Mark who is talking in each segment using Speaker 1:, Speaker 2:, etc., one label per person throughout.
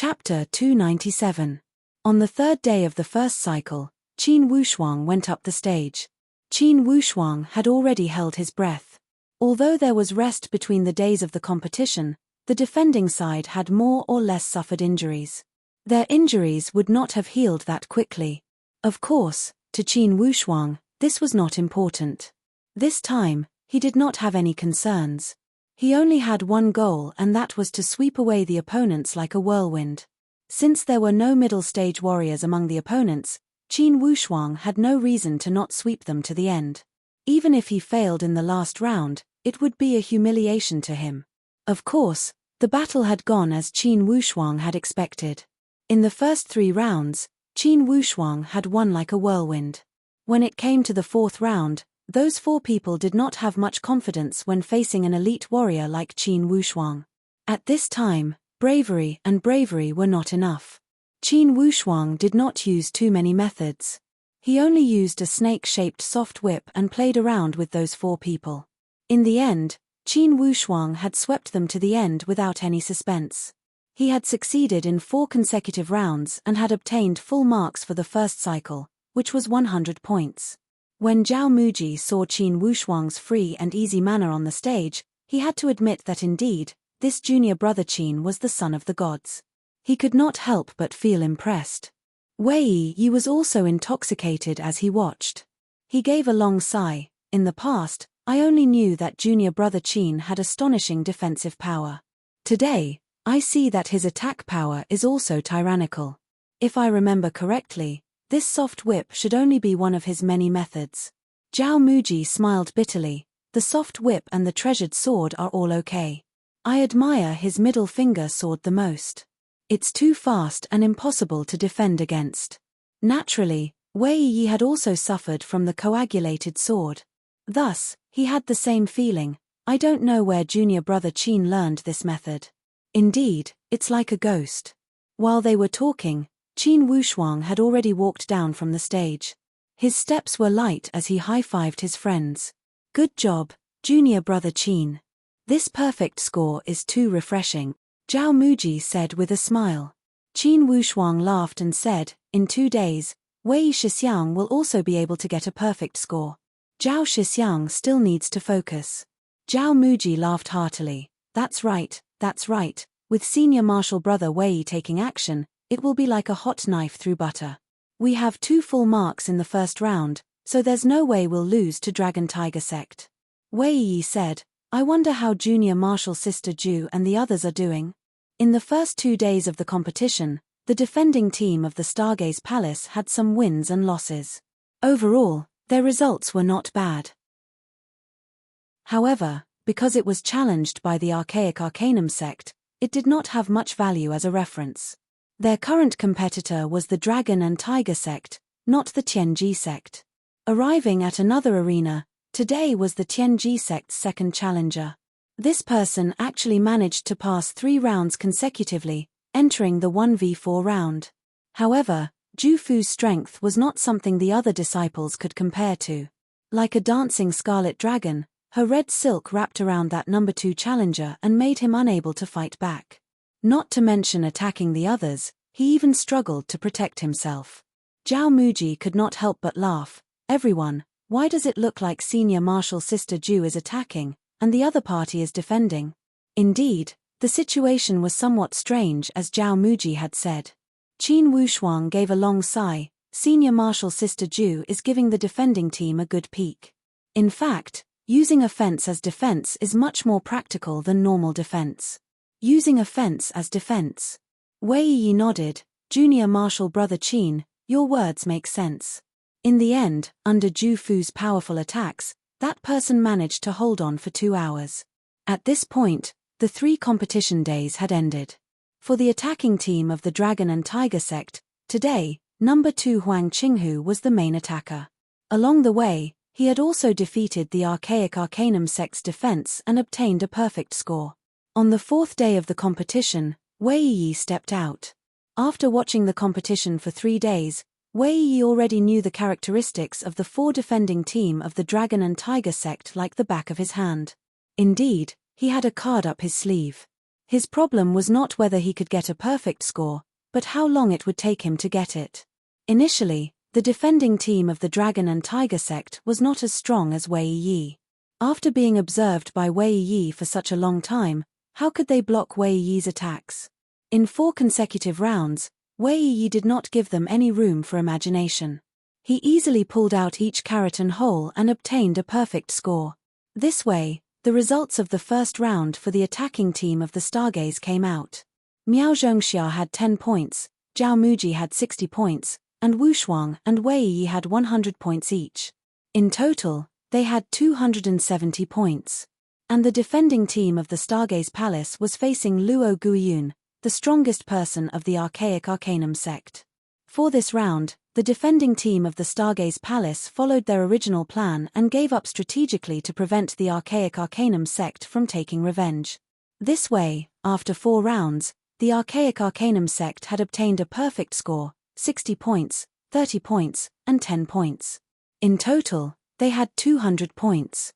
Speaker 1: Chapter 297. On the third day of the first cycle, Qin Wushuang went up the stage. Qin Wushuang had already held his breath. Although there was rest between the days of the competition, the defending side had more or less suffered injuries. Their injuries would not have healed that quickly. Of course, to Qin Wushuang, this was not important. This time, he did not have any concerns. He only had one goal, and that was to sweep away the opponents like a whirlwind. Since there were no middle stage warriors among the opponents, Qin Wushuang had no reason to not sweep them to the end. Even if he failed in the last round, it would be a humiliation to him. Of course, the battle had gone as Qin Wushuang had expected. In the first 3 rounds, Qin Wushuang had won like a whirlwind. When it came to the 4th round, those 4 people did not have much confidence when facing an elite warrior like Qin Wushuang. At this time, bravery were not enough. Qin Wushuang did not use too many methods. He only used a snake-shaped soft whip and played around with those 4 people. In the end, Qin Wushuang had swept them to the end without any suspense. He had succeeded in 4 consecutive rounds and had obtained full marks for the first cycle, which was 100 points. When Zhao Muji saw Qin Wushuang's free and easy manner on the stage, he had to admit that indeed, this junior brother Qin was the son of the gods. He could not help but feel impressed. Wei Yi was also intoxicated as he watched. He gave a long sigh. In the past, I only knew that junior brother Qin had astonishing defensive power. Today, I see that his attack power is also tyrannical. If I remember correctly, this soft whip should only be one of his many methods. Zhao Muji smiled bitterly. The soft whip and the treasured sword are all okay. I admire his middle finger sword the most. It's too fast and impossible to defend against. Naturally, Wei Yi had also suffered from the coagulated sword. Thus, he had the same feeling. I don't know where junior brother Qin learned this method. Indeed, it's like a ghost. While they were talking, Qin Wushuang had already walked down from the stage. His steps were light as he high-fived his friends. Good job, junior brother Qin. This perfect score is too refreshing, Zhao Muji said with a smile. Qin Wushuang laughed and said, in 2 days, Wei Shixiang will also be able to get a perfect score. Zhao Shixiang still needs to focus. Zhao Muji laughed heartily. That's right, with senior martial brother Wei taking action, it will be like a hot knife through butter. We have 2 full marks in the first round, so there's no way we'll lose to Dragon Tiger Sect. Wei Yi said, I wonder how junior martial sister Ju and the others are doing. In the first 2 days of the competition, the defending team of the Stargaze Palace had some wins and losses. Overall, their results were not bad. However, because it was challenged by the Archaic Arcanum sect, it did not have much value as a reference. Their current competitor was the Dragon and Tiger sect, not the Tianji sect. Arriving at another arena, today was the Tianji sect's second challenger. This person actually managed to pass 3 rounds consecutively, entering the 1v4 round. However, Ju Fu's strength was not something the other disciples could compare to. Like a dancing scarlet dragon, her red silk wrapped around that number 2 challenger and made him unable to fight back. Not to mention attacking the others, he even struggled to protect himself. Zhao Muji could not help but laugh. Everyone, why does it look like senior martial sister Ju is attacking, and the other party is defending? Indeed, the situation was somewhat strange as Zhao Muji had said. Qin Wushuang gave a long sigh. Senior martial sister Ju is giving the defending team a good peek. In fact, using offense as defense is much more practical than normal defense. Using offense as defense. Wei Yi nodded. Junior martial brother Qin, your words make sense. In the end, under Ju Fu's powerful attacks, that person managed to hold on for 2 hours. At this point, the 3 competition days had ended. For the attacking team of the Dragon and Tiger sect, today, number 2 Huang Qinghu was the main attacker. Along the way, he had also defeated the Archaic Arcanum sect's defense and obtained a perfect score. On the 4th day of the competition, Wei Yi stepped out. After watching the competition for 3 days, Wei Yi already knew the characteristics of the 4 defending team of the Dragon and Tiger sect like the back of his hand. Indeed, he had a card up his sleeve. His problem was not whether he could get a perfect score, but how long it would take him to get it. Initially, the defending team of the Dragon and Tiger sect was not as strong as Wei Yi. After being observed by Wei Yi for such a long time, how could they block Wei Yi's attacks? In 4 consecutive rounds, Wei Yi did not give them any room for imagination. He easily pulled out each carrot and hole and obtained a perfect score. This way, the results of the first round for the attacking team of the Stargaze came out. Miao Zhengxia had 10 points, Zhao Muji had 60 points, and Wu Shuang and Wei Yi had 100 points each. In total, they had 270 points. And the defending team of the Stargaze Palace was facing Luo Guiyun, the strongest person of the Archaic Arcanum sect. For this round, the defending team of the Stargaze Palace followed their original plan and gave up strategically to prevent the Archaic Arcanum sect from taking revenge. This way, after 4 rounds, the Archaic Arcanum sect had obtained a perfect score, 60 points, 30 points, and 10 points. In total, they had 200 points.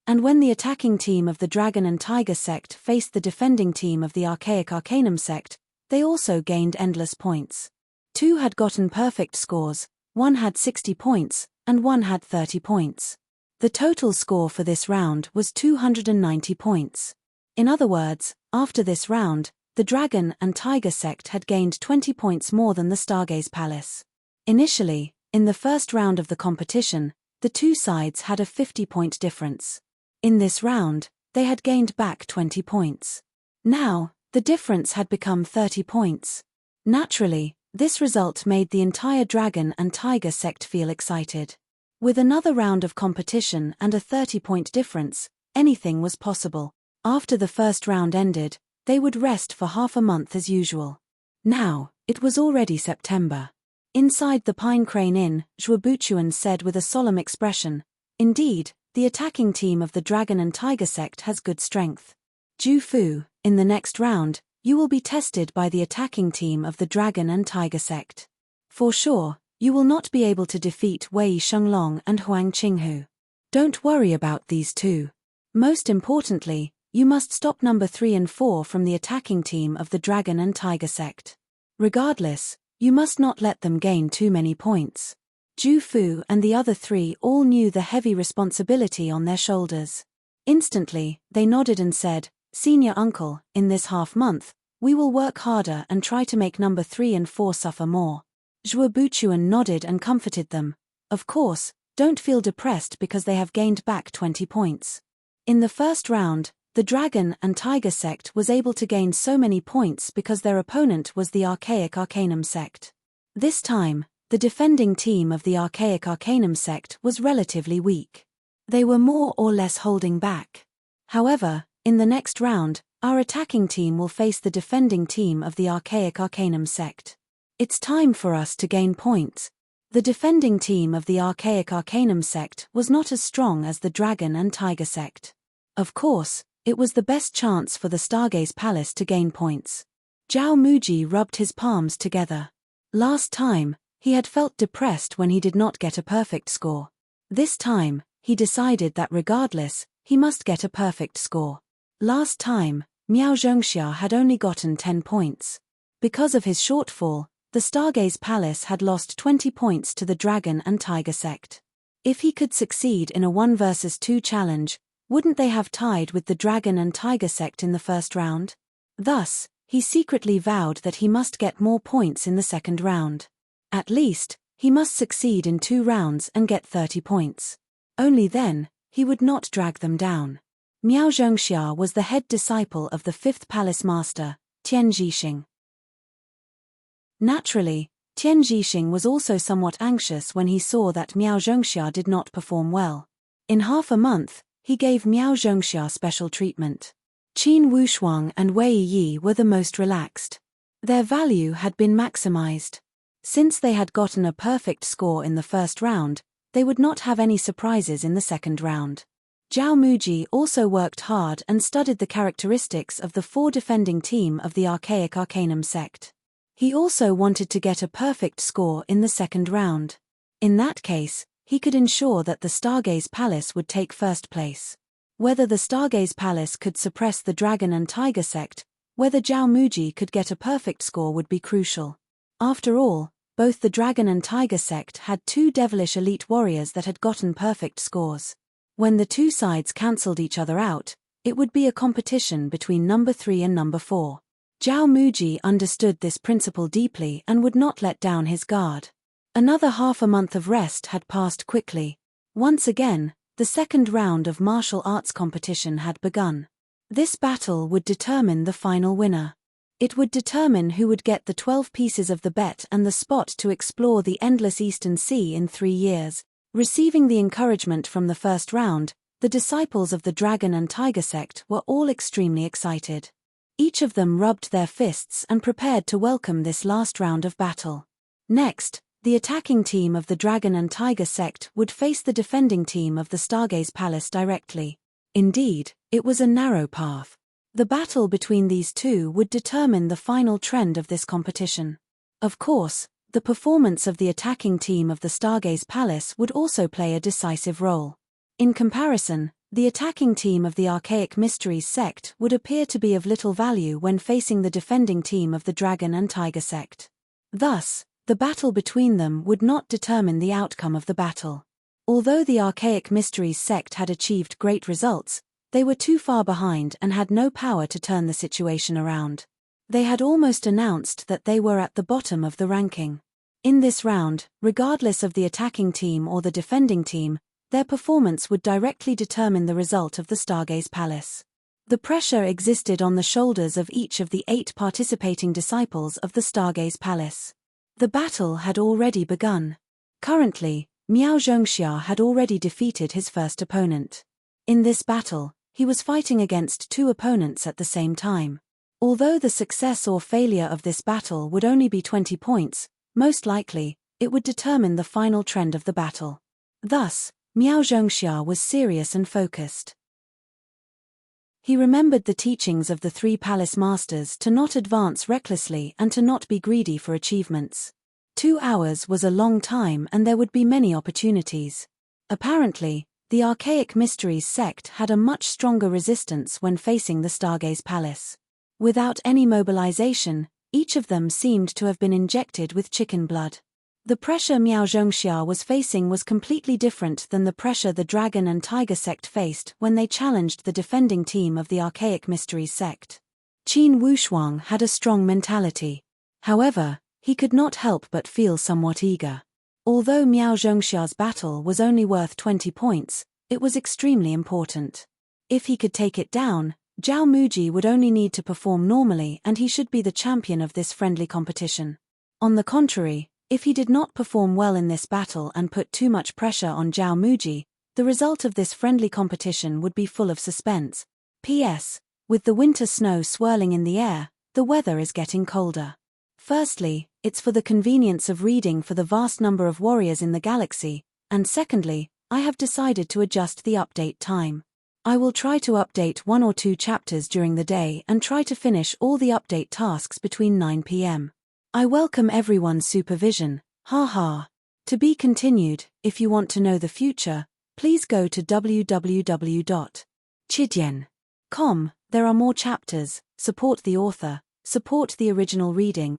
Speaker 1: And when the attacking team of the Dragon and Tiger sect faced the defending team of the Archaic Arcanum sect, they also gained endless points. 2 had gotten perfect scores, 1 had 60 points, and 1 had 30 points. The total score for this round was 290 points. In other words, after this round, the Dragon and Tiger sect had gained 20 points more than the Stargaze Palace. Initially, in the first round of the competition, the 2 sides had a 50-point difference. In this round, they had gained back 20 points. Now, the difference had become 30 points. Naturally, this result made the entire Dragon and Tiger sect feel excited. With another round of competition and a 30-point difference, anything was possible. After the first round ended, they would rest for half a month as usual. Now, it was already September. Inside the Pine Crane Inn, Zhuo Buchuan said with a solemn expression, "Indeed, the attacking team of the Dragon and Tiger sect has good strength. Zhu Fu, in the next round, you will be tested by the attacking team of the Dragon and Tiger sect. For sure, you will not be able to defeat Wei Shenglong and Huang Qinghu. Don't worry about these 2. Most importantly, you must stop number 3 and 4 from the attacking team of the Dragon and Tiger sect. Regardless, you must not let them gain too many points." Zhu Fu and the other 3 all knew the heavy responsibility on their shoulders. Instantly, they nodded and said, "Senior uncle, in this half-month, we will work harder and try to make number 3 and 4 suffer more." Zhuo Buchuan nodded and comforted them. "Of course, don't feel depressed because they have gained back 20 points. In the first round, the Dragon and Tiger sect was able to gain so many points because their opponent was the Archaic Arcanum sect. This time, the defending team of the Archaic Arcanum sect was relatively weak. They were more or less holding back. However, in the next round, our attacking team will face the defending team of the Archaic Arcanum sect. It's time for us to gain points." The defending team of the Archaic Arcanum sect was not as strong as the Dragon and Tiger sect. Of course, it was the best chance for the Stargaze Palace to gain points. Zhao Muji rubbed his palms together. Last time, he had felt depressed when he did not get a perfect score. This time, he decided that regardless, he must get a perfect score. Last time, Miao Zhengxia had only gotten 10 points. Because of his shortfall, the Stargaze Palace had lost 20 points to the Dragon and Tiger sect. If he could succeed in a 1 versus 2 challenge, wouldn't they have tied with the Dragon and Tiger sect in the first round? Thus, he secretly vowed that he must get more points in the second round. At least, he must succeed in 2 rounds and get 30 points. Only then, he would not drag them down. Miao Zhengxia was the head disciple of the 5th Palace Master, Tian Zhixing. Naturally, Tian Zhixing was also somewhat anxious when he saw that Miao Zhengxia did not perform well. In half a month, he gave Miao Zhengxia special treatment. Qin Wushuang and Wei Yi were the most relaxed. Their value had been maximized. Since they had gotten a perfect score in the first round, they would not have any surprises in the second round. Zhao Muji also worked hard and studied the characteristics of the 4 defending team of the Archaic Arcanum sect. He also wanted to get a perfect score in the second round. In that case, he could ensure that the Stargaze Palace would take first place. Whether the Stargaze Palace could suppress the Dragon and Tiger sect, whether Zhao Muji could get a perfect score would be crucial. After all, both the Dragon and Tiger sect had two devilish elite warriors that had gotten perfect scores. When the two sides cancelled each other out, it would be a competition between number 3 and number 4. Zhao Muji understood this principle deeply and would not let down his guard. Another half a month of rest had passed quickly. Once again, the second round of martial arts competition had begun. This battle would determine the final winner. It would determine who would get the 12 pieces of the bet and the spot to explore the endless Eastern Sea in 3 years. Receiving the encouragement from the first round, the disciples of the Dragon and Tiger sect were all extremely excited. Each of them rubbed their fists and prepared to welcome this last round of battle. Next, the attacking team of the Dragon and Tiger sect would face the defending team of the Stargaze Palace directly. Indeed, it was a narrow path. The battle between these two would determine the final trend of this competition. Of course, the performance of the attacking team of the Stargaze Palace would also play a decisive role. In comparison, the attacking team of the Archaic Mysteries sect would appear to be of little value when facing the defending team of the Dragon and Tiger sect. Thus, the battle between them would not determine the outcome of the battle. Although the Archaic Mysteries sect had achieved great results, they were too far behind and had no power to turn the situation around. They had almost announced that they were at the bottom of the ranking. In this round, regardless of the attacking team or the defending team, their performance would directly determine the result of the Stargaze Palace. The pressure existed on the shoulders of each of the 8 participating disciples of the Stargaze Palace. The battle had already begun. Currently, Miao Zhongxia had already defeated his first opponent. In this battle, he was fighting against 2 opponents at the same time. Although the success or failure of this battle would only be 20 points, most likely, it would determine the final trend of the battle. Thus, Miao Zhongxia was serious and focused. He remembered the teachings of the 3 palace masters to not advance recklessly and to not be greedy for achievements. 2 hours was a long time and there would be many opportunities. Apparently, the Archaic Mysteries sect had a much stronger resistance when facing the Stargaze Palace. Without any mobilization, each of them seemed to have been injected with chicken blood. The pressure Miao Zhongxia was facing was completely different than the pressure the Dragon and Tiger sect faced when they challenged the defending team of the Archaic Mysteries sect. Qin Wushuang had a strong mentality. However, he could not help but feel somewhat eager. Although Miao Zhongxia's battle was only worth 20 points, it was extremely important. If he could take it down, Zhao Muji would only need to perform normally and he should be the champion of this friendly competition. On the contrary, if he did not perform well in this battle and put too much pressure on Zhao Muji, the result of this friendly competition would be full of suspense. P.S. With the winter snow swirling in the air, the weather is getting colder. Firstly, it's for the convenience of reading for the vast number of warriors in the galaxy, and secondly, I have decided to adjust the update time. I will try to update 1 or 2 chapters during the day and try to finish all the update tasks between 9 p.m. I welcome everyone's supervision, haha. To be continued. If you want to know the future, please go to www.chidian.com. There are more chapters. Support the author, support the original reading.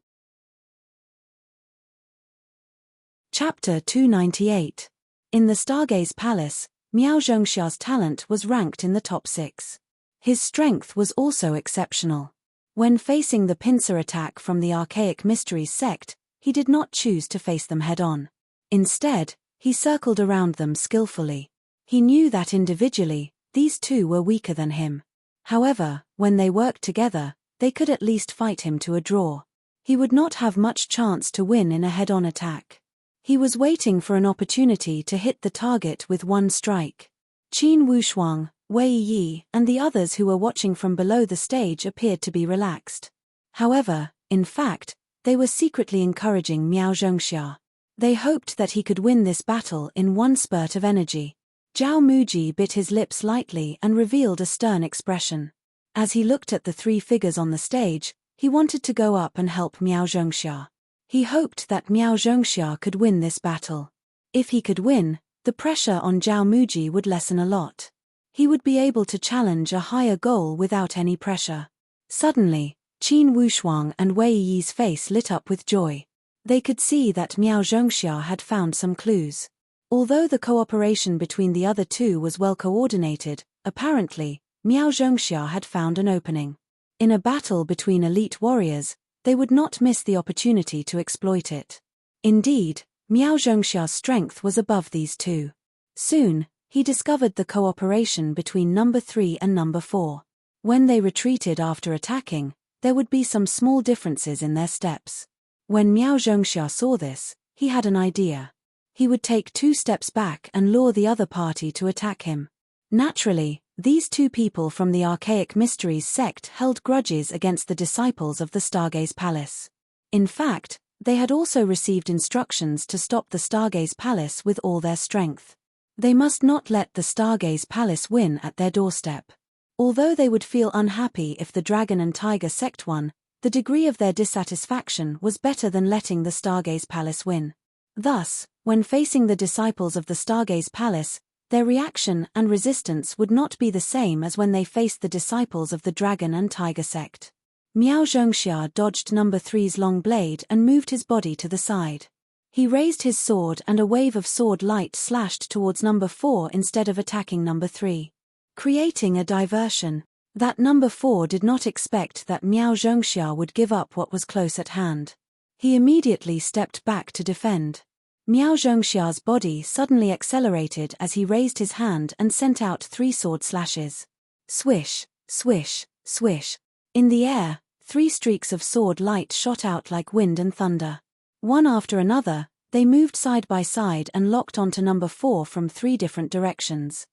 Speaker 1: Chapter 298. In the Stargaze Palace, Miao Zhongxia's talent was ranked in the top 6. His strength was also exceptional. When facing the pincer attack from the Archaic Mysteries sect, he did not choose to face them head-on. Instead, he circled around them skillfully. He knew that individually, these two were weaker than him. However, when they worked together, they could at least fight him to a draw. He would not have much chance to win in a head-on attack. He was waiting for an opportunity to hit the target with one strike. Qin Wushuang, Wei Yi, and the others who were watching from below the stage appeared to be relaxed. However, in fact, they were secretly encouraging Miao Zhongxia. They hoped that he could win this battle in one spurt of energy. Zhao Muji bit his lips lightly and revealed a stern expression. As he looked at the 3 figures on the stage, he wanted to go up and help Miao Zhongxia. He hoped that Miao Zhongxia could win this battle. If he could win, the pressure on Zhao Muji would lessen a lot. He would be able to challenge a higher goal without any pressure. Suddenly, Qin Wushuang and Wei Yi's face lit up with joy. They could see that Miao Zhongxia had found some clues. Although the cooperation between the other two was well coordinated, apparently, Miao Zhongxia had found an opening. In a battle between elite warriors, they would not miss the opportunity to exploit it. Indeed, Miao Zhongxia's strength was above these two. Soon, he discovered the cooperation between number 3 and number 4. When they retreated after attacking, there would be some small differences in their steps. When Miao Zhongxia saw this, he had an idea. He would take 2 steps back and lure the other party to attack him. Naturally, these two people from the archaic mysteries sect held grudges against the disciples of the Stargaze Palace. In fact, they had also received instructions to stop the Stargaze Palace with all their strength. They must not let the Stargaze Palace win at their doorstep. Although they would feel unhappy if the Dragon and Tiger sect won, the degree of their dissatisfaction was better than letting the Stargaze Palace win. Thus, when facing the disciples of the Stargaze Palace, their reaction and resistance would not be the same as when they faced the disciples of the Dragon and Tiger sect. Miao Zhongxia dodged number 3's long blade and moved his body to the side. He raised his sword and a wave of sword light slashed towards number 4 instead of attacking number 3. Creating a diversion. That number 4 did not expect that Miao Zhongxia would give up what was close at hand. He immediately stepped back to defend. Miao Zhongxia's body suddenly accelerated as he raised his hand and sent out 3 sword slashes. Swish, swish, swish. In the air, 3 streaks of sword light shot out like wind and thunder. One after another, they moved side by side and locked onto number 4 from 3 different directions.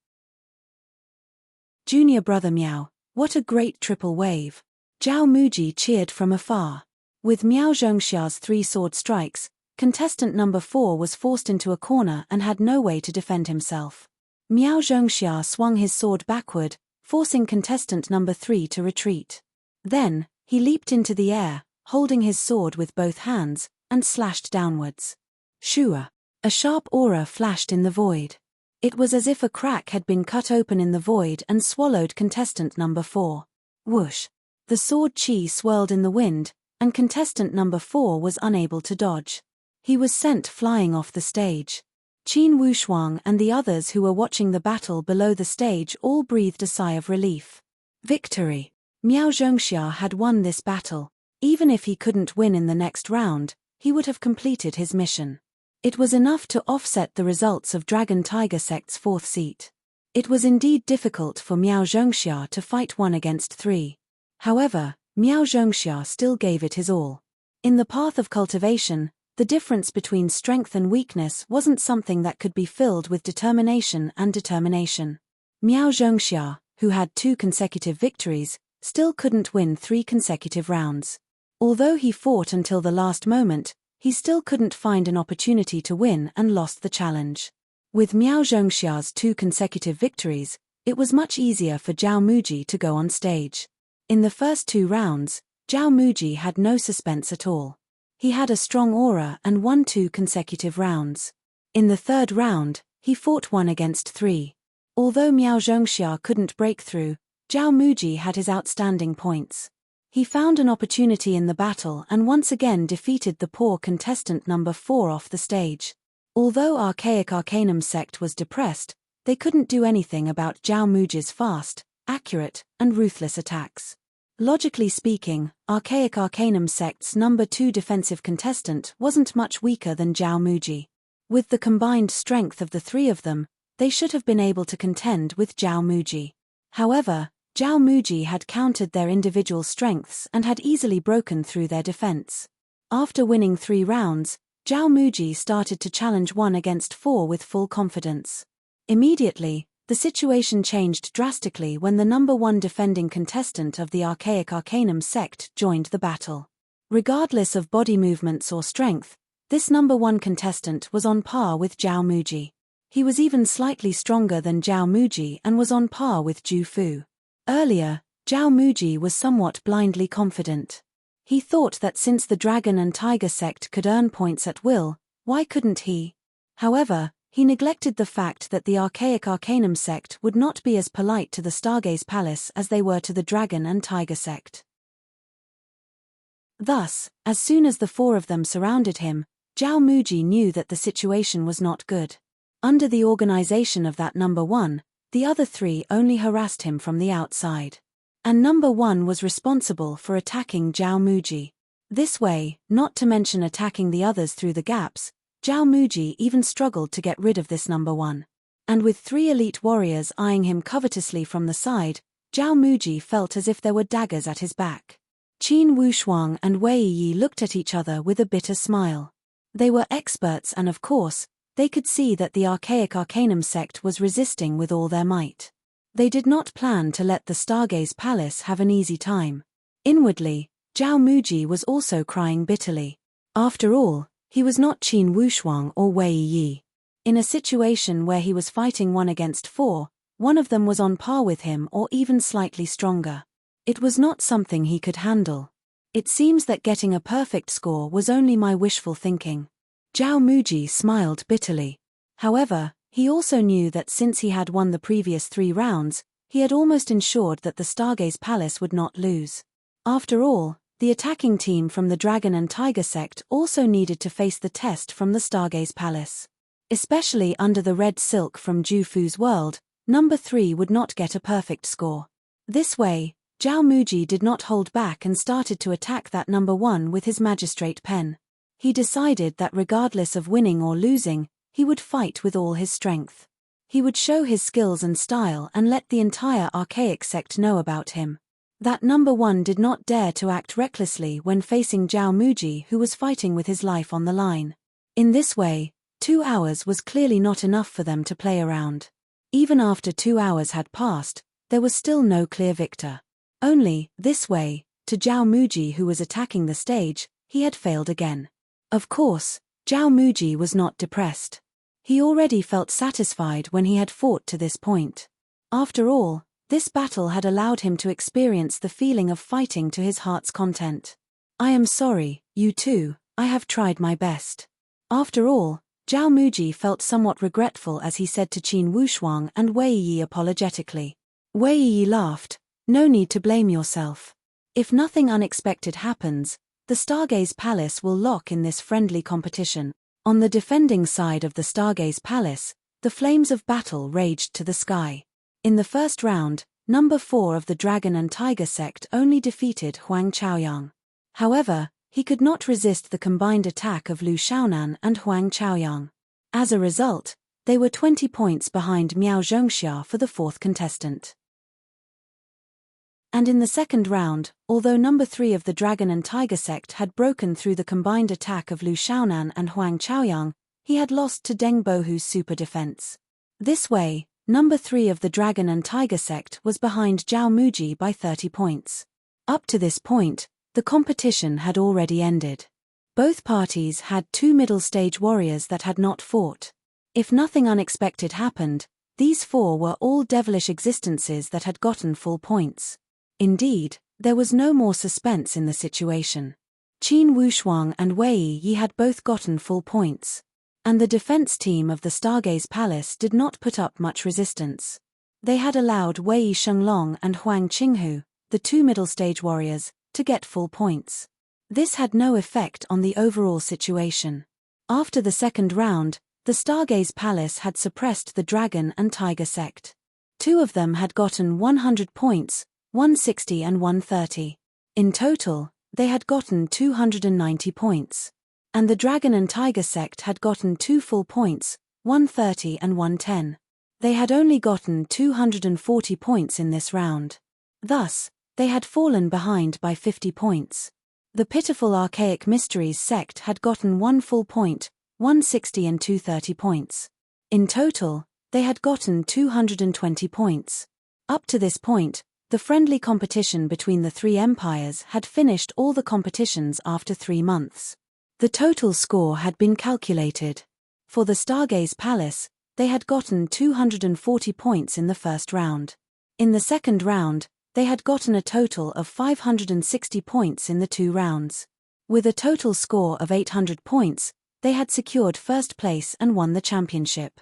Speaker 1: Junior brother Miao, what a great triple wave! Zhao Muji cheered from afar. With Miao Zhongxia's 3 sword strikes, contestant number 4 was forced into a corner and had no way to defend himself. Miao Zhongxia swung his sword backward, forcing contestant number 3 to retreat. Then, he leaped into the air, holding his sword with both hands, and slashed downwards. Shua! A sharp aura flashed in the void. It was as if a crack had been cut open in the void and swallowed contestant number 4. Whoosh! The sword chi swirled in the wind, and contestant number 4 was unable to dodge. He was sent flying off the stage. Qin Wushuang and the others who were watching the battle below the stage all breathed a sigh of relief. Victory! Miao Zhongxia had won this battle. Even if he couldn't win in the next round, he would have completed his mission. It was enough to offset the results of Dragon Tiger sect's 4th seat. It was indeed difficult for Miao Zhongxia to fight 1 against 3. However, Miao Zhongxia still gave it his all. In the path of cultivation, the difference between strength and weakness wasn't something that could be filled with determination and determination. Miao Zhongxia, who had 2 consecutive victories, still couldn't win 3 consecutive rounds. Although he fought until the last moment, he still couldn't find an opportunity to win and lost the challenge. With Miao Zhongxia's 2 consecutive victories, it was much easier for Zhao Muji to go on stage. In the first 2 rounds, Zhao Muji had no suspense at all. He had a strong aura and won 2 consecutive rounds. In the 3rd round, he fought 1 against 3. Although Miao Zhongxia couldn't break through, Zhao Muji had his outstanding points. He found an opportunity in the battle and once again defeated the poor contestant number 4 off the stage. Although Archaic Arcanum sect was depressed, they couldn't do anything about Zhao Muji's fast, accurate, and ruthless attacks. Logically speaking, Archaic Arcanum sect's number 2 defensive contestant wasn't much weaker than Zhao Muji. With the combined strength of the 3 of them, they should have been able to contend with Zhao Muji. However, Zhao Muji had countered their individual strengths and had easily broken through their defense. After winning 3 rounds, Zhao Muji started to challenge 1 against 4 with full confidence. Immediately, the situation changed drastically when the number 1 defending contestant of the Archaic Arcanum sect joined the battle. Regardless of body movements or strength, this number 1 contestant was on par with Zhao Muji. He was even slightly stronger than Zhao Muji and was on par with Zhu Fu. Earlier, Zhao Muji was somewhat blindly confident. He thought that since the Dragon and Tiger sect could earn points at will, why couldn't he? However, He neglected the fact that the archaic Arcanum sect would not be as polite to the Stargaze Palace as they were to the Dragon and Tiger sect. Thus, as soon as the four of them surrounded him, Zhao Muji knew that the situation was not good. Under the organization of that number one, the other three only harassed him from the outside. And number one was responsible for attacking Zhao Muji. This way, not to mention attacking the others through the gaps, Zhao Muji even struggled to get rid of this number one. And with three elite warriors eyeing him covetously from the side, Zhao Muji felt as if there were daggers at his back. Qin Wushuang and Wei Yi looked at each other with a bitter smile. They were experts and of course, they could see that the archaic Arcanum sect was resisting with all their might. They did not plan to let the Stargaze Palace have an easy time. Inwardly, Zhao Muji was also crying bitterly. After all, he was not Qin Wushuang or Wei Yi. In a situation where he was fighting 1 against 4, one of them was on par with him or even slightly stronger. It was not something he could handle. It seems that getting a perfect score was only my wishful thinking. Zhao Muji smiled bitterly. However, he also knew that since he had won the previous 3 rounds, he had almost ensured that the Stargaze Palace would not lose. After all, the attacking team from the Dragon and Tiger sect also needed to face the test from the Stargaze Palace. Especially under the red silk from Ju Fu's world, number 3 would not get a perfect score. This way, Zhao Muji did not hold back and started to attack that number 1 with his magistrate pen. He decided that regardless of winning or losing, he would fight with all his strength. He would show his skills and style and let the entire archaic sect know about him. That number 1 did not dare to act recklessly when facing Zhao Muji, who was fighting with his life on the line. In this way, 2 hours was clearly not enough for them to play around. Even after 2 hours had passed, there was still no clear victor. Only, this way, to Zhao Muji, who was attacking the stage, he had failed again. Of course, Zhao Muji was not depressed. He already felt satisfied when he had fought to this point. After all, this battle had allowed him to experience the feeling of fighting to his heart's content. I am sorry, you two, I have tried my best. After all, Zhao Muji felt somewhat regretful as he said to Qin Wushuang and Wei Yi apologetically. Wei Yi laughed. No need to blame yourself. If nothing unexpected happens, the Stargaze Palace will lock in this friendly competition. On the defending side of the Stargaze Palace, the flames of battle raged to the sky. In the first round, number 4 of the Dragon and Tiger sect only defeated Huang Chaoyang. However, he could not resist the combined attack of Lu Xiaonan and Huang Chaoyang. As a result, they were 20 points behind Miao Zhongxia for the 4th contestant. And in the second round, although number 3 of the Dragon and Tiger sect had broken through the combined attack of Lu Xiaonan and Huang Chaoyang, he had lost to Deng Bohu's super defense. This way, number 3 of the Dragon and Tiger sect was behind Zhao Muji by 30 points. Up to this point, the competition had already ended. Both parties had 2 middle stage warriors that had not fought. If nothing unexpected happened, these 4 were all devilish existences that had gotten full points. Indeed, there was no more suspense in the situation. Qin Wushuang and Wei Yi had both gotten full points. And the defense team of the Stargaze Palace did not put up much resistance. They had allowed Wei Shenglong and Huang Qinghu, the 2 middle stage warriors, to get full points. This had no effect on the overall situation. After the second round, the Stargaze Palace had suppressed the Dragon and Tiger sect. 2 of them had gotten 100 points, 160 and 130. In total, they had gotten 290 points. And the Dragon and Tiger sect had gotten 2 full points, 130 and 110. They had only gotten 240 points in this round. Thus, they had fallen behind by 50 points. The pitiful Archaic Mysteries sect had gotten 1 full point, 160 and 230 points. In total, they had gotten 220 points. Up to this point, the friendly competition between the 3 empires had finished all the competitions after 3 months. The total score had been calculated. For the Stargaze Palace, they had gotten 240 points in the first round. In the second round, they had gotten a total of 560 points in the 2 rounds. With a total score of 800 points, they had secured first place and won the championship.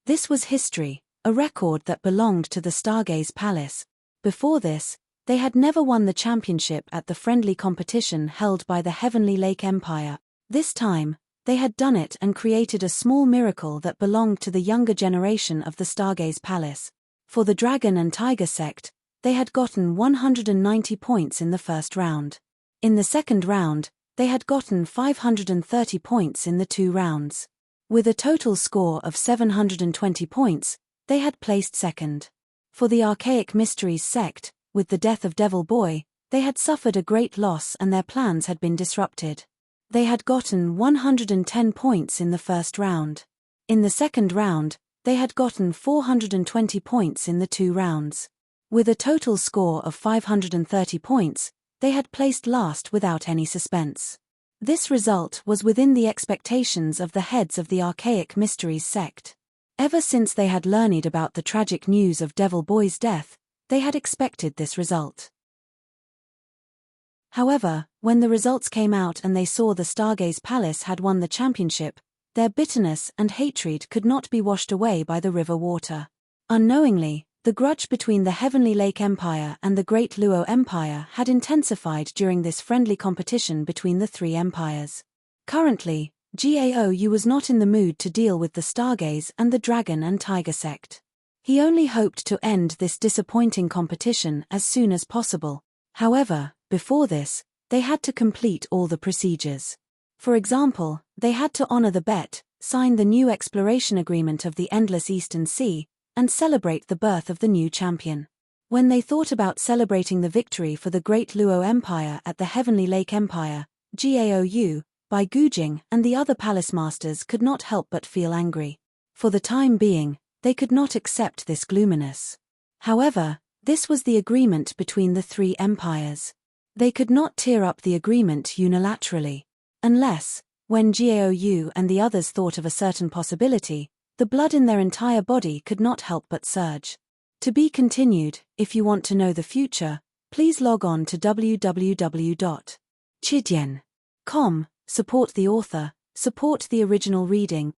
Speaker 1: This was history, a record that belonged to the Stargaze Palace. Before this, they had never won the championship at the friendly competition held by the Heavenly Lake Empire. This time, they had done it and created a small miracle that belonged to the younger generation of the Stargaze Palace. For the Dragon and Tiger sect, they had gotten 190 points in the first round. In the second round, they had gotten 530 points in the 2 rounds. With a total score of 720 points, they had placed second. For the Archaic Mysteries sect, with the death of Devil Boy, they had suffered a great loss and their plans had been disrupted. They had gotten 110 points in the first round. In the second round, they had gotten 420 points in the 2 rounds. With a total score of 530 points, they had placed last without any suspense. This result was within the expectations of the heads of the Archaic Mysteries sect. Ever since they had learned about the tragic news of Devil Boy's death, they had expected this result. However, when the results came out and they saw the Stargaze Palace had won the championship, their bitterness and hatred could not be washed away by the river water. Unknowingly, the grudge between the Heavenly Lake Empire and the Great Luo Empire had intensified during this friendly competition between the 3 empires. Currently, Gao was not in the mood to deal with the Stargaze and the Dragon and Tiger sect. He only hoped to end this disappointing competition as soon as possible. However, before this, they had to complete all the procedures. For example, they had to honor the bet, sign the new exploration agreement of the Endless Eastern Sea, and celebrate the birth of the new champion. When they thought about celebrating the victory for the Great Luo Empire at the Heavenly Lake Empire, Gao, Bai Gujing and the other palace masters could not help but feel angry. For the time being, they could not accept this gloominess. However, this was the agreement between the 3 empires. They could not tear up the agreement unilaterally. Unless, when Gao and the others thought of a certain possibility, the blood in their entire body could not help but surge. To be continued. If you want to know the future, please log on to www.chidian.com, support the author, support the original reading.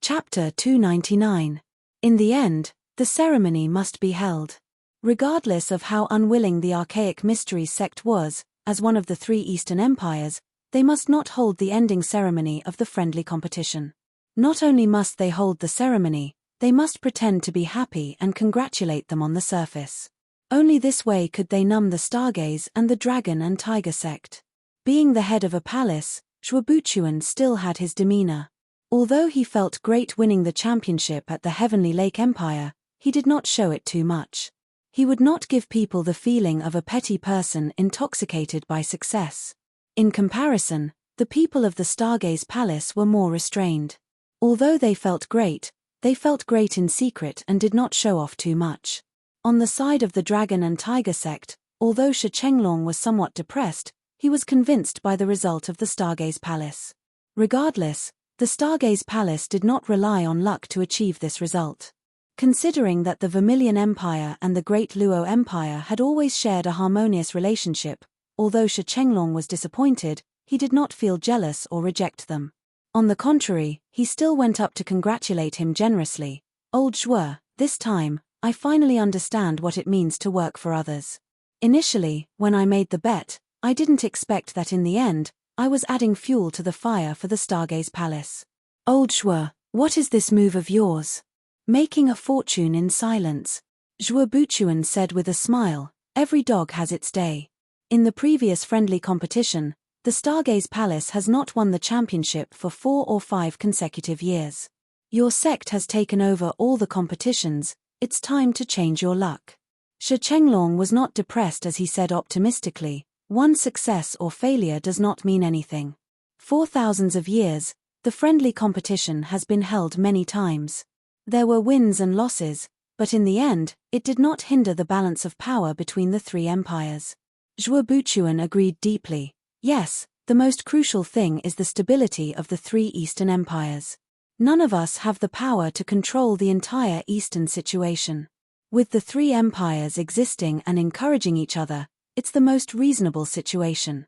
Speaker 1: Chapter 299. In the end, the ceremony must be held. Regardless of how unwilling the Archaic Mysteries sect was, as one of the 3 Eastern empires, they must not hold the ending ceremony of the friendly competition. Not only must they hold the ceremony, they must pretend to be happy and congratulate them on the surface. Only this way could they numb the Stargaze and the Dragon and Tiger sect. Being the head of a palace, Zhuobuchuan still had his demeanor. Although he felt great winning the championship at the Heavenly Lake Empire, he did not show it too much. He would not give people the feeling of a petty person intoxicated by success. In comparison, the people of the Stargaze Palace were more restrained. Although they felt great in secret and did not show off too much. On the side of the Dragon and Tiger sect, although Shi Chenglong was somewhat depressed, he was convinced by the result of the Stargaze Palace. Regardless, the Stargaze Palace did not rely on luck to achieve this result. Considering that the Vermilion Empire and the Great Luo Empire had always shared a harmonious relationship, although Shi Chenglong was disappointed, he did not feel jealous or reject them. On the contrary, he still went up to congratulate him generously. "Old Zhuo, this time, I finally understand what it means to work for others. Initially, when I made the bet, I didn't expect that in the end, I was adding fuel to the fire for the Stargaze Palace. Old Zhuo, what is this move of yours? Making a fortune in silence." Zhuobuchuan said with a smile, "Every dog has its day. In the previous friendly competition, the Stargaze Palace has not won the championship for 4 or 5 consecutive years. Your sect has taken over all the competitions, it's time to change your luck." Shi Chenglong was not depressed as he said optimistically, "One success or failure does not mean anything. For thousands of years, the friendly competition has been held many times. There were wins and losses, but in the end, it did not hinder the balance of power between the 3 empires." Zhuobuchuan agreed deeply. "Yes, the most crucial thing is the stability of the 3 Eastern empires. None of us have the power to control the entire Eastern situation. With the 3 empires existing and encouraging each other, it's the most reasonable situation.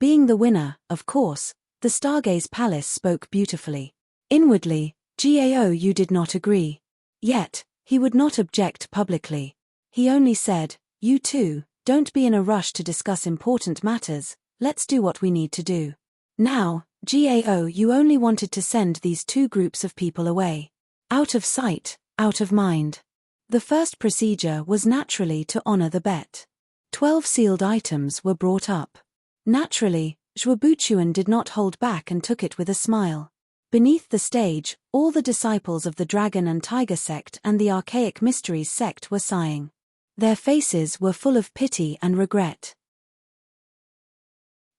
Speaker 1: Being the winner, of course, the Stargaze Palace spoke beautifully. Inwardly, Gao Yu did not agree. Yet, he would not object publicly. He only said, "You two, don't be in a rush to discuss important matters, let's do what we need to do." Now, Gao Yu only wanted to send these two groups of people away. Out of sight, out of mind. The first procedure was naturally to honor the bet. 12 sealed items were brought up. Naturally, Zhuobuchuan did not hold back and took it with a smile. Beneath the stage, all the disciples of the Dragon and Tiger sect and the Archaic Mysteries sect were sighing. Their faces were full of pity and regret.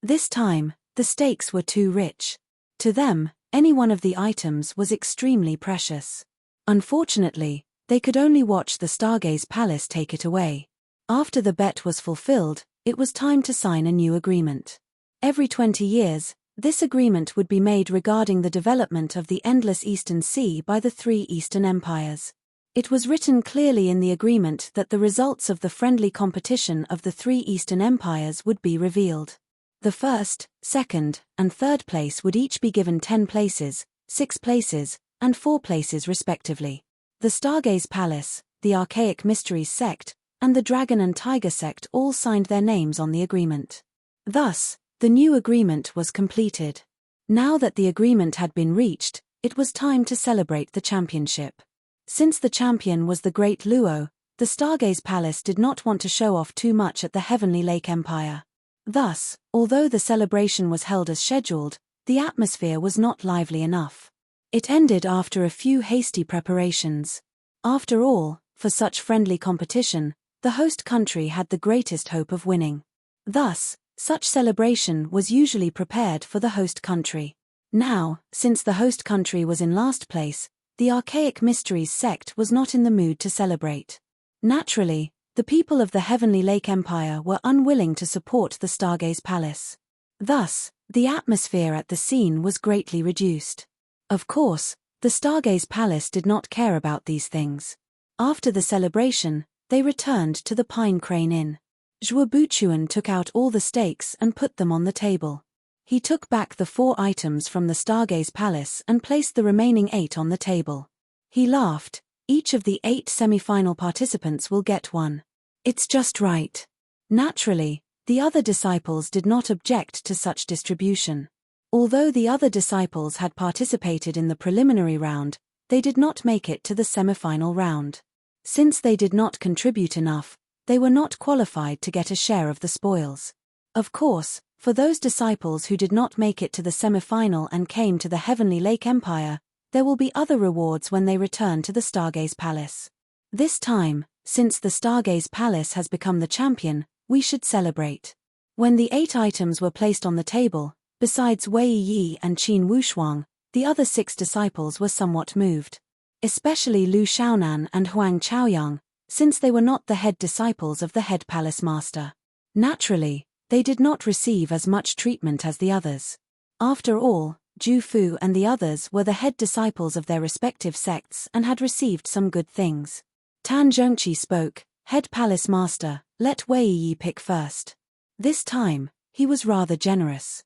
Speaker 1: This time, the stakes were too rich. To them, any one of the items was extremely precious. Unfortunately, they could only watch the Stargaze Palace take it away. After the bet was fulfilled, it was time to sign a new agreement. Every 20 years, this agreement would be made regarding the development of the endless Eastern Sea by the three Eastern Empires. It was written clearly in the agreement that the results of the friendly competition of the three Eastern Empires would be revealed. The first, second, and third place would each be given 10 places, 6 places, and 4 places respectively. The Stargaze Palace, the Archaic Mysteries sect, and the Dragon and Tiger sect all signed their names on the agreement. Thus, the new agreement was completed. Now that the agreement had been reached, it was time to celebrate the championship. Since the champion was the Great Luo, the Stargaze Palace did not want to show off too much at the Heavenly Lake Empire. Thus, although the celebration was held as scheduled, the atmosphere was not lively enough. It ended after a few hasty preparations. After all, for such friendly competition, the host country had the greatest hope of winning. Thus, such celebration was usually prepared for the host country. Now, since the host country was in last place, the Archaic Mysteries sect was not in the mood to celebrate. Naturally, the people of the Heavenly Lake Empire were unwilling to support the Stargaze Palace. Thus, the atmosphere at the scene was greatly reduced. Of course, the Stargaze Palace did not care about these things. After the celebration, they returned to the Pine Crane Inn. Zhuobuchuan took out all the stakes and put them on the table. He took back the 4 items from the Stargaze Palace and placed the remaining 8 on the table. He laughed. Each of the 8 semi-final participants will get one. It's just right. Naturally, the other disciples did not object to such distribution. Although the other disciples had participated in the preliminary round, they did not make it to the semi-final round. Since they did not contribute enough, they were not qualified to get a share of the spoils. Of course, for those disciples who did not make it to the semi-final and came to the Heavenly Lake Empire, there will be other rewards when they return to the Stargaze Palace. This time, since the Stargaze Palace has become the champion, we should celebrate. When the 8 items were placed on the table, besides Wei Yi and Qin Wushuang, the other 6 disciples were somewhat moved. Especially Lu Xiaonan and Huang Chaoyang, since they were not the head disciples of the head palace master. Naturally, they did not receive as much treatment as the others. After all, Ju Fu and the others were the head disciples of their respective sects and had received some good things. Tan Zhongqi spoke, "Head palace master, let Wei Yi pick first." This time, he was rather generous.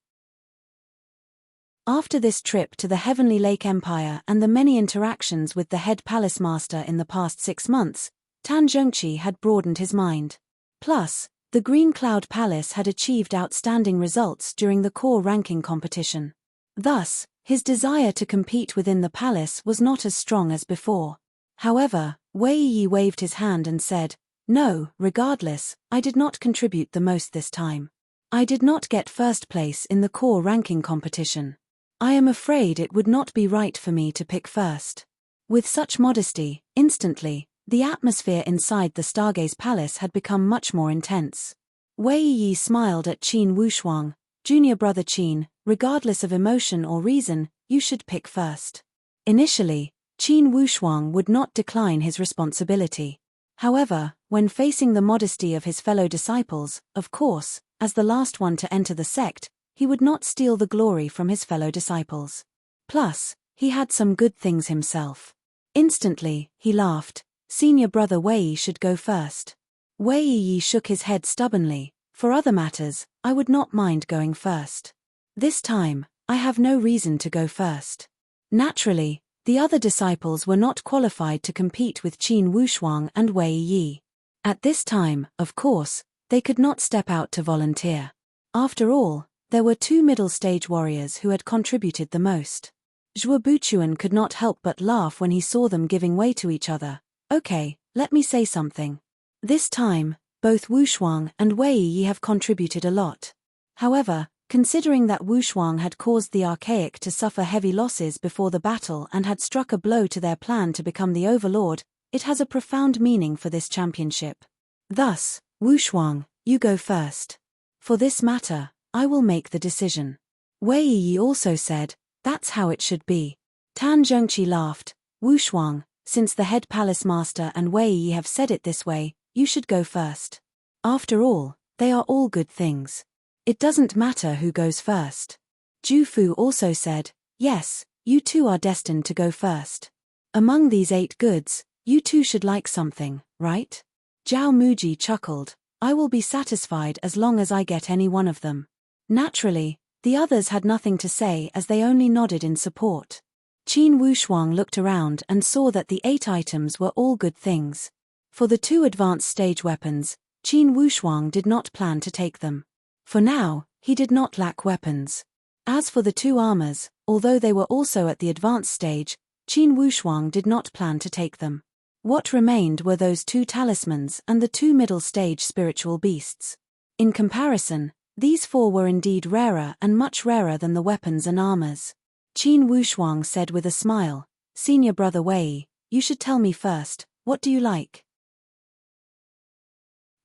Speaker 1: After this trip to the Heavenly Lake Empire and the many interactions with the head palace master in the past 6 months, Tan Zhongqi had broadened his mind. Plus, the Green Cloud Palace had achieved outstanding results during the core ranking competition. Thus, his desire to compete within the palace was not as strong as before. However, Wei Yi waved his hand and said, "No, regardless, I did not contribute the most this time. I did not get first place in the core ranking competition. I am afraid it would not be right for me to pick first." With such modesty, instantly, the atmosphere inside the Stargaze Palace had become much more intense. Wei Yi smiled at Qin Wushuang, "Junior brother Qin, regardless of emotion or reason, you should pick first." Initially, Qin Wushuang would not decline his responsibility. However, when facing the modesty of his fellow disciples, of course, as the last one to enter the sect, he would not steal the glory from his fellow disciples. Plus, he had some good things himself. Instantly, he laughed. "Senior brother Wei should go first." Wei Yi shook his head stubbornly. For other matters, I would not mind going first. This time, I have no reason to go first. Naturally, the other disciples were not qualified to compete with Qin Wushuang and Wei Yi. At this time, of course, they could not step out to volunteer. After all, there were two middle-stage warriors who had contributed the most. Zhuo Buchuan could not help but laugh when he saw them giving way to each other. Okay, let me say something. This time, both Wushuang and Wei Yi have contributed a lot. However, considering that Wushuang had caused the Archaic to suffer heavy losses before the battle and had struck a blow to their plan to become the Overlord, it has a profound meaning for this championship. Thus, Wushuang, you go first. For this matter, I will make the decision. Wei Yi also said, that's how it should be. Tan Zhengqi laughed. Wushuang, since the head palace master and Wei Yi have said it this way, you should go first. After all, they are all good things. It doesn't matter who goes first. Ju Fu also said, yes, you two are destined to go first. Among these 8 goods, you two should like something, right? Zhao Muji chuckled, I will be satisfied as long as I get any one of them. Naturally, the others had nothing to say as they only nodded in support. Qin Wushuang looked around and saw that the 8 items were all good things. For the 2 advanced stage weapons, Qin Wushuang did not plan to take them. For now, he did not lack weapons. As for the 2 armors, although they were also at the advanced stage, Qin Wushuang did not plan to take them. What remained were those 2 talismans and the 2 middle stage spiritual beasts. In comparison, these 4 were indeed rarer and much rarer than the weapons and armors. Qin Wushuang said with a smile, Senior brother Wei, you should tell me first, what do you like?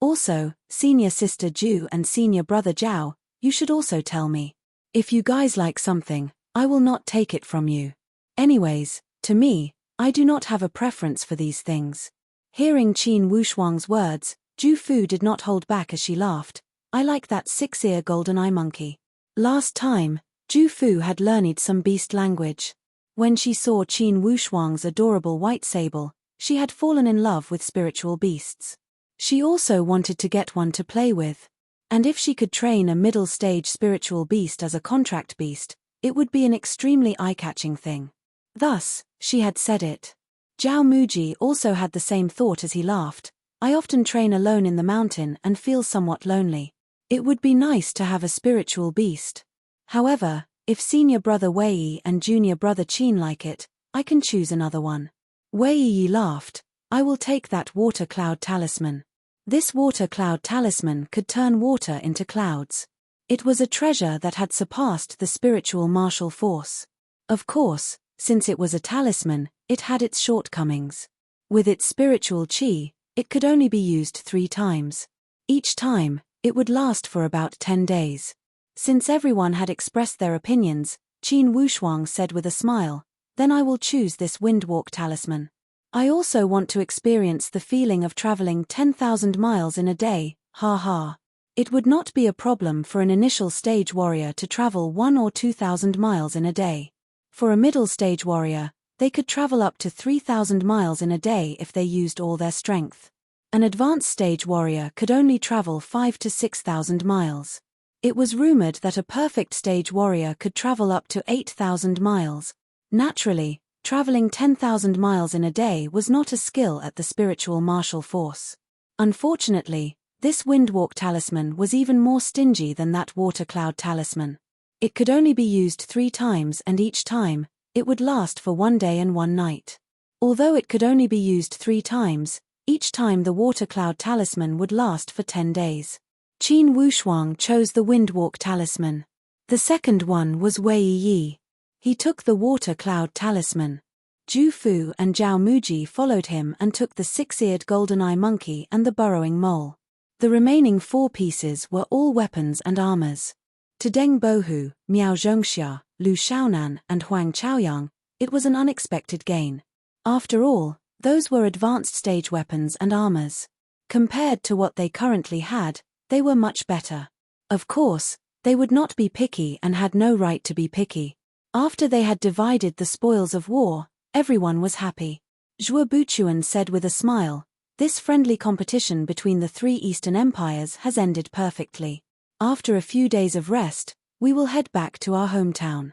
Speaker 1: Also, senior sister Ju and senior brother Zhao, you should also tell me. If you guys like something, I will not take it from you. Anyways, to me, I do not have a preference for these things. Hearing Qin Wushuang's words, Ju Fu did not hold back as she laughed. I like that 6-ear golden eye monkey. Last time, Ju Fu had learned some beast language. When she saw Qin Wushuang's adorable white sable, she had fallen in love with spiritual beasts. She also wanted to get one to play with. And if she could train a middle-stage spiritual beast as a contract beast, it would be an extremely eye-catching thing. Thus, she had said it. Zhao Muji also had the same thought as he laughed. I often train alone in the mountain and feel somewhat lonely. It would be nice to have a spiritual beast. However, if senior brother Wei Yi and junior brother Qin like it, I can choose another one. Wei Yi laughed. I will take that water cloud talisman. This water cloud talisman could turn water into clouds. It was a treasure that had surpassed the spiritual martial force. Of course, since it was a talisman, it had its shortcomings. With its spiritual qi, it could only be used 3 times. Each time, it would last for about 10 days. Since everyone had expressed their opinions, Qin Wushuang said with a smile, then I will choose this windwalk talisman. I also want to experience the feeling of traveling 10,000 miles in a day, ha ha. It would not be a problem for an initial stage warrior to travel 1 or 2,000 miles in a day. For a middle stage warrior, they could travel up to 3,000 miles in a day if they used all their strength. An advanced stage warrior could only travel 5 to 6,000 miles. It was rumored that a perfect stage warrior could travel up to 8,000 miles. Naturally, traveling 10,000 miles in a day was not a skill at the spiritual martial force. Unfortunately, this windwalk talisman was even more stingy than that water cloud talisman. It could only be used 3 times and each time, it would last for 1 day and 1 night. Although it could only be used 3 times, each time the water cloud talisman would last for 10 days. Qin Wushuang chose the windwalk talisman. The second one was Wei Yi. He took the water cloud talisman. Ju Fu and Zhao Muji followed him and took the 6-eared golden eye monkey and the burrowing mole. The remaining 4 pieces were all weapons and armors. To Deng Bohu, Miao Zhongxia, Lu Shaonan and Huang Chaoyang, it was an unexpected gain. After all, those were advanced stage weapons and armors. Compared to what they currently had, they were much better. Of course, they would not be picky and had no right to be picky. After they had divided the spoils of war, everyone was happy. Zhuo Buchuan said with a smile, This friendly competition between the three Eastern empires has ended perfectly. After a few days of rest, we will head back to our hometown.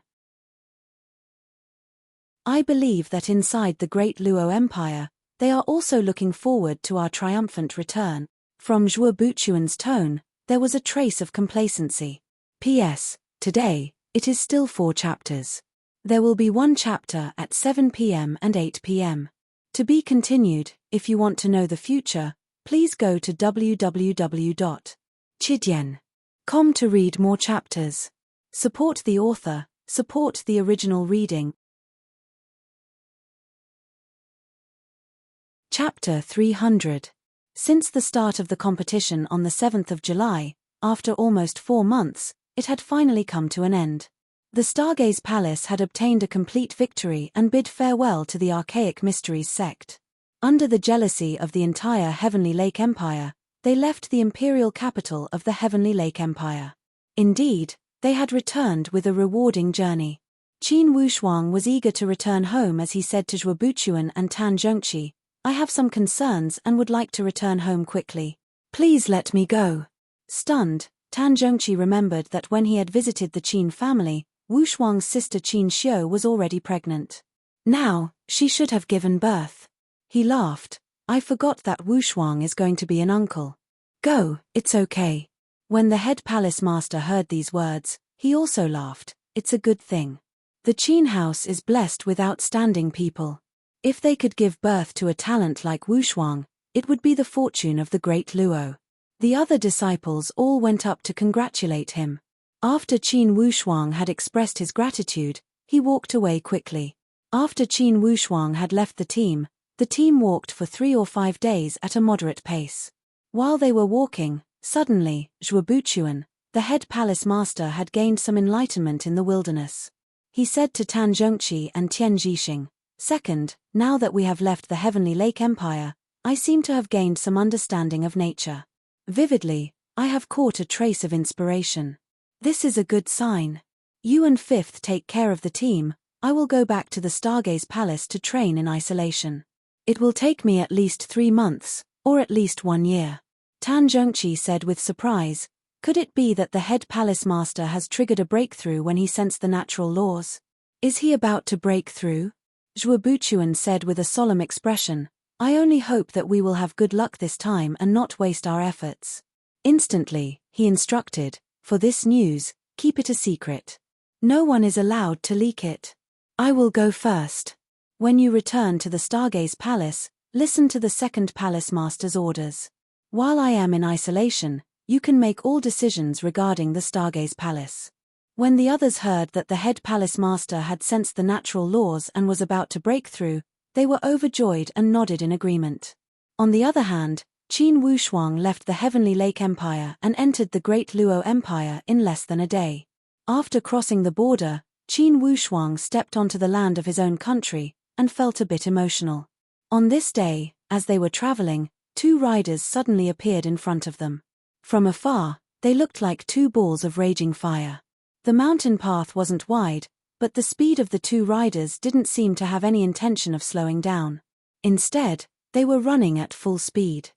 Speaker 1: I believe that inside the Great Luo Empire, they are also looking forward to our triumphant return. From Zhuo Buchuan's tone, there was a trace of complacency. P.S. Today, it is still 4 chapters. There will be 1 chapter at 7 p.m. and 8 p.m. To be continued. If you want to know the future, please go to www.chidian.com to read more chapters. Support the author, support the original reading. Chapter 300. Since the start of the competition on the 7th of July, after almost 4 months, it had finally come to an end. The Stargaze Palace had obtained a complete victory and bid farewell to the archaic Mysteries sect. Under the jealousy of the entire Heavenly Lake Empire, they left the imperial capital of the Heavenly Lake Empire. Indeed, they had returned with a rewarding journey. Qin Wushuang was eager to return home as he said to Zhuo Buchuan and Tan Zhongqi, "I have some concerns and would like to return home quickly. Please let me go." Stunned, Tan Zhongqi remembered that when he had visited the Qin family, Wushuang's sister Qin Xiu was already pregnant. Now, she should have given birth. He laughed. "I forgot that Wushuang is going to be an uncle. Go, it's okay." When the head palace master heard these words, he also laughed. It's a good thing. The Qin house is blessed with outstanding people. If they could give birth to a talent like Wushuang, it would be the fortune of the great Luo. The other disciples all went up to congratulate him. After Qin Wushuang had expressed his gratitude, he walked away quickly. After Qin Wushuang had left the team walked for 3 or 5 days at a moderate pace. While they were walking, suddenly, Zhuo Buchuan, the head palace master, had gained some enlightenment in the wilderness. He said to Tan Zhongqi and Tian Zhixing, "Second, now that we have left the Heavenly Lake Empire, I seem to have gained some understanding of nature. Vividly, I have caught a trace of inspiration. This is a good sign. You and Fifth take care of the team. I will go back to the Stargaze Palace to train in isolation. It will take me at least 3 months, or at least 1 year." Tan Zhongqi said with surprise, "Could it be that the head palace master has triggered a breakthrough when he sensed the natural laws? Is he about to break through?" Zhuo Buchuan said with a solemn expression, "I only hope that we will have good luck this time and not waste our efforts." Instantly, he instructed, "For this news, keep it a secret. No one is allowed to leak it. I will go first. When you return to the Stargaze Palace, listen to the second palace master's orders. While I am in isolation, you can make all decisions regarding the Stargaze Palace." When the others heard that the head palace master had sensed the natural laws and was about to break through, they were overjoyed and nodded in agreement. On the other hand, Qin Wushuang left the Heavenly Lake Empire and entered the Great Luo Empire in less than a day. After crossing the border, Qin Wushuang stepped onto the land of his own country and felt a bit emotional. On this day, as they were traveling, 2 riders suddenly appeared in front of them. From afar, they looked like 2 balls of raging fire. The mountain path wasn't wide, but the speed of the 2 riders didn't seem to have any intention of slowing down. Instead, they were running at full speed.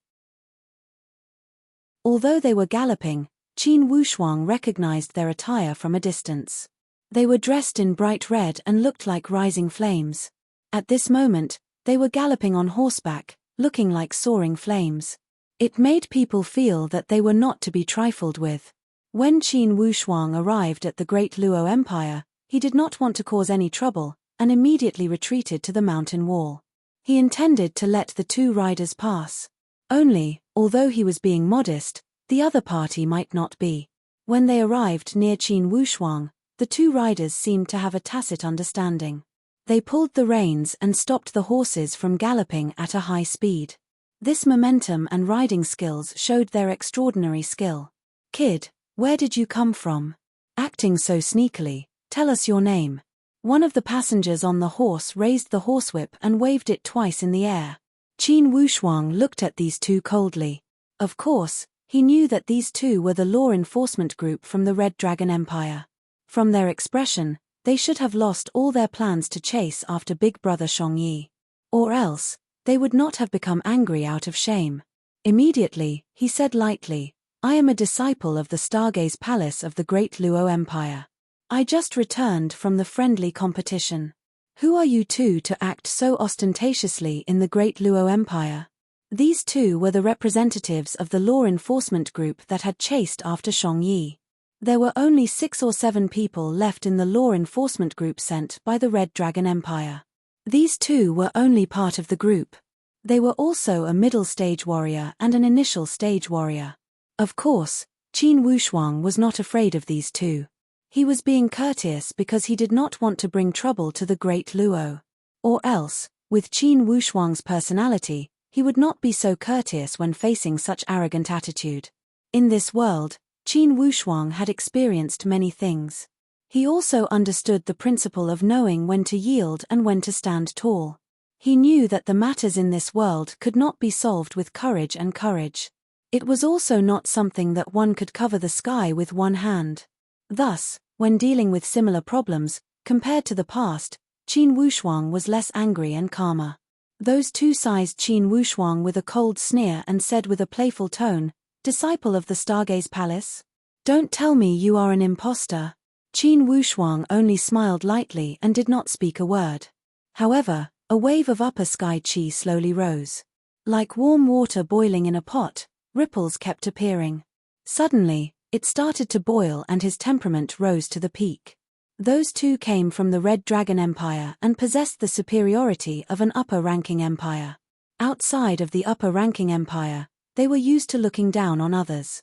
Speaker 1: Although they were galloping, Qin Wushuang recognized their attire from a distance. They were dressed in bright red and looked like rising flames. At this moment, they were galloping on horseback, looking like soaring flames. It made people feel that they were not to be trifled with. When Qin Wushuang arrived at the Great Luo Empire, he did not want to cause any trouble, and immediately retreated to the mountain wall. He intended to let the 2 riders pass. Only, although he was being modest, the other party might not be. When they arrived near Qin Wushuang, the 2 riders seemed to have a tacit understanding. They pulled the reins and stopped the horses from galloping at a high speed. This momentum and riding skills showed their extraordinary skill. "Kid, where did you come from? Acting so sneakily, tell us your name." One of the passengers on the horse raised the horsewhip and waved it twice in the air. Qin Wushuang looked at these 2 coldly. Of course, he knew that these 2 were the law enforcement group from the Red Dragon Empire. From their expression, they should have lost all their plans to chase after Big Brother Shongyi. Or else, they would not have become angry out of shame. Immediately, he said lightly, "I am a disciple of the Stargaze Palace of the Great Luo Empire. I just returned from the friendly competition. Who are you two to act so ostentatiously in the Great Luo Empire?" These two were the representatives of the law enforcement group that had chased after Shang Yi. There were only 6 or 7 people left in the law enforcement group sent by the Red Dragon Empire. These two were only part of the group. They were also a middle stage warrior and an initial stage warrior. Of course, Qin Wushuang was not afraid of these two. He was being courteous because he did not want to bring trouble to the Great Luo. Or else, with Qin Wushuang's personality, he would not be so courteous when facing such arrogant attitude. In this world, Qin Wushuang had experienced many things. He also understood the principle of knowing when to yield and when to stand tall. He knew that the matters in this world could not be solved with courage and courage. It was also not something that one could cover the sky with one hand. Thus, when dealing with similar problems, compared to the past, Qin Wushuang was less angry and calmer. Those two sized Qin Wushuang with a cold sneer and said with a playful tone, "Disciple of the Stargaze Palace? Don't tell me you are an imposter." Qin Wushuang only smiled lightly and did not speak a word. However, a wave of upper sky qi slowly rose. Like warm water boiling in a pot, ripples kept appearing. Suddenly, it started to boil and his temperament rose to the peak. Those two came from the Red Dragon Empire and possessed the superiority of an upper-ranking empire. Outside of the upper-ranking empire, they were used to looking down on others.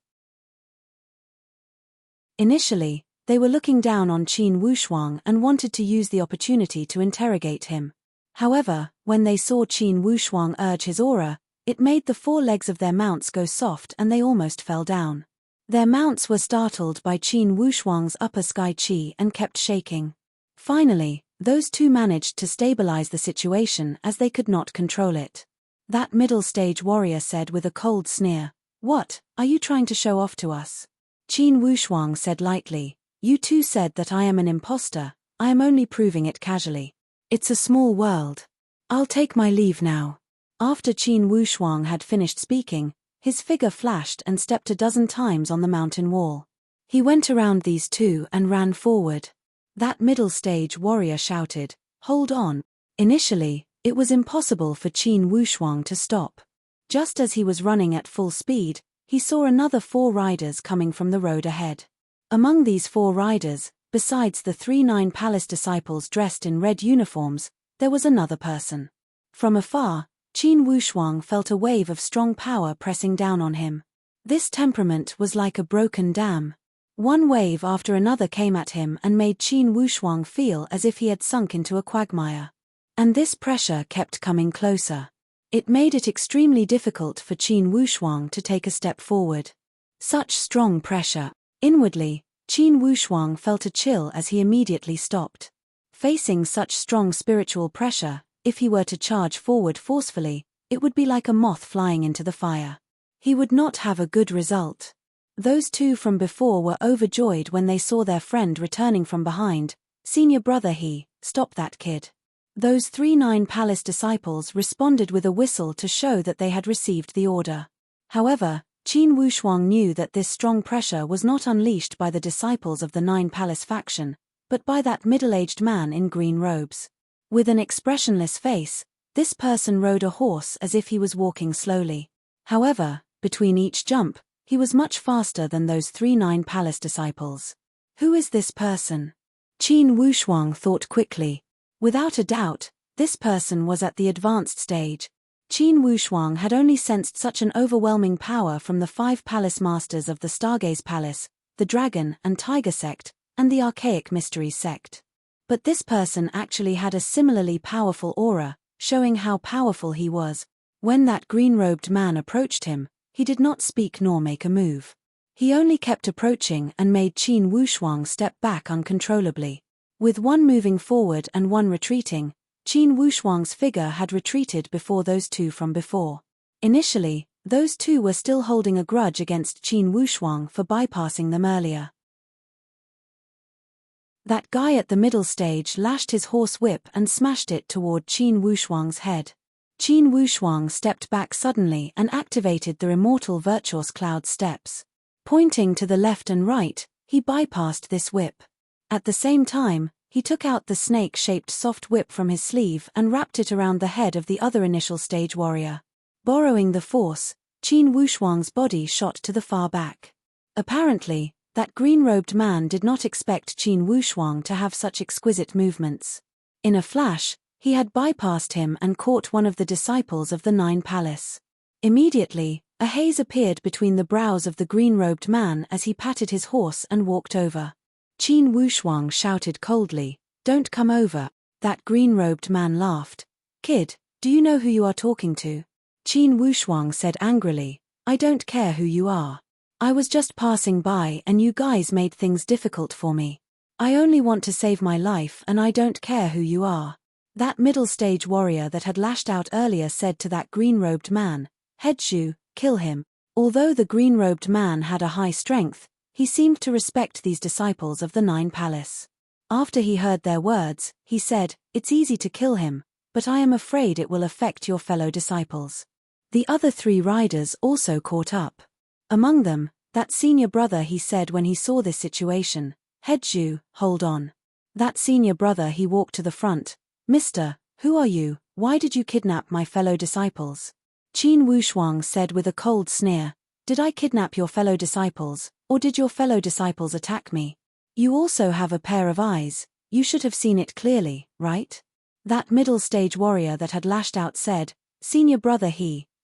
Speaker 1: Initially, they were looking down on Qin Wushuang and wanted to use the opportunity to interrogate him. However, when they saw Qin Wushuang urge his aura, it made the 4 legs of their mounts go soft and they almost fell down. Their mounts were startled by Qin Wushuang's upper sky qi and kept shaking. Finally, those two managed to stabilize the situation as they could not control it. That middle stage warrior said with a cold sneer, "What, are you trying to show off to us?" Qin Wushuang said lightly, "You two said that I am an imposter, I am only proving it casually. It's a small world. I'll take my leave now." After Qin Wushuang had finished speaking, his figure flashed and stepped a dozen times on the mountain wall. He went around these two and ran forward. That middle stage warrior shouted, "Hold on." Initially, it was impossible for Qin Wushuang to stop. Just as he was running at full speed, he saw another 4 riders coming from the road ahead. Among these 4 riders, besides the 3 Nine Palace disciples dressed in red uniforms, there was another person. From afar, Qin Wushuang felt a wave of strong power pressing down on him. This temperament was like a broken dam. One wave after another came at him and made Qin Wushuang feel as if he had sunk into a quagmire. And this pressure kept coming closer. It made it extremely difficult for Qin Wushuang to take a step forward. Such strong pressure. Inwardly, Qin Wushuang felt a chill as he immediately stopped. Facing such strong spiritual pressure, if he were to charge forward forcefully, it would be like a moth flying into the fire. He would not have a good result. Those two from before were overjoyed when they saw their friend returning from behind. "Senior brother, stop that kid." Those 3 Nine Palace disciples responded with a whistle to show that they had received the order. However, Qin Wushuang knew that this strong pressure was not unleashed by the disciples of the 9 Palace faction, but by that middle-aged man in green robes. With an expressionless face, this person rode a horse as if he was walking slowly. However, between each jump, he was much faster than those 3 Nine Palace disciples. Who is this person? Qin Wushuang thought quickly. Without a doubt, this person was at the advanced stage. Qin Wushuang had only sensed such an overwhelming power from the 5 palace masters of the Stargaze Palace, the Dragon and Tiger sect, and the Archaic Mysteries sect. But this person actually had a similarly powerful aura, showing how powerful he was. When that green-robed man approached him, he did not speak nor make a move. He only kept approaching and made Qin Wushuang step back uncontrollably. With one moving forward and one retreating, Qin Wushuang's figure had retreated before those two from before. Initially, those two were still holding a grudge against Qin Wushuang for bypassing them earlier. That guy at the middle stage lashed his horse whip and smashed it toward Qin Wushuang's head. Qin Wushuang stepped back suddenly and activated the immortal virtuous cloud steps. Pointing to the left and right, he bypassed this whip. At the same time, he took out the snake-shaped soft whip from his sleeve and wrapped it around the head of the other initial stage warrior. Borrowing the force, Qin Wushuang's body shot to the far back. Apparently, that green-robed man did not expect Qin Wushuang to have such exquisite movements. In a flash, he had bypassed him and caught one of the disciples of the Nine Palace. Immediately, a haze appeared between the brows of the green-robed man as he patted his horse and walked over. Qin Wushuang shouted coldly, "Don't come over." That green-robed man laughed. "Kid, do you know who you are talking to?" Qin Wushuang said angrily, "I don't care who you are. I was just passing by and you guys made things difficult for me. I only want to save my life and I don't care who you are." That middle-stage warrior that had lashed out earlier said to that green-robed man, "Headshu, kill him." Although the green-robed man had a high strength, he seemed to respect these disciples of the Nine Palace. After he heard their words, he said, "It's easy to kill him, but I am afraid it will affect your fellow disciples." The other three riders also caught up. Among them, that senior brother he said when he saw this situation, "Headshu, hold on." That senior brother he walked to the front. "Mister, who are you? Why did you kidnap my fellow disciples?" Qin Wushuang said with a cold sneer, "Did I kidnap your fellow disciples, or did your fellow disciples attack me? You also have a pair of eyes, you should have seen it clearly, right?" That middle-stage warrior that had lashed out said, "Senior brother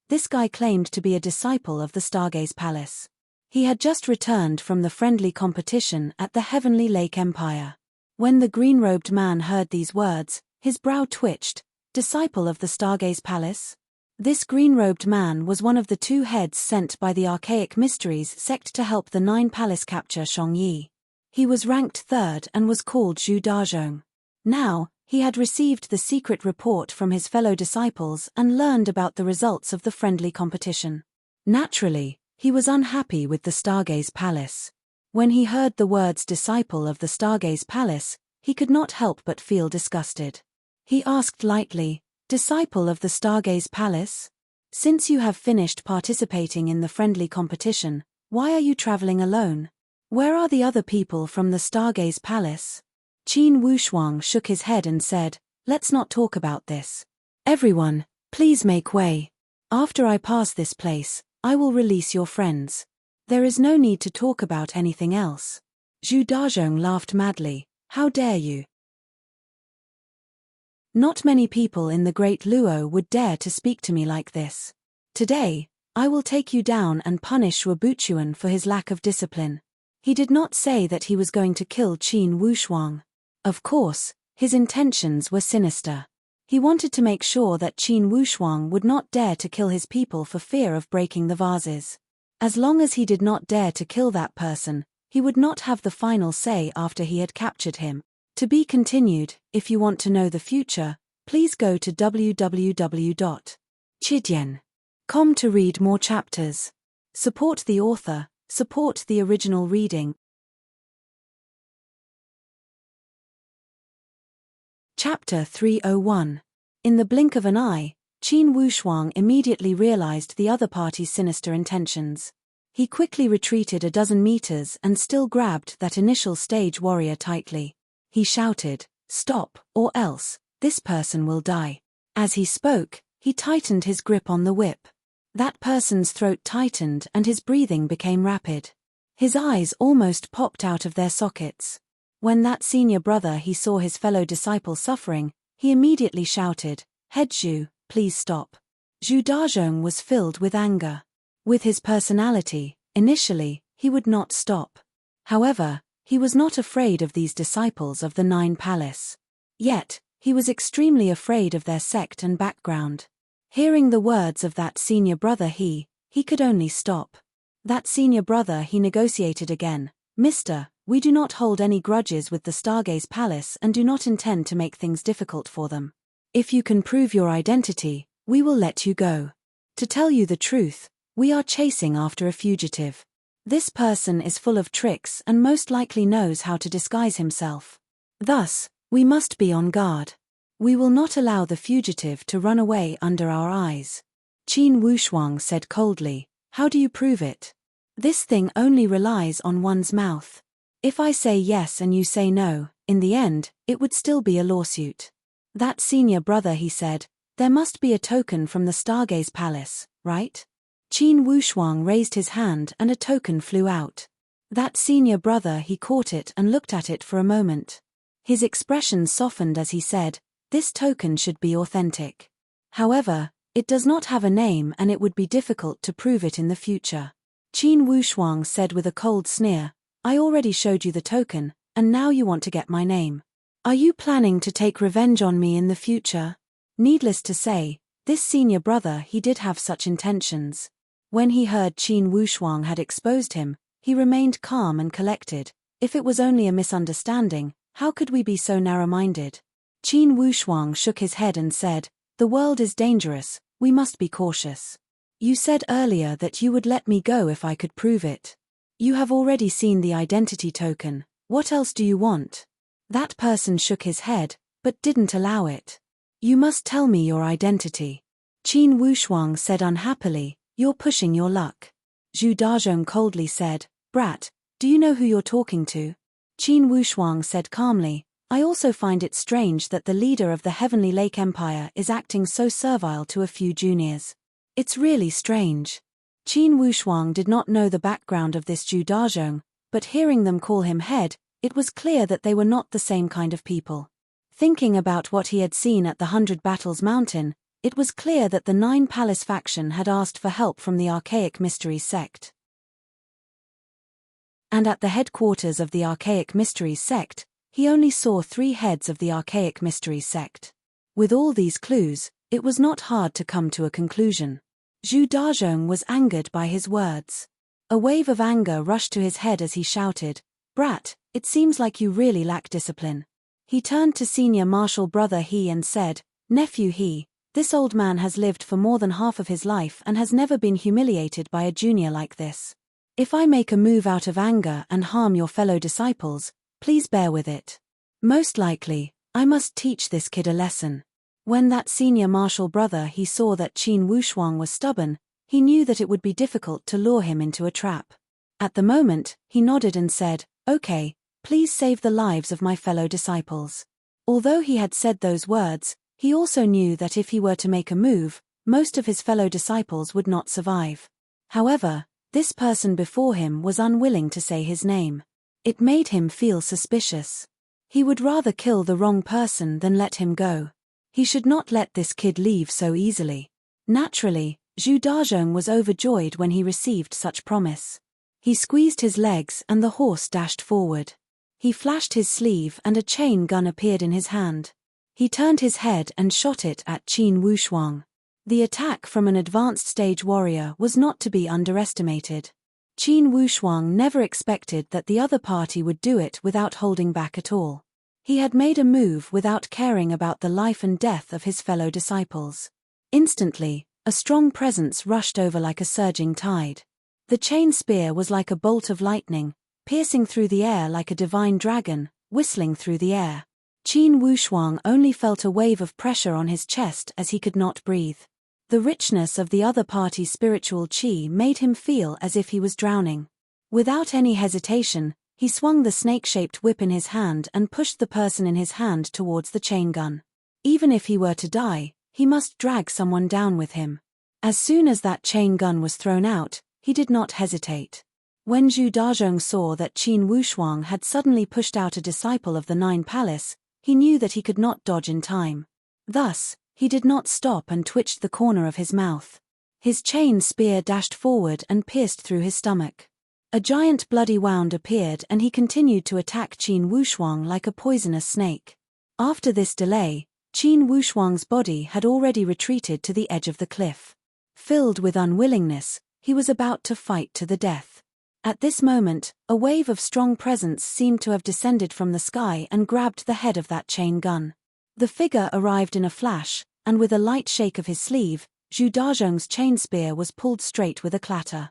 Speaker 1: this guy claimed to be a disciple of the Stargaze Palace. He had just returned from the friendly competition at the Heavenly Lake Empire." When the green-robed man heard these words, his brow twitched. Disciple of the Stargaze Palace? This green-robed man was one of the two heads sent by the Archaic Mysteries sect to help the Nine Palace capture Shangyi. He was ranked third and was called Zhu Dazhong. Now, he had received the secret report from his fellow disciples and learned about the results of the friendly competition. Naturally, he was unhappy with the Stargaze Palace. When he heard the words disciple of the Stargaze Palace, he could not help but feel disgusted. He asked lightly, "Disciple of the Stargaze Palace? Since you have finished participating in the friendly competition, why are you traveling alone? Where are the other people from the Stargaze Palace?" Qin Wushuang shook his head and said, "Let's not talk about this. Everyone, please make way. After I pass this place, I will release your friends. There is no need to talk about anything else." Zhu Dazhong laughed madly, "How dare you? Not many people in the Great Luo would dare to speak to me like this. Today, I will take you down and punish Shuabuchuan for his lack of discipline." He did not say that he was going to kill Qin Wushuang. Of course, his intentions were sinister. He wanted to make sure that Qin Wushuang would not dare to kill his people for fear of breaking the vases. As long as he did not dare to kill that person, he would not have the final say after he had captured him. To be continued. If you want to know the future, please go to www.chidian.com to read more chapters. Support the author, support the original reading. Chapter 301. In the blink of an eye, Qin Wushuang immediately realized the other party's sinister intentions. He quickly retreated a dozen meters and still grabbed that initial stage warrior tightly. He shouted, "Stop, or else, this person will die." As he spoke, he tightened his grip on the whip. That person's throat tightened and his breathing became rapid. His eyes almost popped out of their sockets. When that senior brother he saw his fellow disciple suffering, he immediately shouted, "Headshu, please stop." Zhu Dazhong was filled with anger. With his personality, initially, he would not stop. However, he was not afraid of these disciples of the Nine Palace. Yet, he was extremely afraid of their sect and background. Hearing the words of that senior brother he could only stop. That senior brother he negotiated again, "Mister, we do not hold any grudges with the Stargaze Palace and do not intend to make things difficult for them. If you can prove your identity, we will let you go. To tell you the truth, we are chasing after a fugitive. This person is full of tricks and most likely knows how to disguise himself. Thus, we must be on guard." We will not allow the fugitive to run away under our eyes. Qin Wushuang said coldly, how do you prove it? This thing only relies on one's mouth. If I say yes and you say no, in the end, it would still be a lawsuit. That senior brother, he said, there must be a token from the Stargaze Palace, right? Qin Wushuang raised his hand and a token flew out. That senior brother, he caught it and looked at it for a moment. His expression softened as he said, this token should be authentic. However, it does not have a name and it would be difficult to prove it in the future. Qin Wushuang said with a cold sneer, I already showed you the token, and now you want to get my name. Are you planning to take revenge on me in the future? Needless to say, this senior brother, he did have such intentions. When he heard Qin Wushuang had exposed him, he remained calm and collected. If it was only a misunderstanding, how could we be so narrow-minded? Qin Wushuang shook his head and said, the world is dangerous, we must be cautious. You said earlier that you would let me go if I could prove it. You have already seen the identity token, what else do you want? That person shook his head, but didn't allow it. You must tell me your identity. Qin Wushuang said unhappily, you're pushing your luck. Zhu Dazhong coldly said, brat, do you know who you're talking to? Qin Wushuang said calmly, I also find it strange that the leader of the Heavenly Lake Empire is acting so servile to a few juniors. It's really strange. Qin Wushuang did not know the background of this Zhu Dazhong, but hearing them call him head, it was clear that they were not the same kind of people. Thinking about what he had seen at the 100 Battles Mountain, it was clear that the 9 Palace faction had asked for help from the Archaic Mysteries sect. And at the headquarters of the Archaic Mysteries sect, he only saw 3 heads of the Archaic Mysteries sect. With all these clues, it was not hard to come to a conclusion. Zhu Dazhong was angered by his words. A wave of anger rushed to his head as he shouted, brat, it seems like you really lack discipline. He turned to senior martial brother He and said, nephew He, this old man has lived for more than half of his life and has never been humiliated by a junior like this. If I make a move out of anger and harm your fellow disciples, please bear with it. Most likely, I must teach this kid a lesson. When that senior martial brother He saw that Qin Wushuang was stubborn, he knew that it would be difficult to lure him into a trap. At the moment, he nodded and said, okay, please save the lives of my fellow disciples. Although he had said those words, he also knew that if he were to make a move, most of his fellow disciples would not survive. However, this person before him was unwilling to say his name. It made him feel suspicious. He would rather kill the wrong person than let him go. He should not let this kid leave so easily. Naturally, Zhu Dazhong was overjoyed when he received such promise. He squeezed his legs and the horse dashed forward. He flashed his sleeve and a chain gun appeared in his hand. He turned his head and shot it at Qin Wushuang. The attack from an advanced stage warrior was not to be underestimated. Qin Wushuang never expected that the other party would do it without holding back at all. He had made a move without caring about the life and death of his fellow disciples. Instantly, a strong presence rushed over like a surging tide. The chain spear was like a bolt of lightning, piercing through the air like a divine dragon, whistling through the air. Qin Wushuang only felt a wave of pressure on his chest as he could not breathe. The richness of the other party's spiritual qi made him feel as if he was drowning. Without any hesitation, he swung the snake-shaped whip in his hand and pushed the person in his hand towards the chain gun. Even if he were to die, he must drag someone down with him. As soon as that chain gun was thrown out, he did not hesitate. When Zhu Dazhong saw that Qin Wushuang had suddenly pushed out a disciple of the 9 Palace, he knew that he could not dodge in time. Thus, he did not stop and twitched the corner of his mouth. His chain spear dashed forward and pierced through his stomach. A giant bloody wound appeared and he continued to attack Qin Wushuang like a poisonous snake. After this delay, Qin Wushuang's body had already retreated to the edge of the cliff. Filled with unwillingness, he was about to fight to the death. At this moment, a wave of strong presence seemed to have descended from the sky and grabbed the head of that chain gun. The figure arrived in a flash, and with a light shake of his sleeve, Zhu Dazhong's chain spear was pulled straight with a clatter.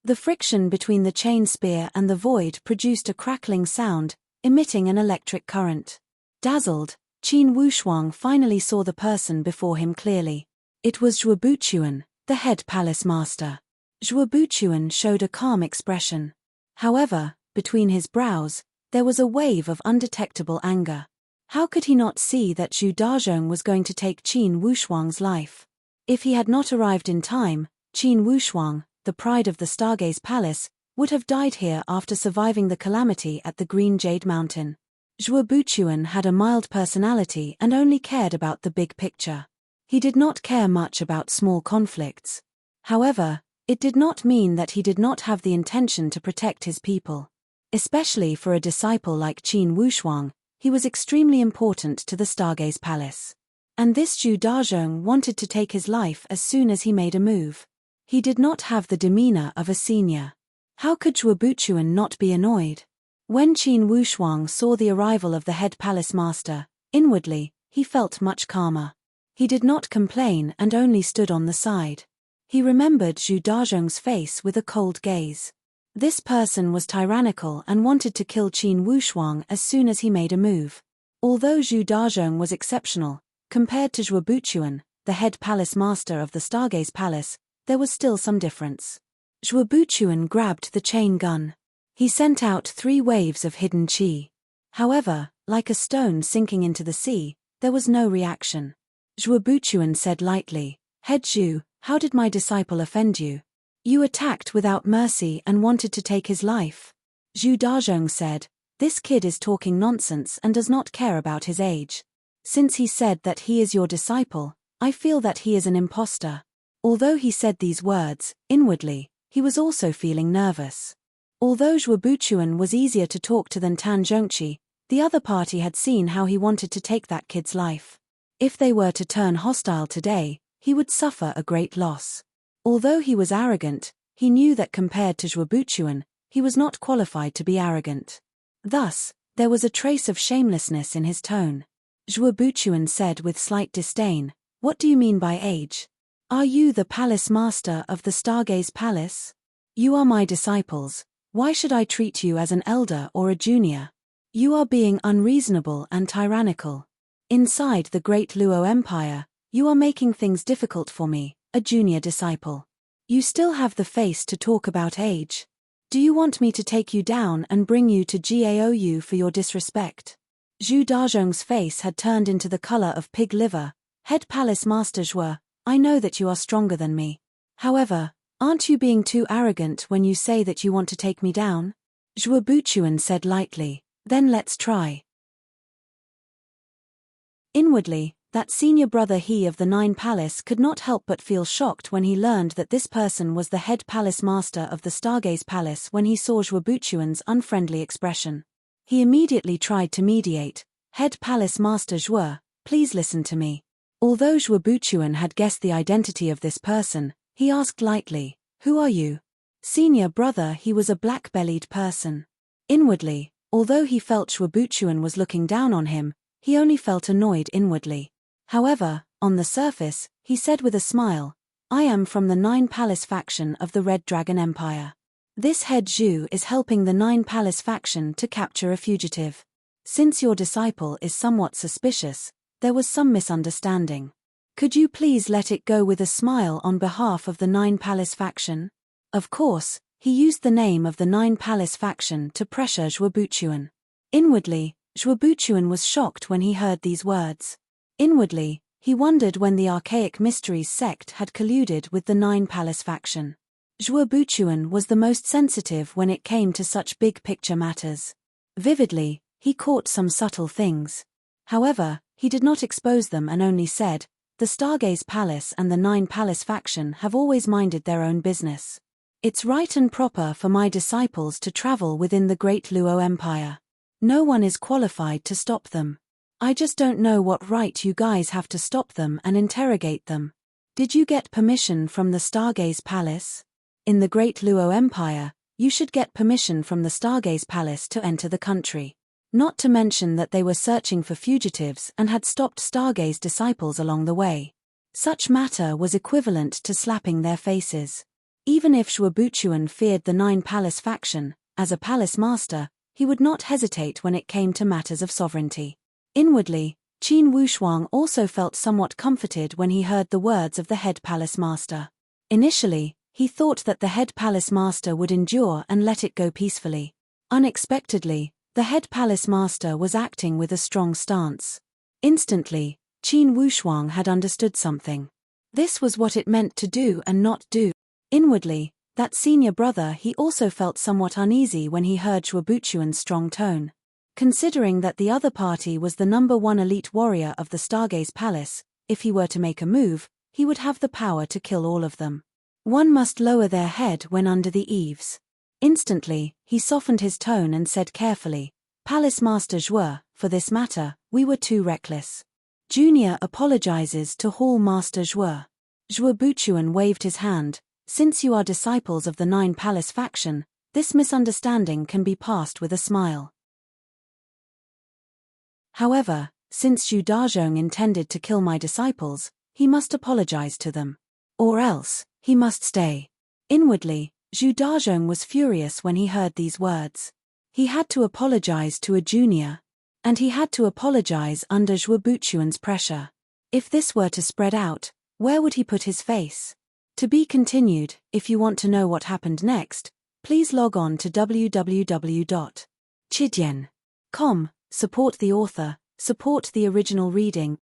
Speaker 1: The friction between the chain spear and the void produced a crackling sound, emitting an electric current. Dazzled, Qin Wushuang finally saw the person before him clearly. It was Zhuo Buchuan, the head palace master. Zhuo Buchuan showed a calm expression. However, between his brows, there was a wave of undetectable anger. How could he not see that Zhu Dazhong was going to take Qin Wushuang's life? If he had not arrived in time, Qin Wushuang, the pride of the Stargaze Palace, would have died here after surviving the calamity at the Green Jade Mountain. Zhuo Buchuan had a mild personality and only cared about the big picture. He did not care much about small conflicts. However, it did not mean that he did not have the intention to protect his people. Especially for a disciple like Qin Wushuang, he was extremely important to the Stargaze Palace. And this Zhu Dazhong wanted to take his life as soon as he made a move. He did not have the demeanor of a senior. How could Zhuo Buchuan not be annoyed? When Qin Wushuang saw the arrival of the head palace master, inwardly, he felt much calmer. He did not complain and only stood on the side. He remembered Zhu Dazhong's face with a cold gaze. This person was tyrannical and wanted to kill Qin Wushuang as soon as he made a move. Although Zhu Dazhong was exceptional, compared to Zhuo Buchuan, the head palace master of the Stargaze Palace, there was still some difference. Zhuo Buchuan grabbed the chain gun. He sent out 3 waves of hidden qi. However, like a stone sinking into the sea, there was no reaction. Zhuo Buchuan said lightly, "Head Zhu, how did my disciple offend you? You attacked without mercy and wanted to take his life." Zhu Dazhong said, "This kid is talking nonsense and does not care about his age. Since he said that he is your disciple, I feel that he is an imposter." Although he said these words, inwardly, he was also feeling nervous. Although Zhuo Buchuan was easier to talk to than Tan Zhongqi, the other party had seen how he wanted to take that kid's life. If they were to turn hostile today, he would suffer a great loss. Although he was arrogant, he knew that compared to Zhuo Buchuan, he was not qualified to be arrogant. Thus, there was a trace of shamelessness in his tone. Zhuo Buchuan said with slight disdain, "What do you mean by age? Are you the palace master of the Stargaze Palace? You are my disciples. Why should I treat you as an elder or a junior? You are being unreasonable and tyrannical. Inside the Great Luo Empire, you are making things difficult for me, a junior disciple. You still have the face to talk about age. Do you want me to take you down and bring you to Gaou for your disrespect?" Zhu Dazhong's face had turned into the color of pig liver. "Head Palace Master Zhuo, I know that you are stronger than me. However, aren't you being too arrogant when you say that you want to take me down?" Zhuo Buchuan said lightly, "Then let's try." Inwardly, that senior brother he of the 9 Palace could not help but feel shocked when he learned that this person was the head palace master of the Stargaze Palace. When he saw Zhuo Buchuan's unfriendly expression, he immediately tried to mediate. "Head Palace Master Zhuo, please listen to me." Although Zhuo Buchuan had guessed the identity of this person, he asked lightly, "Who are you?" Senior brother he was a black-bellied person. Inwardly, although he felt Zhuo Buchuan was looking down on him, he only felt annoyed inwardly. However, on the surface, he said with a smile, "I am from the 9 Palace faction of the Red Dragon Empire. This head Zhu is helping the 9 Palace faction to capture a fugitive. Since your disciple is somewhat suspicious, there was some misunderstanding. Could you please let it go with a smile on behalf of the 9 Palace faction?" Of course, he used the name of the 9 Palace faction to pressure Zhuo Buchuan. Inwardly, Zhuo Buchuan was shocked when he heard these words. Inwardly, he wondered when the Archaic Mysteries sect had colluded with the 9 Palace faction. Zhuo Buchuan was the most sensitive when it came to such big-picture matters. Vividly, he caught some subtle things. However, he did not expose them and only said, "The Stargaze Palace and the 9 Palace faction have always minded their own business. It's right and proper for my disciples to travel within the Great Luo Empire. No one is qualified to stop them. I just don't know what right you guys have to stop them and interrogate them. Did you get permission from the Stargaze Palace? In the Great Luo Empire, you should get permission from the Stargaze Palace to enter the country. Not to mention that they were searching for fugitives and had stopped Stargaze disciples along the way. Such matter was equivalent to slapping their faces. Even if Zhuo Buchuan feared the 9 Palace faction, as a palace master, he would not hesitate when it came to matters of sovereignty. Inwardly, Qin Wushuang also felt somewhat comforted when he heard the words of the head palace master. Initially, he thought that the head palace master would endure and let it go peacefully. Unexpectedly, the head palace master was acting with a strong stance. Instantly, Qin Wushuang had understood something. This was what it meant to do and not do. Inwardly, that senior brother he also felt somewhat uneasy when he heard Zhuobuchuan's strong tone. Considering that the other party was the #1 elite warrior of the Stargaze Palace, if he were to make a move, he would have the power to kill all of them. One must lower their head when under the eaves. Instantly, he softened his tone and said carefully, "Palace Master Zhuo, for this matter, we were too reckless. Junior apologizes to Hall Master Zhuo." Zhuobuchuan waved his hand. "Since you are disciples of the 9 Palace faction, this misunderstanding can be passed with a smile. However, since Zhu Dazhong intended to kill my disciples, he must apologize to them. Or else, he must stay." Inwardly, Zhu Dazhong was furious when he heard these words. He had to apologize to a junior. And he had to apologize under Zhuobuchuan's pressure. If this were to spread out, where would he put his face? To be continued. If you want to know what happened next, please log on to www.chidian.com. Support the author, support the original reading.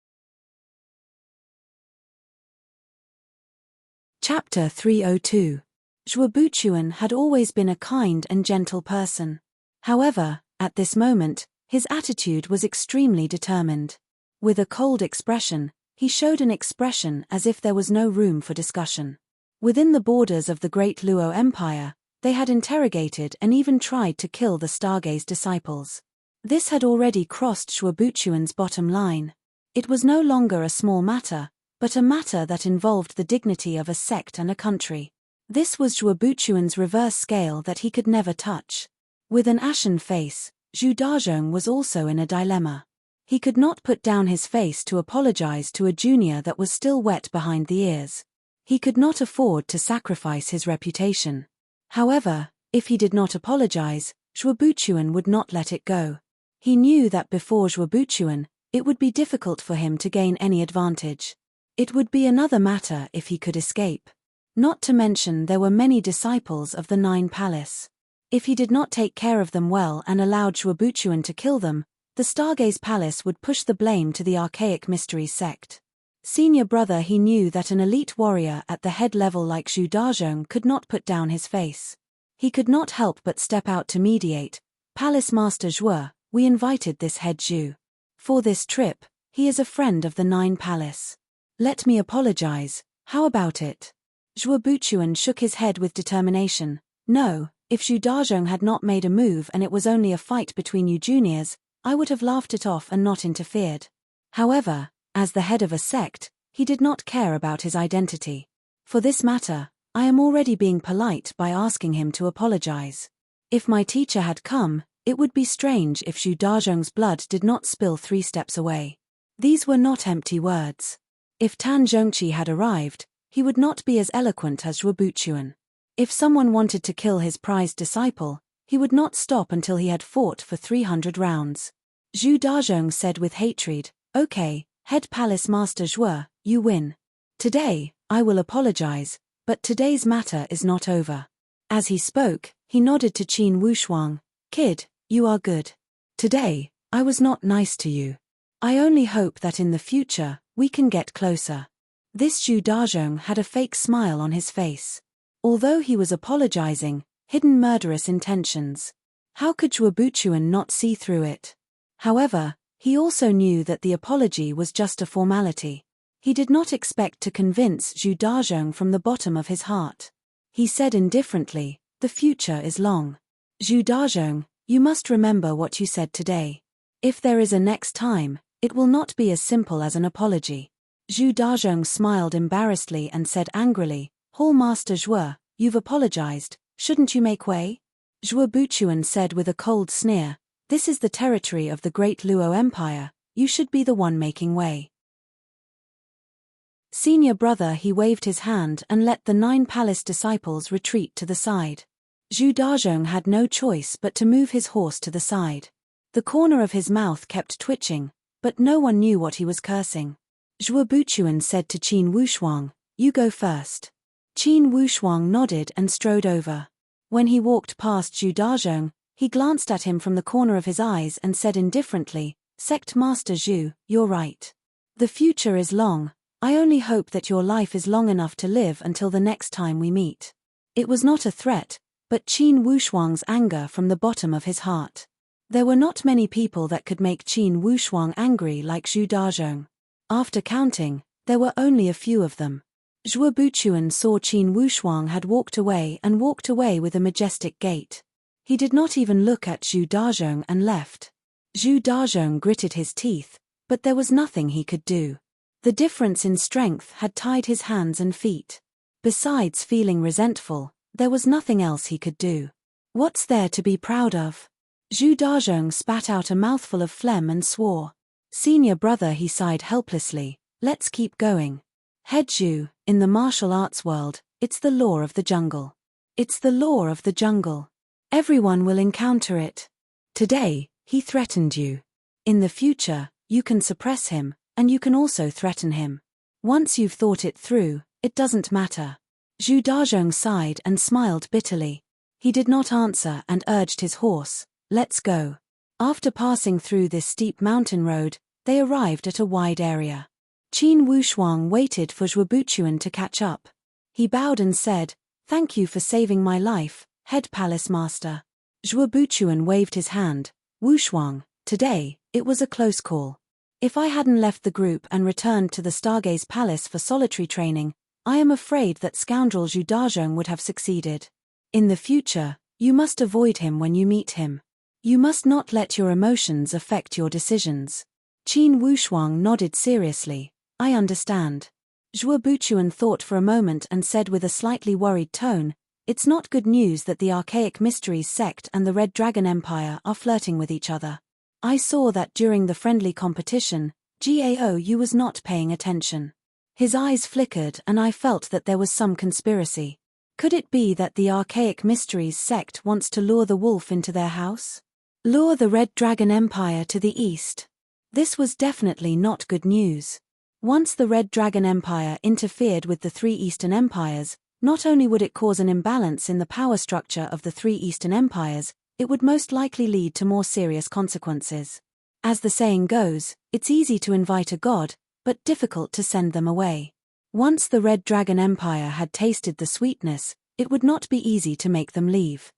Speaker 1: Chapter 302. Zhuobuchuan had always been a kind and gentle person. However, at this moment, his attitude was extremely determined. With a cold expression, he showed an expression as if there was no room for discussion. Within the borders of the Great Luo Empire, they had interrogated and even tried to kill the Stargaze disciples. This had already crossed Zhuobuchuan's bottom line. It was no longer a small matter, but a matter that involved the dignity of a sect and a country. This was Zhuobuchuan's reverse scale that he could never touch. With an ashen face, Zhu Dazhong was also in a dilemma. He could not put down his face to apologize to a junior that was still wet behind the ears. He could not afford to sacrifice his reputation. However, if he did not apologize, Zhuobuchuan would not let it go. He knew that before Zhuobuchuan, it would be difficult for him to gain any advantage. It would be another matter if he could escape. Not to mention there were many disciples of the 9 Palace. If he did not take care of them well and allowed Zhuobuchuan to kill them, the Stargaze Palace would push the blame to the archaic mystery sect. Senior brother, he knew that an elite warrior at the head level like Zhu Dazhong could not put down his face. He could not help but step out to mediate. "Palace Master Zhuo, we invited this head Zhu. For this trip, he is a friend of the 9 Palace. Let me apologize, how about it?" Zhuobuchuan shook his head with determination. "No, if Zhu Dazhong had not made a move and it was only a fight between you juniors, I would have laughed it off and not interfered. However, as the head of a sect, he did not care about his identity. For this matter, I am already being polite by asking him to apologize. If my teacher had come, it would be strange if Zhu Dazhong's blood did not spill 3 steps away." These were not empty words. If Tan Zhongqi had arrived, he would not be as eloquent as Zhuobuchuan. If someone wanted to kill his prized disciple, he would not stop until he had fought for 300 rounds. Zhu Dazhong said with hatred, "Okay, Head Palace Master Zhuo, you win. Today, I will apologize, but today's matter is not over." As he spoke, he nodded to Qin Wushuang. "Kid, you are good. Today, I was not nice to you. I only hope that in the future, we can get closer." This Zhu Dazhong had a fake smile on his face. Although he was apologizing, hidden murderous intentions. How could Zhuobuchuan not see through it? However, he also knew that the apology was just a formality. He did not expect to convince Zhu Dazhong from the bottom of his heart. He said indifferently, "The future is long. Zhu Dazhong, you must remember what you said today. If there is a next time, it will not be as simple as an apology." Zhu Dazhong smiled embarrassedly and said angrily, "Hall Master Zhuo, you've apologized, shouldn't you make way?" Zhuobuchuan said with a cold sneer, "This is the territory of the Great Luo Empire, you should be the one making way." Senior brother, he waved his hand and let the 9 Palace disciples retreat to the side. Zhu Dazhong had no choice but to move his horse to the side. The corner of his mouth kept twitching, but no one knew what he was cursing. Zhuo Buchuan said to Qin Wushuang, "You go first." Qin Wushuang nodded and strode over. When he walked past Zhu Dazhong, he glanced at him from the corner of his eyes and said indifferently, "Sect Master Zhu, you're right. The future is long. I only hope that your life is long enough to live until the next time we meet." It was not a threat, but Qin Wushuang's anger from the bottom of his heart. There were not many people that could make Qin Wushuang angry like Zhu Dazhong. After counting, there were only a few of them. Zhuo Buchuan saw Qin Wushuang had walked away with a majestic gait. He did not even look at Zhu Dazhong and left. Zhu Dazhong gritted his teeth, but there was nothing he could do. The difference in strength had tied his hands and feet. Besides feeling resentful, there was nothing else he could do. What's there to be proud of? Zhu Dazhong spat out a mouthful of phlegm and swore. "Senior brother," he sighed helplessly, "let's keep going. Head Zhu, in the martial arts world, it's the law of the jungle. It's the law of the jungle. Everyone will encounter it. Today, he threatened you. In the future, you can suppress him, and you can also threaten him. Once you've thought it through, it doesn't matter." Zhu Dazhong sighed and smiled bitterly. He did not answer and urged his horse, "Let's go." After passing through this steep mountain road, they arrived at a wide area. Qin Wushuang waited for Zhuo Buchuan to catch up. He bowed and said, "Thank you for saving my life, Head Palace Master." Zhuo Buchuan waved his hand. "Wushuang, today, it was a close call. If I hadn't left the group and returned to the Stargaze Palace for solitary training, I am afraid that scoundrel Zhu Dazhong would have succeeded. In the future, you must avoid him when you meet him. You must not let your emotions affect your decisions." Qin Wushuang nodded seriously. "I understand." Zhuo Buchuan thought for a moment and said with a slightly worried tone, "It's not good news that the Archaic Mysteries sect and the Red Dragon Empire are flirting with each other. I saw that during the friendly competition, Gao was not paying attention." His eyes flickered and I felt that there was some conspiracy. Could it be that the Archaic Mysteries sect wants to lure the wolf into their house? Lure the Red Dragon Empire to the east? This was definitely not good news. Once the Red Dragon Empire interfered with the three Eastern Empires, not only would it cause an imbalance in the power structure of the three Eastern Empires, it would most likely lead to more serious consequences. As the saying goes, it's easy to invite a god, but difficult to send them away. Once the Red Dragon Empire had tasted the sweetness, it would not be easy to make them leave.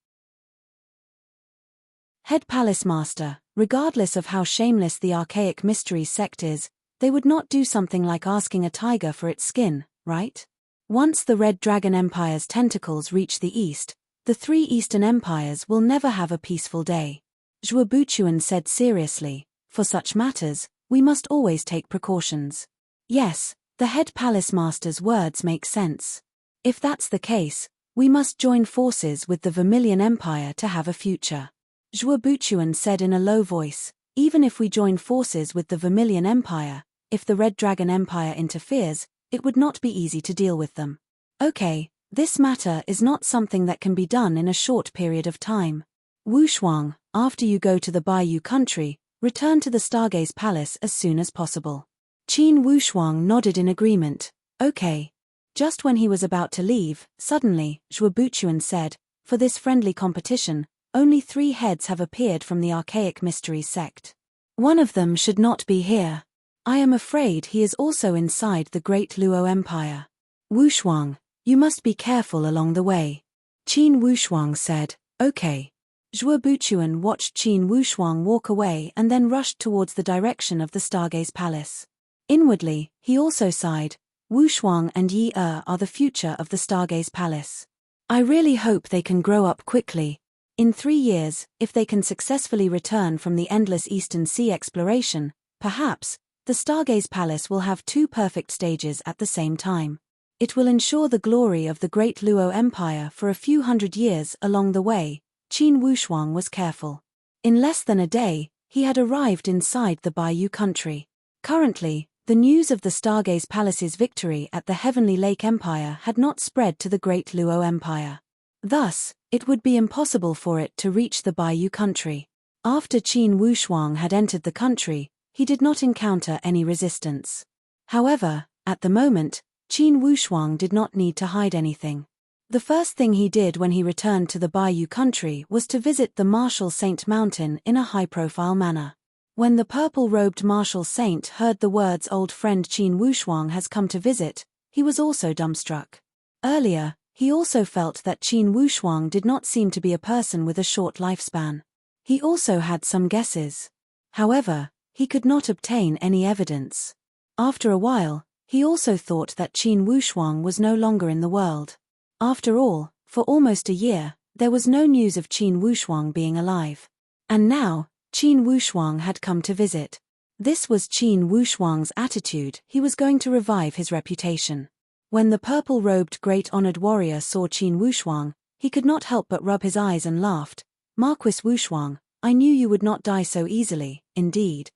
Speaker 1: Head Palace Master, regardless of how shameless the Archaic Mysteries sect is, they would not do something like asking a tiger for its skin, right? Once the Red Dragon Empire's tentacles reach the east, the three Eastern Empires will never have a peaceful day. Zhuo Buchuan said seriously, "For such matters, we must always take precautions." Yes, the Head Palace Master's words make sense. If that's the case, we must join forces with the Vermilion Empire to have a future. Zhuo Buchuan said in a low voice, "Even if we join forces with the Vermilion Empire, if the Red Dragon Empire interferes, it would not be easy to deal with them. Okay, this matter is not something that can be done in a short period of time. Wushuang, after you go to the Bayou country, return to the Stargaze Palace as soon as possible." Qin Wushuang nodded in agreement. "Okay." Just when he was about to leave, suddenly, Zhuo Buchuan said, "For this friendly competition, only 3 heads have appeared from the Archaic Mysteries sect. One of them should not be here. I am afraid he is also inside the Great Luo Empire. Wushuang, you must be careful along the way." Qin Wushuang said, "Okay." Zhuo Buchuan watched Qin Wushuang walk away and then rushed towards the direction of the Stargaze Palace. Inwardly, he also sighed, "Wushuang and Yi are the future of the Stargaze Palace. I really hope they can grow up quickly. In 3 years, if they can successfully return from the endless Eastern Sea exploration, perhaps, the Stargaze Palace will have 2 perfect stages at the same time. It will ensure the glory of the Great Luo Empire for a few hundred years along the way." Qin Wushuang was careful. In less than a day, he had arrived inside the Bayou country. Currently, the news of the Stargaze Palace's victory at the Heavenly Lake Empire had not spread to the Great Luo Empire. Thus, it would be impossible for it to reach the Bayou country. After Qin Wushuang had entered the country, he did not encounter any resistance. However, at the moment, Qin Wushuang did not need to hide anything. The first thing he did when he returned to the Bayou country was to visit the Martial Saint Mountain in a high-profile manner. When the purple-robed Martial Saint heard the words "old friend Qin Wushuang has come to visit," he was also dumbstruck. Earlier, he also felt that Qin Wushuang did not seem to be a person with a short lifespan. He also had some guesses. However, he could not obtain any evidence. After a while, he also thought that Qin Wushuang was no longer in the world. After all, for almost a year, there was no news of Qin Wushuang being alive. And now, Qin Wushuang had come to visit. This was Qin Wushuang's attitude. He was going to revive his reputation. When the purple-robed great honored warrior saw Qin Wushuang, he could not help but rub his eyes and laughed. "Marquis Wushuang, I knew you would not die so easily, indeed."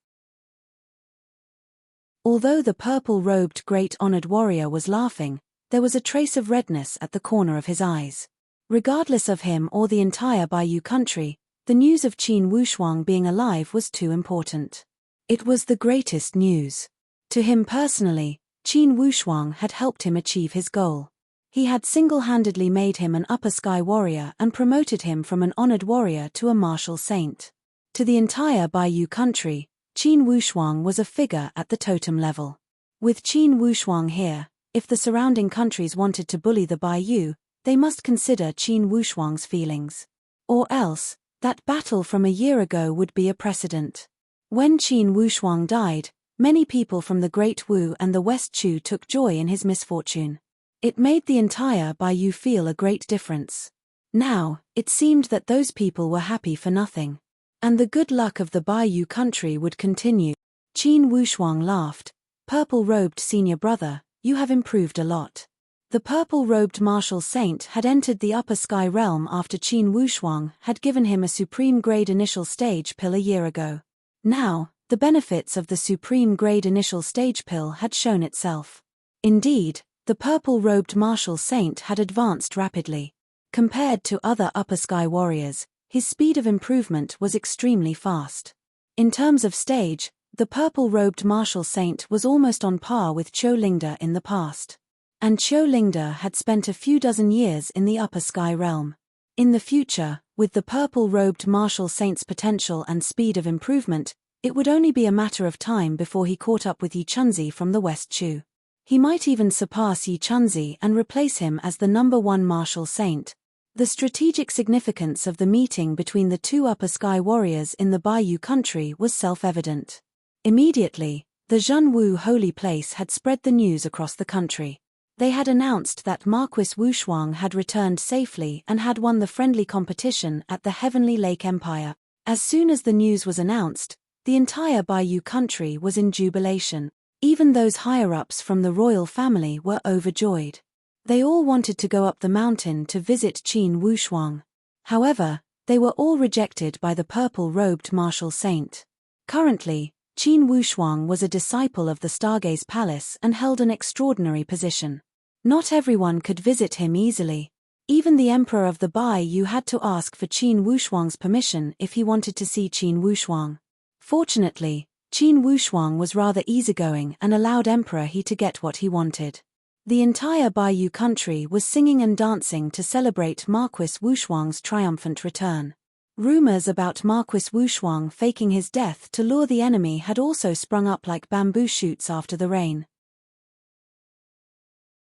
Speaker 1: Although the purple-robed great honored warrior was laughing, there was a trace of redness at the corner of his eyes. Regardless of him or the entire Bayou country, the news of Qin Wushuang being alive was too important. It was the greatest news. To him personally, Qin Wushuang had helped him achieve his goal. He had single-handedly made him an upper sky warrior and promoted him from an honored warrior to a martial saint. To the entire Bayou country, Qin Wushuang was a figure at the totem level. With Qin Wushuang here, if the surrounding countries wanted to bully the Bayou, they must consider Qin Wushuang's feelings. Or else, that battle from a year ago would be a precedent. When Qin Wushuang died, many people from the Great Wu and the West Chu took joy in his misfortune. It made the entire Bayou feel a great difference. Now, it seemed that those people were happy for nothing. And the good luck of the Bayou country would continue. Qin Wushuang laughed. "Purple-robed senior brother, you have improved a lot." The purple-robed martial saint had entered the upper sky realm after Qin Wushuang had given him a supreme grade initial stage pill a year ago. Now, the benefits of the supreme grade initial stage pill had shown itself. Indeed, the purple-robed martial saint had advanced rapidly. Compared to other upper sky warriors, his speed of improvement was extremely fast. In terms of stage, the purple-robed martial saint was almost on par with Qiu Lingda in the past. And Qiu Lingda had spent a few dozen years in the upper sky realm. In the future, with the purple-robed martial saint's potential and speed of improvement, it would only be a matter of time before he caught up with Yi Chunzi from the West Chu. He might even surpass Yi Chunzi and replace him as the #1 martial saint. The strategic significance of the meeting between the two upper sky warriors in the Bayou country was self-evident. Immediately, the Zhenwu holy place had spread the news across the country. They had announced that Marquis Wushuang had returned safely and had won the friendly competition at the Heavenly Lake Empire. As soon as the news was announced, the entire Bayou country was in jubilation. Even those higher-ups from the royal family were overjoyed. They all wanted to go up the mountain to visit Qin Wushuang. However, they were all rejected by the purple-robed martial saint. Currently, Qin Wushuang was a disciple of the Stargaze Palace and held an extraordinary position. Not everyone could visit him easily. Even the emperor of the Bayou had to ask for Qin Wushuang's permission if he wanted to see Qin Wushuang. Fortunately, Qin Wushuang was rather easygoing and allowed Emperor He to get what he wanted. The entire Bayou country was singing and dancing to celebrate Marquis Wushuang's triumphant return. Rumors about Marquis Wushuang faking his death to lure the enemy had also sprung up like bamboo shoots after the rain.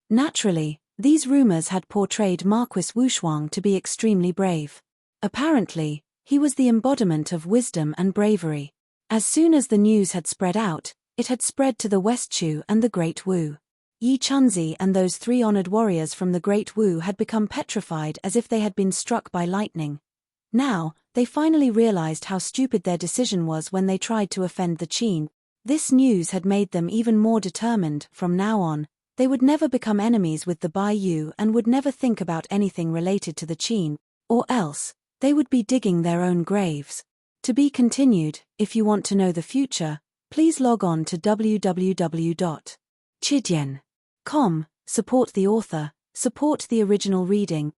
Speaker 1: Naturally, these rumors had portrayed Marquis Wushuang to be extremely brave. Apparently, he was the embodiment of wisdom and bravery. As soon as the news had spread out, it had spread to the West Chu and the Great Wu. Yi Chunzi and those 3 honored warriors from the Great Wu had become petrified as if they had been struck by lightning. Now, they finally realized how stupid their decision was when they tried to offend the Qin. This news had made them even more determined. From now on, they would never become enemies with the Bayou and would never think about anything related to the Qin, or else, they would be digging their own graves. To be continued. If you want to know the future, please log on to www.chidian.com, support the author, support the original reading.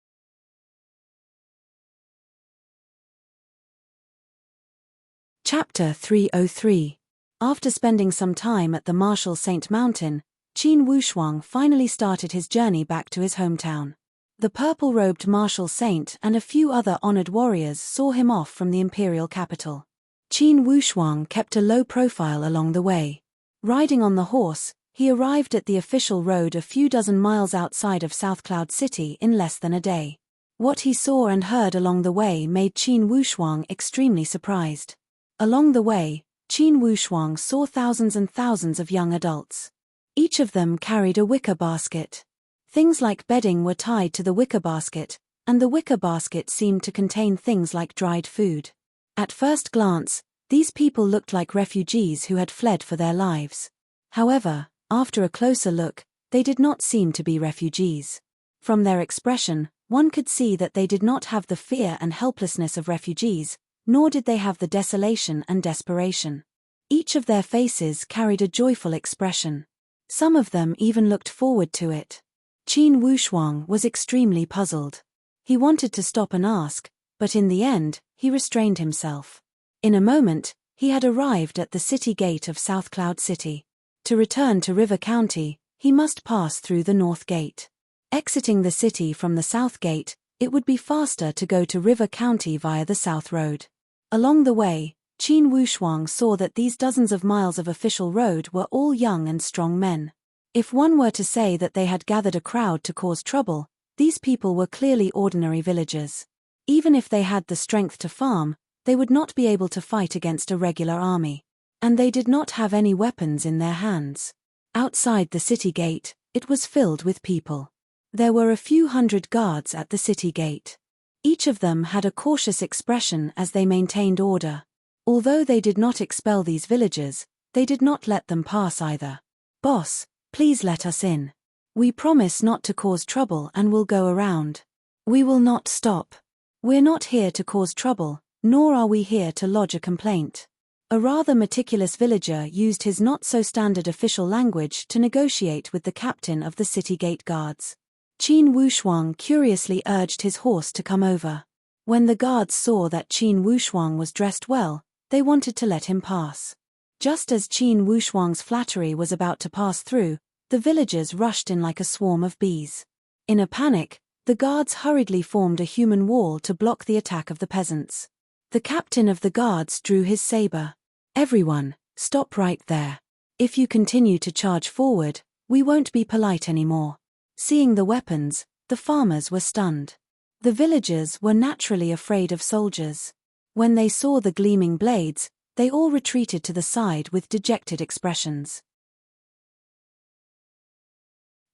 Speaker 1: Chapter 303. After spending some time at the Marshal Saint Mountain, Qin Wushuang finally started his journey back to his hometown. The purple-robed Marshal Saint and a few other honored warriors saw him off from the imperial capital. Qin Wushuang kept a low profile along the way. Riding on the horse, he arrived at the official road a few dozen miles outside of South Cloud City in less than a day. What he saw and heard along the way made Qin Wushuang extremely surprised. Along the way, Qin Wushuang saw thousands and thousands of young adults. Each of them carried a wicker basket. Things like bedding were tied to the wicker basket, and the wicker basket seemed to contain things like dried food. At first glance, these people looked like refugees who had fled for their lives. However, after a closer look, they did not seem to be refugees. From their expression, one could see that they did not have the fear and helplessness of refugees, nor did they have the desolation and desperation. Each of their faces carried a joyful expression. Some of them even looked forward to it. Qin Wushuang was extremely puzzled. He wanted to stop and ask, but in the end, he restrained himself. In a moment, he had arrived at the city gate of South Cloud City. To return to River County, he must pass through the North Gate. Exiting the city from the South Gate, it would be faster to go to River County via the South Road. Along the way, Qin Wushuang saw that these dozens of miles of official road were all young and strong men. If one were to say that they had gathered a crowd to cause trouble, these people were clearly ordinary villagers. Even if they had the strength to farm, they would not be able to fight against a regular army. And they did not have any weapons in their hands. Outside the city gate, it was filled with people. There were a few hundred guards at the city gate. Each of them had a cautious expression as they maintained order. Although they did not expel these villagers, they did not let them pass either. "Boss, please let us in. We promise not to cause trouble and will go around. We will not stop. We're not here to cause trouble, nor are we here to lodge a complaint." A rather meticulous villager used his not-so-standard official language to negotiate with the captain of the city gate guards. Qin Wushuang curiously urged his horse to come over. When the guards saw that Qin Wushuang was dressed well, they wanted to let him pass. Just as Qin Wushuang's flattery was about to pass through, the villagers rushed in like a swarm of bees. In a panic, the guards hurriedly formed a human wall to block the attack of the peasants. The captain of the guards drew his saber. "Everyone, stop right there. If you continue to charge forward, we won't be polite anymore." Seeing the weapons, the farmers were stunned. The villagers were naturally afraid of soldiers. When they saw the gleaming blades, they all retreated to the side with dejected expressions.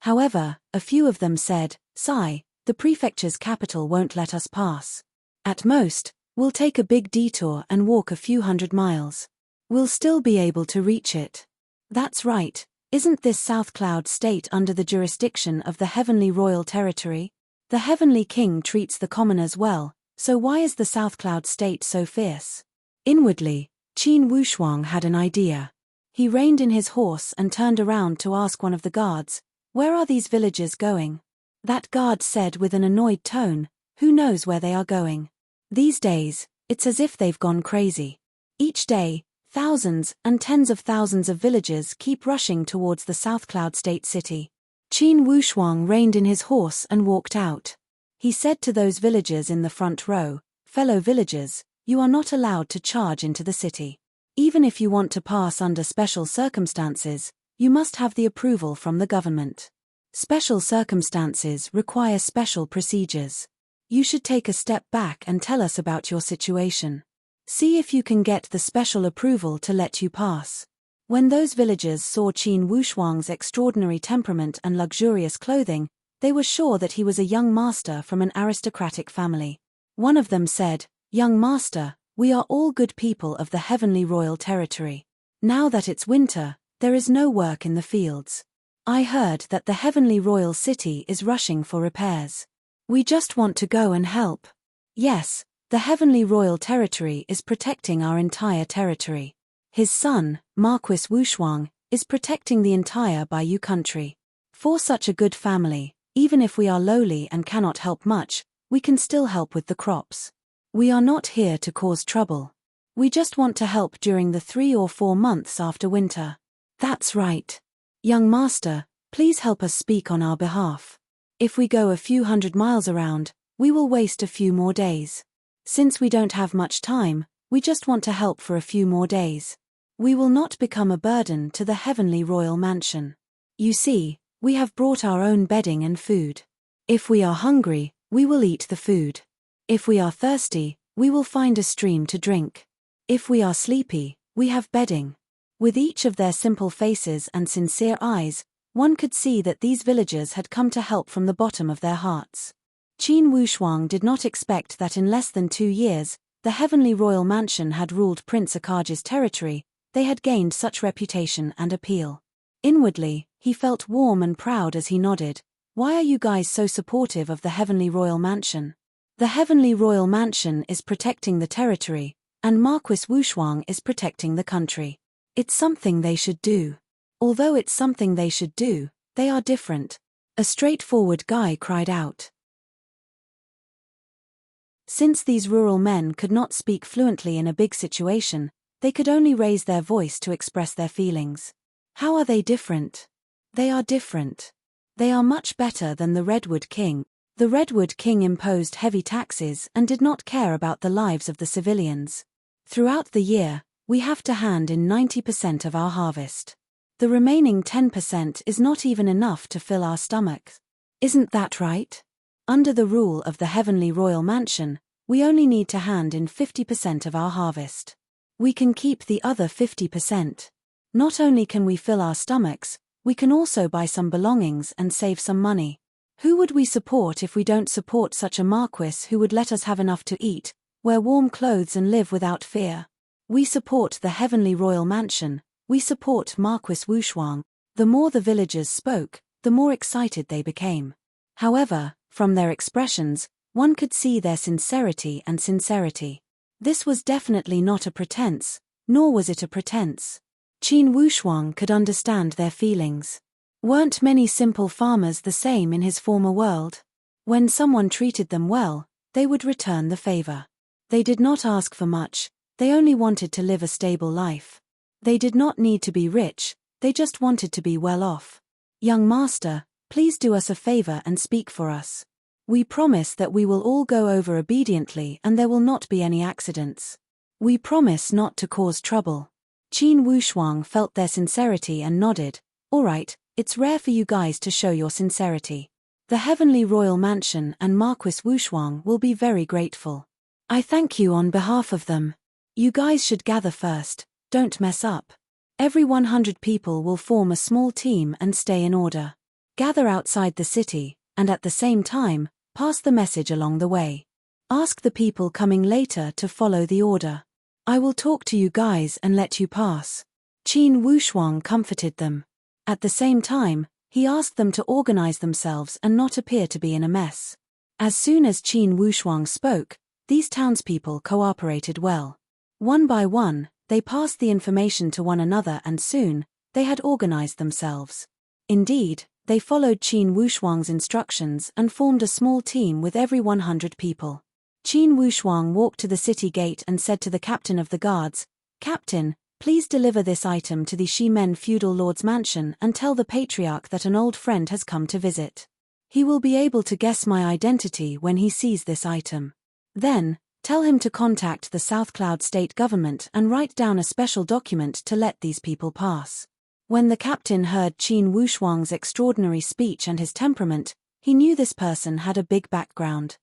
Speaker 1: However, a few of them said, "Sigh, the prefecture's capital won't let us pass. At most, we'll take a big detour and walk a few hundred miles. We'll still be able to reach it." That's right, isn't this South Cloud State under the jurisdiction of the Heavenly Royal Territory? The Heavenly King treats the commoners well, so why is the South Cloud State so fierce? Inwardly, Qin Wushuang had an idea. He reined in his horse and turned around to ask one of the guards, "Where are these villagers going?" That guard said with an annoyed tone, "Who knows where they are going? These days, it's as if they've gone crazy. Each day, thousands and tens of thousands of villagers keep rushing towards the South Cloud State City." Qin Wushuang reined in his horse and walked out. He said to those villagers in the front row, "Fellow villagers, you are not allowed to charge into the city. Even if you want to pass under special circumstances, you must have the approval from the government. Special circumstances require special procedures. You should take a step back and tell us about your situation. See if you can get the special approval to let you pass." When those villagers saw Qin Wushuang's extraordinary temperament and luxurious clothing, they were sure that he was a young master from an aristocratic family. One of them said, "Young master, we are all good people of the Heavenly Royal Territory. Now that it's winter, there is no work in the fields. I heard that the Heavenly Royal City is rushing for repairs. We just want to go and help. Yes, the Heavenly Royal Territory is protecting our entire territory. His son, Marquis Wushuang, is protecting the entire Bayou country. For such a good family, even if we are lowly and cannot help much, we can still help with the crops. We are not here to cause trouble. We just want to help during the 3 or 4 months after winter. That's right. Young master, please help us speak on our behalf. If we go a few 100 miles around, we will waste a few more days. Since we don't have much time, we just want to help for a few more days. We will not become a burden to the heavenly royal mansion. You see, we have brought our own bedding and food. If we are hungry, we will eat the food. If we are thirsty, we will find a stream to drink. If we are sleepy, we have bedding. With each of their simple faces and sincere eyes, one could see that these villagers had come to help from the bottom of their hearts. Qin Wushuang did not expect that in less than 2 years, the heavenly royal mansion had ruled Prince Akaji's territory. They had gained such reputation and appeal. Inwardly, he felt warm and proud as he nodded. Why are you guys so supportive of the heavenly royal mansion? The heavenly royal mansion is protecting the territory, and Marquis Wushuang is protecting the country. It's something they should do. Although it's something they should do, they are different. A straightforward guy cried out. Since these rural men could not speak fluently in a big situation, they could only raise their voice to express their feelings. How are they different? They are different. They are much better than the Redwood King. The Redwood King imposed heavy taxes and did not care about the lives of the civilians. Throughout the year, we have to hand in 90% of our harvest. The remaining 10% is not even enough to fill our stomachs. Isn't that right? Under the rule of the heavenly royal mansion, we only need to hand in 50% of our harvest. We can keep the other 50%. Not only can we fill our stomachs, we can also buy some belongings and save some money. Who would we support if we don't support such a marquis who would let us have enough to eat, wear warm clothes and live without fear? We support the heavenly royal mansion, we support Marquis Wushuang. The more the villagers spoke, the more excited they became. However, from their expressions, one could see their sincerity and sincerity. This was definitely not a pretense, nor was it a pretense. Qin Wushuang could understand their feelings. Weren't many simple farmers the same in his former world? When someone treated them well, they would return the favor. They did not ask for much, they only wanted to live a stable life. They did not need to be rich, they just wanted to be well off. Young master, please do us a favor and speak for us. We promise that we will all go over obediently and there will not be any accidents. We promise not to cause trouble. Qin Wushuang felt their sincerity and nodded. All right, it's rare for you guys to show your sincerity. The heavenly royal mansion and Marquis Wushuang will be very grateful. I thank you on behalf of them. You guys should gather first, don't mess up. Every 100 people will form a small team and stay in order. Gather outside the city, and at the same time, pass the message along the way. Ask the people coming later to follow the order. I will talk to you guys and let you pass. Qin Wushuang comforted them. At the same time, he asked them to organize themselves and not appear to be in a mess. As soon as Qin Wushuang spoke, these townspeople cooperated well. One by one, they passed the information to one another and soon, they had organized themselves. Indeed, they followed Qin Wushuang's instructions and formed a small team with every 100 people. Qin Wushuang walked to the city gate and said to the captain of the guards, "Captain, please deliver this item to the Shimen feudal lord's mansion and tell the patriarch that an old friend has come to visit. He will be able to guess my identity when he sees this item. Then, tell him to contact the South Cloud state government and write down a special document to let these people pass." When the captain heard Qin Wushuang's extraordinary speech and his temperament, he knew this person had a big background.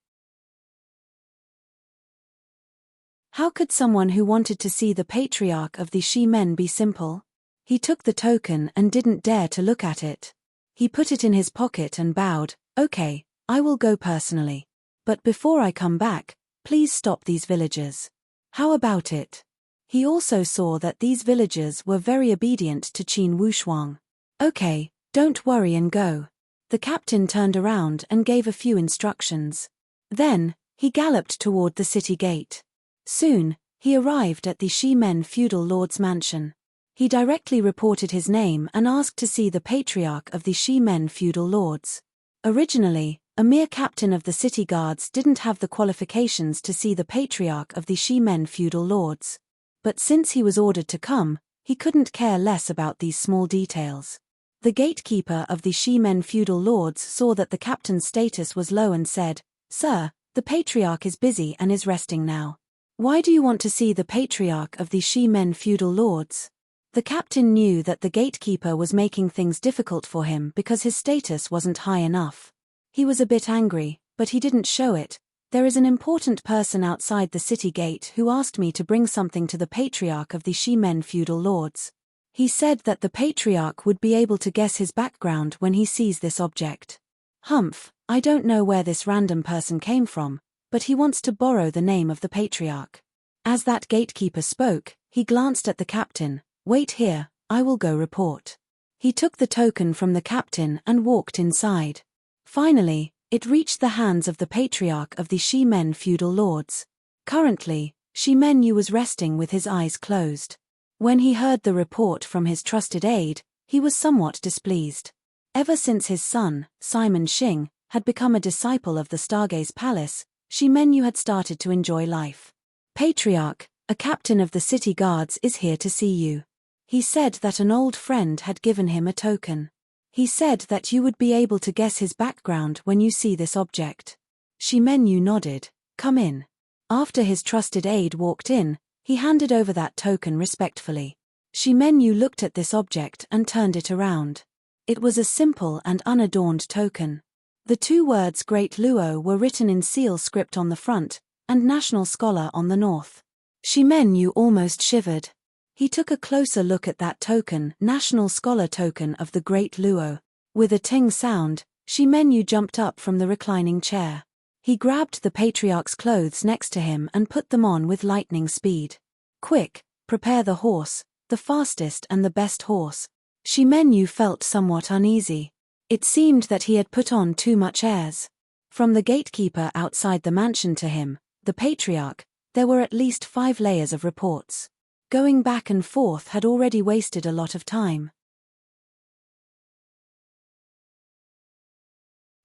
Speaker 1: How could someone who wanted to see the patriarch of the Shimen be simple? He took the token and didn't dare to look at it. He put it in his pocket and bowed. "Okay, I will go personally. But before I come back, please stop these villagers." How about it? He also saw that these villagers were very obedient to Qin Wushuang. "Okay, don't worry and go." The captain turned around and gave a few instructions. Then, he galloped toward the city gate. Soon, he arrived at the Shimen feudal lord's mansion. He directly reported his name and asked to see the patriarch of the Shimen feudal lords. Originally, a mere captain of the city guards didn't have the qualifications to see the patriarch of the Shimen feudal lords. but since he was ordered to come, he couldn't care less about these small details. The gatekeeper of the Shimen feudal lords saw that the captain's status was low and said, "Sir, the patriarch is busy and is resting now. Why do you want to see the patriarch of the Shimen feudal lords?" The captain knew that the gatekeeper was making things difficult for him because his status wasn't high enough. He was a bit angry, but he didn't show it. "There is an important person outside the city gate who asked me to bring something to the patriarch of the Shimen feudal lords. He said that the patriarch would be able to guess his background when he sees this object. Humph, I don't know where this random person came from, but he wants to borrow the name of the patriarch." As that gatekeeper spoke, he glanced at the captain. "Wait here, I will go report." He took the token from the captain and walked inside. Finally, it reached the hands of the patriarch of the Shimen feudal lords. Currently, Shimen was resting with his eyes closed. When he heard the report from his trusted aide, he was somewhat displeased. Ever since his son, Simon Xing, had become a disciple of the Stargaze Palace, Shimen had started to enjoy life. "Patriarch, a captain of the city guards is here to see you. He said that an old friend had given him a token. He said that you would be able to guess his background when you see this object." Shimen nodded. "Come in." After his trusted aide walked in, he handed over that token respectfully. Shimen looked at this object and turned it around. It was a simple and unadorned token. The two words Great Luo were written in seal script on the front, and National Scholar on the north. Shimen almost shivered. He took a closer look at that token, National Scholar token of the Great Luo. With a ting sound, Shimen jumped up from the reclining chair. He grabbed the patriarch's clothes next to him and put them on with lightning speed. "Quick, prepare the horse, the fastest and the best horse." Shimen felt somewhat uneasy. It seemed that he had put on too much airs. From the gatekeeper outside the mansion to him, the patriarch, there were at least 5 layers of reports. Going back and forth had already wasted a lot of time.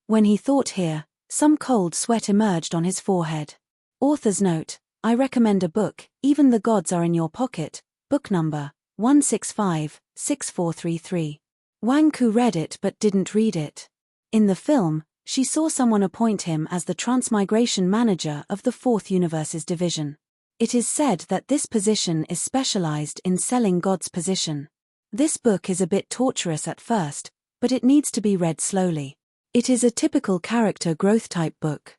Speaker 1: When he thought here, some cold sweat emerged on his forehead. Author's note: I recommend a book, Even the Gods Are in Your Pocket, book number 165-6433. Wang Ku read it but didn't read it. In the film, she saw someone appoint him as the transmigration manager of the 4th Universes division. It is said that this position is specialized in selling God's position. This book is a bit torturous at first, but it needs to be read slowly. It is a typical character growth type book.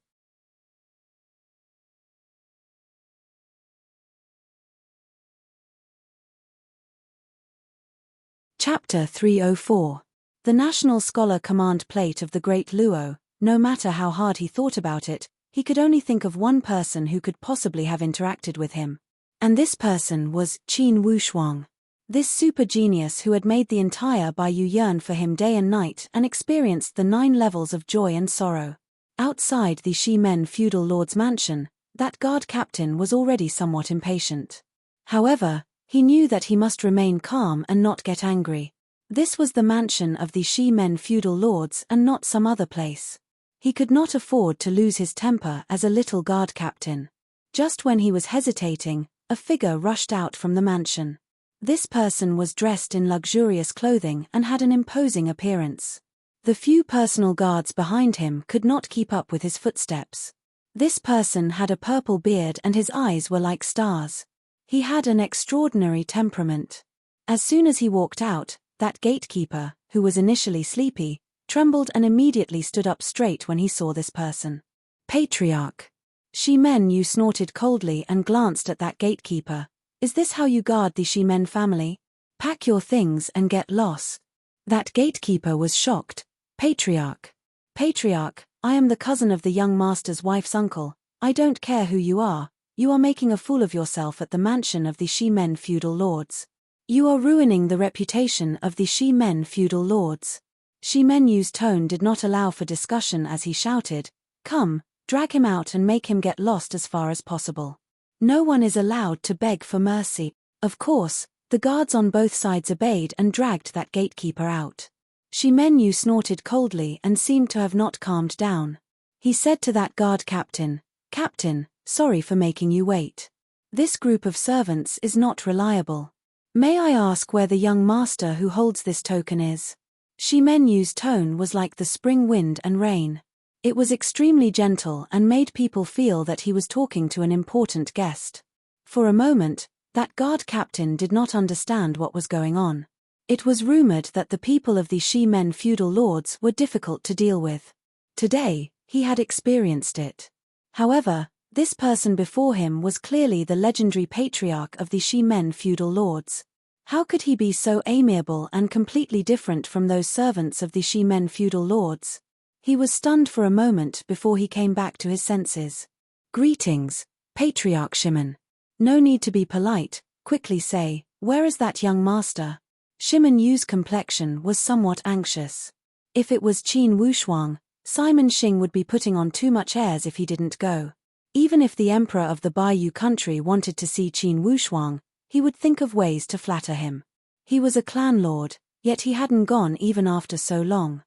Speaker 1: Chapter 304. The National Scholar Command Plate of the Great Luo. No matter how hard he thought about it, he could only think of one person who could possibly have interacted with him. And this person was Qin Wushuang. This super genius who had made the entire Baiyu yearn for him day and night and experienced the 9 levels of joy and sorrow. Outside the Shimen feudal lord's mansion, that guard captain was already somewhat impatient. However, he knew that he must remain calm and not get angry. This was the mansion of the Shimen feudal lords and not some other place. He could not afford to lose his temper as a little guard captain. Just when he was hesitating, a figure rushed out from the mansion. This person was dressed in luxurious clothing and had an imposing appearance. The few personal guards behind him could not keep up with his footsteps. This person had a purple beard and his eyes were like stars. He had an extraordinary temperament. As soon as he walked out, that gatekeeper, who was initially sleepy, trembled and immediately stood up straight when he saw this person. Patriarch. Shimen snorted coldly and glanced at that gatekeeper. Is this how you guard the Shimen family? Pack your things and get lost. That gatekeeper was shocked. Patriarch. Patriarch, I am the cousin of the young master's wife's uncle. I don't care who you are making a fool of yourself at the mansion of the Shimen feudal lords. You are ruining the reputation of the Shimen feudal lords. Shimenu's tone did not allow for discussion as he shouted, "Come, drag him out and make him get lost as far as possible." No one is allowed to beg for mercy. Of course, the guards on both sides obeyed and dragged that gatekeeper out. Shimenu snorted coldly and seemed to have not calmed down. He said to that guard captain, "Captain, sorry for making you wait. This group of servants is not reliable. May I ask where the young master who holds this token is? Shi Menyu's tone was like the spring wind and rain. It was extremely gentle and made people feel that he was talking to an important guest. For a moment, that guard captain did not understand what was going on. It was rumored that the people of the Shi Men feudal lords were difficult to deal with. Today, he had experienced it. However, this person before him was clearly the legendary patriarch of the Shi Men feudal lords. How could he be so amiable and completely different from those servants of the Shi Men feudal lords? He was stunned for a moment before he came back to his senses. Greetings, Patriarch Shimon. No need to be polite, quickly say, where is that young master? Shi Menyu's complexion was somewhat anxious. If it was Qin Wushuang, Simon Xing would be putting on too much airs if he didn't go. Even if the emperor of the Bayou country wanted to see Qin Wushuang, he would think of ways to flatter him. He was a clan lord, yet he hadn't gone even after so long.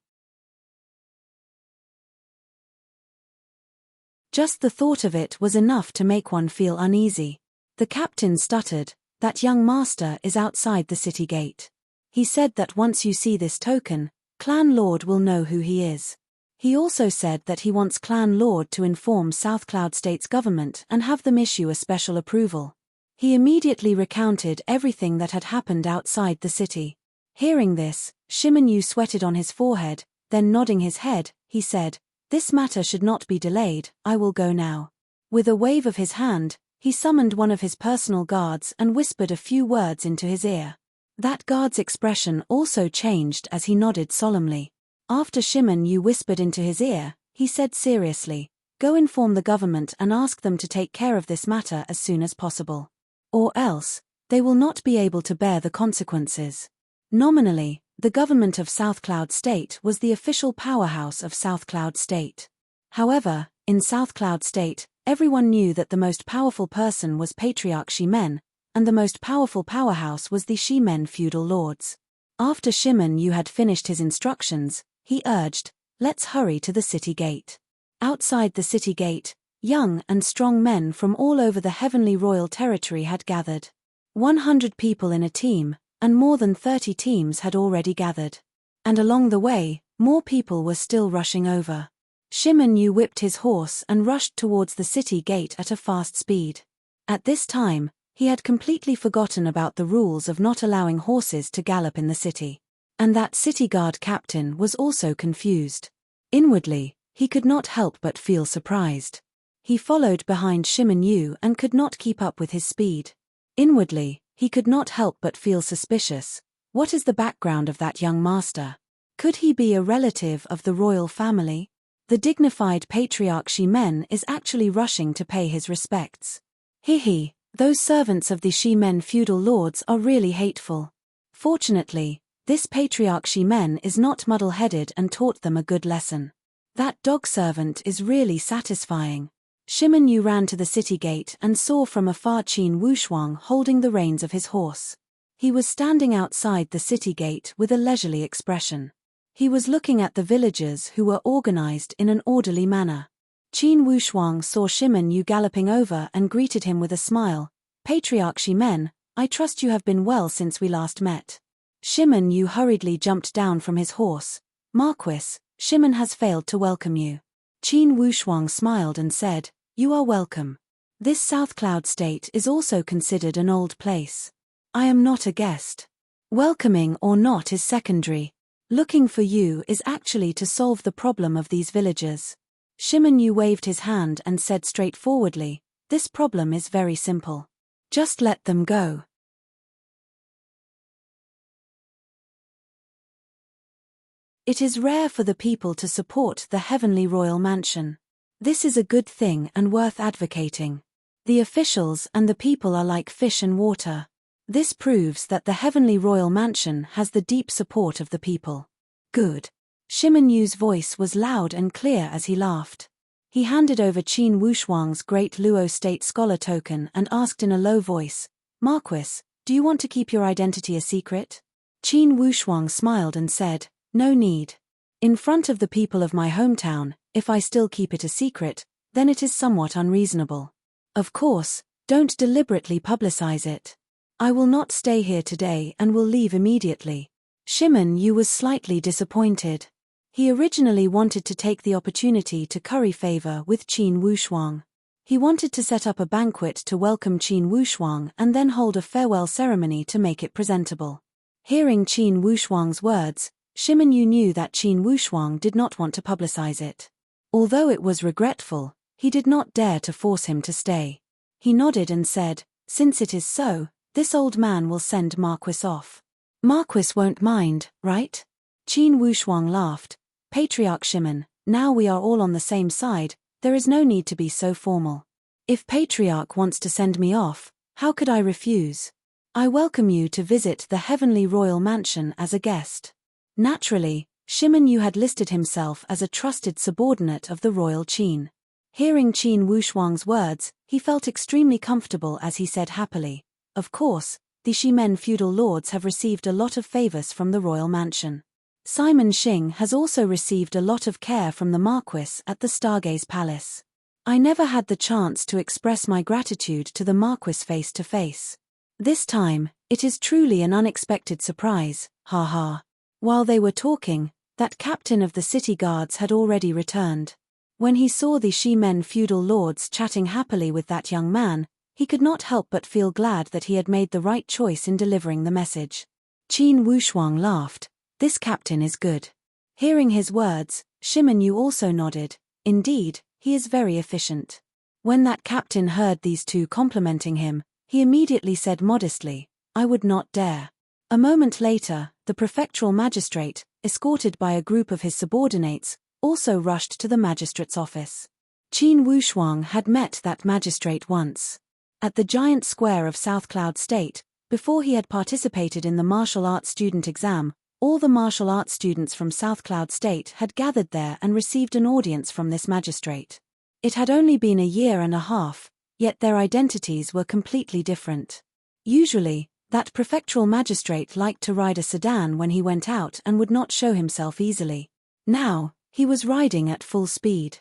Speaker 1: Just the thought of it was enough to make one feel uneasy. The captain stuttered, that young master is outside the city gate. He said that once you see this token, clan lord will know who he is. He also said that he wants Clan Lord to inform South Cloud State's government and have them issue a special approval. He immediately recounted everything that had happened outside the city. Hearing this, Shi Menyu sweated on his forehead, then nodding his head, he said, "This matter should not be delayed, I will go now." With a wave of his hand, he summoned one of his personal guards and whispered a few words into his ear. That guard's expression also changed as he nodded solemnly. After Shi Menyu whispered into his ear, he said seriously, "Go inform the government and ask them to take care of this matter as soon as possible. Or else, they will not be able to bear the consequences." Nominally, the government of South Cloud State was the official powerhouse of South Cloud State. However, in South Cloud State, everyone knew that the most powerful person was Patriarch Shi Men, and the most powerful powerhouse was the Shi Men feudal lords. After Shi Menyu had finished his instructions, he urged, "Let's hurry to the city gate." Outside the city gate, young and strong men from all over the heavenly royal territory had gathered. 100 people in a team, and more than 30 teams had already gathered. And along the way, more people were still rushing over. Shi Menyu whipped his horse and rushed towards the city gate at a fast speed. At this time, he had completely forgotten about the rules of not allowing horses to gallop in the city. And that city guard captain was also confused. Inwardly, he could not help but feel surprised. He followed behind Shi Menyu and could not keep up with his speed. Inwardly, he could not help but feel suspicious. What is the background of that young master? Could he be a relative of the royal family? The dignified patriarch Shi Men is actually rushing to pay his respects. Hihi, those servants of the Shi Men feudal lords are really hateful. Fortunately, this patriarch Shi Men is not muddle-headed and taught them a good lesson. That dog servant is really satisfying. Shi Menyu ran to the city gate and saw from afar Qin Wushuang holding the reins of his horse. He was standing outside the city gate with a leisurely expression. He was looking at the villagers who were organized in an orderly manner. Qin Wushuang saw Shi Menyu galloping over and greeted him with a smile. "Patriarch Shi Men, I trust you have been well since we last met." Shi Menyu hurriedly jumped down from his horse. "Marquis, Shi Men has failed to welcome you." Qin Wushuang smiled and said, "You are welcome. This South Cloud State is also considered an old place. I am not a guest. Welcoming or not is secondary. Looking for you is actually to solve the problem of these villagers." Shi Menyu waved his hand and said straightforwardly, "This problem is very simple. Just let them go." It is rare for the people to support the heavenly royal mansion. This is a good thing and worth advocating. The officials and the people are like fish and water. This proves that the heavenly royal mansion has the deep support of the people. Good. Shi Menyu's voice was loud and clear as he laughed. He handed over Qin Wushuang's Great Luo State Scholar token and asked in a low voice, "Marquis, do you want to keep your identity a secret?" Qin Wushuang smiled and said, "No need. In front of the people of my hometown, if I still keep it a secret, then it is somewhat unreasonable. Of course, Don't deliberately publicize it. I will not stay here today and will leave immediately. Shimon Yu was slightly disappointed. He originally wanted to take the opportunity to curry favor with Qin Wushuang. He wanted to set up a banquet to welcome Qin Wushuang and then hold a farewell ceremony to make it presentable. Hearing Qin Wushuang's words, Shimon Yu knew that Qin Wushuang did not want to publicize it. Although it was regretful, he did not dare to force him to stay. He nodded and said, "Since it is so, this old man will send Marquis off." "Marquis won't mind, right?" Qin Wushuang laughed. "Patriarch Shimon, now we are all on the same side, there is no need to be so formal. If Patriarch wants to send me off, how could I refuse? I welcome you to visit the heavenly royal mansion as a guest." Naturally, Shimon Yu had listed himself as a trusted subordinate of the royal Qin. Hearing Qin Wushuang's words, he felt extremely comfortable as he said happily, "Of course, the Shimen feudal lords have received a lot of favors from the royal mansion. Simon Xing has also received a lot of care from the Marquis at the Stargaze Palace. I never had the chance to express my gratitude to the Marquis face to face. This time, it is truly an unexpected surprise, ha ha." While they were talking, that captain of the city guards had already returned. When he saw the Shimen feudal lords chatting happily with that young man, he could not help but feel glad that he had made the right choice in delivering the message. Qin Wushuang laughed. "This captain is good." Hearing his words, Shimon Yu also nodded. Indeed, he is very efficient. When that captain heard these two complimenting him, he immediately said modestly, "I would not dare." A moment later, the prefectural magistrate, escorted by a group of his subordinates, also rushed to the magistrate's office. Qin Wushuang had met that magistrate once. At the giant square of South Cloud State, before he had participated in the martial arts student exam, all the martial arts students from South Cloud State had gathered there and received an audience from this magistrate. It had only been a year and a half, yet their identities were completely different. Usually, that prefectural magistrate liked to ride a sedan when he went out and would not show himself easily. Now, he was riding at full speed.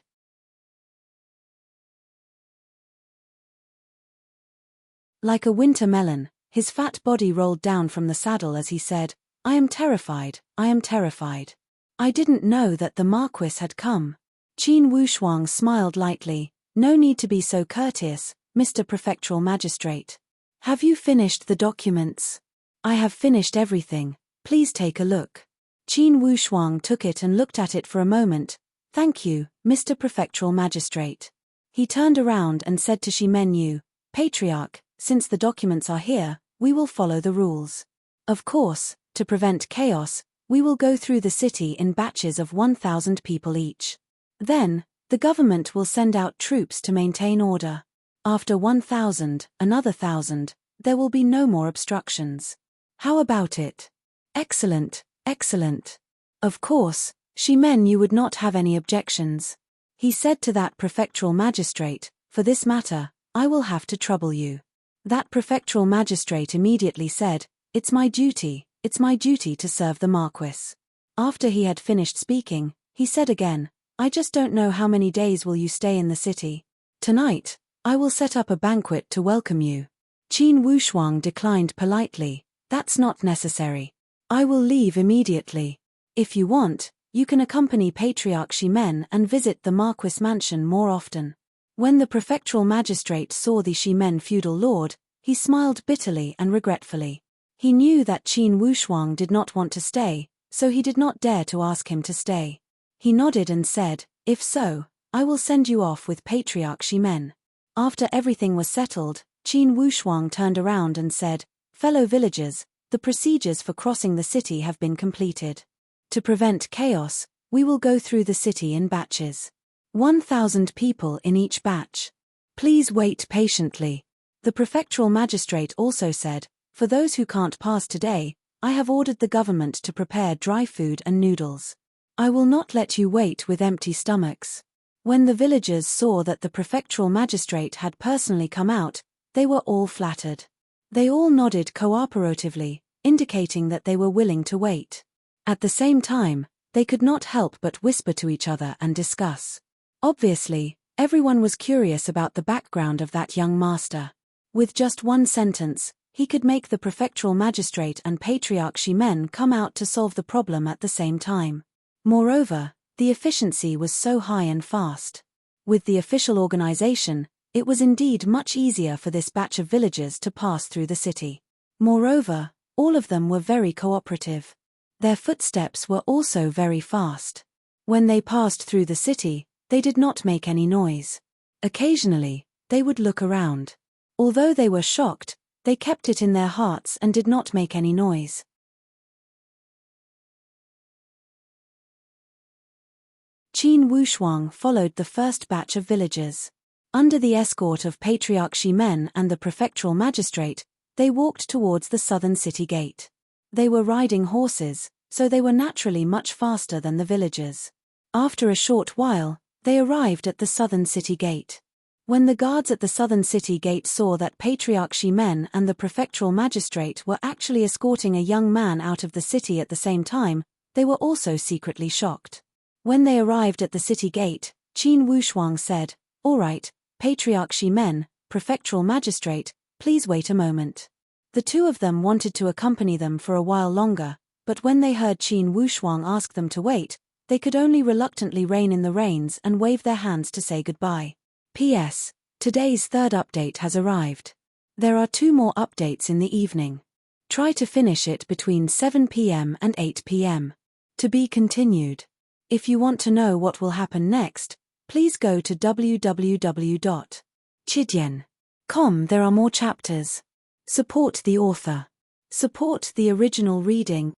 Speaker 1: Like a winter melon, his fat body rolled down from the saddle as he said, "I am terrified, I am terrified. I didn't know that the Marquis had come." Qin Wushuang smiled lightly. "No need to be so courteous, Mr. Prefectural Magistrate. Have you finished the documents?" "I have finished everything, please take a look." Qin Wushuang took it and looked at it for a moment. "Thank you, Mr. Prefectural Magistrate." He turned around and said to Shimen Yu, "Patriarch, since the documents are here, we will follow the rules. Of course, to prevent chaos, we will go through the city in batches of 1,000 people each. Then, the government will send out troops to maintain order. After 1,000, another 1,000, there will be no more obstructions. How about it?" "Excellent, excellent." Of course, Shimen Yu would not have any objections. He said to that prefectural magistrate, "For this matter, I will have to trouble you." That prefectural magistrate immediately said, it's my duty to serve the Marquis." After he had finished speaking, he said again, "I just don't know how many days will you stay in the city. Tonight, I will set up a banquet to welcome you." Qin Wushuang declined politely, "That's not necessary. I will leave immediately. If you want, you can accompany Patriarch Shimen and visit the Marquis mansion more often." When the prefectural magistrate saw the Shimen feudal lord, he smiled bitterly and regretfully. He knew that Qin Wushuang did not want to stay, so he did not dare to ask him to stay. He nodded and said, "If so, I will send you off with Patriarch Shimen." After everything was settled, Qin Wushuang turned around and said, "Fellow villagers, the procedures for crossing the city have been completed. To prevent chaos, we will go through the city in batches. 1,000 people in each batch. Please wait patiently." The prefectural magistrate also said, "For those who can't pass today, I have ordered the government to prepare dry food and noodles. I will not let you wait with empty stomachs." When the villagers saw that the prefectural magistrate had personally come out, they were all flattered. They all nodded cooperatively, indicating that they were willing to wait. At the same time, they could not help but whisper to each other and discuss. Obviously, everyone was curious about the background of that young master. With just one sentence, he could make the prefectural magistrate and patriarchy men come out to solve the problem at the same time. Moreover, the efficiency was so high and fast. With the official organization, it was indeed much easier for this batch of villagers to pass through the city. Moreover, all of them were very cooperative. Their footsteps were also very fast. When they passed through the city, they did not make any noise. Occasionally, they would look around. Although they were shocked, they kept it in their hearts and did not make any noise. Qin Wushuang followed the first batch of villagers. Under the escort of patriarchy men and the prefectural magistrate, they walked towards the southern city gate. They were riding horses, so they were naturally much faster than the villagers. After a short while, they arrived at the southern city gate. When the guards at the southern city gate saw that patriarchy men and the prefectural magistrate were actually escorting a young man out of the city at the same time, they were also secretly shocked. When they arrived at the city gate, Qin Wushuang said, "All right, patriarchy men, prefectural magistrate, please wait a moment." The two of them wanted to accompany them for a while longer, but when they heard Qin Wushuang ask them to wait, they could only reluctantly rein in the reins and wave their hands to say goodbye. P.S. Today's third update has arrived. There are 2 more updates in the evening. Try to finish it between 7 p.m. and 8 p.m. To be continued. If you want to know what will happen next, please go to www.chidian.com. There are more chapters. Support the author. Support the original reading.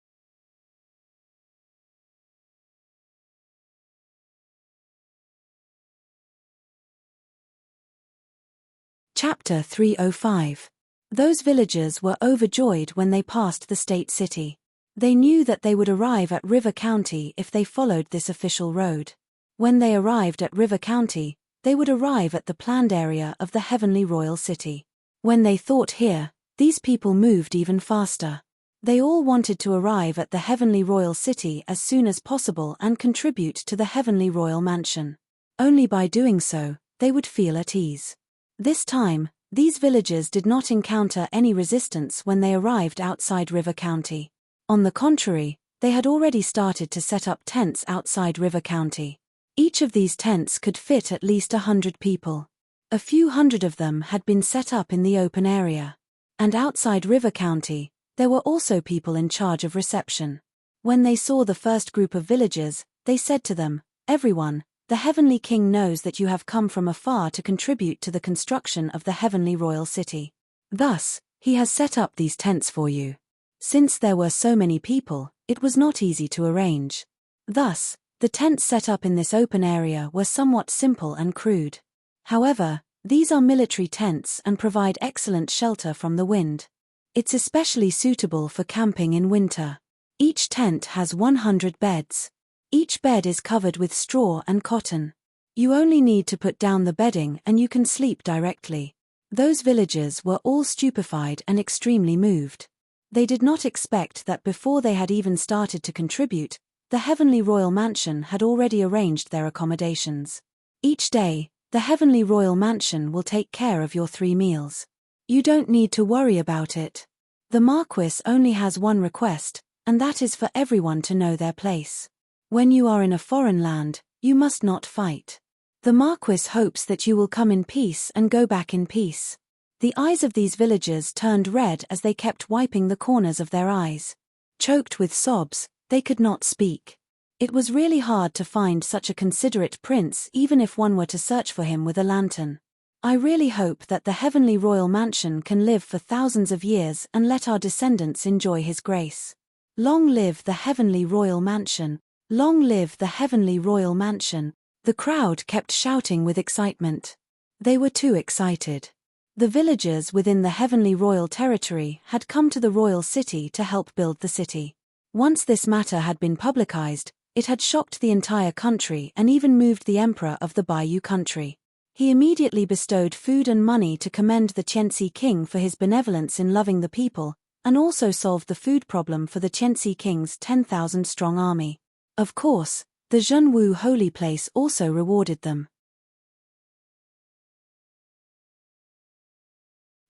Speaker 1: Chapter 305. Those villagers were overjoyed when they passed the state city. They knew that they would arrive at River County if they followed this official road. When they arrived at River County, they would arrive at the planned area of the heavenly royal city. When they thought here, these people moved even faster. They all wanted to arrive at the heavenly royal city as soon as possible and contribute to the heavenly royal mansion. Only by doing so, they would feel at ease. This time, these villagers did not encounter any resistance when they arrived outside River County. On the contrary, they had already started to set up tents outside River County. Each of these tents could fit at least 100 people. A few hundred of them had been set up in the open area. And outside River County, there were also people in charge of reception. When they saw the first group of villagers, they said to them, "Everyone, the Heavenly King knows that you have come from afar to contribute to the construction of the heavenly royal city. Thus, he has set up these tents for you." Since there were so many people, it was not easy to arrange. Thus, the tents set up in this open area were somewhat simple and crude. However, these are military tents and provide excellent shelter from the wind. It's especially suitable for camping in winter. Each tent has 100 beds. Each bed is covered with straw and cotton. You only need to put down the bedding and you can sleep directly. Those villagers were all stupefied and extremely moved. They did not expect that before they had even started to contribute, the heavenly royal mansion had already arranged their accommodations. Each day, the heavenly royal mansion will take care of your 3 meals. You don't need to worry about it. The Marquis only has one request, and that is for everyone to know their place. When you are in a foreign land, you must not fight. The Marquis hopes that you will come in peace and go back in peace. The eyes of these villagers turned red as they kept wiping the corners of their eyes. Choked with sobs, they could not speak. It was really hard to find such a considerate prince even if one were to search for him with a lantern. I really hope that the heavenly royal mansion can live for thousands of years and let our descendants enjoy his grace. Long live the heavenly royal mansion! Long live the heavenly royal mansion! The crowd kept shouting with excitement. They were too excited. The villagers within the heavenly royal territory had come to the royal city to help build the city. Once this matter had been publicized, it had shocked the entire country and even moved the emperor of the Bayou country. He immediately bestowed food and money to commend the Tianxi king for his benevolence in loving the people, and also solved the food problem for the Tianxi king's 10,000-strong army. Of course, the Zhenwu holy place also rewarded them.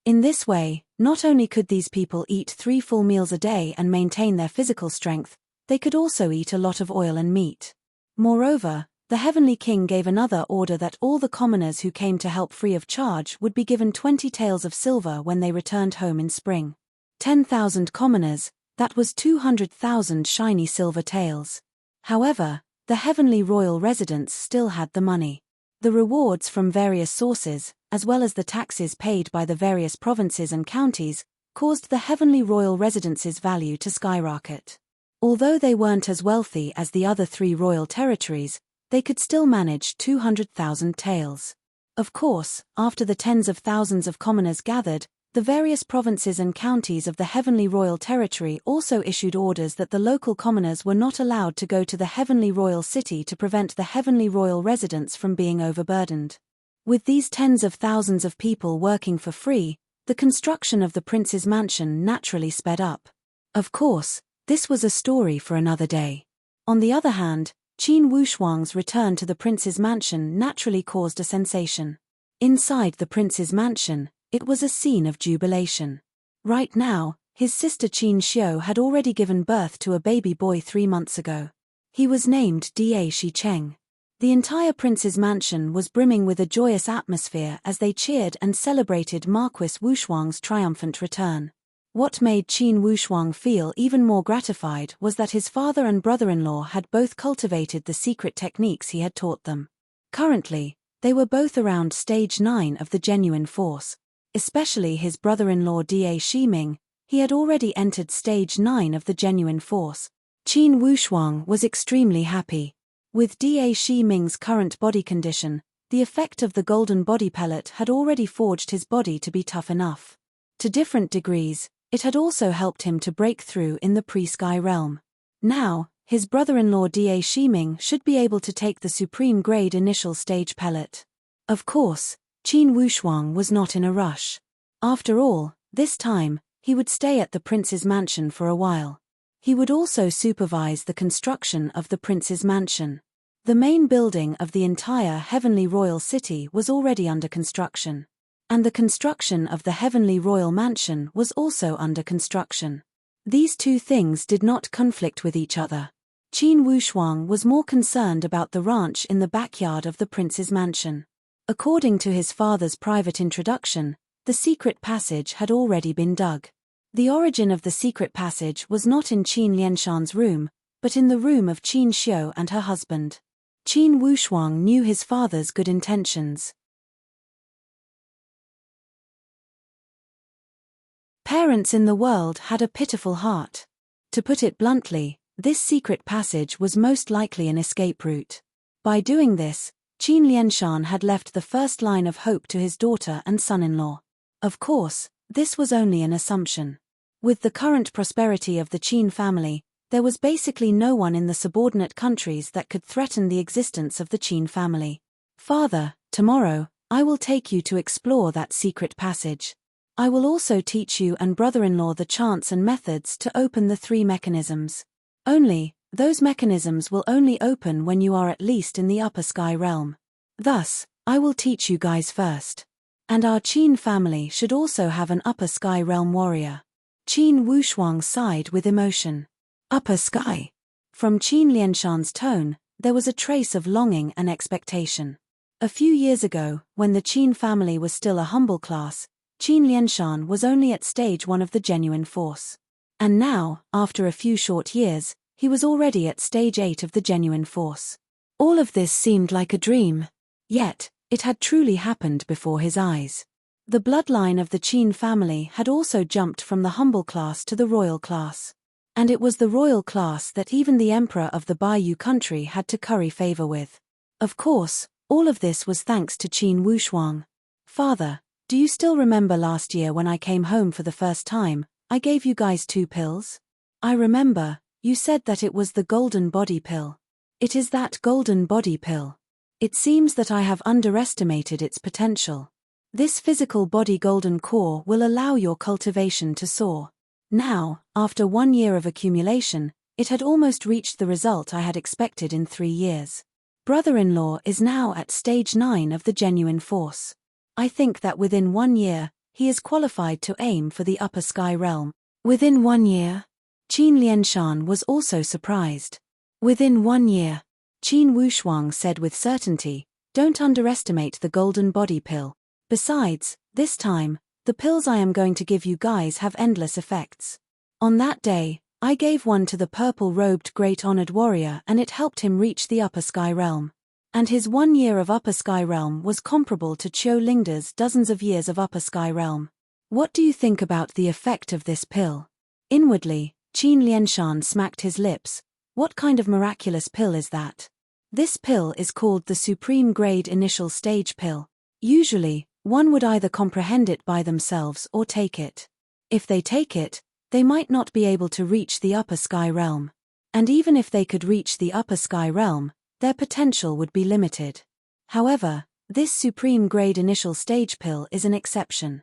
Speaker 1: In this way, not only could these people eat 3 full meals a day and maintain their physical strength, they could also eat a lot of oil and meat. Moreover, the Heavenly King gave another order that all the commoners who came to help free of charge would be given 20 taels of silver when they returned home in spring. 10,000 commoners, that was 200,000 shiny silver taels. However, the heavenly royal residents still had the money. The rewards from various sources, as well as the taxes paid by the various provinces and counties, caused the heavenly royal residence's value to skyrocket. Although they weren't as wealthy as the other 3 royal territories, they could still manage 200,000 taels. Of course, after the tens of thousands of commoners gathered, the various provinces and counties of the Heavenly Royal Territory also issued orders that the local commoners were not allowed to go to the Heavenly Royal City to prevent the Heavenly Royal residents from being overburdened. With these tens of thousands of people working for free, the construction of the prince's mansion naturally sped up. Of course, this was a story for another day. On the other hand, Qin Wushuang's return to the prince's mansion naturally caused a sensation. Inside the prince's mansion, it was a scene of jubilation. Right now, his sister Qin Xiu had already given birth to a baby boy 3 months ago. He was named Da Shi Cheng. The entire prince's mansion was brimming with a joyous atmosphere as they cheered and celebrated Marquis Wushuang's triumphant return. What made Qin Wushuang feel even more gratified was that his father and brother-in-law had both cultivated the secret techniques he had taught them. Currently, they were both around stage 9 of the genuine force. Especially his brother-in-law Da Shiming, he had already entered stage 9 of the genuine force. Qin Wushuang was extremely happy. With Da Shiming's current body condition, the effect of the golden body pellet had already forged his body to be tough enough. To different degrees, it had also helped him to break through in the pre-sky realm. Now, his brother-in-law Da Shiming should be able to take the supreme grade initial stage pellet. Of course, Qin Wushuang was not in a rush. After all, this time, he would stay at the prince's mansion for a while. He would also supervise the construction of the prince's mansion. The main building of the entire Heavenly Royal City was already under construction. And the construction of the Heavenly Royal Mansion was also under construction. These 2 things did not conflict with each other. Qin Wushuang was more concerned about the ranch in the backyard of the prince's mansion. According to his father's private introduction, the secret passage had already been dug. The origin of the secret passage was not in Qin Lianshan's room, but in the room of Qin Xiu and her husband. Qin Wushuang knew his father's good intentions. Parents in the world had a pitiful heart. To put it bluntly, this secret passage was most likely an escape route. By doing this, Qin Lianshan had left the first line of hope to his daughter and son-in-law. Of course, this was only an assumption. With the current prosperity of the Qin family, there was basically no one in the subordinate countries that could threaten the existence of the Qin family. Father, tomorrow, I will take you to explore that secret passage. I will also teach you and brother-in-law the chants and methods to open the 3 mechanisms. Only, those mechanisms will only open when you are at least in the upper sky realm. Thus, I will teach you guys first. And our Qin family should also have an upper sky realm warrior. Qin Wushuang sighed with emotion. Upper sky. From Qin Lianshan's tone, there was a trace of longing and expectation. A few years ago, when the Qin family was still a humble class, Qin Lianshan was only at stage 1 of the genuine force. And now, after a few short years, he was already at stage 8 of the genuine force. All of this seemed like a dream. Yet, it had truly happened before his eyes. The bloodline of the Qin family had also jumped from the humble class to the royal class. And it was the royal class that even the emperor of the Bayou country had to curry favor with. Of course, all of this was thanks to Qin Wushuang. Father, do you still remember last year when I came home for the first time, I gave you guys 2 pills? I remember, you said that it was the golden body pill. It is that golden body pill. It seems that I have underestimated its potential. This physical body golden core will allow your cultivation to soar. Now, after 1 year of accumulation, it had almost reached the result I had expected in 3 years. Brother-in-law is now at stage 9 of the genuine force. I think that within 1 year, he is qualified to aim for the upper sky realm. Within 1 year? Qin Lianshan was also surprised. Within 1 year. Qin Wushuang said with certainty, don't underestimate the golden body pill. Besides, this time, the pills I am going to give you guys have endless effects. On that day, I gave one to the purple-robed great honored warrior and it helped him reach the upper sky realm. And his 1 year of upper sky realm was comparable to Qiu Lingda's dozens of years of upper sky realm. What do you think about the effect of this pill? Inwardly, Qin Lianshan smacked his lips. What kind of miraculous pill is that? This pill is called the Supreme Grade Initial Stage Pill. Usually, one would either comprehend it by themselves or take it. If they take it, they might not be able to reach the upper sky realm. And even if they could reach the upper sky realm, their potential would be limited. However, this Supreme Grade Initial Stage Pill is an exception.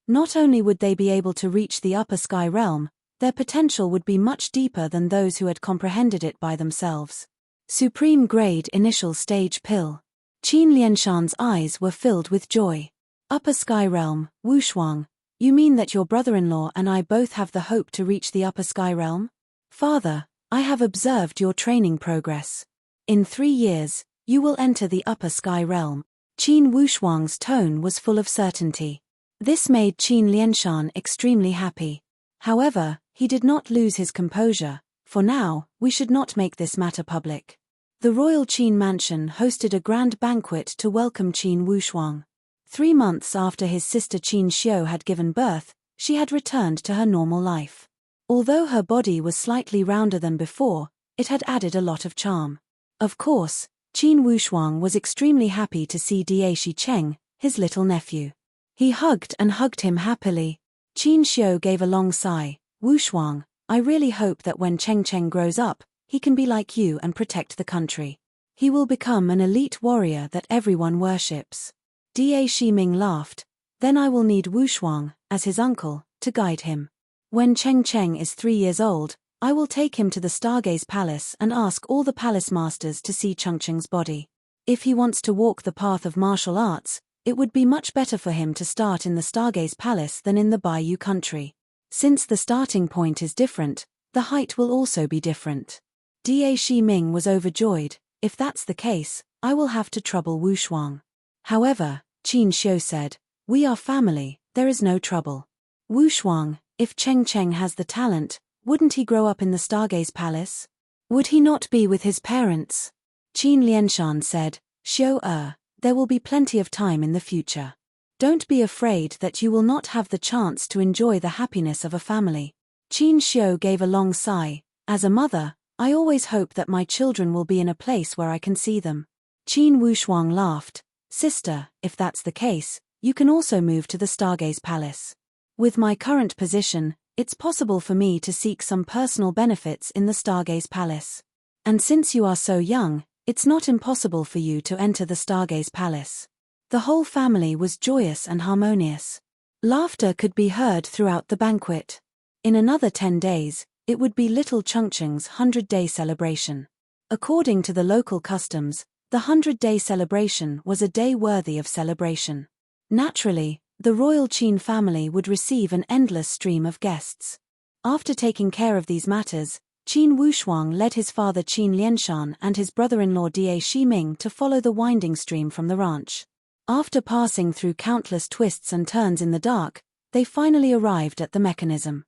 Speaker 1: Not only would they be able to reach the upper sky realm, their potential would be much deeper than those who had comprehended it by themselves. Supreme Grade Initial Stage Pill. Qin Lianshan's eyes were filled with joy. Upper sky realm, Wushuang, you mean that your brother-in-law and I both have the hope to reach the upper sky realm? Father, I have observed your training progress. In 3 years, you will enter the upper sky realm. Qin Wushuang's tone was full of certainty. This made Qin Lianshan extremely happy. However, he did not lose his composure. For now, we should not make this matter public. The royal Qin mansion hosted a grand banquet to welcome Qin Wushuang. 3 months after his sister Qin Xiu had given birth, she had returned to her normal life. Although her body was slightly rounder than before, it had added a lot of charm. Of course, Qin Wushuang was extremely happy to see Dashi Cheng, his little nephew. He hugged him happily. Qin Xiu gave a long sigh. Wushuang, I really hope that when Cheng grows up, he can be like you and protect the country. He will become an elite warrior that everyone worships. Dashi Ming laughed. Then I will need Wushuang, as his uncle, to guide him. When Cheng is 3 years old, I will take him to the Stargaze Palace and ask all the palace masters to see Cheng's body. If he wants to walk the path of martial arts, it would be much better for him to start in the Stargaze Palace than in the Bayou country. Since the starting point is different, the height will also be different. Dashi Ming was overjoyed. If that's the case, I will have to trouble Wushuang. However, Qin Xiu said, we are family, there is no trouble. Wushuang, if Cheng has the talent, wouldn't he grow up in the Stargaze Palace? Would he not be with his parents? Qin Lianshan said, Xiu there will be plenty of time in the future. Don't be afraid that you will not have the chance to enjoy the happiness of a family. Qin Xiu gave a long sigh. As a mother, I always hope that my children will be in a place where I can see them. Qin Wushuang laughed. Sister, if that's the case, you can also move to the Stargaze Palace. With my current position, it's possible for me to seek some personal benefits in the Stargaze Palace. And since you are so young, it's not impossible for you to enter the Stargaze Palace. The whole family was joyous and harmonious. Laughter could be heard throughout the banquet. In another 10 days, it would be little Cheng's 100-day celebration. According to the local customs, the 100-day celebration was a day worthy of celebration. Naturally, the royal Qin family would receive an endless stream of guests. After taking care of these matters, Qin Wushuang led his father Qin Lianshan and his brother-in-law Dashi Ming to follow the winding stream from the ranch. After passing through countless twists and turns in the dark, they finally arrived at the mechanism.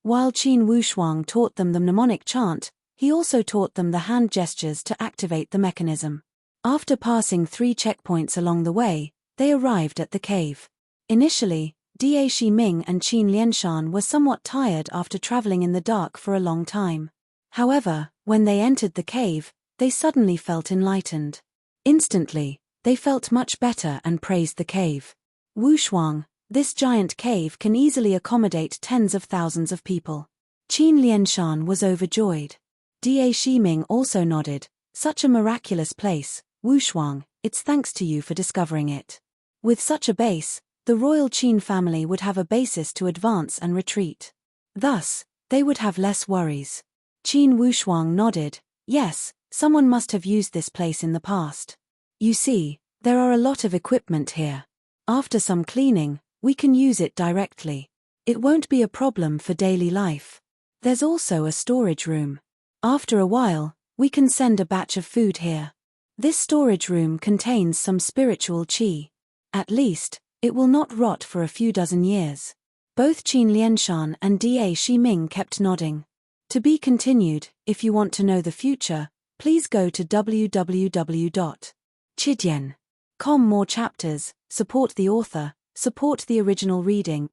Speaker 1: While Qin Wushuang taught them the mnemonic chant, he also taught them the hand gestures to activate the mechanism. After passing 3 checkpoints along the way, they arrived at the cave. Initially, Dashi Ming and Qin Lianshan were somewhat tired after traveling in the dark for a long time. However, when they entered the cave, they suddenly felt enlightened. Instantly, they felt much better and praised the cave. Wushuang, this giant cave can easily accommodate tens of thousands of people. Qin Lianshan was overjoyed. Dashi Ming also nodded. Such a miraculous place, Wushuang, it's thanks to you for discovering it. With such a base, the royal Qin family would have a basis to advance and retreat. Thus, they would have less worries. Qin Wushuang nodded. Yes, someone must have used this place in the past. You see, there are a lot of equipment here. After some cleaning, we can use it directly. It won't be a problem for daily life. There's also a storage room. After a while, we can send a batch of food here. This storage room contains some spiritual qi. At least, it will not rot for a few dozen years. Both Qin Lianshan and Da Shiming kept nodding. To be continued. If you want to know the future, please go to www.chidian.com. More chapters, support the author, support the original reading.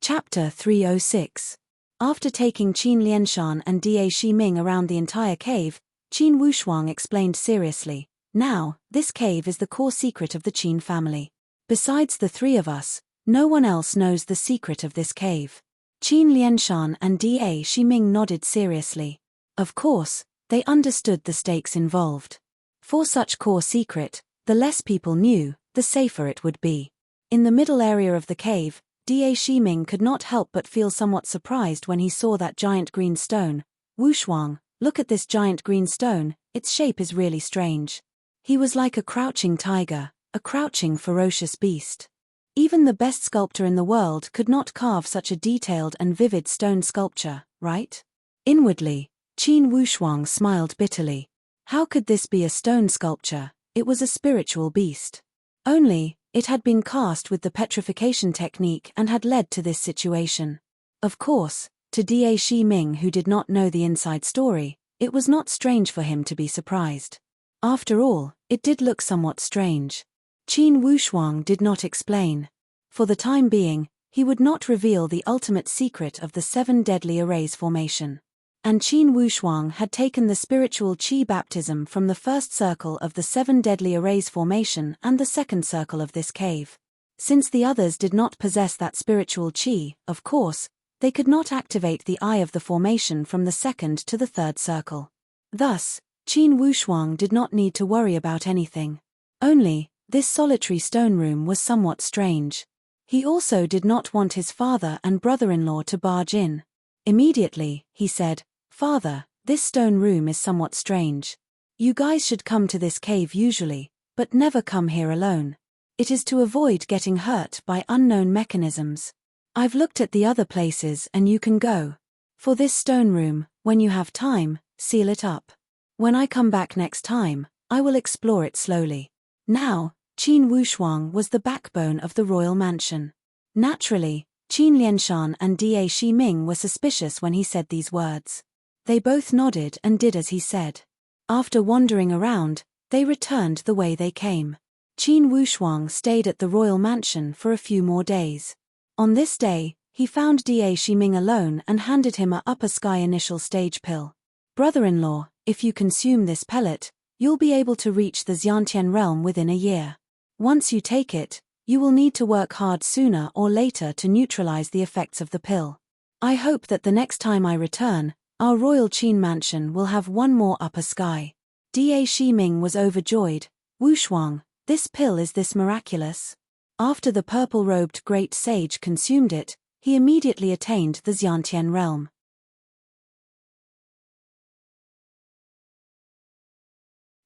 Speaker 1: Chapter 306. After taking Qin Lianshan and Da Shiming around the entire cave, Qin Wushuang explained seriously, "Now, this cave is the core secret of the Qin family. Besides the three of us, no one else knows the secret of this cave." Qin Lianshan and Da Shiming nodded seriously. Of course, they understood the stakes involved. For such core secret, the less people knew, the safer it would be. In the middle area of the cave, Da Shiming could not help but feel somewhat surprised when he saw that giant green stone. "Wushuang, look at this giant green stone, its shape is really strange." He was like a crouching tiger, a crouching ferocious beast. Even the best sculptor in the world could not carve such a detailed and vivid stone sculpture, right? Inwardly, Qin Wushuang smiled bitterly. How could this be a stone sculpture? It was a spiritual beast. Only, it had been cast with the petrification technique and had led to this situation. Of course, to Da Shiming, who did not know the inside story, it was not strange for him to be surprised. After all, it did look somewhat strange. Qin Wushuang did not explain. For the time being, he would not reveal the ultimate secret of the 7 deadly arrays formation. And Qin Wushuang had taken the spiritual qi baptism from the first circle of the 7 deadly arrays formation and the second circle of this cave. Since the others did not possess that spiritual qi, of course, they could not activate the eye of the formation from the second to the third circle. Thus, Qin Wushuang did not need to worry about anything. Only, this solitary stone room was somewhat strange. He also did not want his father and brother-in-law to barge in. Immediately, he said, "Father, this stone room is somewhat strange. You guys should come to this cave usually, but never come here alone. It is to avoid getting hurt by unknown mechanisms. I've looked at the other places and you can go. For this stone room, when you have time, seal it up. When I come back next time, I will explore it slowly." Now, Qin Wushuang was the backbone of the royal mansion. Naturally, Qin Lianshan and Da Shiming were suspicious when he said these words. They both nodded and did as he said. After wandering around, they returned the way they came. Qin Wushuang stayed at the royal mansion for a few more days. On this day, he found Da Shiming alone and handed him a upper sky initial stage pill. "Brother-in-law, if you consume this pellet, you'll be able to reach the Xiantian realm within a year. Once you take it, you will need to work hard sooner or later to neutralize the effects of the pill. I hope that the next time I return, our royal Qin mansion will have one more upper sky." Da Shiming was overjoyed. "Wushuang, this pill is this miraculous?" After the purple-robed great sage consumed it, he immediately attained the Xiantian realm.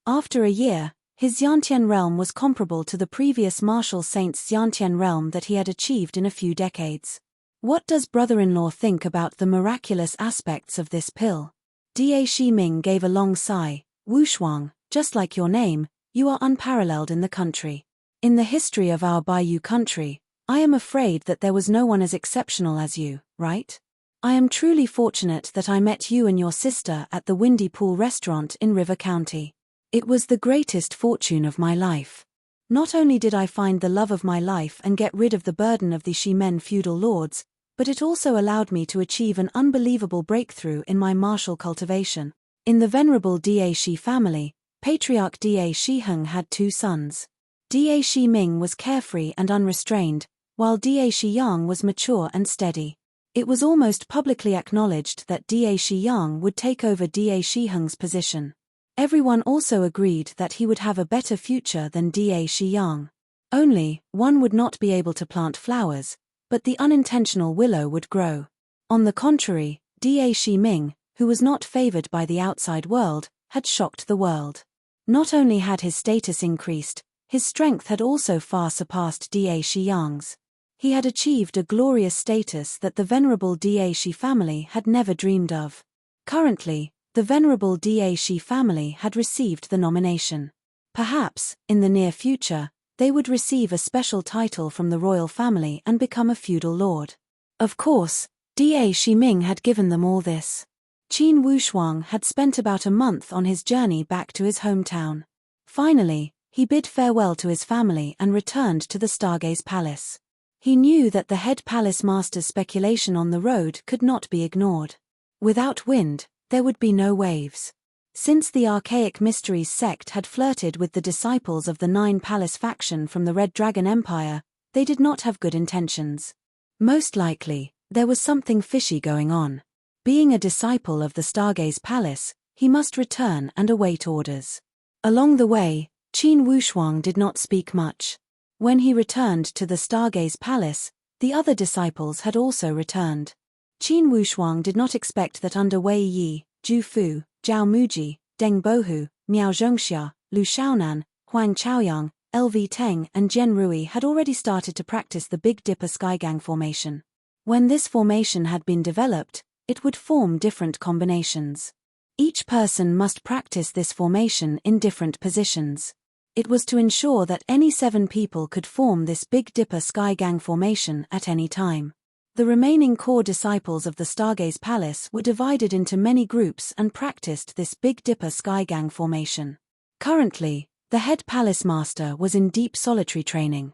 Speaker 1: After a year, his Xiantian realm was comparable to the previous martial saint's Xiantian realm that he had achieved in a few decades. What does brother-in-law think about the miraculous aspects of this pill? Da Shiming gave a long sigh. "Wushuang, just like your name, you are unparalleled in the country. In the history of our Bayou country, I am afraid that there was no one as exceptional as you, right? I am truly fortunate that I met you and your sister at the Windy Pool restaurant in River County. It was the greatest fortune of my life. Not only did I find the love of my life and get rid of the burden of the Shimen feudal lords, but it also allowed me to achieve an unbelievable breakthrough in my martial cultivation. In the venerable Da Shi family, Patriarch Da Shiheng had 2 sons. Da Shiming was carefree and unrestrained, while Da Shiyang was mature and steady. It was almost publicly acknowledged that Da Shiyang would take over Da Shiheng's position. Everyone also agreed that he would have a better future than Da Shiyang. Only, one would not be able to plant flowers, but the unintentional willow would grow. On the contrary, Da Shiming, who was not favored by the outside world, had shocked the world. Not only had his status increased, his strength had also far surpassed Da Shiyang's. He had achieved a glorious status that the venerable Da Shi family had never dreamed of. Currently, the venerable Da Shi family had received the nomination. Perhaps, in the near future, they would receive a special title from the royal family and become a feudal lord. Of course, Da Shiming had given them all this. Qin Wushuang had spent about a month on his journey back to his hometown. Finally, he bid farewell to his family and returned to the Stargaze Palace. He knew that the head palace master's speculation on the road could not be ignored. Without wind, there would be no waves. Since the archaic mysteries sect had flirted with the disciples of the Nine Palace faction from the Red Dragon Empire, they did not have good intentions. Most likely, there was something fishy going on. Being a disciple of the Stargaze Palace, he must return and await orders. Along the way, Qin Wushuang did not speak much. When he returned to the Stargaze Palace, the other disciples had also returned. Qin Wushuang did not expect that under Wei Yi, Zhu Fu, Zhao Muji, Deng Bohu, Miao Zhongxia, Lu Shaonan, Huang Chaoyang, LV Teng and Jian Rui had already started to practice the Big Dipper Skygang formation. When this formation had been developed, it would form different combinations. Each person must practice this formation in different positions. It was to ensure that any 7 people could form this Big Dipper Skygang formation at any time. The remaining core disciples of the Stargaze Palace were divided into many groups and practiced this Big Dipper Skygang formation. Currently, the head palace master was in deep solitary training.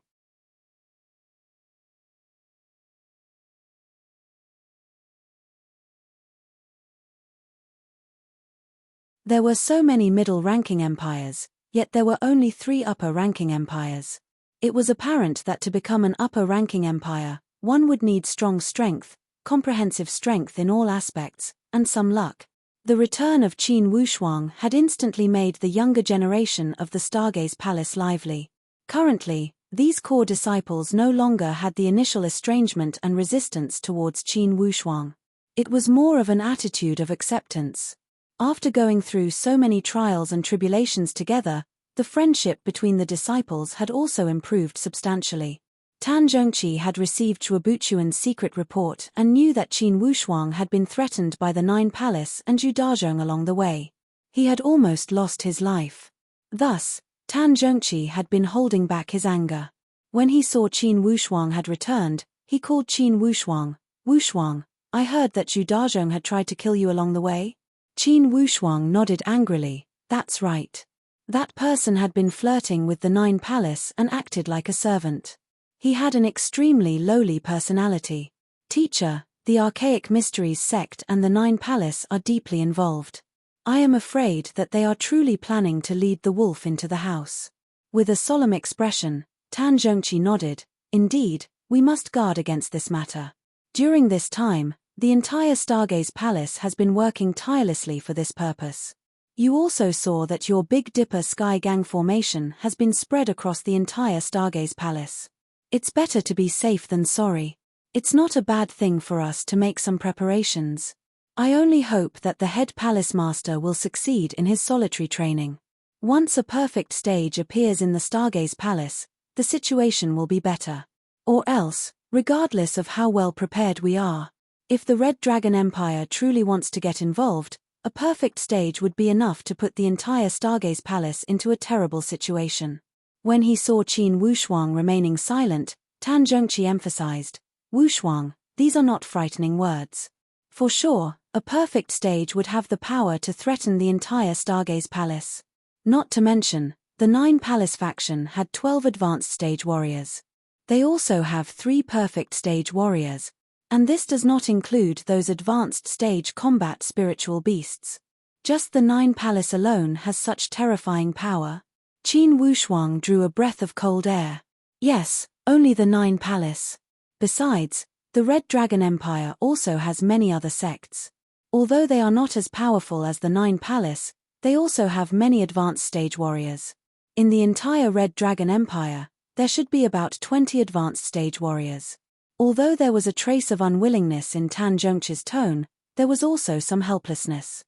Speaker 1: There were so many middle-ranking empires, yet there were only 3 upper-ranking empires. It was apparent that to become an upper-ranking empire, one would need strong strength, comprehensive strength in all aspects, and some luck. The return of Qin Wushuang had instantly made the younger generation of the Stargaze Palace lively. Currently, these core disciples no longer had the initial estrangement and resistance towards Qin Wushuang. It was more of an attitude of acceptance. After going through so many trials and tribulations together, the friendship between the disciples had also improved substantially. Tan Zhongqi had received Chuabuchuan's secret report and knew that Qin Wushuang had been threatened by the Nine Palace and Zhu Dazhong along the way. He had almost lost his life. Thus, Tan Zhongqi had been holding back his anger. When he saw Qin Wushuang had returned, he called Qin Wushuang. "Wushuang, I heard that Zhu Dazhong had tried to kill you along the way?" Qin Wushuang nodded angrily. "That's right. That person had been flirting with the Nine Palace and acted like a servant. He had an extremely lowly personality. Teacher, the Archaic Mysteries sect and the Nine Palace are deeply involved. I am afraid that they are truly planning to lead the wolf into the house." With a solemn expression, Tan Zhongqi nodded. "Indeed, we must guard against this matter. During this time, the entire Stargaze Palace has been working tirelessly for this purpose. You also saw that your Big Dipper Sky Gang formation has been spread across the entire Stargaze Palace. It's better to be safe than sorry. It's not a bad thing for us to make some preparations. I only hope that the head palace master will succeed in his solitary training. Once a perfect stage appears in the Stargaze Palace, the situation will be better. Or else, regardless of how well prepared we are, if the Red Dragon Empire truly wants to get involved, a perfect stage would be enough to put the entire Stargaze Palace into a terrible situation." When he saw Qin Wushuang remaining silent, Tan Zhongqi emphasized, "Wushuang, these are not frightening words. For sure, a perfect stage would have the power to threaten the entire Stargaze Palace. Not to mention, the Nine Palace faction had 12 advanced stage warriors. They also have 3 perfect stage warriors, and this does not include those advanced stage combat spiritual beasts. Just the Nine Palace alone has such terrifying power." Qin Wushuang drew a breath of cold air. Yes, only the Nine Palace. Besides, the Red Dragon Empire also has many other sects. Although they are not as powerful as the Nine Palace, they also have many advanced stage warriors. In the entire Red Dragon Empire, There should be about 20 advanced stage warriors. Although there was a trace of unwillingness in Tan Zhongqi's tone, there was also some helplessness.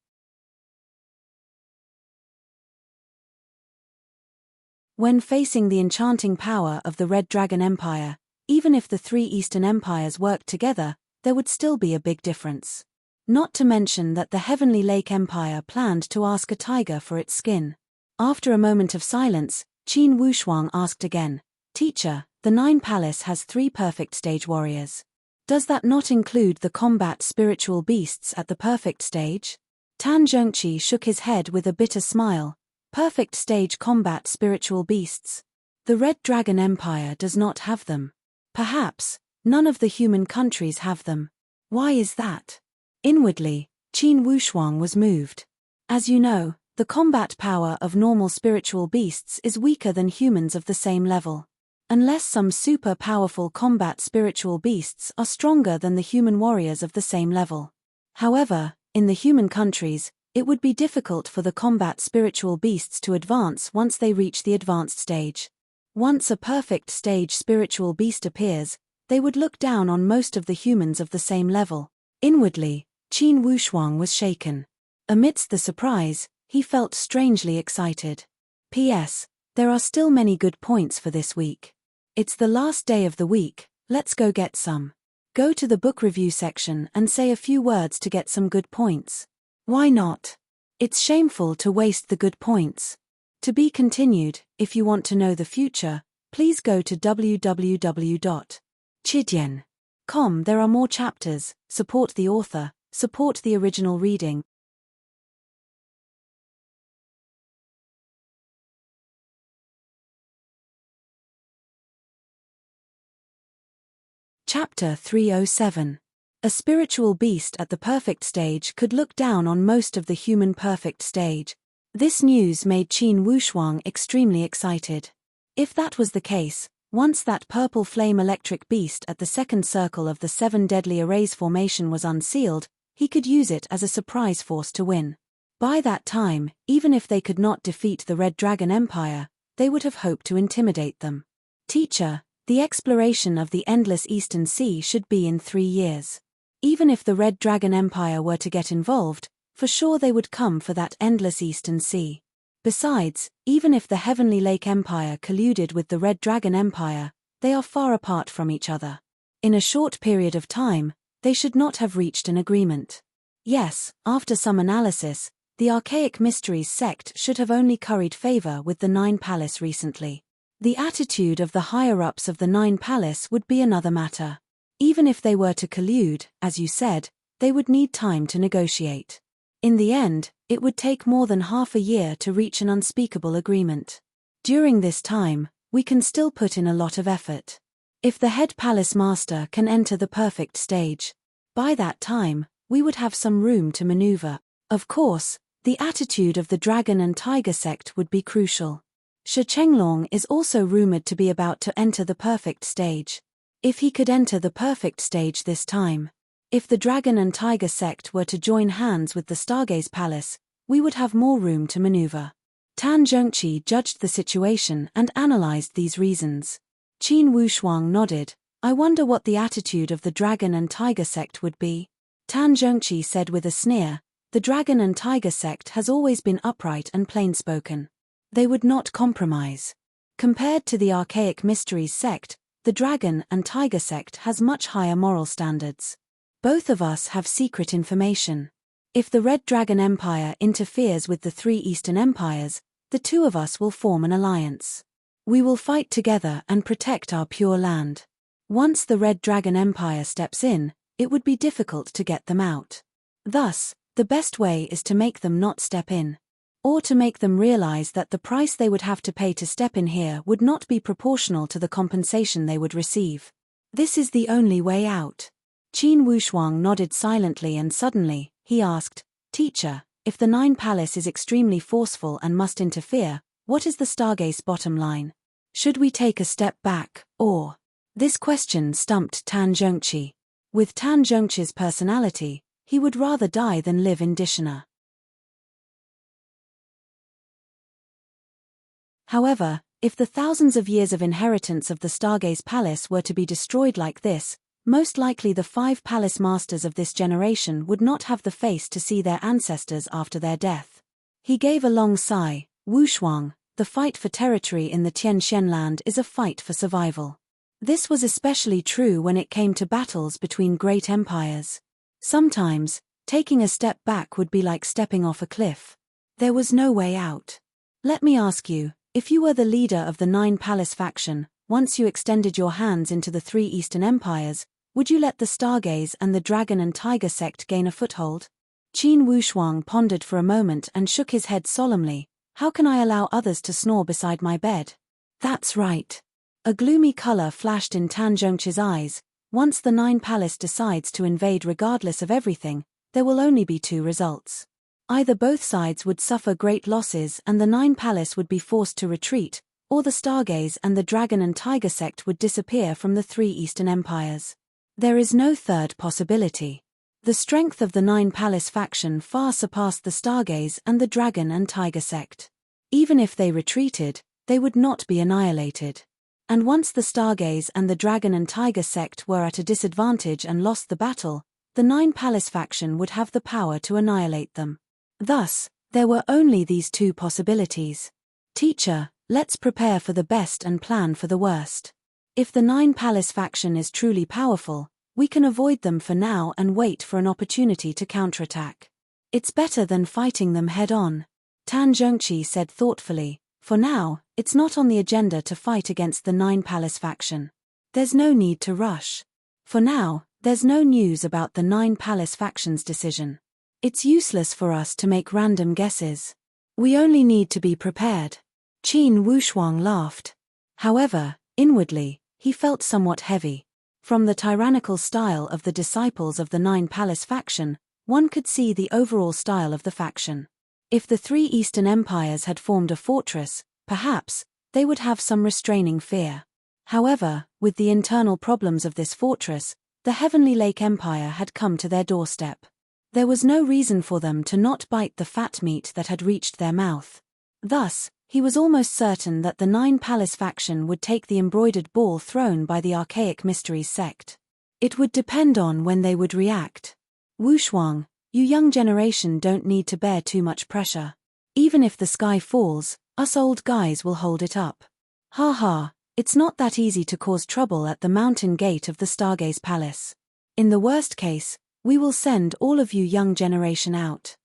Speaker 1: When facing the enchanting power of the Red Dragon Empire, even if the three Eastern empires worked together, there would still be a big difference. Not to mention that the Heavenly Lake Empire planned to ask a tiger for its skin. After a moment of silence, Qin Wushuang asked again, "Teacher, the Nine Palace has 3 perfect stage warriors. Does that not include the combat spiritual beasts at the perfect stage?" Tan Zhongqi shook his head with a bitter smile. Perfect stage combat spiritual beasts. The Red Dragon Empire does not have them. Perhaps none of the human countries have them. Why is that? Inwardly, Qin Wushuang was moved. As you know, the combat power of normal spiritual beasts is weaker than humans of the same level. Unless some super powerful combat spiritual beasts are stronger than the human warriors of the same level. However, in the human countries, it would be difficult for the combat spiritual beasts to advance once they reach the advanced stage. Once a perfect stage spiritual beast appears, they would look down on most of the humans of the same level. Inwardly, Qin Wushuang was shaken. Amidst the surprise, he felt strangely excited. P.S. There are still many good points for this week. It's the last day of the week, let's go get some. Go to the book review section and say a few words to get some good points. Why not? It's shameful to waste the good points. To be continued. If you want to know the future, please go to www.chidian.com. There are more chapters. Support the author, support the original reading. Chapter 307. A spiritual beast at the perfect stage could look down on most of the human perfect stage. This news made Qin Wushuang extremely excited. If that was the case, once that purple flame electric beast at the second circle of the 7 deadly arrays formation was unsealed, he could use it as a surprise force to win. By that time, even if they could not defeat the Red Dragon Empire, they would have hoped to intimidate them. Teacher, the exploration of the endless Eastern Sea should be in 3 years. Even if the Red Dragon Empire were to get involved, for sure they would come for that endless Eastern Sea. Besides, even if the Heavenly Lake Empire colluded with the Red Dragon Empire, they are far apart from each other. In a short period of time, they should not have reached an agreement. Yes, after some analysis, the Archaic Mysteries sect should have only curried favor with the Nine Palace recently. The attitude of the higher-ups of the Nine Palace would be another matter. Even if they were to collude, as you said, they would need time to negotiate. In the end, it would take more than half a year to reach an unspeakable agreement. During this time, we can still put in a lot of effort. If the head palace master can enter the perfect stage, by that time, we would have some room to maneuver. Of course, the attitude of the dragon and tiger sect would be crucial. Shi Chenglong is also rumored to be about to enter the perfect stage. If he could enter the perfect stage this time, if the Dragon and Tiger sect were to join hands with the Stargaze Palace, we would have more room to maneuver. Tan Zhongqi judged the situation and analyzed these reasons. Qin Wushuang nodded. I wonder what the attitude of the Dragon and Tiger sect would be. Tan Zhongqi said with a sneer, the Dragon and Tiger sect has always been upright and plain-spoken. They would not compromise. Compared to the Archaic Mysteries sect, the Dragon and Tiger sect has much higher moral standards. Both of us have secret information. If the Red Dragon Empire interferes with the 3 Eastern empires, the 2 of us will form an alliance. We will fight together and protect our pure land. Once the Red Dragon Empire steps in, it would be difficult to get them out. Thus, the best way is to make them not step in. Or to make them realize that the price they would have to pay to step in here would not be proportional to the compensation they would receive. This is the only way out. Qin Wushuang nodded silently and suddenly, he asked, Teacher, if the Nine Palace is extremely forceful and must interfere, what is the Stargaze bottom line? Should we take a step back, or? This question stumped Tan Zhongqi. With Tan Zhongqi's personality, he would rather die than live in Dishina. However, If the thousands of years of inheritance of the Stargaze Palace were to be destroyed like this, most likely the 5 palace masters of this generation would not have the face to see their ancestors after their death. He gave a long sigh. Wushuang, the fight for territory in the Tianxian land is a fight for survival. This was especially true when it came to battles between great empires. Sometimes, taking a step back would be like stepping off a cliff. There was no way out. Let me ask you, if you were the leader of the 9 palace faction, once you extended your hands into the 3 eastern empires, would you let the Stargaze and the Dragon and Tiger sect gain a foothold? Qin Wushuang pondered for a moment and shook his head solemnly. How can I allow others to snore beside my bed? That's right. A gloomy color flashed in Tan Zhongqi's eyes. Once the 9 palace decides to invade regardless of everything, there will only be 2 results. Either both sides would suffer great losses and the 9 palace would be forced to retreat, or the Stargaze and the Dragon and Tiger sect would disappear from the 3 eastern empires. There is no third possibility. The strength of the 9 palace faction far surpassed the Stargaze and the Dragon and Tiger sect. Even if they retreated, they would not be annihilated. And once the Stargaze and the Dragon and Tiger sect were at a disadvantage and lost the battle, the 9 palace faction would have the power to annihilate them. Thus, there were only these 2 possibilities. Teacher, let's prepare for the best and plan for the worst. If the 9 palace faction is truly powerful, we can avoid them for now and wait for an opportunity to counterattack. It's better than fighting them head-on. Tan Zhongqi said thoughtfully, for now, it's not on the agenda to fight against the 9 palace faction. There's no need to rush. For now, there's no news about the 9 palace faction's decision. It's useless for us to make random guesses. We only need to be prepared. Qin Wushuang laughed. However, inwardly, he felt somewhat heavy. From the tyrannical style of the disciples of the 9 palace faction, one could see the overall style of the faction. If the 3 eastern empires had formed a fortress, perhaps, they would have some restraining fear. However, with the internal problems of this fortress, the Heavenly Lake Empire had come to their doorstep. There was no reason for them to not bite the fat meat that had reached their mouth. Thus, he was almost certain that the 9 palace faction would take the embroidered ball thrown by the archaic mysteries sect. It would depend on when they would react. Wushuang, you young generation don't need to bear too much pressure. Even if the sky falls, us old guys will hold it up. Ha ha, it's not that easy to cause trouble at the mountain gate of the Stargaze Palace. In the worst case, we will send all of you young generation out.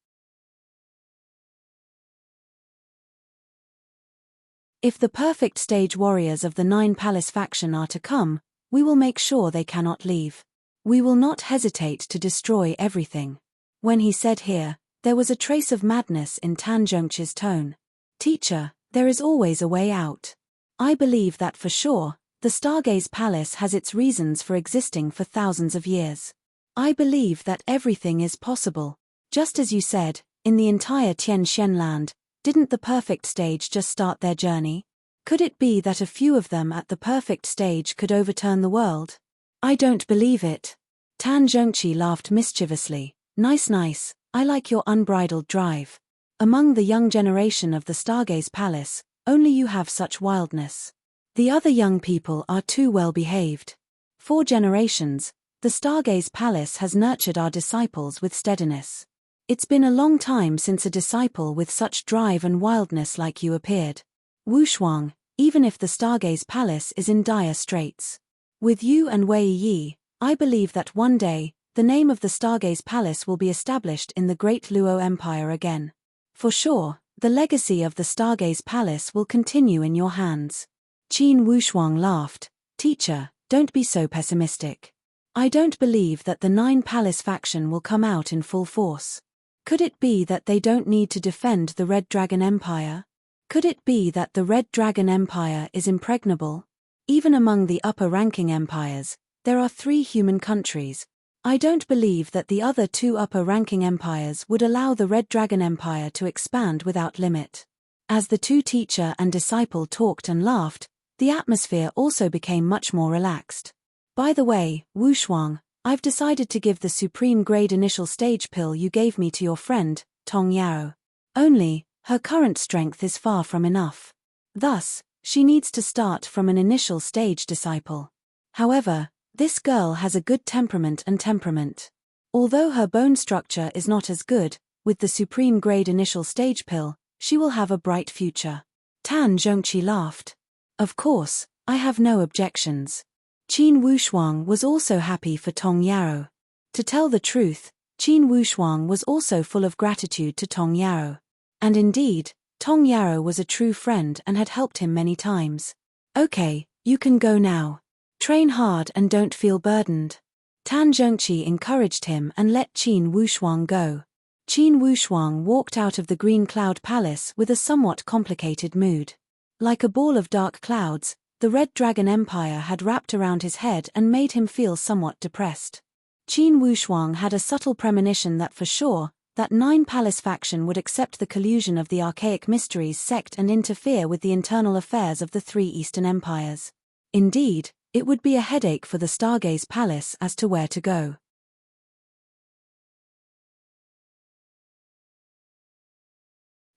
Speaker 1: If the perfect stage warriors of the 9 palace faction are to come, we will make sure they cannot leave. We will not hesitate to destroy everything. When he said here, there was a trace of madness in Tan Zhongqi's tone. Teacher, there is always a way out. I believe that for sure, the Stargaze Palace has its reasons for existing for thousands of years. I believe that everything is possible. Just as you said, in the entire Tianxian land, didn't the perfect stage just start their journey? Could it be that a few of them at the perfect stage could overturn the world? I don't believe it. Tan Zhongqi laughed mischievously. Nice, I like your unbridled drive. Among the young generation of the Stargaze Palace, only you have such wildness. The other young people are too well behaved. 4 generations, the Stargaze Palace has nurtured our disciples with steadiness. It's been a long time since a disciple with such drive and wildness like you appeared. Wushuang, even if the Stargaze Palace is in dire straits. With you and Wei Yi, I believe that one day, the name of the Stargaze Palace will be established in the Great Luo Empire again. For sure, the legacy of the Stargaze Palace will continue in your hands. Qin Wushuang laughed. Teacher, don't be so pessimistic. I don't believe that the 9 palace faction will come out in full force. Could it be that they don't need to defend the Red Dragon Empire? Could it be that the Red Dragon Empire is impregnable? Even among the upper-ranking empires, there are 3 human countries. I don't believe that the other 2 upper-ranking empires would allow the Red Dragon Empire to expand without limit. As the 2 teacher and disciple talked and laughed, the atmosphere also became much more relaxed. By the way, Wushuang, I've decided to give the supreme grade initial stage pill you gave me to your friend, Tong Yao. Only, her current strength is far from enough. Thus, She needs to start from an initial stage disciple. However, this girl has a good temperament and temperament. Although her bone structure is not as good, with the supreme grade initial stage pill, she will have a bright future. Tan Zhongqi laughed. Of course, I have no objections. Qin Wushuang was also happy for Tong Yaro. To tell the truth, Qin Wushuang was also full of gratitude to Tong Yaro. And indeed, Tong Yaro was a true friend and had helped him many times. Okay, you can go now. Train hard and don't feel burdened. Tan Zhongqi encouraged him and let Qin Wushuang go. Qin Wushuang walked out of the Green Cloud Palace with a somewhat complicated mood. Like a ball of dark clouds, the Red Dragon Empire had wrapped around his head and made him feel somewhat depressed. Qin Wushuang had a subtle premonition that for sure, that Nine Palace faction would accept the collusion of the Archaic Mysteries sect and interfere with the internal affairs of the three Eastern Empires. Indeed, it would be a headache for the Stargaze Palace as to where to go.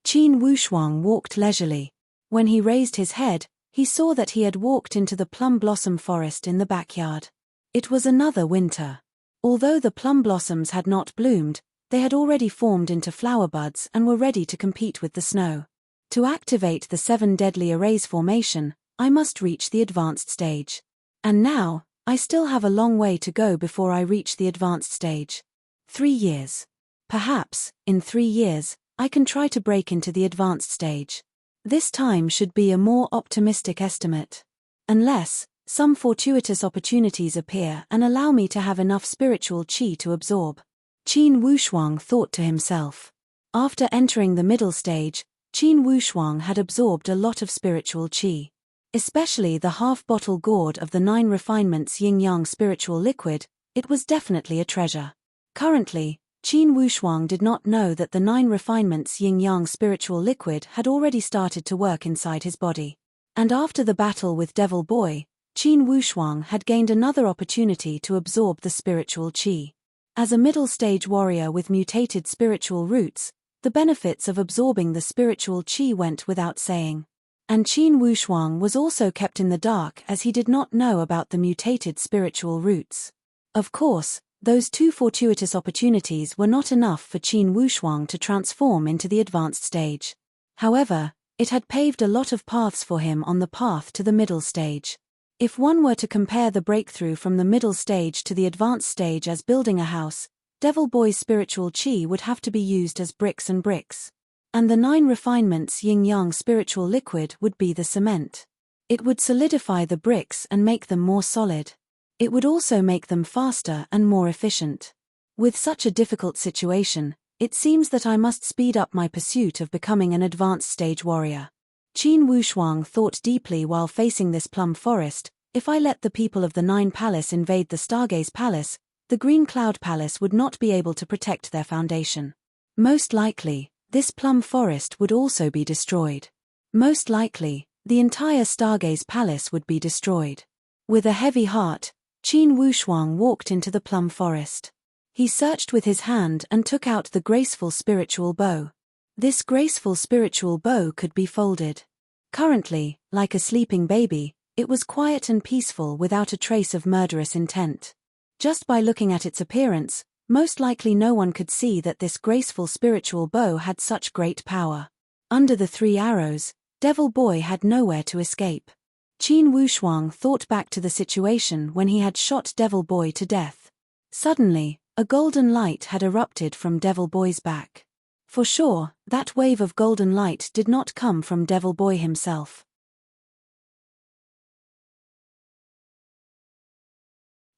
Speaker 1: Qin Wushuang walked leisurely. When he raised his head, he saw that he had walked into the plum blossom forest in the backyard. It was another winter. Although the plum blossoms had not bloomed, they had already formed into flower buds and were ready to compete with the snow. To activate the 7 deadly arrays formation, I must reach the advanced stage. And now, I still have a long way to go before I reach the advanced stage. 3 years. Perhaps, in 3 years, I can try to break into the advanced stage. This time should be a more optimistic estimate. Unless some fortuitous opportunities appear and allow me to have enough spiritual qi to absorb. Qin Wushuang thought to himself. After entering the middle stage, Qin Wushuang had absorbed a lot of spiritual qi. Especially the half-bottle gourd of the 9 refinements yin-yang spiritual liquid, it was definitely a treasure. Currently, Qin Wushuang did not know that the 9 refinements yin-yang spiritual liquid had already started to work inside his body. And after the battle with Devil Boy, Qin Wushuang had gained another opportunity to absorb the spiritual qi. As a middle-stage warrior with mutated spiritual roots, the benefits of absorbing the spiritual qi went without saying. And Qin Wushuang was also kept in the dark as he did not know about the mutated spiritual roots. Of course, those 2 fortuitous opportunities were not enough for Qin Wushuang to transform into the advanced stage. However, it had paved a lot of paths for him on the path to the middle stage. If one were to compare the breakthrough from the middle stage to the advanced stage as building a house, Devil Boy's spiritual qi would have to be used as bricks and bricks. And the 9 refinements yin-yang spiritual liquid would be the cement. It would solidify the bricks and make them more solid. It would also make them faster and more efficient. With such a difficult situation, it seems that I must speed up my pursuit of becoming an advanced stage warrior. Qin Wushuang thought deeply while facing this plum forest. If I let the people of the 9 Palace invade the Stargaze Palace, the Green Cloud Palace would not be able to protect their foundation. Most likely, this plum forest would also be destroyed. Most likely, the entire Stargaze Palace would be destroyed. With a heavy heart, Qin Wushuang walked into the plum forest. He searched with his hand and took out the graceful spiritual bow. This graceful spiritual bow could be folded. Currently, like a sleeping baby, it was quiet and peaceful without a trace of murderous intent. Just by looking at its appearance, most likely no one could see that this graceful spiritual bow had such great power. Under the 3 arrows, Devil Boy had nowhere to escape. Qin Wushuang thought back to the situation when he had shot Devil Boy to death. Suddenly, a golden light had erupted from Devil Boy's back. For sure, that wave of golden light did not come from Devil Boy himself.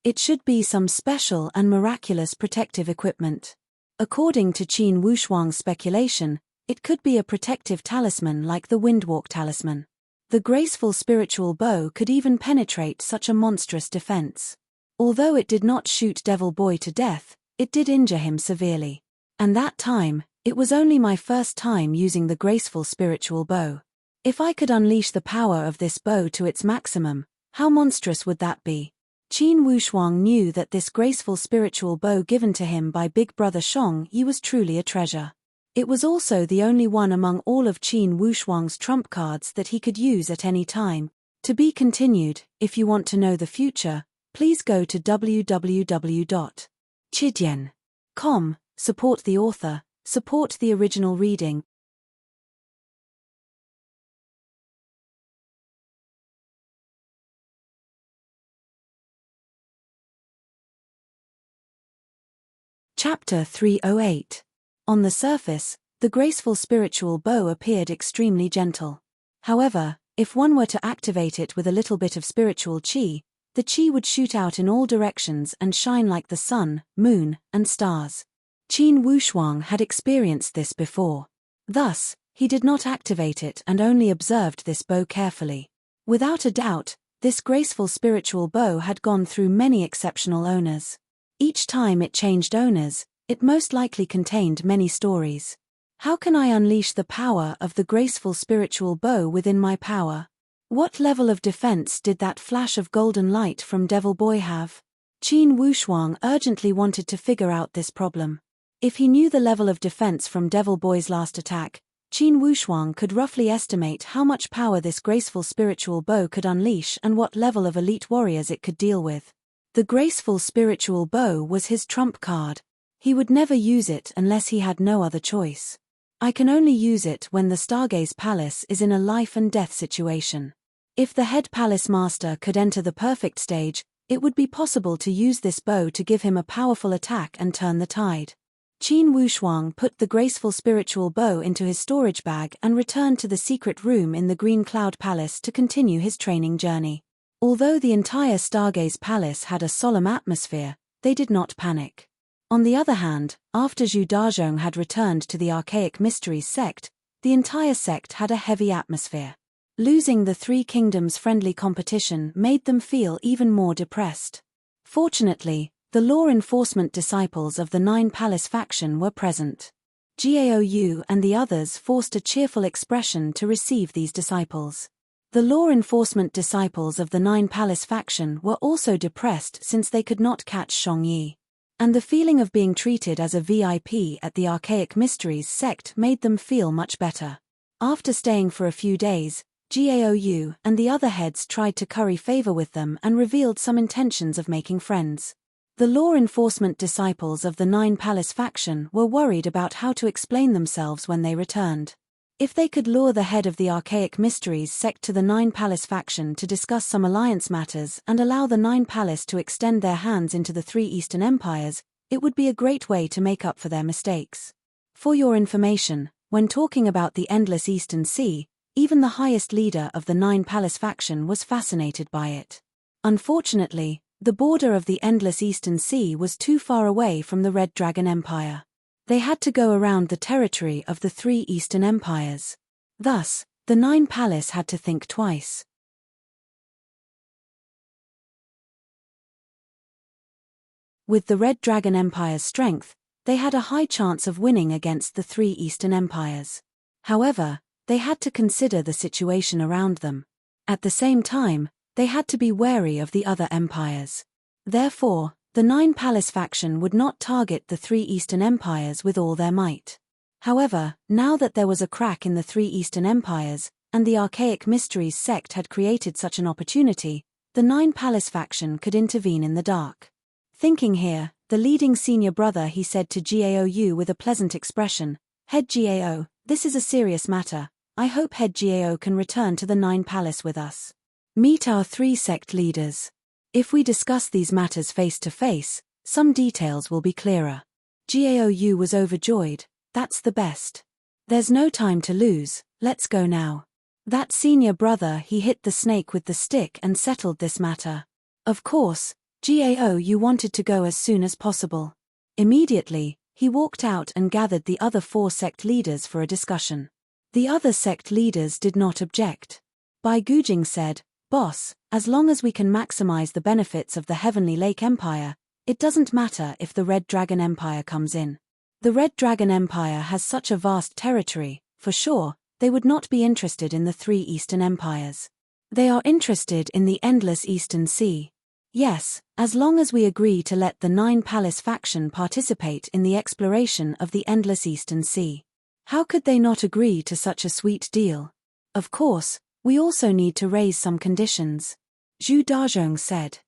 Speaker 1: It should be some special and miraculous protective equipment. According to Qin Wushuang's speculation, it could be a protective talisman like the Windwalk talisman. The graceful spiritual bow could even penetrate such a monstrous defense. Although it did not shoot Devil Boy to death, it did injure him severely. And that time, it was only my first time using the graceful spiritual bow. If I could unleash the power of this bow to its maximum, how monstrous would that be? Qin Wushuang knew that this graceful spiritual bow given to him by Big Brother Shang Yi was truly a treasure. It was also the only one among all of Qin Wushuang's trump cards that he could use at any time. To be continued. If you want to know the future, please go to www.chidian.com. Support the author, support the original reading. Chapter 308. On the surface, the graceful spiritual bow appeared extremely gentle. However, if one were to activate it with a little bit of spiritual qi, the qi would shoot out in all directions and shine like the sun, moon, and stars. Qin Wushuang had experienced this before. Thus, he did not activate it and only observed this bow carefully. Without a doubt, this graceful spiritual bow had gone through many exceptional owners. Each time it changed owners, it most likely contained many stories. How can I unleash the power of the graceful spiritual bow within my power? What level of defense did that flash of golden light from Devil Boy have? Qin Wushuang urgently wanted to figure out this problem. If he knew the level of defense from Devil Boy's last attack, Qin Wushuang could roughly estimate how much power this graceful spiritual bow could unleash and what level of elite warriors it could deal with. The graceful spiritual bow was his trump card. He would never use it unless he had no other choice. I can only use it when the Stargaze Palace is in a life and death situation. If the head palace master could enter the perfect stage, it would be possible to use this bow to give him a powerful attack and turn the tide. Qin Wushuang put the graceful spiritual bow into his storage bag and returned to the secret room in the Green Cloud Palace to continue his training journey. Although the entire Stargaze Palace had a solemn atmosphere, they did not panic. On the other hand, after Zhu Dazhong had returned to the Archaic Mysteries sect, the entire sect had a heavy atmosphere. Losing the Three Kingdoms friendly competition made them feel even more depressed. Fortunately, the law enforcement disciples of the Nine Palace faction were present. Gaou and the others forced a cheerful expression to receive these disciples. The law enforcement disciples of the Nine Palace faction were also depressed since they could not catch Shongyi. And the feeling of being treated as a VIP at the Archaic Mysteries sect made them feel much better. After staying for a few days, Gaou and the other heads tried to curry favor with them and revealed some intentions of making friends. The law enforcement disciples of the Nine Palace faction were worried about how to explain themselves when they returned. If they could lure the head of the Archaic Mysteries sect to the Nine Palace faction to discuss some alliance matters and allow the Nine Palace to extend their hands into the three Eastern Empires, it would be a great way to make up for their mistakes. For your information, when talking about the endless Eastern Sea, even the highest leader of the Nine Palace faction was fascinated by it. Unfortunately, the border of the endless Eastern Sea was too far away from the Red Dragon Empire. They had to go around the territory of the three Eastern Empires. Thus, the Nine Palace had to think twice. With the Red Dragon Empire's strength, they had a high chance of winning against the three Eastern Empires. However, they had to consider the situation around them. At the same time, they had to be wary of the other empires. Therefore, the Nine Palace faction would not target the three Eastern Empires with all their might. However, now that there was a crack in the three Eastern Empires, and the Archaic Mysteries sect had created such an opportunity, the Nine Palace faction could intervene in the dark. Thinking here, the leading senior brother he said to Gaou with a pleasant expression, "Head Gao, this is a serious matter. I hope Head Gao can return to the Nine Palace with us. Meet our three sect leaders. If we discuss these matters face to face, some details will be clearer." Gaou was overjoyed. "That's the best. There's no time to lose, let's go now." That senior brother he hit the snake with the stick and settled this matter. Of course, Gaou wanted to go as soon as possible. Immediately, he walked out and gathered the other four sect leaders for a discussion. The other sect leaders did not object. Bai Gujing said, "Boss, as long as we can maximize the benefits of the Heavenly Lake Empire, it doesn't matter if the Red Dragon Empire comes in. The Red Dragon Empire has such a vast territory, for sure, they would not be interested in the three Eastern Empires. They are interested in the endless Eastern Sea. Yes, as long as we agree to let the Nine Palace faction participate in the exploration of the endless Eastern Sea." How could they not agree to such a sweet deal? Of course, we also need to raise some conditions. Zhu Dazhong said.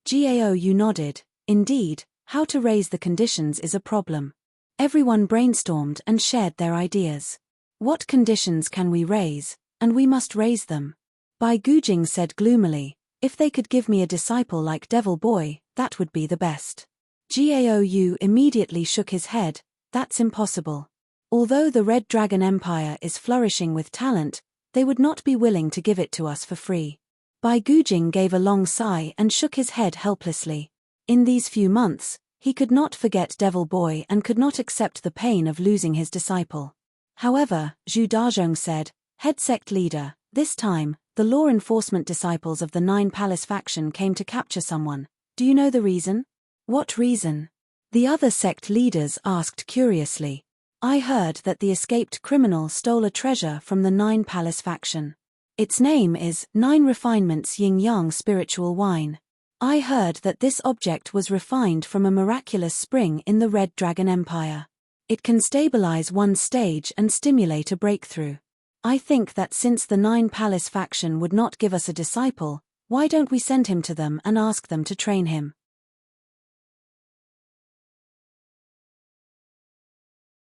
Speaker 1: Gao Yu nodded. Indeed, how to raise the conditions is a problem. Everyone brainstormed and shared their ideas. What conditions can we raise? And we must raise them. Bai Gujing said gloomily, if they could give me a disciple like Devil Boy, that would be the best. Gao Yu immediately shook his head, that's impossible. Although the Red Dragon Empire is flourishing with talent, they would not be willing to give it to us for free. Bai Gujing gave a long sigh and shook his head helplessly. In these few months, he could not forget Devil Boy and could not accept the pain of losing his disciple. However, Zhu Dazhong said, head sect leader, this time, the law enforcement disciples of the Nine Palace faction came to capture someone. Do you know the reason? What reason? The other sect leaders asked curiously. I heard that the escaped criminal stole a treasure from the Nine Palace faction. Its name is Nine Refinements Yin-Yang Spiritual Wine. I heard that this object was refined from a miraculous spring in the Red Dragon Empire. It can stabilize one's stage and stimulate a breakthrough. I think that since the Nine Palace faction would not give us a disciple, why don't we send him to them and ask them to train him?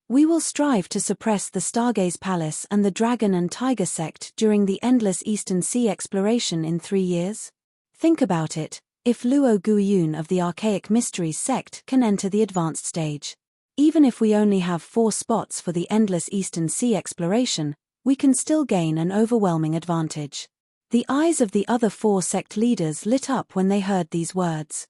Speaker 1: We will strive to suppress the Stargaze Palace and the Dragon and Tiger sect during the endless Eastern Sea exploration in 3 years. Think about it, if Luo Guiyun of the Archaic Mysteries sect can enter the advanced stage. Even if we only have 4 spots for the endless Eastern Sea exploration, we can still gain an overwhelming advantage. The eyes of the other 4 sect leaders lit up when they heard these words.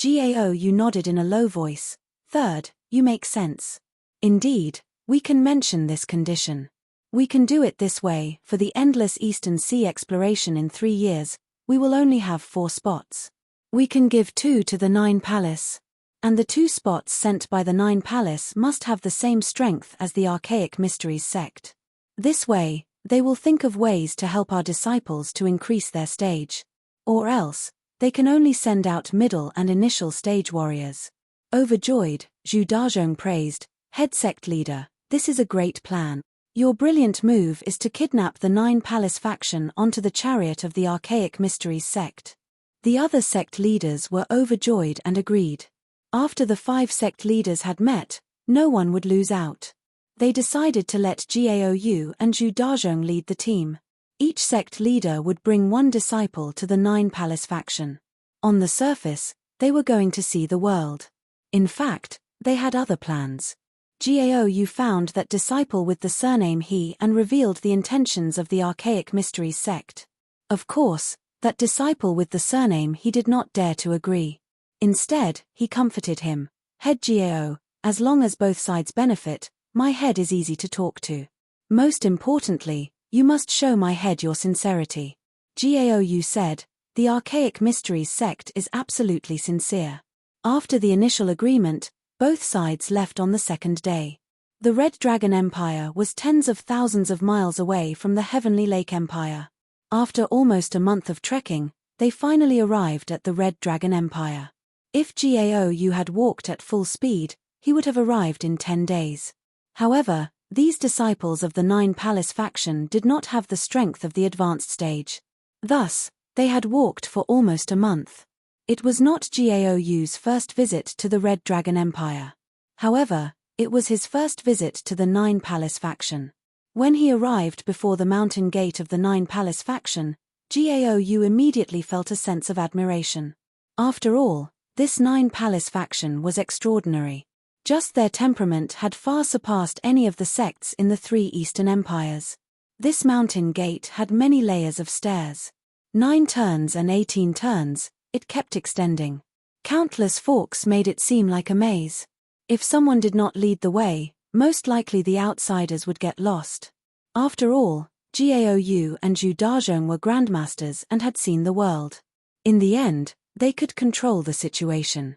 Speaker 1: Gao Yu nodded in a low voice. Third, you make sense. Indeed, we can mention this condition. We can do it this way, for the endless Eastern Sea exploration in 3 years, we will only have 4 spots. We can give 2 to the Nine Palace. And the 2 spots sent by the Nine Palace must have the same strength as the Archaic Mysteries sect. This way, they will think of ways to help our disciples to increase their stage. Or else, they can only send out middle and initial stage warriors. Overjoyed, Zhu Dazhong praised, head sect leader, this is a great plan. Your brilliant move is to kidnap the Nine Palace faction onto the chariot of the Archaic Mysteries sect. The other sect leaders were overjoyed and agreed. After the 5 sect leaders had met, no one would lose out. They decided to let Gao Yu and Zhu Dazhong lead the team. Each sect leader would bring 1 disciple to the Nine Palace faction. On the surface, they were going to see the world. In fact, they had other plans. Gao Yu found that disciple with the surname He and revealed the intentions of the Archaic Mysteries sect. Of course, that disciple with the surname He did not dare to agree. Instead, he comforted him. Head Gao, as long as both sides benefit, my head is easy to talk to. Most importantly, you must show my head your sincerity. Gao Yu said, the Archaic Mysteries sect is absolutely sincere. After the initial agreement, both sides left on the second day. The Red Dragon Empire was tens of thousands of miles away from the Heavenly Lake Empire. After almost a month of trekking, they finally arrived at the Red Dragon Empire. If Gao Yu had walked at full speed, he would have arrived in 10 days. However, these disciples of the Nine Palace faction did not have the strength of the advanced stage. Thus, they had walked for almost a month. It was not Gao Yu's first visit to the Red Dragon Empire. However, it was his first visit to the Nine Palace faction. When he arrived before the mountain gate of the Nine Palace faction, Gao Yu immediately felt a sense of admiration. After all, this Nine Palace faction was extraordinary. Just their temperament had far surpassed any of the sects in the 3 Eastern Empires. This mountain gate had many layers of stairs. 9 turns and 18 turns, it kept extending. Countless forks made it seem like a maze. If someone did not lead the way, most likely the outsiders would get lost. After all, Gao Yu and Zhu Dazhong were grandmasters and had seen the world. In the end, they could control the situation.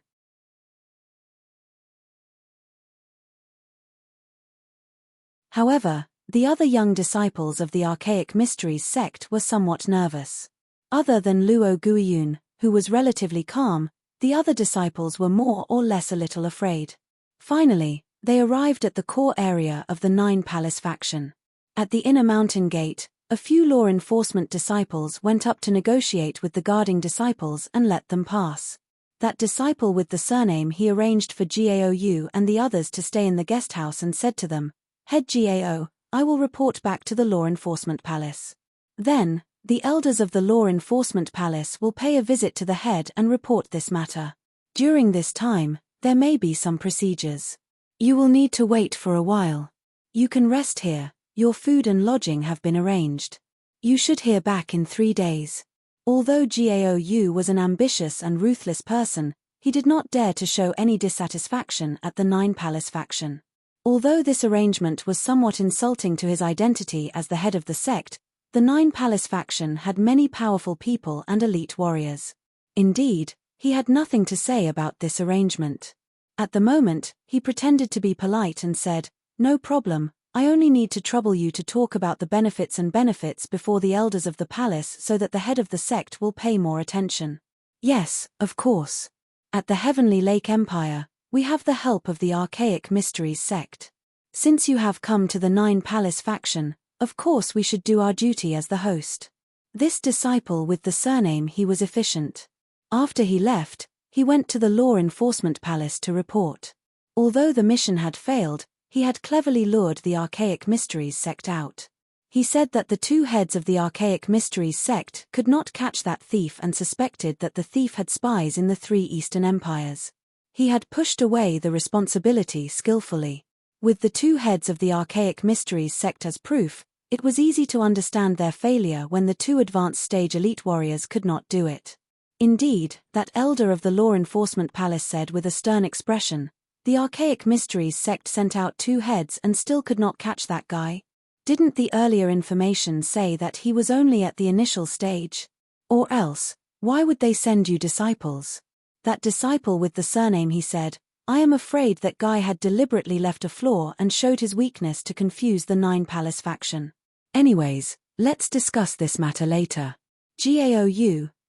Speaker 1: However, the other young disciples of the Archaic Mysteries sect were somewhat nervous. Other than Luo Guiyun, who was relatively calm, the other disciples were more or less a little afraid. Finally, They arrived at the core area of the Nine Palace faction. At the inner mountain gate, a few law enforcement disciples went up to negotiate with the guarding disciples and let them pass. That disciple with the surname he arranged for Gao and the others to stay in the guest house and said to them, "Head Gao, I will report back to the law enforcement palace. Then, the elders of the law enforcement palace will pay a visit to the head and report this matter. During this time, there may be some procedures. You will need to wait for a while. You can rest here, your food and lodging have been arranged. You should hear back in 3 days." Although Gao was an ambitious and ruthless person, he did not dare to show any dissatisfaction at the Nine Palace faction. Although this arrangement was somewhat insulting to his identity as the head of the sect, the Nine Palace faction had many powerful people and elite warriors. Indeed, he had nothing to say about this arrangement. At the moment, he pretended to be polite and said, "No problem, I only need to trouble you to talk about the benefits before the elders of the palace so that the head of the sect will pay more attention." "Yes, of course. At the Heavenly Lake Empire, we have the help of the Archaic Mysteries sect. Since you have come to the Nine Palace faction, of course we should do our duty as the host." This disciple with the surname he was efficient. After he left, he went to the law enforcement palace to report. Although the mission had failed, he had cleverly lured the Archaic Mysteries sect out. He said that the 2 heads of the Archaic Mysteries sect could not catch that thief and suspected that the thief had spies in the 3 Eastern empires. He had pushed away the responsibility skillfully. With the 2 heads of the Archaic Mysteries sect as proof, it was easy to understand their failure when the 2 advanced stage elite warriors could not do it. Indeed, that elder of the law enforcement palace said with a stern expression, "The Archaic Mysteries sect sent out 2 heads and still could not catch that guy. Didn't the earlier information say that he was only at the initial stage? Or else, why would they send you disciples?" That disciple with the surname he said, "I am afraid that guy had deliberately left a flaw and showed his weakness to confuse the Nine Palace faction. Anyways, let's discuss this matter later. Gao,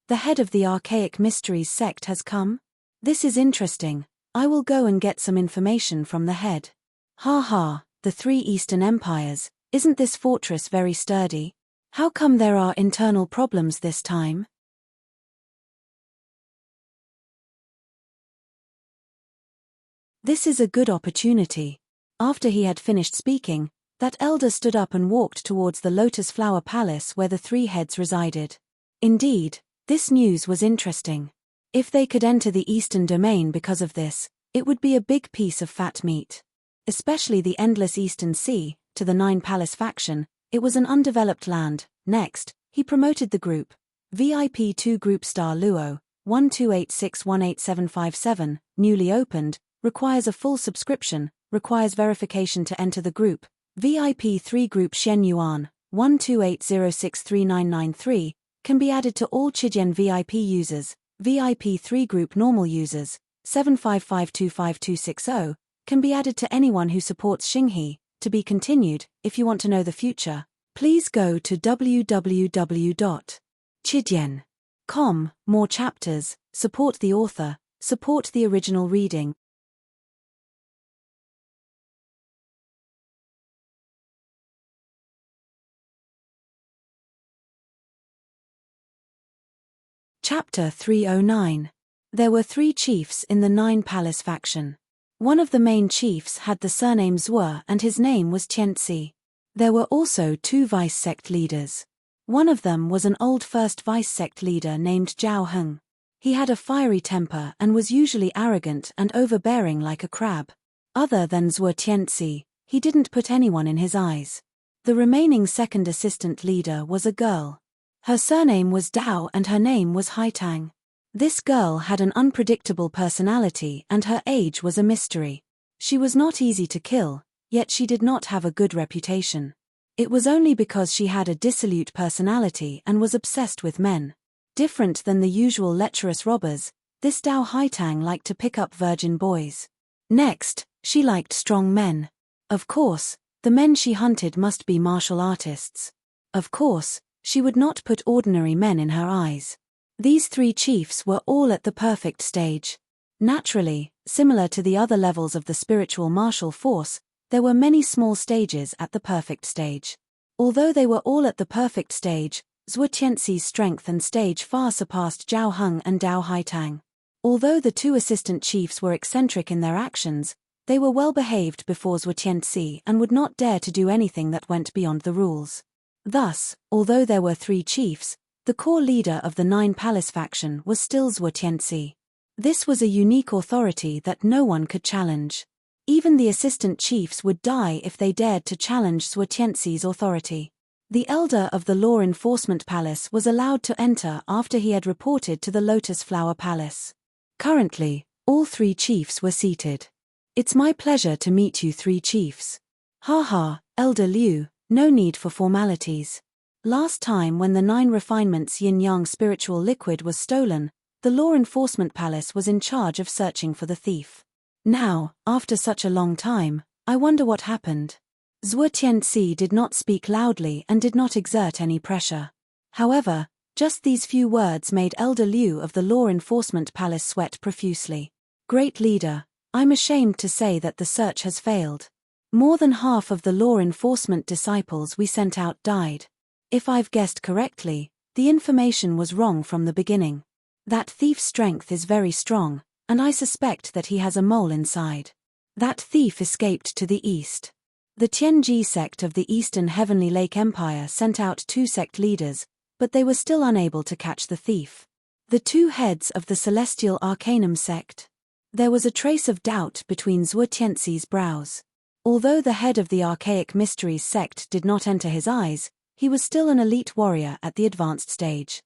Speaker 1: the head of the Archaic Mysteries sect has come? This is interesting. I will go and get some information from the head." "Ha ha, the 3 Eastern empires, isn't this fortress very sturdy? How come there are internal problems this time?" This is a good opportunity. After he had finished speaking, that elder stood up and walked towards the Lotus Flower Palace where the 3 heads resided. Indeed, this news was interesting. If they could enter the Eastern domain because of this, it would be a big piece of fat meat. Especially the endless Eastern Sea, to the Nine Palace faction, it was an undeveloped land. Next, he promoted the group. VIP2 Group Star Luo, 12861877, newly opened, requires a full subscription, requires verification to enter the group. VIP3 Group Shen Yuan, 1280639993, can be added to all Chidian VIP users. VIP3 Group Normal users, 7552560, can be added to anyone who supports Xinghe. To be continued. If you want to know the future, please go to www.chidian.com. More chapters, support the author, support the original reading. Chapter 309. There were 3 chiefs in the Nine Palace faction. One of the main chiefs had the surname Zhuo and his name was Tianzi. There were also 2 vice sect leaders. One of them was an old first vice sect leader named Zhao Heng. He had a fiery temper and was usually arrogant and overbearing like a crab. Other than Zhuo Tianzi, he didn't put anyone in his eyes. The remaining second assistant leader was a girl. Her surname was Dao and her name was Haitang. This girl had an unpredictable personality and her age was a mystery. She was not easy to kill, yet she did not have a good reputation. It was only because she had a dissolute personality and was obsessed with men. Different than the usual lecherous robbers, this Dao Haitang liked to pick up virgin boys. Next, she liked strong men. Of course, the men she hunted must be martial artists. Of course, she would not put ordinary men in her eyes. These 3 chiefs were all at the perfect stage. Naturally, similar to the other levels of the spiritual martial force, there were many small stages at the perfect stage. Although they were all at the perfect stage, Zhuo Tianxi's strength and stage far surpassed Zhao Heng and Dao Haitang. Although the two assistant chiefs were eccentric in their actions, they were well behaved before Zhuo Tianxi and would not dare to do anything that went beyond the rules. Thus, although there were 3 chiefs, the core leader of the 9 Palace faction was still Zhuo Tianxi. This was a unique authority that no one could challenge. Even the assistant chiefs would die if they dared to challenge Zhuo Tianxi's authority. The elder of the Law Enforcement Palace was allowed to enter after he had reported to the Lotus Flower Palace. Currently, all 3 chiefs were seated. It's my pleasure to meet you 3 chiefs. Ha, Elder Liu, no need for formalities. Last time when the 9 refinements yin-yang spiritual liquid was stolen, the Law Enforcement Palace was in charge of searching for the thief. Now, after such a long time, I wonder what happened. Zhuo Tianxi did not speak loudly and did not exert any pressure. However, just these few words made Elder Liu of the Law Enforcement Palace sweat profusely. Great leader, I'm ashamed to say that the search has failed. More than half of the law enforcement disciples we sent out died. If I've guessed correctly, the information was wrong from the beginning. That thief's strength is very strong, and I suspect that he has a mole inside. That thief escaped to the east. The Tianji sect of the Eastern Heavenly Lake Empire sent out 2 sect leaders, but they were still unable to catch the thief. The 2 heads of the Celestial Arcanum sect. There was a trace of doubt between Zhuo Tianxi's brows. Although the head of the Archaic Mysteries sect did not enter his eyes, he was still an elite warrior at the advanced stage.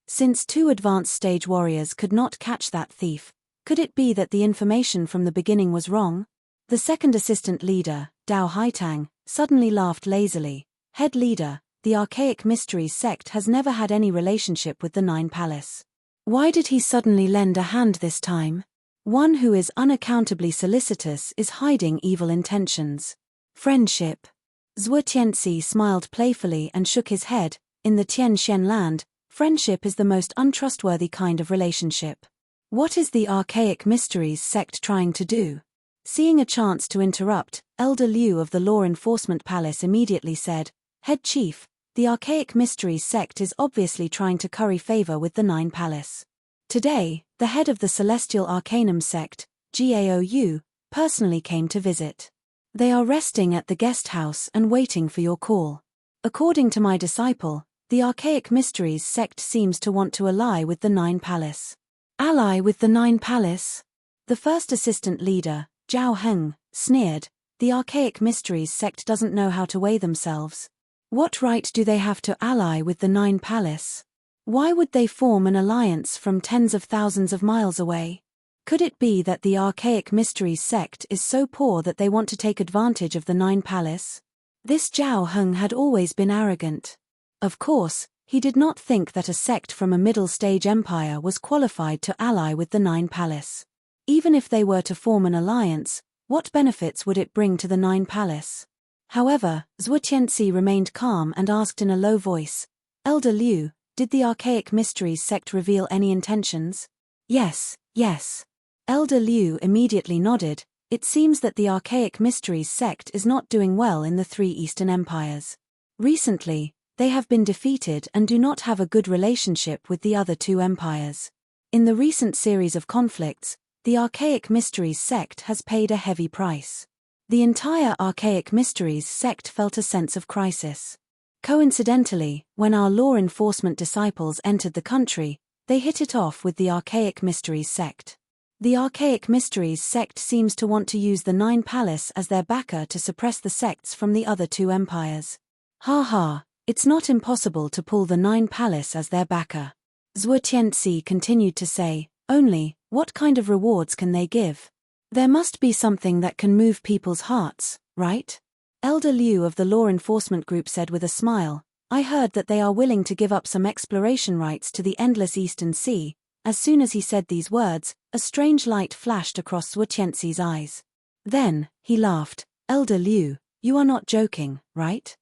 Speaker 1: Since 2 advanced stage warriors could not catch that thief, could it be that the information from the beginning was wrong? The second assistant leader, Dao Haitang, suddenly laughed lazily. Head leader, the Archaic Mysteries sect has never had any relationship with the 9 Palace. Why did he suddenly lend a hand this time? One who is unaccountably solicitous is hiding evil intentions. Friendship. Zhuo Tianxi smiled playfully and shook his head. In the Tianxian land, friendship is the most untrustworthy kind of relationship. What is the Archaic Mysteries sect trying to do? Seeing a chance to interrupt, Elder Liu of the Law Enforcement Palace immediately said, Head Chief, the Archaic Mysteries sect is obviously trying to curry favor with the 9 Palace. Today, the head of the Celestial Arcanum sect, Gaou, personally came to visit. They are resting at the guest house and waiting for your call. According to my disciple, the Archaic Mysteries sect seems to want to ally with the 9 Palace. Ally with the 9 Palace? The first assistant leader, Zhao Heng, sneered, the Archaic Mysteries sect doesn't know how to weigh themselves. What right do they have to ally with the 9 Palace? Why would they form an alliance from tens of thousands of miles away? Could it be that the Archaic Mysteries sect is so poor that they want to take advantage of the 9 Palace? This Zhao Heng had always been arrogant. Of course, he did not think that a sect from a middle-stage empire was qualified to ally with the 9 Palace. Even if they were to form an alliance, what benefits would it bring to the 9 Palace? However, Zhuo Tianxi remained calm and asked in a low voice, Elder Liu, did the Archaic Mysteries sect reveal any intentions? Yes. Elder Liu immediately nodded. It seems that the Archaic Mysteries sect is not doing well in the 3 Eastern Empires. Recently, they have been defeated and do not have a good relationship with the other 2 empires. In the recent series of conflicts, the Archaic Mysteries sect has paid a heavy price. The entire Archaic Mysteries sect felt a sense of crisis. Coincidentally, when our law enforcement disciples entered the country, they hit it off with the Archaic Mysteries sect. The Archaic Mysteries sect seems to want to use the 9 Palace as their backer to suppress the sects from the other 2 empires. Ha, it's not impossible to pull the 9 Palace as their backer. Zhuo Tianxi continued to say, only, what kind of rewards can they give? There must be something that can move people's hearts, right? Elder Liu of the Law Enforcement Group said with a smile, I heard that they are willing to give up some exploration rights to the endless Eastern Sea. As soon as he said these words, a strange light flashed across Zhuo Tianxi's eyes. Then, he laughed, Elder Liu, you are not joking, right?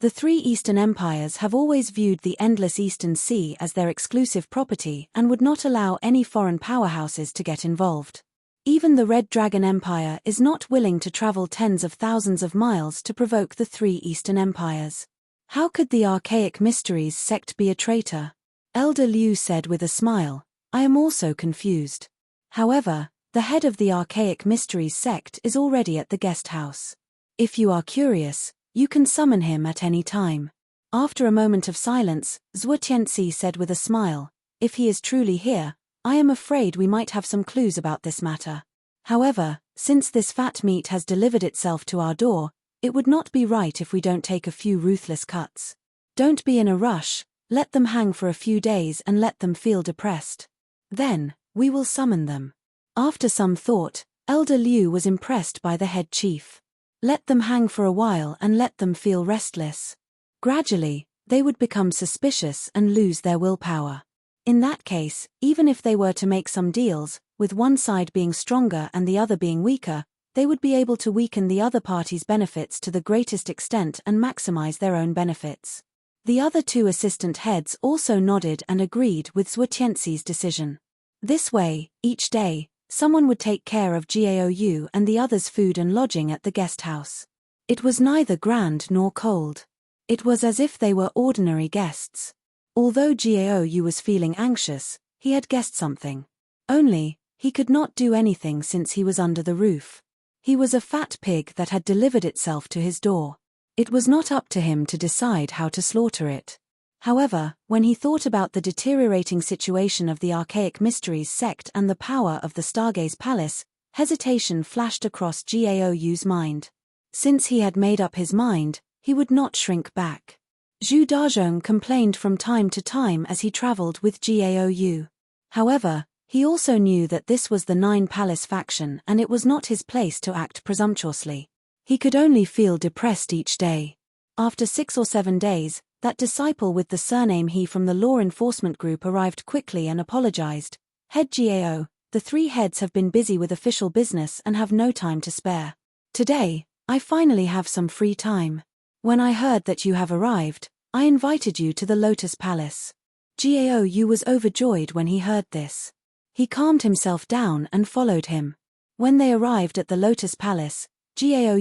Speaker 1: The three Eastern empires have always viewed the endless Eastern Sea as their exclusive property and would not allow any foreign powerhouses to get involved. Even the Red Dragon Empire is not willing to travel tens of thousands of miles to provoke the three Eastern empires. How could the Archaic Mysteries sect be a traitor? Elder Liu said with a smile, I am also confused. However, the head of the Archaic Mysteries sect is already at the guest house. If you are curious, you can summon him at any time. After a moment of silence, Zhuo Tianxi said with a smile, if he is truly here, I am afraid we might have some clues about this matter. However, since this fat meat has delivered itself to our door, it would not be right if we don't take a few ruthless cuts. Don't be in a rush, let them hang for a few days and let them feel depressed. Then, we will summon them. After some thought, Elder Liu was impressed by the head chief. Let them hang for a while and let them feel restless. Gradually, they would become suspicious and lose their willpower. In that case, even if they were to make some deals, with one side being stronger and the other being weaker, they would be able to weaken the other party's benefits to the greatest extent and maximize their own benefits. The other two assistant heads also nodded and agreed with Zhuo Tianxi's decision. This way, each day, someone would take care of Gaou and the others' food and lodging at the guest house. It was neither grand nor cold. It was as if they were ordinary guests. Although Gaou was feeling anxious, he had guessed something. Only, he could not do anything since he was under the roof. He was a fat pig that had delivered itself to his door. It was not up to him to decide how to slaughter it. However, when he thought about the deteriorating situation of the Archaic Mysteries sect and the power of the Stargaze Palace, hesitation flashed across Gaou's mind. Since he had made up his mind, he would not shrink back. Zhu Dazhong complained from time to time as he traveled with Gaou. However, he also knew that this was the Nine Palace faction and it was not his place to act presumptuously. He could only feel depressed each day. After 6 or 7 days, that disciple with the surname He from the law enforcement group arrived quickly and apologized. Head Gao, the three heads have been busy with official business and have no time to spare. Today, I finally have some free time. When I heard that you have arrived, I invited you to the Lotus Palace. Gao was overjoyed when he heard this. He calmed himself down and followed him. When they arrived at the Lotus Palace, Gao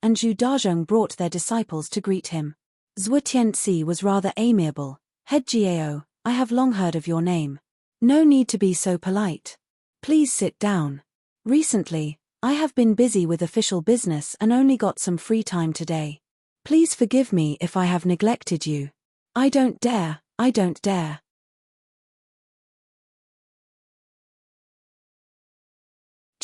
Speaker 1: and Zhu Dazhong brought their disciples to greet him. Zhuo Tianxi was rather amiable. Head Gao, I have long heard of your name. No need to be so polite. Please sit down. Recently, I have been busy with official business and only got some free time today. Please forgive me if I have neglected you. I don't dare.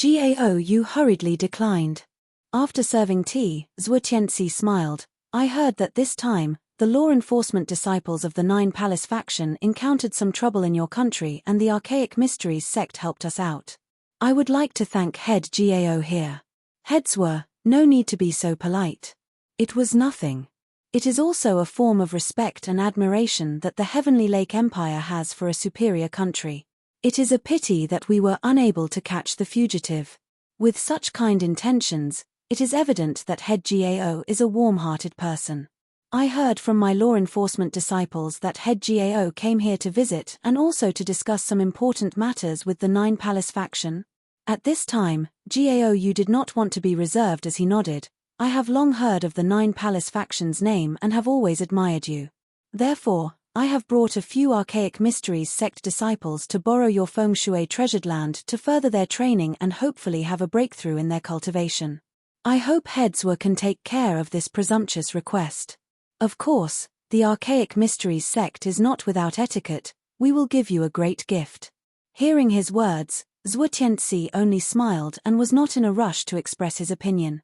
Speaker 1: Gao hurriedly declined. After serving tea, Zhuo Tianxi smiled. I heard that this time, the law enforcement disciples of the Nine Palace faction encountered some trouble in your country and the Archaic Mysteries sect helped us out. I would like to thank Head Gao here. Heads were, no need to be so polite. It was nothing. It is also a form of respect and admiration that the Heavenly Lake Empire has for a superior country. It is a pity that we were unable to catch the fugitive. With such kind intentions, it is evident that Head Gao is a warm-hearted person. I heard from my law enforcement disciples that Head Gao came here to visit and also to discuss some important matters with the Nine Palace faction. At this time, Gao did not want to be reserved as he nodded. I have long heard of the Nine Palace faction's name and have always admired you. Therefore, I have brought a few Archaic Mysteries sect disciples to borrow your feng shui treasured land to further their training and hopefully have a breakthrough in their cultivation. I hope Heads can take care of this presumptuous request. Of course, the Archaic Mysteries sect is not without etiquette. We will give you a great gift. Hearing his words, Zhuo Tianxi only smiled and was not in a rush to express his opinion.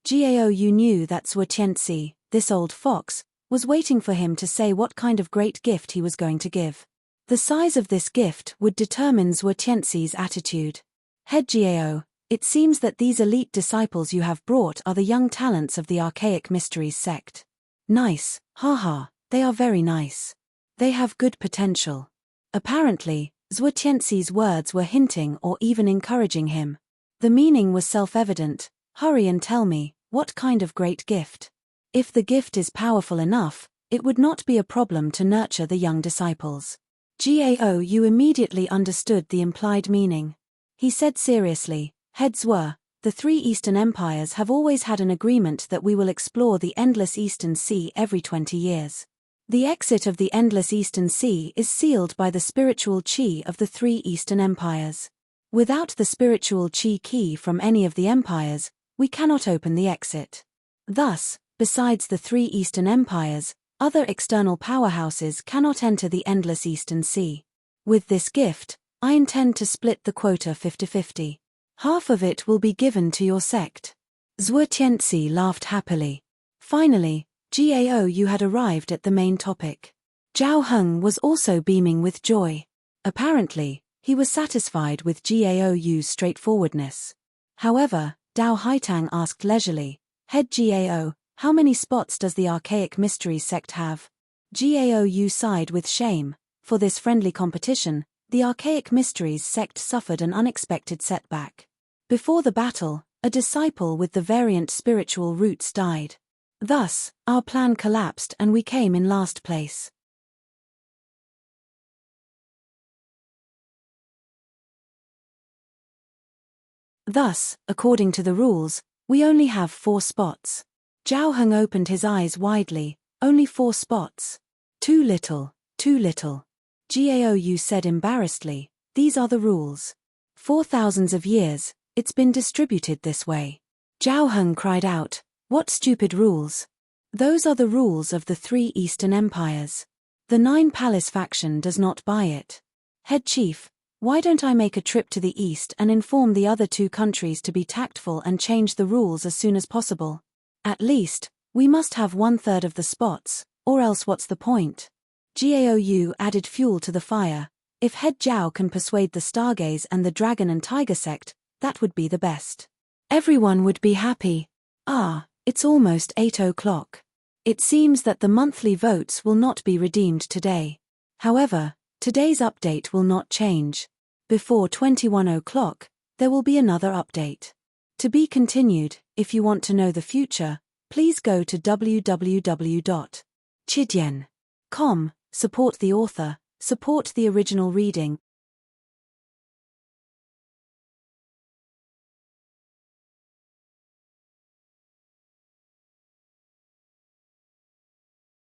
Speaker 1: Gao knew that Zhuo Tianxi, this old fox, was waiting for him to say what kind of great gift he was going to give. The size of this gift would determine Zhuo Tianxi's attitude. Head Gao, it seems that these elite disciples you have brought are the young talents of the Archaic Mysteries sect. Nice, haha, they are very nice. They have good potential. Apparently, Zhuo Tianxi's words were hinting or even encouraging him. The meaning was self-evident. Hurry and tell me, what kind of great gift? If the gift is powerful enough, it would not be a problem to nurture the young disciples. Gao Yu immediately understood the implied meaning. He said seriously, "Heads were, the three Eastern empires have always had an agreement that we will explore the endless Eastern Sea every 20 years. The exit of the endless Eastern Sea is sealed by the spiritual qi of the three Eastern empires. Without the spiritual qi key from any of the empires, we cannot open the exit. Thus, besides the three Eastern empires, other external powerhouses cannot enter the endless Eastern Sea. With this gift, I intend to split the quota 50-50. Half of it will be given to your sect." Zhuo Tianzi laughed happily. Finally, Gao Yu had arrived at the main topic. Zhao Heng was also beaming with joy. Apparently, he was satisfied with Gao Yu's straightforwardness. However, Dao Haitang asked leisurely, "Head Gao, how many spots does the Archaic Mysteries sect have?" Gao Yu sighed with shame. For this friendly competition, the Archaic Mysteries sect suffered an unexpected setback. Before the battle, a disciple with the variant spiritual roots died. Thus, our plan collapsed and we came in last place. Thus, according to the rules, we only have 4 spots. Zhao Heng opened his eyes widely. Only 4 spots. Too little, too little. Gao Yu said embarrassedly, "These are the rules. For thousands of years, it's been distributed this way." Zhao Heng cried out, "What stupid rules? Those are the rules of the 3 Eastern empires. The 9 Palace faction does not buy it. Head chief, why don't I make a trip to the east and inform the other 2 countries to be tactful and change the rules as soon as possible? At least, we must have 1/3 of the spots, or else what's the point?" Gao Yu added fuel to the fire. If Head Zhao can persuade the Stargaze and the Dragon and Tiger sect, that would be the best. Everyone would be happy. It's almost 8 o'clock. It seems that the monthly votes will not be redeemed today. However, today's update will not change. Before 21 o'clock, there will be another update. To be continued. If you want to know the future, please go to www.chidian.com, support the author, support the original reading.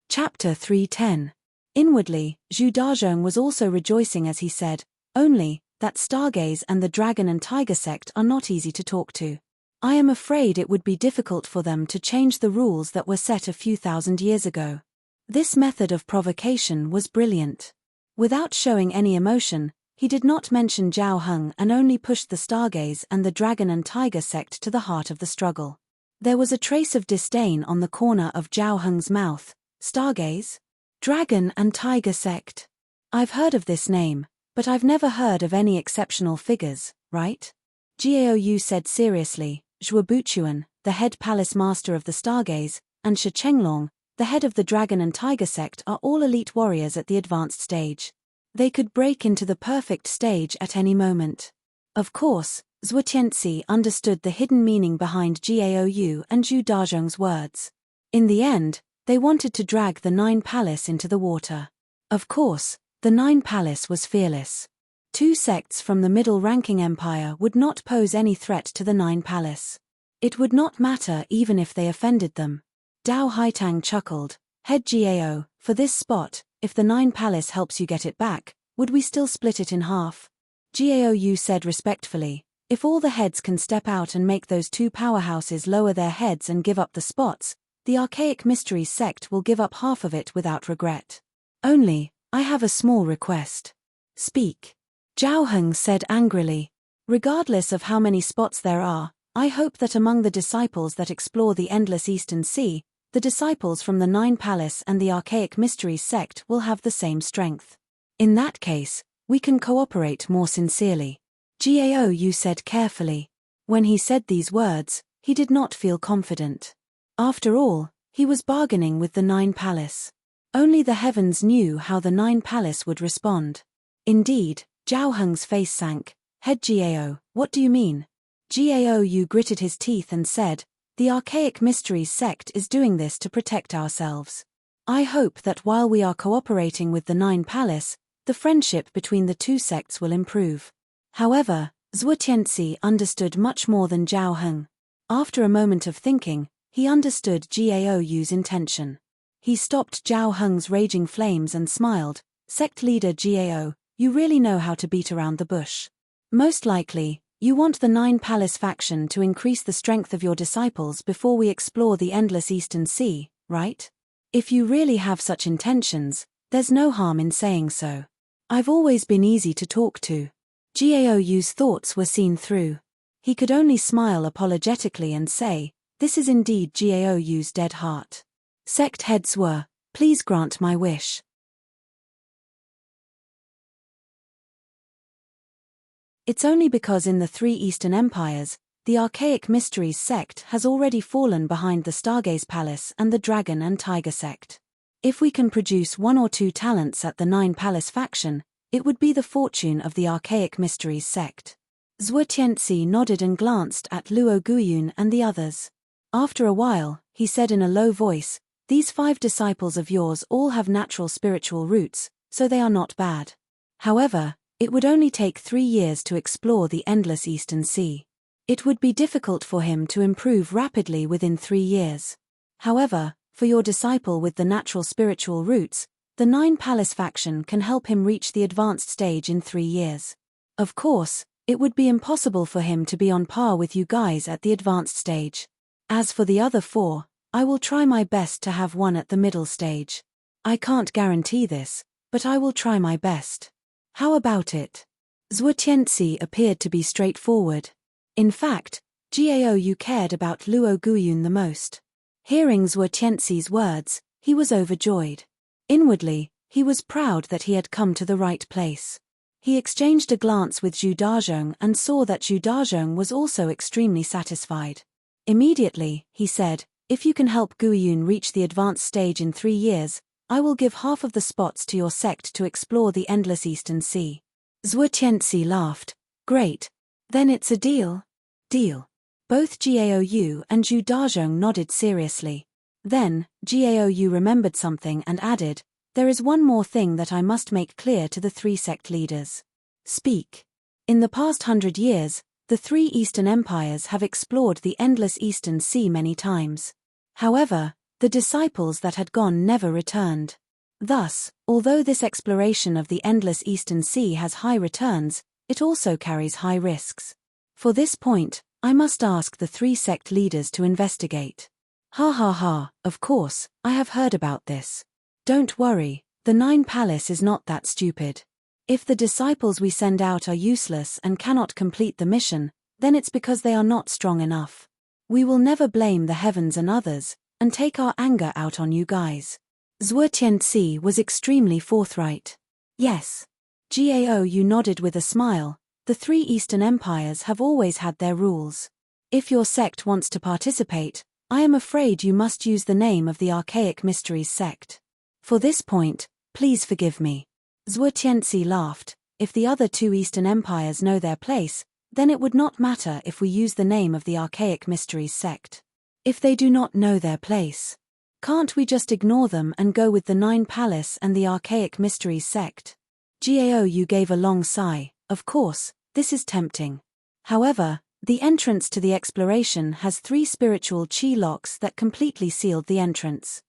Speaker 1: Chapter 310. Inwardly, Zhu Dazhong was also rejoicing as he said, "Only, that Stargaze and the Dragon and Tiger sect are not easy to talk to. I am afraid it would be difficult for them to change the rules that were set a few thousand years ago." This method of provocation was brilliant. Without showing any emotion, he did not mention Zhao Heng and only pushed the Stargaze and the Dragon and Tiger sect to the heart of the struggle. There was a trace of disdain on the corner of Zhao Heng's mouth. Stargaze? Dragon and Tiger sect. I've heard of this name, but I've never heard of any exceptional figures, right? Gao Yu said seriously. Zhuo Buchuan, the head palace master of the Stargaze, and Shi Chenglong, the head of the Dragon and Tiger sect, are all elite warriors at the advanced stage. They could break into the perfect stage at any moment. Of course, Zhuo Tianzi understood the hidden meaning behind Gao Yu and Zhu Dazhong's words. In the end, they wanted to drag the 9 Palace into the water. Of course, the 9 Palace was fearless. 2 sects from the middle-ranking empire would not pose any threat to the 9 Palace. It would not matter even if they offended them. Dao Haitang chuckled. "Head Gao, for this spot, if the 9 Palace helps you get it back, would we still split it in half?" Gao Yu said respectfully, "If all the heads can step out and make those 2 powerhouses lower their heads and give up the spots, the Archaic Mysteries sect will give up half of it without regret. Only, I have a small request." "Speak." Zhao Heng said angrily. "Regardless of how many spots there are, I hope that among the disciples that explore the endless Eastern Sea, the disciples from the 9 Palace and the Archaic Mysteries sect will have the same strength. In that case, we can cooperate more sincerely." Gao Yu said carefully. When he said these words, he did not feel confident. After all, he was bargaining with the 9 Palace. Only the heavens knew how the 9 Palace would respond. Indeed, Zhao Heng's face sank. "Head Gao, what do you mean?" Gao Yu gritted his teeth and said, The Archaic Mysteries sect is doing this to protect ourselves. I hope that while we are cooperating with the Nine Palace, the friendship between the two sects will improve. However, Zhuotianxi understood much more than Zhao Heng. After a moment of thinking, he understood Gaou's intention. He stopped Zhao Heng's raging flames and smiled. Sect leader Gao, you really know how to beat around the bush. Most likely, you want the Nine Palace faction to increase the strength of your disciples before we explore the endless Eastern Sea, right? If you really have such intentions, there's no harm in saying so. I've always been easy to talk to. Gaou's thoughts were seen through. He could only smile apologetically and say, this is indeed Gaou's dead heart. Sect heads were, please grant my wish. It's only because in the three Eastern Empires, the Archaic Mysteries sect has already fallen behind the Stargaze Palace and the Dragon and Tiger sect. If we can produce one or two talents at the Nine Palace faction, it would be the fortune of the Archaic Mysteries sect. Zhuotianxi nodded and glanced at Luo Guiyun and the others. After a while, he said in a low voice, these 5 disciples of yours all have natural spiritual roots, so they are not bad. However, it would only take 3 years to explore the endless Eastern Sea. It would be difficult for him to improve rapidly within 3 years. However, for your disciple with the natural spiritual roots, the Nine Palace faction can help him reach the advanced stage in 3 years. Of course, it would be impossible for him to be on par with you guys at the advanced stage. As for the other 4, I will try my best to have one at the middle stage. I can't guarantee this, but I will try my best. How about it? Zhuotianxi appeared to be straightforward. In fact, Gao cared about Luo Guiyun the most. Hearing Zhuotianxi's words, he was overjoyed. Inwardly, he was proud that he had come to the right place. He exchanged a glance with Zhu Dazhong and saw that Zhu Dazhong was also extremely satisfied. Immediately, he said, if you can help Guiyun reach the advanced stage in 3 years, I will give half of the spots to your sect to explore the endless Eastern Sea. Zhuotianxi laughed. Great. Then it's a deal? Deal. Both Gao and Zhu Dazhong nodded seriously. Then, Gao remembered something and added, there is one more thing that I must make clear to the 3 sect leaders. Speak. In the past 100 years, the 3 Eastern Empires have explored the endless Eastern Sea many times. However, the disciples that had gone never returned. Thus, although this exploration of the endless Eastern Sea has high returns, it also carries high risks. For this point, I must ask the 3 sect leaders to investigate. Ha ha ha, of course, I have heard about this. Don't worry, the Nine Palace is not that stupid. If the disciples we send out are useless and cannot complete the mission, then it's because they are not strong enough. We will never blame the heavens and others, and take our anger out on you guys. Zhuotianxi was extremely forthright. Yes. Gao nodded with a smile. The 3 Eastern Empires have always had their rules. If your sect wants to participate, I am afraid you must use the name of the Archaic Mysteries sect. For this point, please forgive me. Zhuotianxi laughed. If the other 2 Eastern Empires know their place, then it would not matter if we use the name of the Archaic Mysteries sect. If they do not know their place, can't we just ignore them and go with the Nine Palace and the Archaic Mysteries sect? Gao gave a long sigh. Of course, this is tempting. However, the entrance to the exploration has 3 spiritual chi locks that completely sealed the entrance.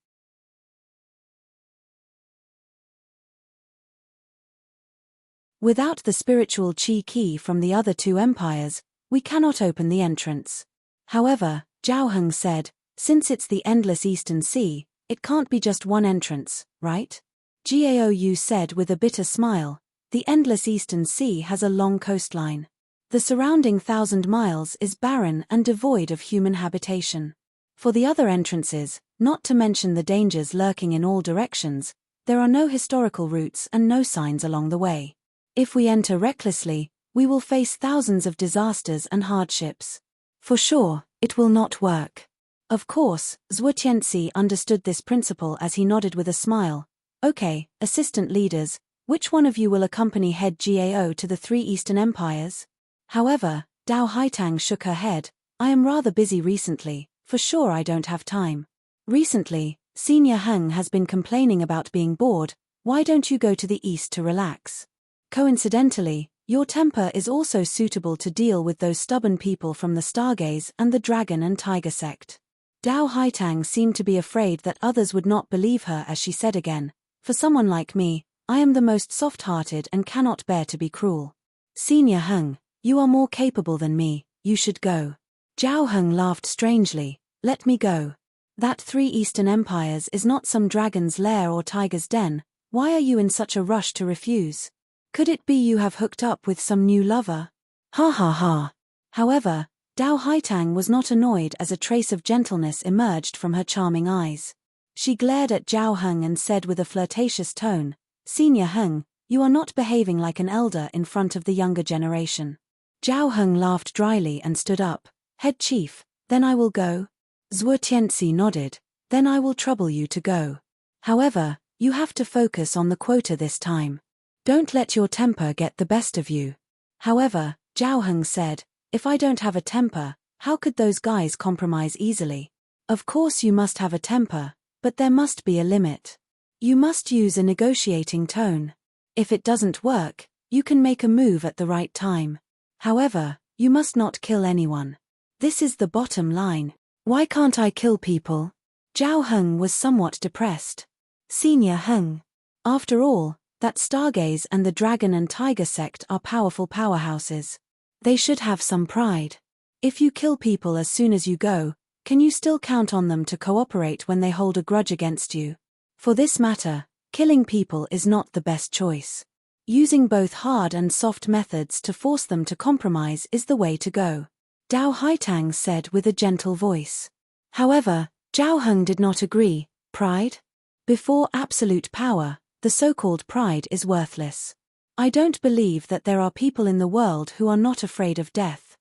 Speaker 1: Without the spiritual chi key from the other 2 empires, we cannot open the entrance. However, Zhao Heng said, since it's the endless Eastern Sea, it can't be just one entrance, right? Gao said with a bitter smile, the endless Eastern Sea has a long coastline. The surrounding 1,000 miles is barren and devoid of human habitation. For the other entrances, not to mention the dangers lurking in all directions, there are no historical routes and no signs along the way. If we enter recklessly, we will face thousands of disasters and hardships. For sure, it will not work. Of course, Zhuotianxi understood this principle as he nodded with a smile. Okay, assistant leaders, which one of you will accompany head Gao to the 3 Eastern Empires? However, Dao Haitang shook her head. I am rather busy recently, For sure I don't have time. Recently, Senior Heng has been complaining about being bored. Why don't you go to the east to relax? Coincidentally, your temper is also suitable to deal with those stubborn people from the Stargaze and the Dragon and Tiger sect. Dao Haitang seemed to be afraid that others would not believe her as she said again, for someone like me, I am the most soft-hearted and cannot bear to be cruel. Senior Heng, you are more capable than me, you should go. Zhao Heng laughed strangely. Let me go. That 3 Eastern Empires is not some dragon's lair or tiger's den. Why are you in such a rush to refuse? Could it be you have hooked up with some new lover? Ha ha ha. However, Dao Haitang was not annoyed as a trace of gentleness emerged from her charming eyes. She glared at Zhao Heng and said with a flirtatious tone, Senior Heng, you are not behaving like an elder in front of the younger generation. Zhao Heng laughed dryly and stood up. Head chief, then I will go. Zhuo Tianxi nodded. Then I will trouble you to go. However, you have to focus on the quota this time. Don't let your temper get the best of you. However, Zhao Heng said, if I don't have a temper, how could those guys compromise easily? Of course you must have a temper, but there must be a limit. You must use a negotiating tone. If it doesn't work, you can make a move at the right time. However, you must not kill anyone. This is the bottom line. Why can't I kill people? Zhao Heng was somewhat depressed. Senior Heng. After all, that Stargaze and the Dragon and Tiger sect are powerful powerhouses. They should have some pride. If you kill people as soon as you go, can you still count on them to cooperate when they hold a grudge against you? For this matter, killing people is not the best choice. Using both hard and soft methods to force them to compromise is the way to go. Dao Haitang said with a gentle voice. However, Zhao Heng did not agree. Pride? Before absolute power, the so-called pride is worthless. I don't believe that there are people in the world who are not afraid of death.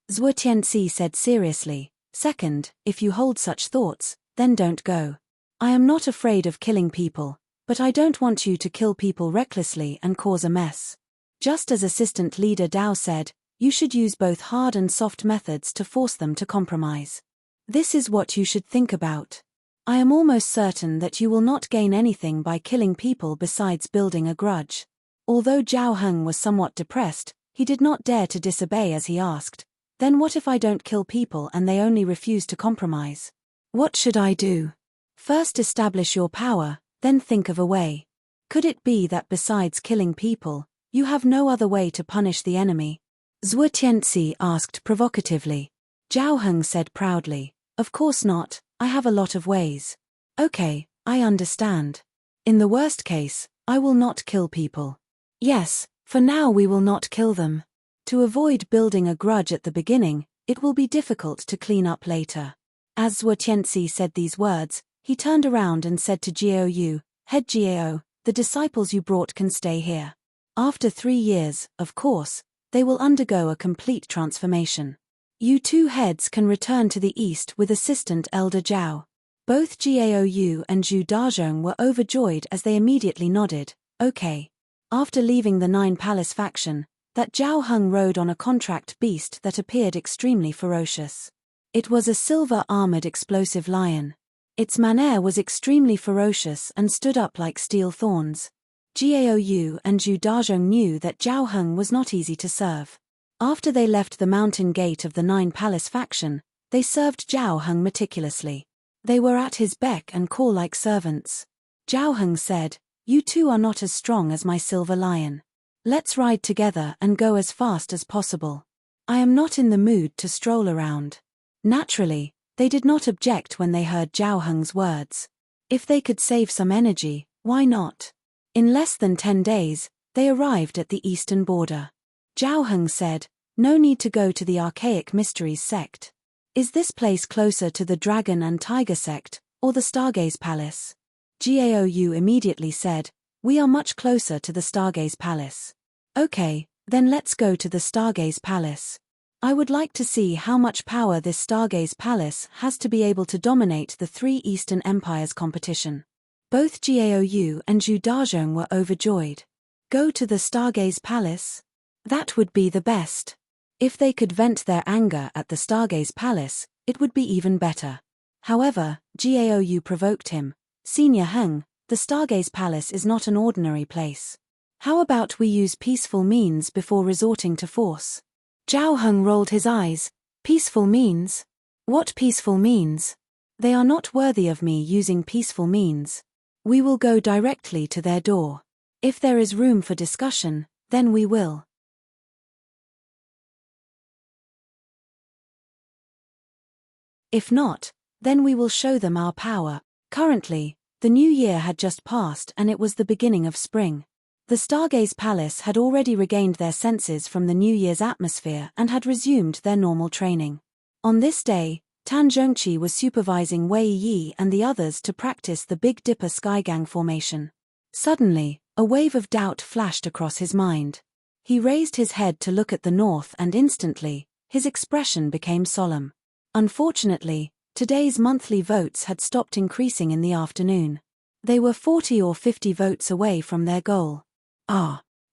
Speaker 1: Zhuo Tianxi said seriously, second, if you hold such thoughts, then don't go. I am not afraid of killing people, but I don't want you to kill people recklessly and cause a mess. Just as Assistant Leader Dao said, you should use both hard and soft methods to force them to compromise. This is what you should think about. I am almost certain that you will not gain anything by killing people besides building a grudge. Although Zhao Heng was somewhat depressed, he did not dare to disobey as he asked, then what if I don't kill people and they only refuse to compromise? What should I do? First establish your power, then think of a way. Could it be that besides killing people, you have no other way to punish the enemy? Zhuo Tianxi asked provocatively. Zhao Heng said proudly, of course not, I have a lot of ways. Okay, I understand. In the worst case, I will not kill people. Yes, for now we will not kill them. To avoid building a grudge at the beginning, it will be difficult to clean up later. As Zhuo Tianxi said these words, he turned around and said to Jiao Yu, Head Jiao, the disciples you brought can stay here. After 3 years, of course, they will undergo a complete transformation. You 2 heads can return to the east with Assistant Elder Zhao. Both Jiao Yu and Zhu Dazhong were overjoyed as they immediately nodded, okay. After leaving the 9 Palace faction, that Zhao Heng rode on a contract beast that appeared extremely ferocious. It was a silver-armored explosive lion. Its manner was extremely ferocious and stood up like steel thorns. Jiao Yu and Zhu Dazhong knew that Zhao Heng was not easy to serve. After they left the mountain gate of the 9 Palace faction, they served Zhao Heng meticulously. They were at his beck and call like servants. Zhao Heng said, you 2 are not as strong as my silver lion. Let's ride together and go as fast as possible. I am not in the mood to stroll around. Naturally, they did not object when they heard Zhao Heng's words. If they could save some energy, why not? In less than 10 days, they arrived at the eastern border. Zhao Heng said, no need to go to the Archaic Mysteries sect. Is this place closer to the Dragon and Tiger sect, or the Stargaze Palace? Jiao Yu immediately said, we are much closer to the Stargaze Palace. Okay, then let's go to the Stargaze Palace. I would like to see how much power this Stargaze Palace has to be able to dominate the 3 Eastern Empires competition. Both Jiao Yu and Zhu Dazhong were overjoyed. Go to the Stargaze Palace? That would be the best. If they could vent their anger at the Stargaze Palace, it would be even better. However, Gao provoked him. Senior Heng, the Stargaze Palace is not an ordinary place. How about we use peaceful means before resorting to force? Zhao Heng rolled his eyes. Peaceful means? What peaceful means? They are not worthy of me using peaceful means. We will go directly to their door. If there is room for discussion, then we will. If not, then we will show them our power. Currently, the new year had just passed and it was the beginning of spring. The Stargaze Palace had already regained their senses from the New Year's atmosphere and had resumed their normal training. On this day, Tan Zhongqi was supervising Wei Yi and the others to practice the Big Dipper Skygang formation. Suddenly, a wave of doubt flashed across his mind. He raised his head to look at the north and instantly, his expression became solemn. Unfortunately, today's monthly votes had stopped increasing in the afternoon. They were 40 or 50 votes away from their goal.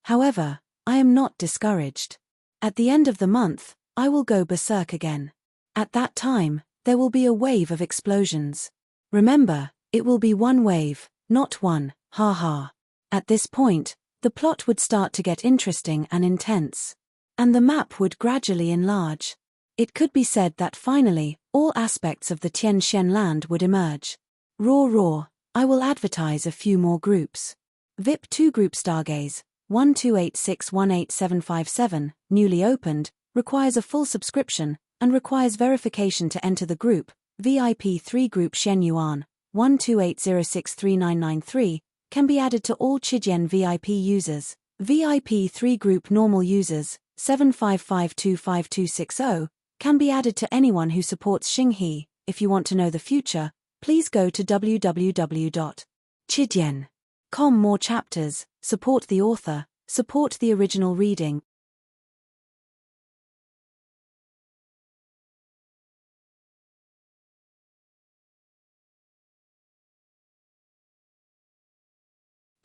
Speaker 1: However, I am not discouraged. At the end of the month, I will go berserk again. At that time, there will be a wave of explosions. Remember, it will be one wave, not one, ha. At this point, the plot would start to get interesting and intense. And the map would gradually enlarge. It could be said that finally, all aspects of the Tian Shen land would emerge. Roar, I will advertise a few more groups. VIP 2 Group Stargaze, 128618757, newly opened, requires a full subscription, and requires verification to enter the group. VIP 3 Group Shen Yuan, 128063993, can be added to all Chijian VIP users. VIP 3 Group Normal Users, 75525260, can be added to anyone who supports Xinghe. If you want to know the future, please go to www.chidian.com. More chapters, support the author, support the original reading.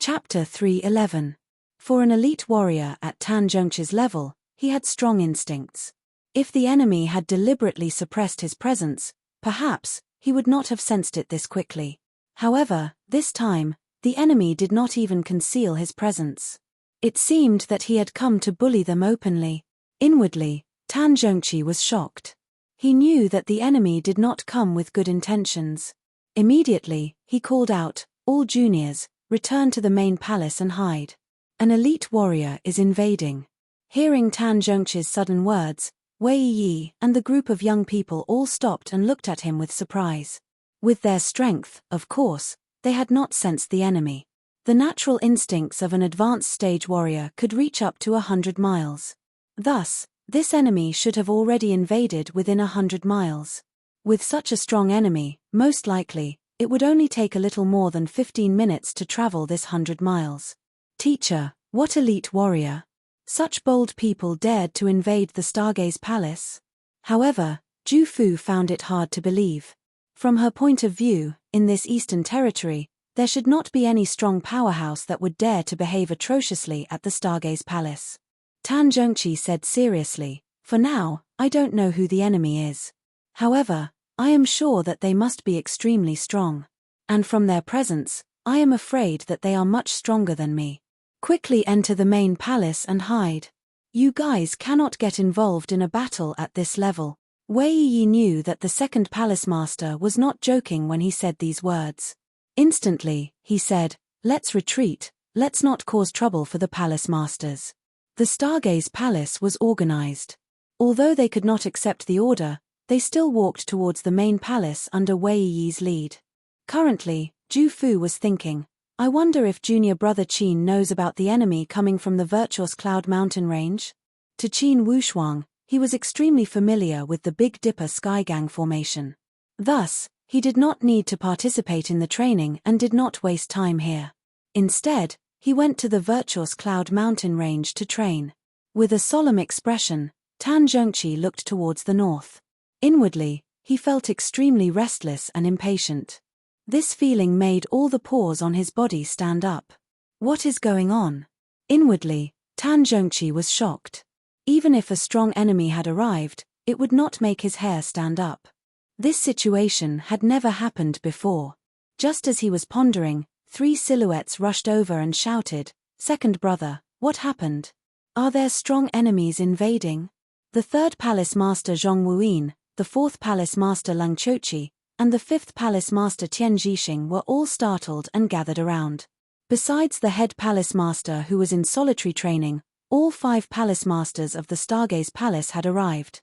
Speaker 1: Chapter 311. For an elite warrior at Tan Zhongqi's level, he had strong instincts. If the enemy had deliberately suppressed his presence, perhaps, he would not have sensed it this quickly. However, this time, the enemy did not even conceal his presence. It seemed that he had come to bully them openly. Inwardly, Tan Zhongqi was shocked. He knew that the enemy did not come with good intentions. Immediately, he called out, "All juniors, return to the main palace and hide. An elite warrior is invading." Hearing Tan Zhongqi's sudden words, Wei Yi and the group of young people all stopped and looked at him with surprise. With their strength, of course, they had not sensed the enemy. The natural instincts of an advanced stage warrior could reach up to 100 miles. Thus, this enemy should have already invaded within 100 miles. With such a strong enemy, most likely, it would only take a little more than 15 minutes to travel this 100 miles. Teacher, what elite warrior? Such bold people dared to invade the Stargaze Palace? However, Ju Fu found it hard to believe. From her point of view, in this eastern territory, there should not be any strong powerhouse that would dare to behave atrociously at the Stargaze Palace. Tan Zhongqi said seriously, "For now, I don't know who the enemy is. However, I am sure that they must be extremely strong. And from their presence, I am afraid that they are much stronger than me. Quickly enter the main palace and hide. You guys cannot get involved in a battle at this level." Wei Yi knew that the second palace master was not joking when he said these words. Instantly, he said, "Let's retreat, let's not cause trouble for the palace masters." The Stargaze Palace was organized. Although they could not accept the order, they still walked towards the main palace under Wei Yi's lead. Currently, Ju Fu was thinking, "I wonder if junior brother Qin knows about the enemy coming from the virtuous Cloud Mountain range?" To Qin Wushuang, he was extremely familiar with the Big Dipper Skygang formation. Thus, he did not need to participate in the training and did not waste time here. Instead, he went to the virtuous Cloud Mountain range to train. With a solemn expression, Tan Zhongqi looked towards the north. Inwardly, he felt extremely restless and impatient. This feeling made all the pores on his body stand up. What is going on? Inwardly, Tan Zhongqi was shocked. Even if a strong enemy had arrived, it would not make his hair stand up. This situation had never happened before. Just as he was pondering, 3 silhouettes rushed over and shouted, "Second brother, what happened? Are there strong enemies invading?" The 3rd Palace Master Zhong Wuyin, the 4th Palace Master Leng Qiuqi, and the 5th Palace Master Tian Zhixing were all startled and gathered around. Besides the head Palace Master who was in solitary training, all 5 Palace Masters of the Stargaze Palace had arrived.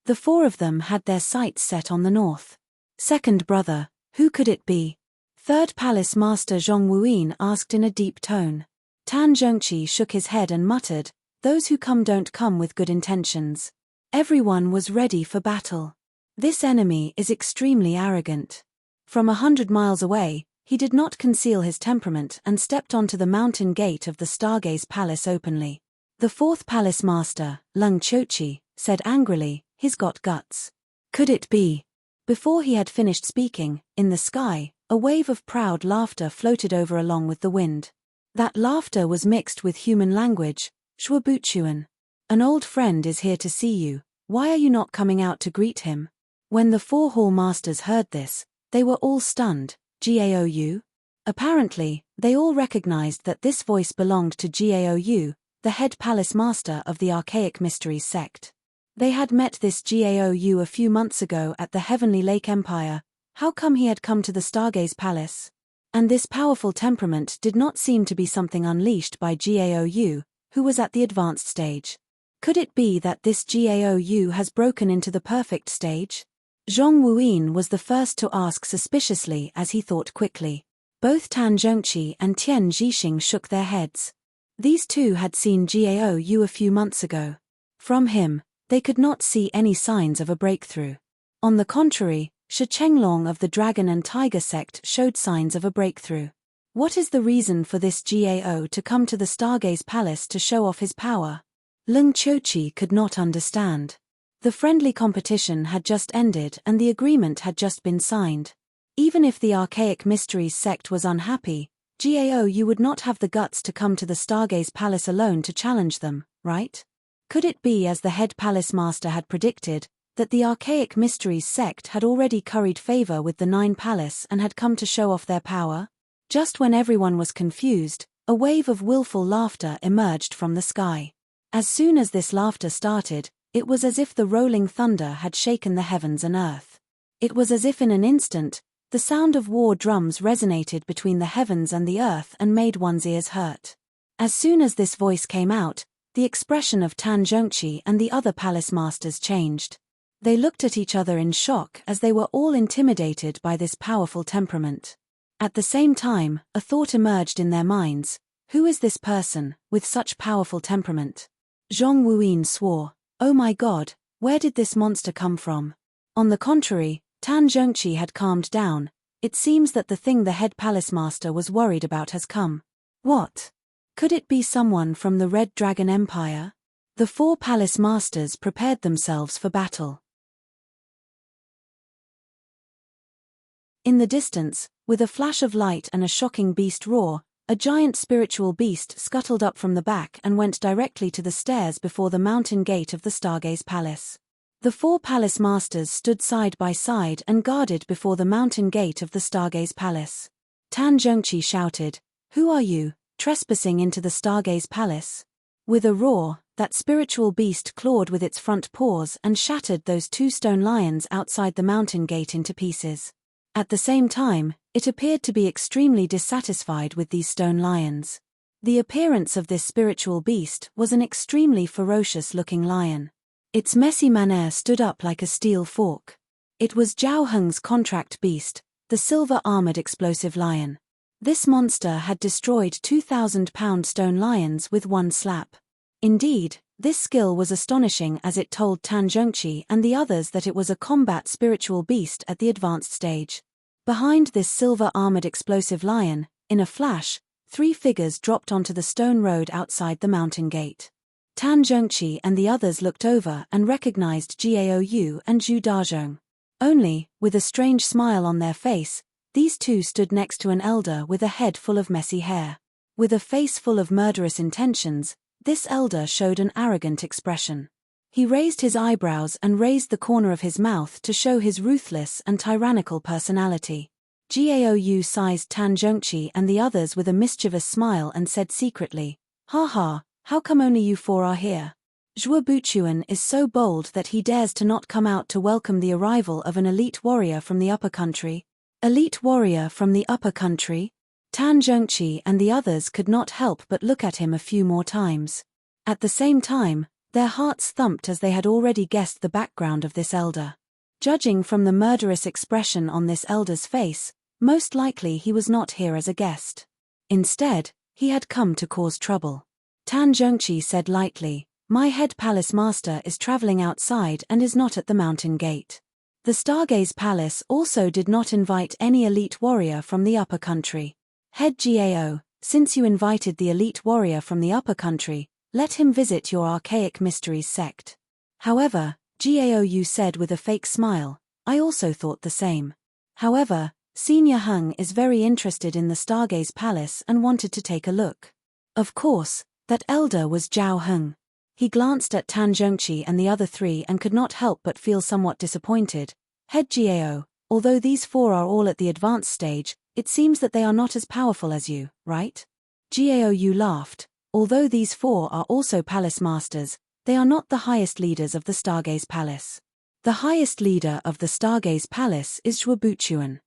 Speaker 1: The 4 of them had their sights set on the north. "Second brother, who could it be?" 3rd Palace Master Zhong Wuyin asked in a deep tone. Tan Zhongqi shook his head and muttered, "Those who come don't come with good intentions." Everyone was ready for battle. This enemy is extremely arrogant. From 100 miles away, he did not conceal his temperament and stepped onto the mountain gate of the Stargaze Palace openly. The 4th Palace Master, Leng Qiuqi, said angrily, "He's got guts." Could it be? Before he had finished speaking, in the sky, a wave of proud laughter floated over along with the wind. That laughter was mixed with human language. "Shuabuchuan. An old friend is here to see you. Why are you not coming out to greet him?" When the 4 Hall Masters heard this, they were all stunned. Gaou? Apparently, they all recognized that this voice belonged to Gaou, the head Palace Master of the Archaic Mysteries sect. They had met this Gaou a few months ago at the Heavenly Lake Empire. How come he had come to the Stargaze Palace? And this powerful temperament did not seem to be something unleashed by Gaou, who was at the advanced stage. Could it be that this Gaou has broken into the perfect stage? Zhong Wuyin was the first to ask suspiciously as he thought quickly. Both Tan Zhongqi and Tian Zhixing shook their heads. These two had seen Gaou a few months ago. From him, they could not see any signs of a breakthrough. On the contrary, Shi Chenglong of the Dragon and Tiger sect showed signs of a breakthrough. What is the reason for this Gao to come to the Stargaze Palace to show off his power? Leng Qiuqi could not understand. The friendly competition had just ended and the agreement had just been signed. Even if the Archaic Mysteries sect was unhappy, Gao would not have the guts to come to the Stargaze Palace alone to challenge them, right? Could it be, as the head Palace Master had predicted, that the Archaic Mysteries sect had already curried favor with the 9 Palace and had come to show off their power? Just when everyone was confused, a wave of willful laughter emerged from the sky. As soon as this laughter started, it was as if the rolling thunder had shaken the heavens and earth. It was as if in an instant, the sound of war drums resonated between the heavens and the earth and made one's ears hurt. As soon as this voice came out, the expression of Tan Zhongqi and the other Palace Masters changed. They looked at each other in shock as they were all intimidated by this powerful temperament. At the same time, a thought emerged in their minds. Who is this person, with such powerful temperament? Zhong Wuyin swore, "Oh my God, where did this monster come from?" On the contrary, Tan Zhongqi had calmed down. It seems that the thing the head Palace Master was worried about has come. What? Could it be someone from the Red Dragon Empire? The 4 Palace Masters prepared themselves for battle. In the distance, with a flash of light and a shocking beast roar, a giant spiritual beast scuttled up from the back and went directly to the stairs before the mountain gate of the Stargaze Palace. The 4 Palace Masters stood side by side and guarded before the mountain gate of the Stargaze Palace. Tan Zhongqi shouted, "Who are you, trespassing into the Stargaze Palace?" With a roar, that spiritual beast clawed with its front paws and shattered those 2 stone lions outside the mountain gate into pieces. At the same time, it appeared to be extremely dissatisfied with these stone lions. The appearance of this spiritual beast was an extremely ferocious-looking lion. Its messy manner stood up like a steel fork. It was Zhao Heng's contract beast, the silver-armored explosive lion. This monster had destroyed 2,000-pound stone lions with one slap. Indeed, this skill was astonishing as it told Tan Zhongqi and the others that it was a combat spiritual beast at the advanced stage. Behind this silver-armored explosive lion, in a flash, 3 figures dropped onto the stone road outside the mountain gate. Tan Zhongqi and the others looked over and recognized Gaou and Zhu Dazhong. Only, with a strange smile on their face, these 2 stood next to an elder with a head full of messy hair. With a face full of murderous intentions, this elder showed an arrogant expression. He raised his eyebrows and raised the corner of his mouth to show his ruthless and tyrannical personality. Gao sized Tan Zhongqi and the others with a mischievous smile and said secretly, "Ha ha, how come only you four are here?" Zhuo Buchuan is so bold that he dares to not come out to welcome the arrival of an elite warrior from the upper country. Elite warrior from the upper country? Tan Zhongqi and the others could not help but look at him a few more times. At the same time, their hearts thumped as they had already guessed the background of this elder. Judging from the murderous expression on this elder's face, most likely he was not here as a guest. Instead, he had come to cause trouble. Tan Zhongqi said lightly, "My head palace master is traveling outside and is not at the mountain gate. The Stargaze Palace also did not invite any elite warrior from the upper country. Head Gao, since you invited the elite warrior from the upper country, let him visit your Archaic Mysteries sect." However, Gao said with a fake smile, "I also thought the same. However, Senior Hung is very interested in the Stargaze Palace and wanted to take a look." Of course, that elder was Zhao Heng. He glanced at Tan Zhongqi and the other three and could not help but feel somewhat disappointed. "Head Gao, although these four are all at the advanced stage, it seems that they are not as powerful as you, right?" Gao laughed. "Although these four are also palace masters, they are not the highest leaders of the Stargaze Palace. The highest leader of the Stargaze Palace is Zhuo Buchuan.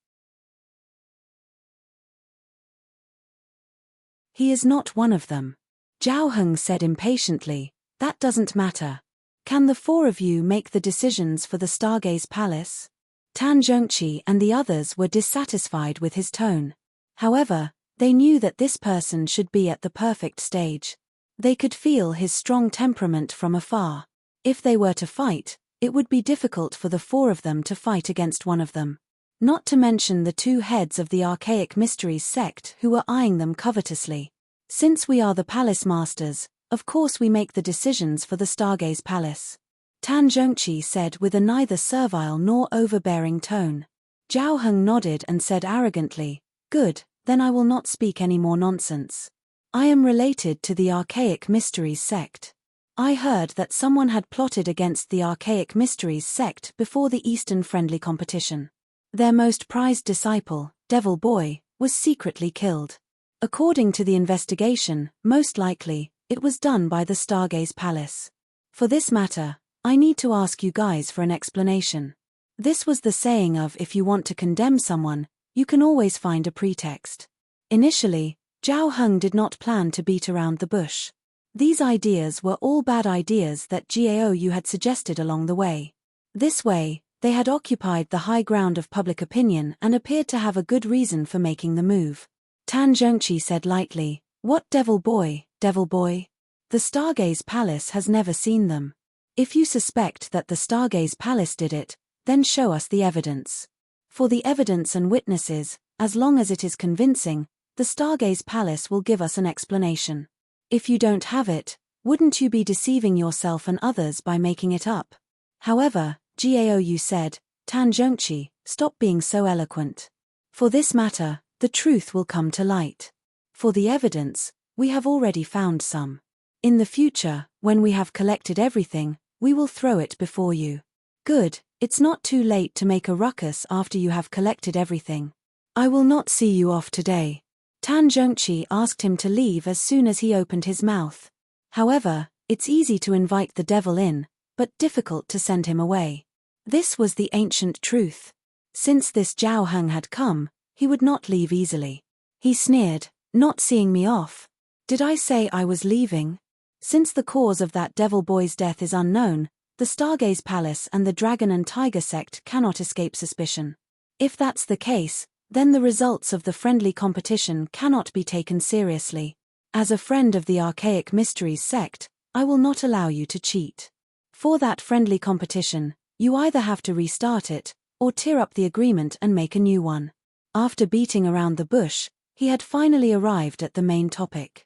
Speaker 1: He is not one of them." Zhao Heng said impatiently, "That doesn't matter. Can the four of you make the decisions for the Stargaze Palace?" Tan Zhongqi and the others were dissatisfied with his tone. However, they knew that this person should be at the perfect stage. They could feel his strong temperament from afar. If they were to fight, it would be difficult for the four of them to fight against one of them. Not to mention the two heads of the Archaic Mysteries sect who were eyeing them covetously. "Since we are the palace masters, of course we make the decisions for the Stargaze Palace," Tan Zhongqi said with a neither servile nor overbearing tone. Zhao Heng nodded and said arrogantly, "Good, then I will not speak any more nonsense. I am related to the Archaic Mysteries sect. I heard that someone had plotted against the Archaic Mysteries sect before the Eastern Friendly Competition. Their most prized disciple, Devil Boy, was secretly killed. According to the investigation, most likely, it was done by the Stargaze Palace. For this matter, I need to ask you guys for an explanation. This was the saying of if you want to condemn someone, you can always find a pretext." Initially, Zhao Heng did not plan to beat around the bush. These ideas were all bad ideas that Gao had suggested along the way. This way, they had occupied the high ground of public opinion and appeared to have a good reason for making the move. Tan Zhongqi said lightly, "What devil boy, devil boy? The Stargaze Palace has never seen them. If you suspect that the Stargaze Palace did it, then show us the evidence. For the evidence and witnesses, as long as it is convincing, the Stargaze Palace will give us an explanation. If you don't have it, wouldn't you be deceiving yourself and others by making it up?" However, Gao said, "Tan Zhongqi, stop being so eloquent. For this matter, the truth will come to light. For the evidence, we have already found some. In the future, when we have collected everything, we will throw it before you." "Good, it's not too late to make a ruckus after you have collected everything. I will not see you off today." Tan Zhongqi asked him to leave as soon as he opened his mouth. However, it's easy to invite the devil in, but difficult to send him away. This was the ancient truth. Since this Zhao Heng had come, he would not leave easily. He sneered, "Not seeing me off? Did I say I was leaving? Since the cause of that devil boy's death is unknown, the Stargaze Palace and the Dragon and Tiger sect cannot escape suspicion. If that's the case, then the results of the friendly competition cannot be taken seriously. As a friend of the Archaic Mysteries sect, I will not allow you to cheat. For that friendly competition, you either have to restart it, or tear up the agreement and make a new one." After beating around the bush, he had finally arrived at the main topic.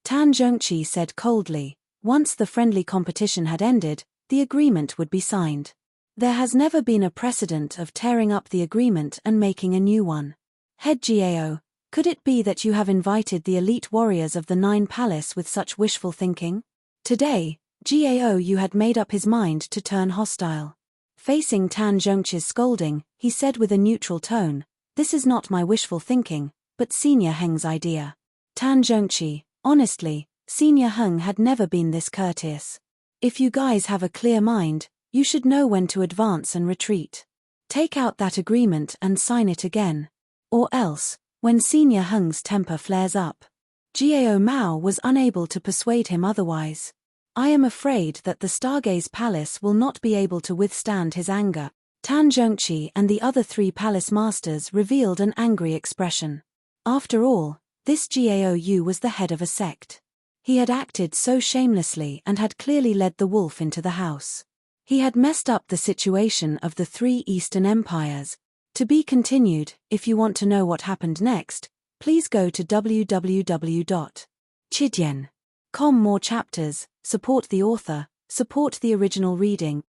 Speaker 1: Tan Zhongqi said coldly, once the friendly competition had ended, the agreement would be signed. There has never been a precedent of tearing up the agreement and making a new one. Head Gao, could it be that you have invited the elite warriors of the Nine Palace with such wishful thinking? Today, Gao Yu had made up his mind to turn hostile. Facing Tan Zhongqi's scolding, he said with a neutral tone, "This is not my wishful thinking, but Senior Heng's idea." Tan Zhongqi, honestly, Senior Heng had never been this courteous. If you guys have a clear mind, you should know when to advance and retreat. Take out that agreement and sign it again. Or else, when Senior Heng's temper flares up. Gao Mao was unable to persuade him otherwise. I am afraid that the Stargaze Palace will not be able to withstand his anger. Tan Zhongqi and the other 3 palace masters revealed an angry expression. After all, this Gao Yu was the head of a sect. He had acted so shamelessly and had clearly led the wolf into the house. He had messed up the situation of the 3 Eastern empires. To be continued. If you want to know what happened next, please go to www.chidian.com. More chapters, support the author, support the original reading.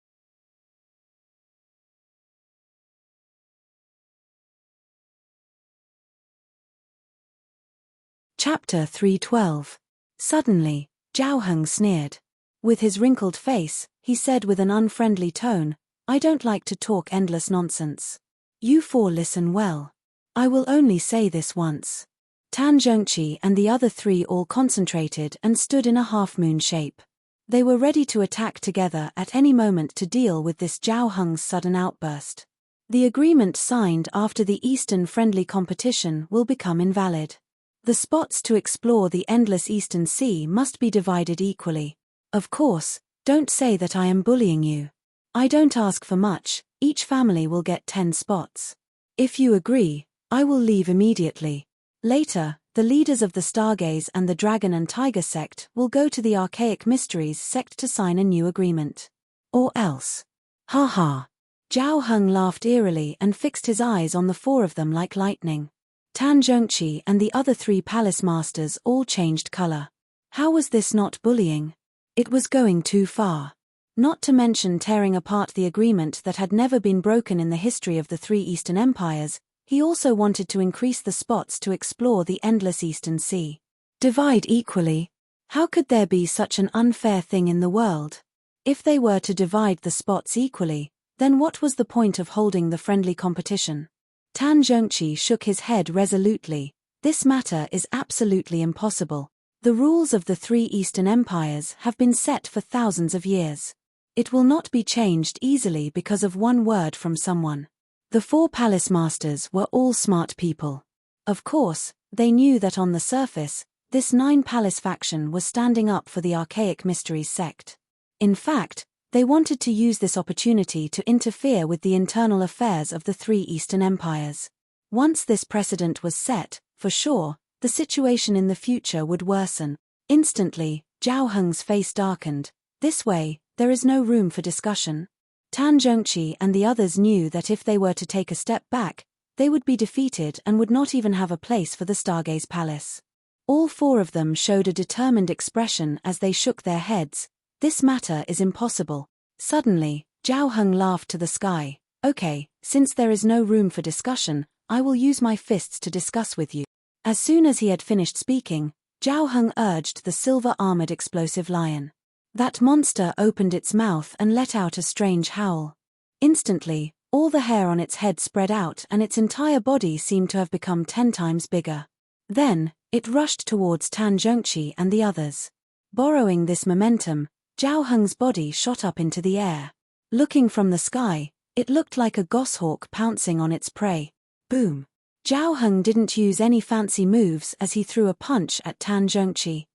Speaker 1: Chapter 312. Suddenly, Zhao Heng sneered. With his wrinkled face, he said with an unfriendly tone, "I don't like to talk endless nonsense. You 4 listen well. I will only say this once." Tan Zhongqi and the other 3 all concentrated and stood in a half-moon shape. They were ready to attack together at any moment to deal with this Zhao Heng's sudden outburst. The agreement signed after the Eastern friendly competition will become invalid. The spots to explore the endless Eastern Sea must be divided equally. Of course, don't say that I am bullying you. I don't ask for much. Each family will get 10 spots. If you agree, I will leave immediately. Later, the leaders of the Stargaze and the Dragon and Tiger sect will go to the Archaic Mysteries sect to sign a new agreement. Or else. Ha ha. Zhao Heng laughed eerily and fixed his eyes on the 4 of them like lightning. Tan Zhongqi and the other 3 palace masters all changed color. How was this not bullying? It was going too far. Not to mention tearing apart the agreement that had never been broken in the history of the 3 Eastern empires, he also wanted to increase the spots to explore the endless Eastern Sea. Divide equally? How could there be such an unfair thing in the world? If they were to divide the spots equally, then what was the point of holding the friendly competition? Tan Zhongqi shook his head resolutely. This matter is absolutely impossible. The rules of the 3 Eastern empires have been set for thousands of years. It will not be changed easily because of one word from someone. The 4 palace masters were all smart people. Of course, they knew that on the surface, this 9 palace faction was standing up for the Archaic Mysteries sect. In fact, they wanted to use this opportunity to interfere with the internal affairs of the 3 Eastern empires. Once this precedent was set, for sure, the situation in the future would worsen. Instantly, Zhao Heng's face darkened. This way, there is no room for discussion. Tan Zhongqi and the others knew that if they were to take a step back, they would be defeated and would not even have a place for the Stargaze Palace. All 4 of them showed a determined expression as they shook their heads. This matter is impossible. Suddenly, Zhao Heng laughed to the sky. Okay, since there is no room for discussion, I will use my fists to discuss with you. As soon as he had finished speaking, Zhao Heng urged the silver-armored explosive lion. That monster opened its mouth and let out a strange howl. Instantly, all the hair on its head spread out and its entire body seemed to have become 10 times bigger. Then, it rushed towards Tan Zhongqi and the others. Borrowing this momentum, Zhao Heng's body shot up into the air. Looking from the sky, it looked like a goshawk pouncing on its prey. Boom! Zhao Heng didn't use any fancy moves as he threw a punch at Tan Zhongqi.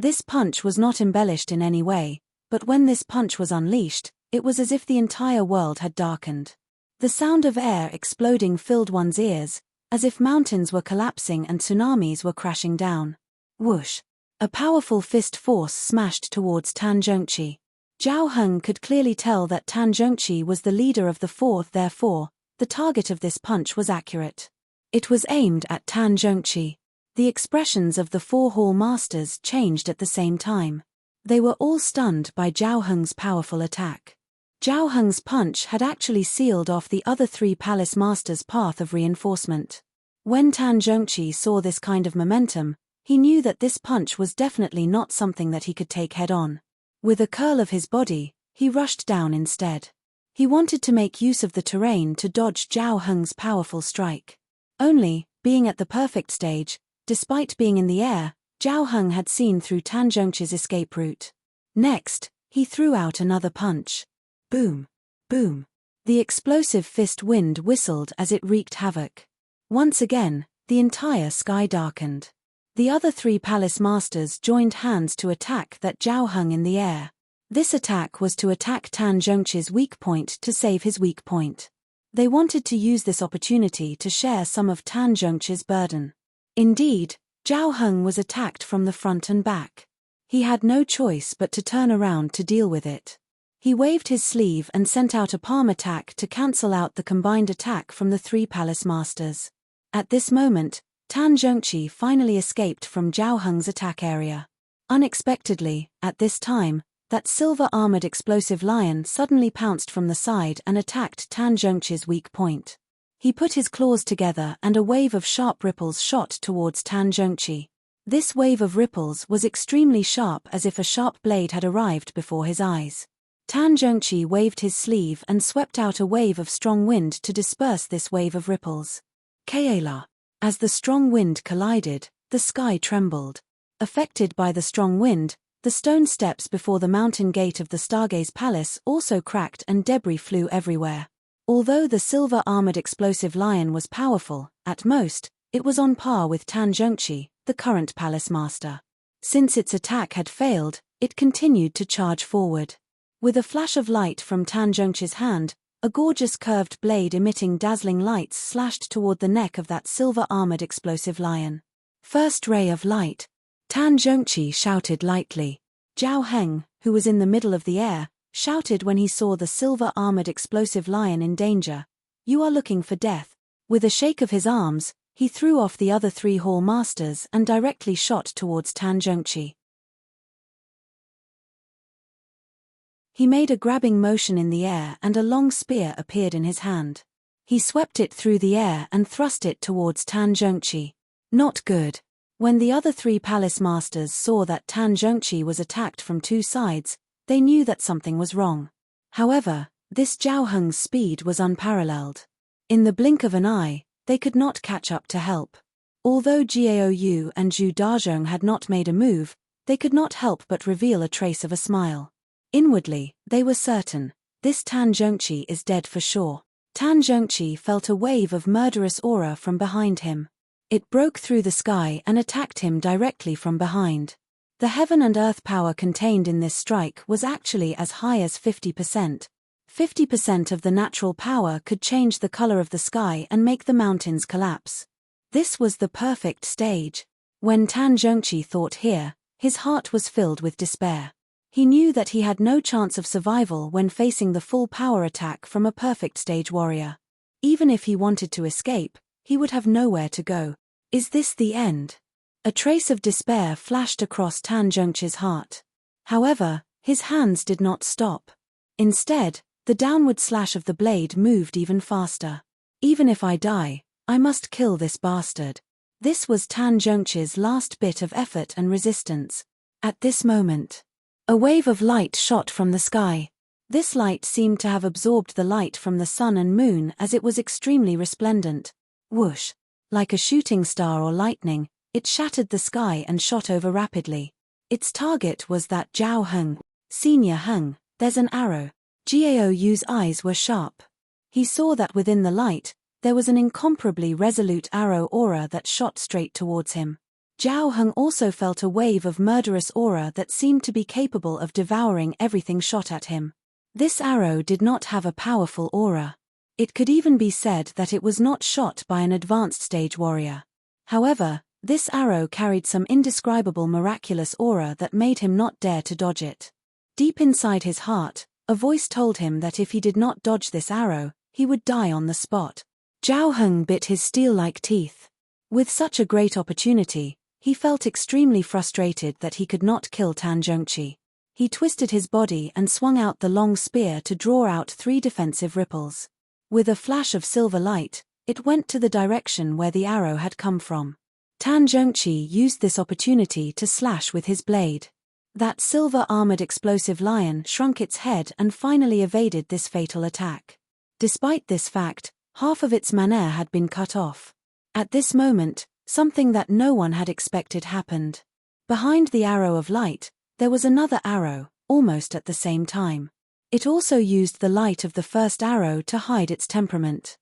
Speaker 1: This punch was not embellished in any way, but when this punch was unleashed, it was as if the entire world had darkened. The sound of air exploding filled one's ears, as if mountains were collapsing and tsunamis were crashing down. Whoosh! A powerful fist force smashed towards Tan Zhongqi. Zhao Heng could clearly tell that Tan Zhongqi was the leader of the 4th, therefore, the target of this punch was accurate. It was aimed at Tan Zhongqi. The expressions of the 4 hall masters changed at the same time. They were all stunned by Zhao Heng's powerful attack. Zhao Heng's punch had actually sealed off the other three palace masters' path of reinforcement. When Tan Zhongqi saw this kind of momentum, he knew that this punch was definitely not something that he could take head-on. With a curl of his body, he rushed down instead. He wanted to make use of the terrain to dodge Zhao Heng's powerful strike. Only, being at the perfect stage, despite being in the air, Zhao Heng had seen through Tan Zhongqi's escape route. Next, he threw out another punch. Boom! Boom! The explosive fist wind whistled as it wreaked havoc. Once again, the entire sky darkened. The other three palace masters joined hands to attack that Zhao Heng in the air. This attack was to attack Tan Zhongqi's weak point to save his weak point. They wanted to use this opportunity to share some of Tan Zhongqi's burden. Indeed, Zhao Heng was attacked from the front and back. He had no choice but to turn around to deal with it. He waved his sleeve and sent out a palm attack to cancel out the combined attack from the three palace masters. At this moment, Tan Zhongqi finally escaped from Zhao Heng's attack area. Unexpectedly, at this time, that silver-armored explosive lion suddenly pounced from the side and attacked Tan Zhongqi's weak point. He put his claws together and a wave of sharp ripples shot towards Tan Zhongqi. This wave of ripples was extremely sharp, as if a sharp blade had arrived before his eyes. Tan Zhongqi waved his sleeve and swept out a wave of strong wind to disperse this wave of ripples. Kaela. As the strong wind collided, the sky trembled. Affected by the strong wind, the stone steps before the mountain gate of the Stargaze Palace also cracked and debris flew everywhere. Although the silver-armored explosive lion was powerful, at most, it was on par with Tan Zhongqi, the current palace master. Since its attack had failed, it continued to charge forward. With a flash of light from Tan Zhongqi's hand, a gorgeous curved blade emitting dazzling lights slashed toward the neck of that silver-armored explosive lion. First ray of light. Tan Zhongqi shouted lightly. Zhao Heng, who was in the middle of the air, shouted when he saw the silver-armored explosive lion in danger. "You are looking for death." With a shake of his arms, he threw off the other three hall masters and directly shot towards Tan Zhongqi. He made a grabbing motion in the air and a long spear appeared in his hand. He swept it through the air and thrust it towards Tan Zhongqi. Not good. When the other three palace masters saw that Tan Zhongqi was attacked from two sides, they knew that something was wrong. However, this Zhao Heng's speed was unparalleled. In the blink of an eye, they could not catch up to help. Although Jiao Yu and Zhu Dazhong had not made a move, they could not help but reveal a trace of a smile. Inwardly, they were certain, this Tan Zhongqi is dead for sure. Tan Zhongqi felt a wave of murderous aura from behind him. It broke through the sky and attacked him directly from behind. The heaven and earth power contained in this strike was actually as high as 50%. 50% of the natural power could change the color of the sky and make the mountains collapse. This was the perfect stage. When Tan Zhongqi thought here, his heart was filled with despair. He knew that he had no chance of survival when facing the full power attack from a perfect stage warrior. Even if he wanted to escape, he would have nowhere to go. Is this the end? A trace of despair flashed across Tan Zhongqi's heart. However, his hands did not stop. Instead, the downward slash of the blade moved even faster. Even if I die, I must kill this bastard. This was Tan Zhongqi's last bit of effort and resistance. At this moment, a wave of light shot from the sky. This light seemed to have absorbed the light from the sun and moon as it was extremely resplendent. Whoosh! Like a shooting star or lightning, it shattered the sky and shot over rapidly. Its target was that Zhao Heng. Senior Heng, there's an arrow. Jiao Yu's eyes were sharp. He saw that within the light, there was an incomparably resolute arrow aura that shot straight towards him. Zhao Heng also felt a wave of murderous aura that seemed to be capable of devouring everything shot at him. This arrow did not have a powerful aura. It could even be said that it was not shot by an advanced stage warrior. However, this arrow carried some indescribable miraculous aura that made him not dare to dodge it. Deep inside his heart, a voice told him that if he did not dodge this arrow, he would die on the spot. Zhao Heng bit his steel-like teeth. With such a great opportunity, he felt extremely frustrated that he could not kill Tan Zhongqi. He twisted his body and swung out the long spear to draw out 3 defensive ripples. With a flash of silver light, it went to the direction where the arrow had come from. Tan Zhongqi used this opportunity to slash with his blade. That silver-armored explosive lion shrunk its head and finally evaded this fatal attack. Despite this fact, half of its mana had been cut off. At this moment, something that no one had expected happened. Behind the arrow of light, there was another arrow, almost at the same time. It also used the light of the first arrow to hide its temperament.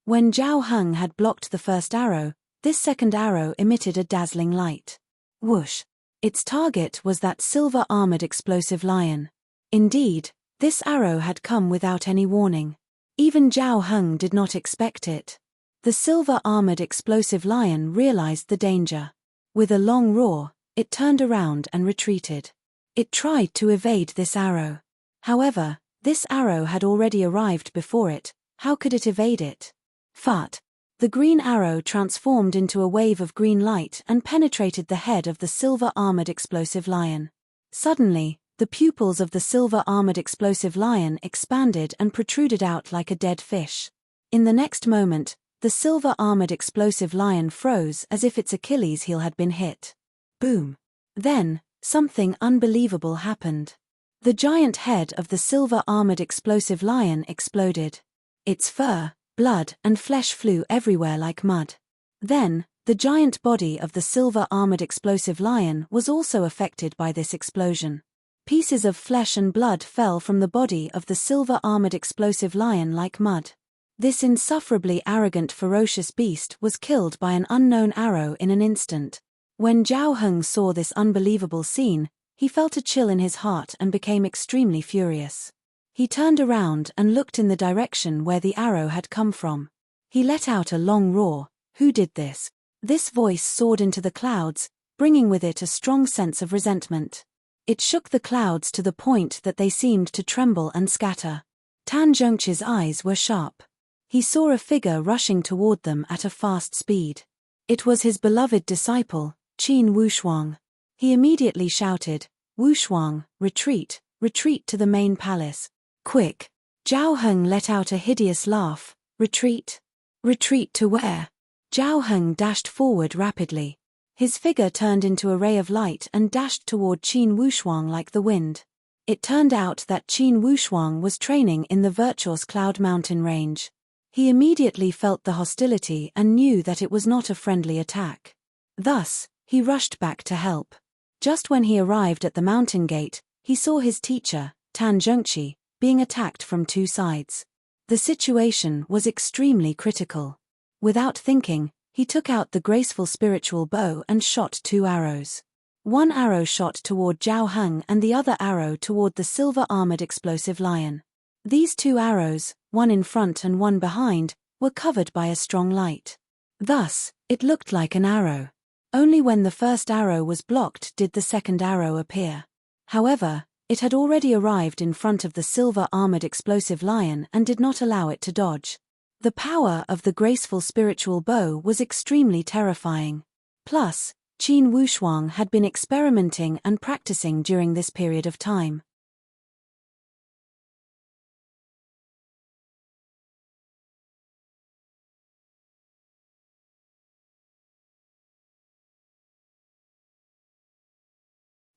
Speaker 1: When Zhao Heng had blocked the first arrow, this second arrow emitted a dazzling light. Whoosh! Its target was that silver-armored explosive lion. Indeed, this arrow had come without any warning. Even Zhao Heng did not expect it. The silver-armored explosive lion realized the danger. With a long roar, it turned around and retreated. It tried to evade this arrow. However, this arrow had already arrived before it. How could it evade it? Fart! The green arrow transformed into a wave of green light and penetrated the head of the silver-armored explosive lion. Suddenly, the pupils of the silver-armored explosive lion expanded and protruded out like a dead fish. In the next moment, the silver-armored explosive lion froze as if its Achilles heel had been hit. Boom! Then, something unbelievable happened. The giant head of the silver-armored explosive lion exploded. Its fur, blood, and flesh flew everywhere like mud. Then, the giant body of the silver-armored explosive lion was also affected by this explosion. Pieces of flesh and blood fell from the body of the silver-armored explosive lion like mud. This insufferably arrogant ferocious beast was killed by an unknown arrow in an instant. When Zhao Heng saw this unbelievable scene, he felt a chill in his heart and became extremely furious. He turned around and looked in the direction where the arrow had come from. He let out a long roar. Who did this? This voice soared into the clouds, bringing with it a strong sense of resentment. It shook the clouds to the point that they seemed to tremble and scatter. Tan Zhongqi's eyes were sharp. He saw a figure rushing toward them at a fast speed. It was his beloved disciple, Qin Wushuang. He immediately shouted, "Wushuang, retreat, retreat to the main palace. Quick!" Zhao Heng let out a hideous laugh. Retreat? Retreat to where? Zhao Heng dashed forward rapidly. His figure turned into a ray of light and dashed toward Qin Wushuang like the wind. It turned out that Qin Wushuang was training in the virtuous Cloud Mountain range. He immediately felt the hostility and knew that it was not a friendly attack. Thus, he rushed back to help. Just when he arrived at the mountain gate, he saw his teacher, Tan Zhongqi, being attacked from 2 sides. The situation was extremely critical. Without thinking, he took out the graceful spiritual bow and shot 2 arrows. One arrow shot toward Zhao Heng and the other arrow toward the silver-armored explosive lion. These 2 arrows, one in front and one behind, were covered by a strong light. Thus, it looked like an arrow. Only when the first arrow was blocked did the second arrow appear. However, it had already arrived in front of the silver-armored explosive lion and did not allow it to dodge. The power of the graceful spiritual bow was extremely terrifying. Plus, Qin Wushuang had been experimenting and practicing during this period of time.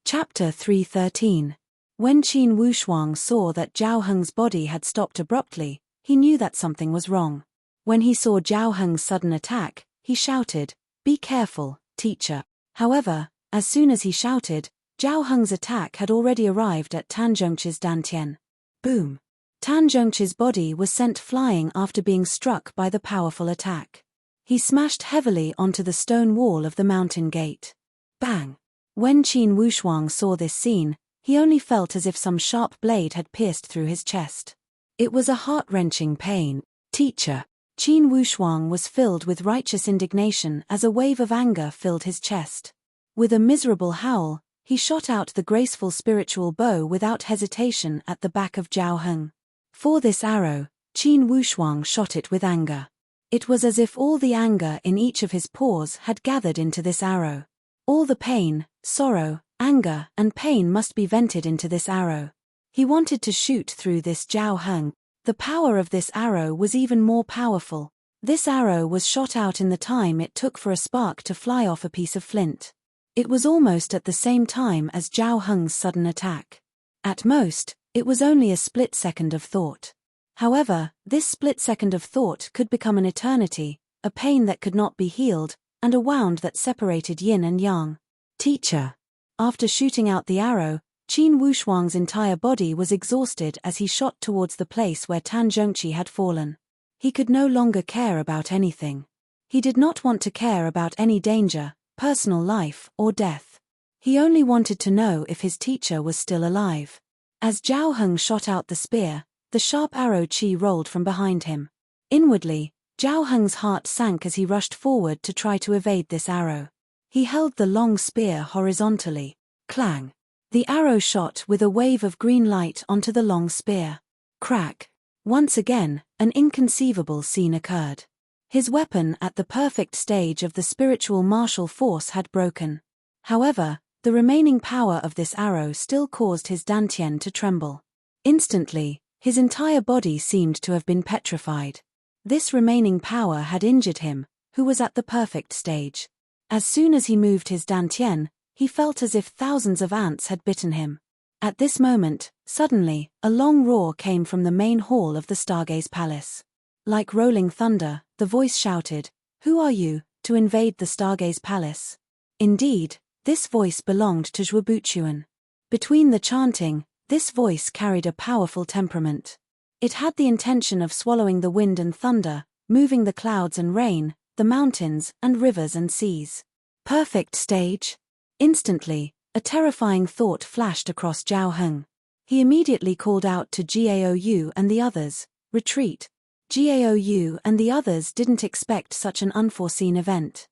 Speaker 1: Chapter 313. When Qin Wushuang saw that Zhao Heng's body had stopped abruptly, he knew that something was wrong. When he saw Zhao Heng's sudden attack, he shouted, "Be careful, teacher." However, as soon as he shouted, Zhao Heng's attack had already arrived at Tan Zhongqi's dantian. Boom! Tan Zhongqi's body was sent flying after being struck by the powerful attack. He smashed heavily onto the stone wall of the mountain gate. Bang! When Qin Wushuang saw this scene, he only felt as if some sharp blade had pierced through his chest. It was a heart-wrenching pain. Teacher. Qin Wushuang was filled with righteous indignation as a wave of anger filled his chest. With a miserable howl, he shot out the graceful spiritual bow without hesitation at the back of Zhao Heng. For this arrow, Qin Wushuang shot it with anger. It was as if all the anger in each of his pores had gathered into this arrow. All the pain, sorrow, anger, and pain must be vented into this arrow. He wanted to shoot through this Zhao Heng. The power of this arrow was even more powerful. This arrow was shot out in the time it took for a spark to fly off a piece of flint. It was almost at the same time as Zhao Heng's sudden attack. At most, it was only a split second of thought. However, this split second of thought could become an eternity, a pain that could not be healed, and a wound that separated yin and yang. Teacher. After shooting out the arrow, Qin Wushuang's entire body was exhausted as he shot towards the place where Tan Zhongqi had fallen. He could no longer care about anything. He did not want to care about any danger, personal life, or death. He only wanted to know if his teacher was still alive. As Zhao Heng shot out the spear, the sharp arrow Qi rolled from behind him. Inwardly, Zhao Heng's heart sank as he rushed forward to try to evade this arrow. He held the long spear horizontally. Clang! The arrow shot with a wave of green light onto the long spear. Crack! Once again, an inconceivable scene occurred. His weapon at the perfect stage of the spiritual martial force had broken. However, the remaining power of this arrow still caused his dantian to tremble. Instantly, his entire body seemed to have been petrified. This remaining power had injured him, who was at the perfect stage. As soon as he moved his dantian, he felt as if thousands of ants had bitten him. At this moment, suddenly, a long roar came from the main hall of the Stargaze Palace. Like rolling thunder, the voice shouted, "Who are you, to invade the Stargaze Palace?" Indeed, this voice belonged to Zhuobuchuan. Between the chanting, this voice carried a powerful temperament. It had the intention of swallowing the wind and thunder, moving the clouds and rain, the mountains and rivers and seas. Perfect stage? Instantly, a terrifying thought flashed across Zhao Heng. He immediately called out to Gaou and the others, "Retreat." Gaou and the others didn't expect such an unforeseen event.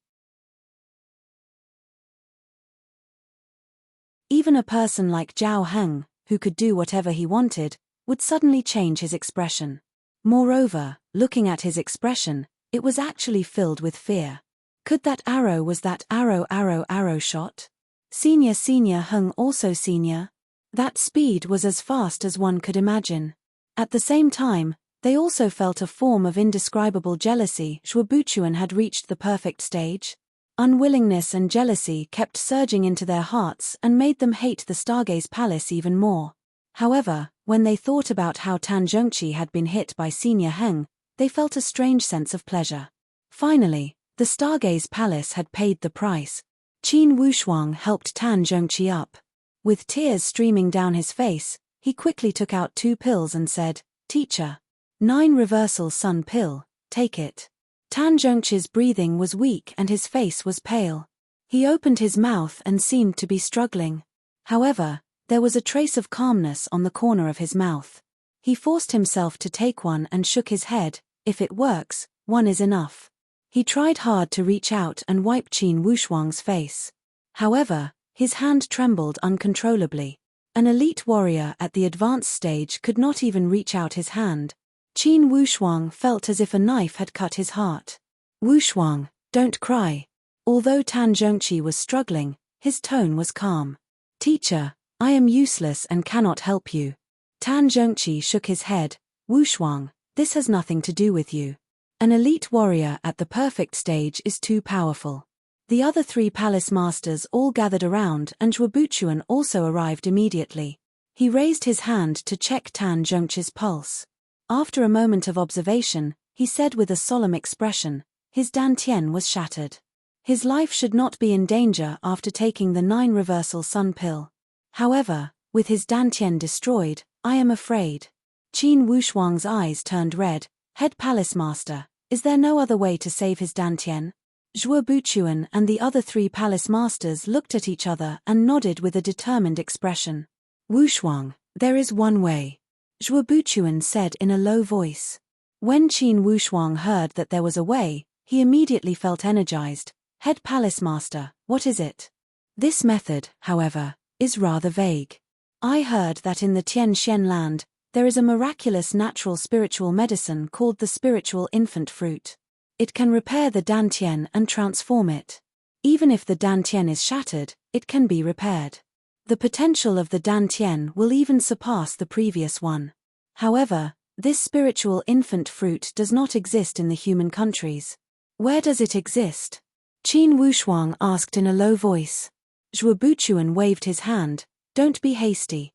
Speaker 1: Even a person like Zhao Heng, who could do whatever he wanted, would suddenly change his expression. Moreover, looking at his expression, it was actually filled with fear. Could that arrow was that arrow shot? Senior Heng also senior? That speed was as fast as one could imagine. At the same time, they also felt a form of indescribable jealousy. Zhuobuchuan had reached the perfect stage. Unwillingness and jealousy kept surging into their hearts and made them hate the Stargaze Palace even more. However, when they thought about how Tan Zhongqi had been hit by Senior Heng, they felt a strange sense of pleasure. Finally, the Stargaze Palace had paid the price. Qin Wushuang helped Tan Zhongqi up. With tears streaming down his face, he quickly took out 2 pills and said, "Teacher. 9 reversal sun pill, take it." Tan Zhongqi's breathing was weak and his face was pale. He opened his mouth and seemed to be struggling. However, there was a trace of calmness on the corner of his mouth. He forced himself to take one and shook his head. "If it works, one is enough." He tried hard to reach out and wipe Qin Wushuang's face. However, his hand trembled uncontrollably. An elite warrior at the advanced stage could not even reach out his hand. Qin Wushuang felt as if a knife had cut his heart. "Wushuang, don't cry." Although Tan Zhongqi was struggling, his tone was calm. "Teacher, I am useless and cannot help you." Tan Zhongqi shook his head. "Wushuang, this has nothing to do with you. An elite warrior at the perfect stage is too powerful." The other 3 palace masters all gathered around and Zhuobuchuan also arrived immediately. He raised his hand to check Tan Zhongqi's pulse. After a moment of observation, he said with a solemn expression, his dantian was shattered. His life should not be in danger after taking the 9 reversal sun pill. However, with his dantian destroyed, I am afraid. Qin Wushuang's eyes turned red. "Head palace master, is there no other way to save his dantian?" Zhuobuchuan and the other 3 palace masters looked at each other and nodded with a determined expression. "Wushuang, there is one way," Zhuobuchuan said in a low voice. When Qin Wushuang heard that there was a way, he immediately felt energized. "Head palace master, what is it?" "This method, however, is rather vague. I heard that in the Tianxian land, there is a miraculous natural spiritual medicine called the spiritual infant fruit. It can repair the dantian and transform it. Even if the dantian is shattered, it can be repaired. The potential of the dantian will even surpass the previous one. However, this spiritual infant fruit does not exist in the human countries. Where does it exist? Qin Wushuang asked in a low voice. Zhuo Buchuan waved his hand. Don't be hasty.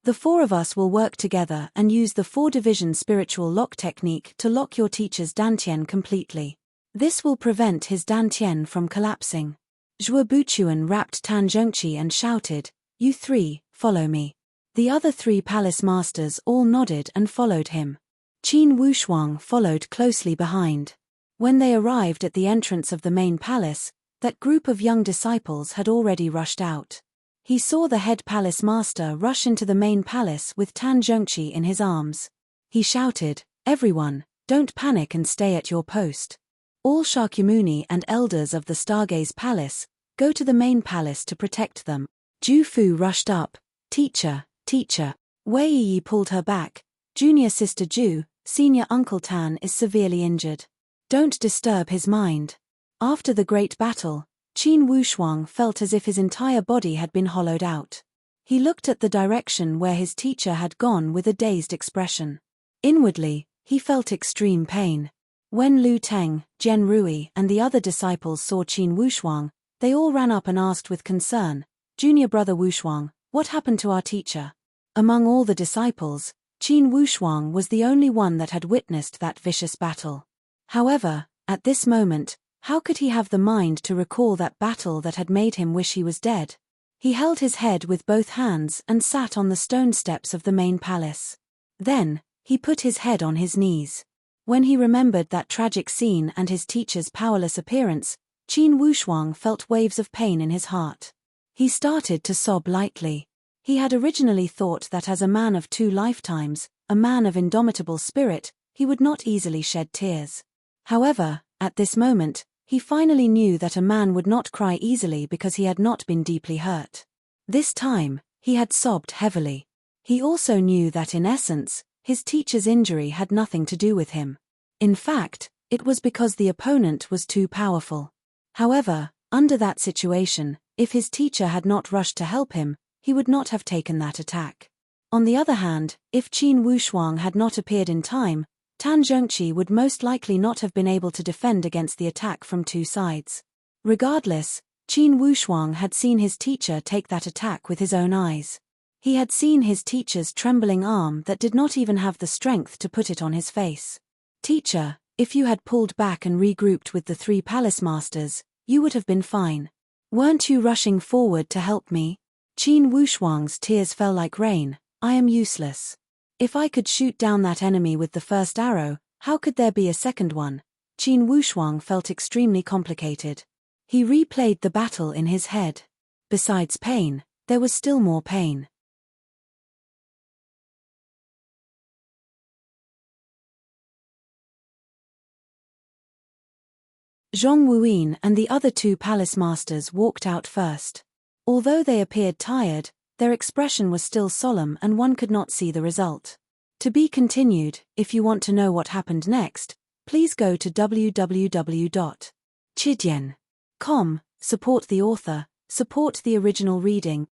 Speaker 1: The four of us will work together and use the 4-division spiritual lock technique to lock your teacher's dantian completely. This will prevent his dantian from collapsing. Zhuo Buchuan rapped Tan Zhongqi and shouted, "You three, follow me." The other 3 palace masters all nodded and followed him. Qin Wushuang followed closely behind. When they arrived at the entrance of the main palace, that group of young disciples had already rushed out. He saw the head palace master rush into the main palace with Tan Zhongqi in his arms. He shouted, "Everyone, don't panic and stay at your post. All Shakyamuni and elders of the Stargaze Palace, go to the main palace to protect them." Ju Fu rushed up. Teacher, teacher." Wei Yi pulled her back. "Junior sister Ju, senior uncle Tan is severely injured. Don't disturb his mind." After the great battle, Qin Wushuang felt as if his entire body had been hollowed out. He looked at the direction where his teacher had gone with a dazed expression. Inwardly, he felt extreme pain. When Lu Teng, Jian Rui and the other disciples saw Qin Wushuang, they all ran up and asked with concern, "Junior brother Wushuang, what happened to our teacher?" Among all the disciples, Qin Wushuang was the only one that had witnessed that vicious battle. However, at this moment, how could he have the mind to recall that battle that had made him wish he was dead? He held his head with both hands and sat on the stone steps of the main palace. Then, he put his head on his knees. When he remembered that tragic scene and his teacher's powerless appearance, Qin Wushuang felt waves of pain in his heart. He started to sob lightly. He had originally thought that as a man of 2 lifetimes, a man of indomitable spirit, he would not easily shed tears. However, at this moment, he finally knew that a man would not cry easily because he had not been deeply hurt. This time, he had sobbed heavily. He also knew that in essence, his teacher's injury had nothing to do with him. In fact, it was because the opponent was too powerful. However, under that situation, if his teacher had not rushed to help him, he would not have taken that attack. On the other hand, if Qin Wushuang had not appeared in time, Tan Zhongqi would most likely not have been able to defend against the attack from 2 sides. Regardless, Qin Wushuang had seen his teacher take that attack with his own eyes. He had seen his teacher's trembling arm that did not even have the strength to put it on his face. "Teacher, if you had pulled back and regrouped with the 3 palace masters, you would have been fine. Weren't you rushing forward to help me?" Qin Wushuang's tears fell like rain. "I am useless. If I could shoot down that enemy with the first arrow, how could there be a second one?" Qin Wushuang felt extremely complicated. He replayed the battle in his head. Besides pain, there was still more pain. Zhong Wuyin and the other 2 palace masters walked out first. Although they appeared tired, their expression was still solemn and one could not see the result. To be continued. If you want to know what happened next, please go to www.chidian.com, support the author, support the original reading.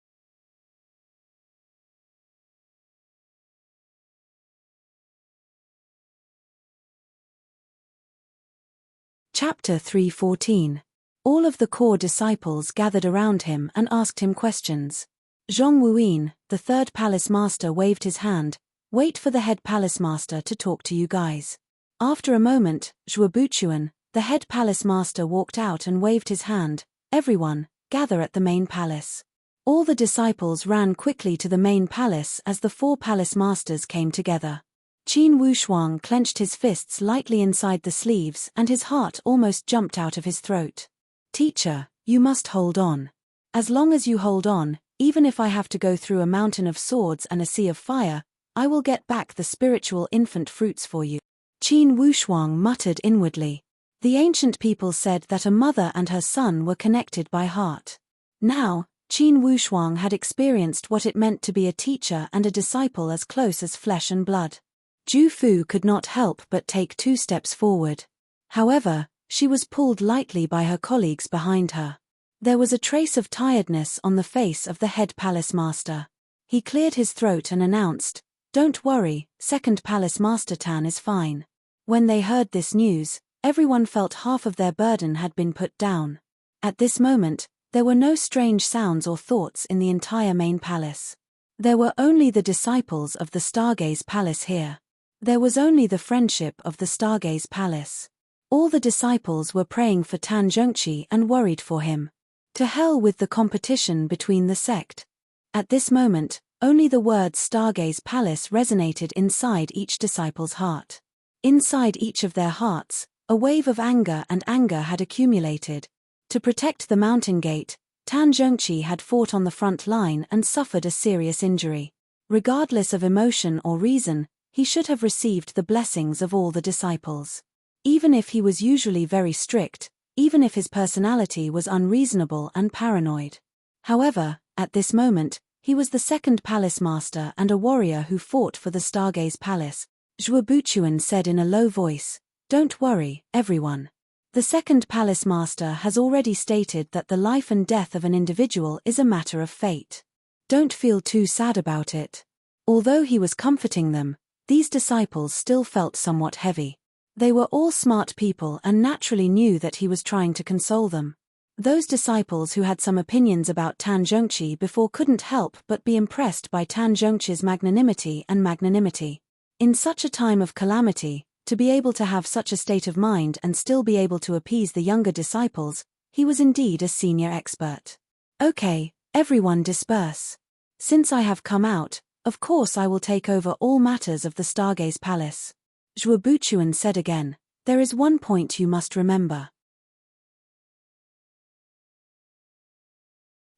Speaker 1: Chapter 314. All of the core disciples gathered around him and asked him questions. Zhong Wuyin, the 3rd palace master, waved his hand. "Wait for the head palace master to talk to you guys." After a moment, Zhuo Buchuan, the head palace master, walked out and waved his hand. "Everyone, gather at the main palace." All the disciples ran quickly to the main palace as the 4 palace masters came together. Qin Wushuang clenched his fists lightly inside the sleeves and his heart almost jumped out of his throat. "Teacher, you must hold on. As long as you hold on, even if I have to go through a mountain of swords and a sea of fire, I will get back the spiritual infant fruits for you." Qin Wushuang muttered inwardly. The ancient people said that a mother and her son were connected by heart. Now, Qin Wushuang had experienced what it meant to be a teacher and a disciple as close as flesh and blood. Ju Fu could not help but take 2 steps forward. However, she was pulled lightly by her colleagues behind her. There was a trace of tiredness on the face of the head palace master. He cleared his throat and announced, "Don't worry, second palace master Tan is fine." When they heard this news, everyone felt half of their burden had been put down. At this moment, there were no strange sounds or thoughts in the entire main palace. There were only the disciples of the Stargaze Palace here. There was only the friendship of the Stargaze Palace. All the disciples were praying for Tan Zhongqi and worried for him. To hell with the competition between the sect. At this moment, only the words Stargaze Palace resonated inside each disciple's heart. Inside each of their hearts, a wave of anger had accumulated. To protect the mountain gate, Tan Zhongqi had fought on the front line and suffered a serious injury. Regardless of emotion or reason, he should have received the blessings of all the disciples. Even if he was usually very strict, even if his personality was unreasonable and paranoid. However, at this moment, he was the second palace master and a warrior who fought for the Stargaze Palace. Zhuo Buchuan said in a low voice, "Don't worry, everyone. The second palace master has already stated that the life and death of an individual is a matter of fate. Don't feel too sad about it." Although he was comforting them, these disciples still felt somewhat heavy. They were all smart people and naturally knew that he was trying to console them. Those disciples who had some opinions about Tan Zhongqi before couldn't help but be impressed by Tan Zhongqi's magnanimity. In such a time of calamity, to be able to have such a state of mind and still be able to appease the younger disciples, he was indeed a senior expert. "Okay, everyone disperse. Since I have come out, of course I will take over all matters of the Stargaze Palace." Zhuo Buchuan said again, "There is one point you must remember.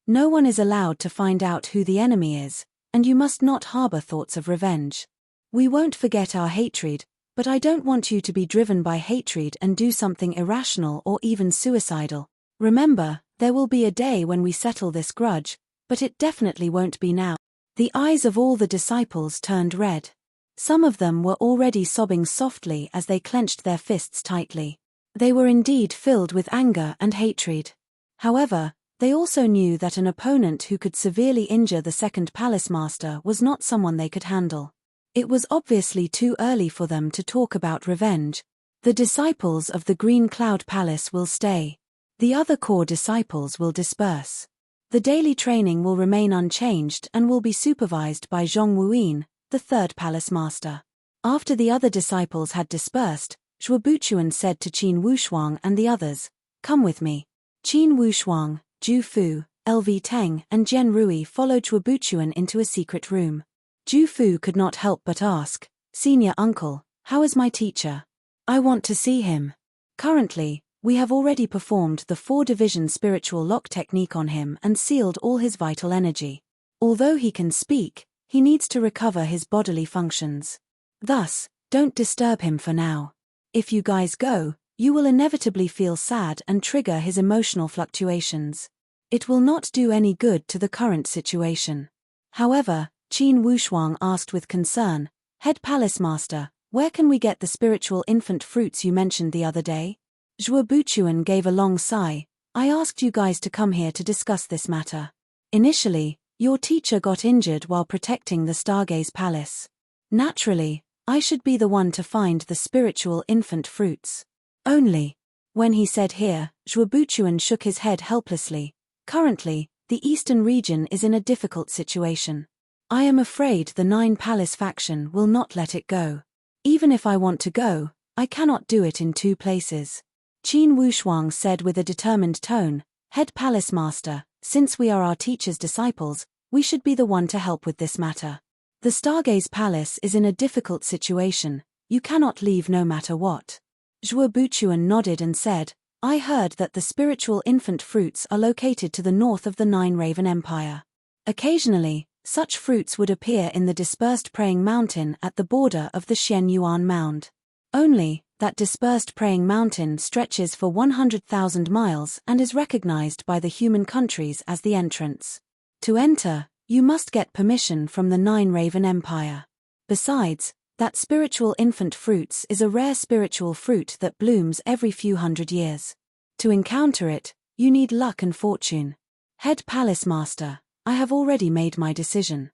Speaker 1: No one is allowed to find out who the enemy is, and you must not harbor thoughts of revenge. We won't forget our hatred, but I don't want you to be driven by hatred and do something irrational or even suicidal. Remember, there will be a day when we settle this grudge, but it definitely won't be now." The eyes of all the disciples turned red. Some of them were already sobbing softly as they clenched their fists tightly. They were indeed filled with anger and hatred. However, they also knew that an opponent who could severely injure the second palace master was not someone they could handle. It was obviously too early for them to talk about revenge. The disciples of the Green Cloud Palace will stay. The other core disciples will disperse. The daily training will remain unchanged and will be supervised by Zhong Wuyin, the third palace master. After the other disciples had dispersed, Zhuo Buchuan said to Qin Wushuang and the others, "Come with me." Qin Wushuang, Zhu Fu, LV Teng and Jian Rui followed Zhuo Buchuan into a secret room. Zhu Fu could not help but ask, "Senior uncle, how is my teacher? I want to see him." Currently, we have already performed the 4-division spiritual lock technique on him and sealed all his vital energy. Although he can speak, he needs to recover his bodily functions. Thus, don't disturb him for now. If you guys go, you will inevitably feel sad and trigger his emotional fluctuations. It will not do any good to the current situation. However, Qin Wushuang asked with concern, "Head Palace Master, where can we get the spiritual infant fruits you mentioned the other day?" Zhuo Buchuan gave a long sigh. "I asked you guys to come here to discuss this matter. Initially, your teacher got injured while protecting the Stargaze Palace. Naturally, I should be the one to find the spiritual infant fruits. Only." When he said here, Zhuo Buchuan shook his head helplessly. "Currently, the eastern region is in a difficult situation. I am afraid the 9 Palace faction will not let it go. Even if I want to go, I cannot do it in 2 places." Qin Wushuang said with a determined tone, "Head Palace Master, since we are our teacher's disciples, we should be the one to help with this matter. The Stargaze Palace is in a difficult situation, you cannot leave no matter what." Zhuo Buchuan nodded and said, "I heard that the spiritual infant fruits are located to the north of the 9 Raven Empire. Occasionally, such fruits would appear in the dispersed praying mountain at the border of the Xian Yuan Mound. Only, that dispersed praying mountain stretches for 100,000 miles and is recognized by the human countries as the entrance. To enter, you must get permission from the 9 Raven Empire. Besides, That spiritual infant fruits is a rare spiritual fruit that blooms every few hundred years. To encounter it, you need luck and fortune. Head Palace Master, I have already made my decision.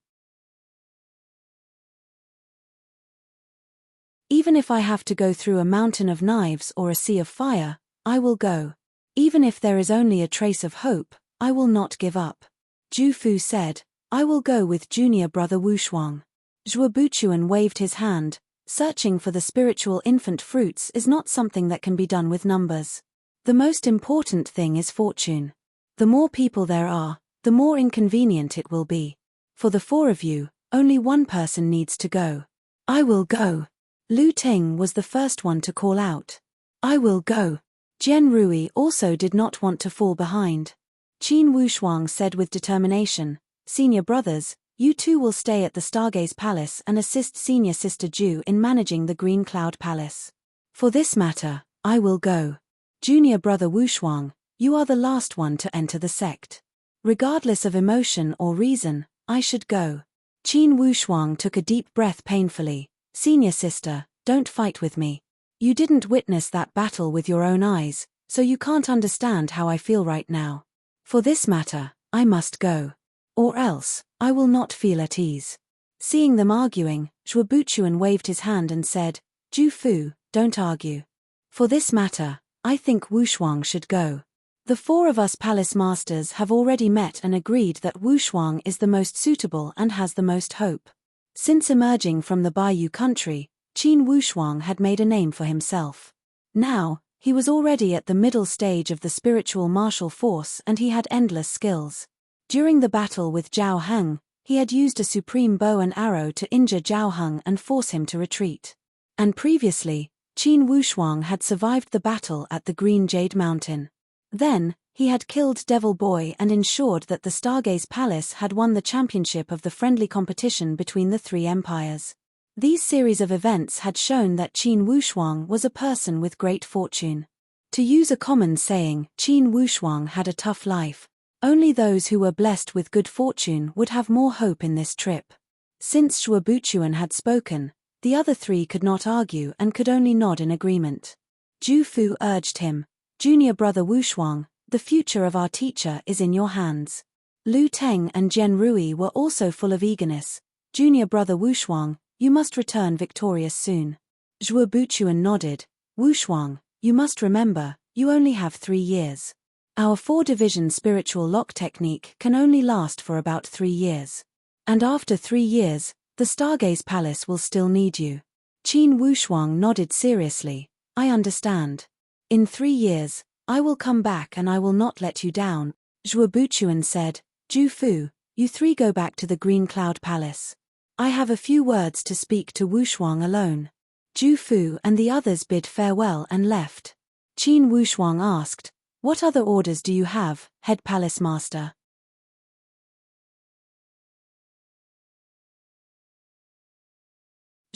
Speaker 1: Even if I have to go through a mountain of knives or a sea of fire, I will go. Even if there is only a trace of hope, I will not give up. Ju Fu said, I will go with junior brother Wushuang. Zhuo Buchuan waved his hand. Searching for the spiritual infant fruits is not something that can be done with numbers. The most important thing is fortune. The more people there are, the more inconvenient it will be. For the four of you, only one person needs to go. I will go. Lu Ting was the first one to call out. I will go. Jian Rui also did not want to fall behind. Qin Wushuang said with determination, Senior brothers, you two will stay at the Stargaze Palace and assist senior sister Ju in managing the Green Cloud Palace. For this matter, I will go. Junior brother Wushuang, you are the last one to enter the sect. Regardless of emotion or reason, I should go. Qin Wushuang took a deep breath painfully. Senior sister, don't fight with me. You didn't witness that battle with your own eyes, so you can't understand how I feel right now. For this matter, I must go. Or else, I will not feel at ease. Seeing them arguing, Zhuo Buchuan waved his hand and said, Ju Fu, don't argue. For this matter, I think Wushuang should go. The four of us palace masters have already met and agreed that Wushuang is the most suitable and has the most hope. Since emerging from the Bayou country, Qin Wushuang had made a name for himself. Now, he was already at the middle stage of the spiritual martial force and he had endless skills. During the battle with Zhao Heng, he had used a supreme bow and arrow to injure Zhao Heng and force him to retreat. And previously, Qin Wushuang had survived the battle at the Green Jade Mountain. Then, he had killed Devil Boy and ensured that the Stargaze Palace had won the championship of the friendly competition between the three empires. These series of events had shown that Qin Wushuang was a person with great fortune. To use a common saying, Qin Wushuang had a tough life. Only those who were blessed with good fortune would have more hope in this trip. Since Zhuo Buchuan had spoken, the other three could not argue and could only nod in agreement. Ju Fu urged him, Junior brother Wushuang, the future of our teacher is in your hands. Lu Teng and Jian Rui were also full of eagerness. Junior brother Wushuang, you must return victorious soon. Zhuo Buchuan nodded. Wushuang, you must remember, you only have 3 years. Our 4-division spiritual lock technique can only last for about 3 years. And after 3 years, the Stargaze Palace will still need you. Qin Wushuang nodded seriously. I understand. In 3 years, I will come back and I will not let you down. Zhuo Buchuan said, Ju Fu, you three go back to the Green Cloud Palace. I have a few words to speak to Wushuang alone. Ju Fu and the others bid farewell and left. Qin Wushuang asked, what other orders do you have, head palace master?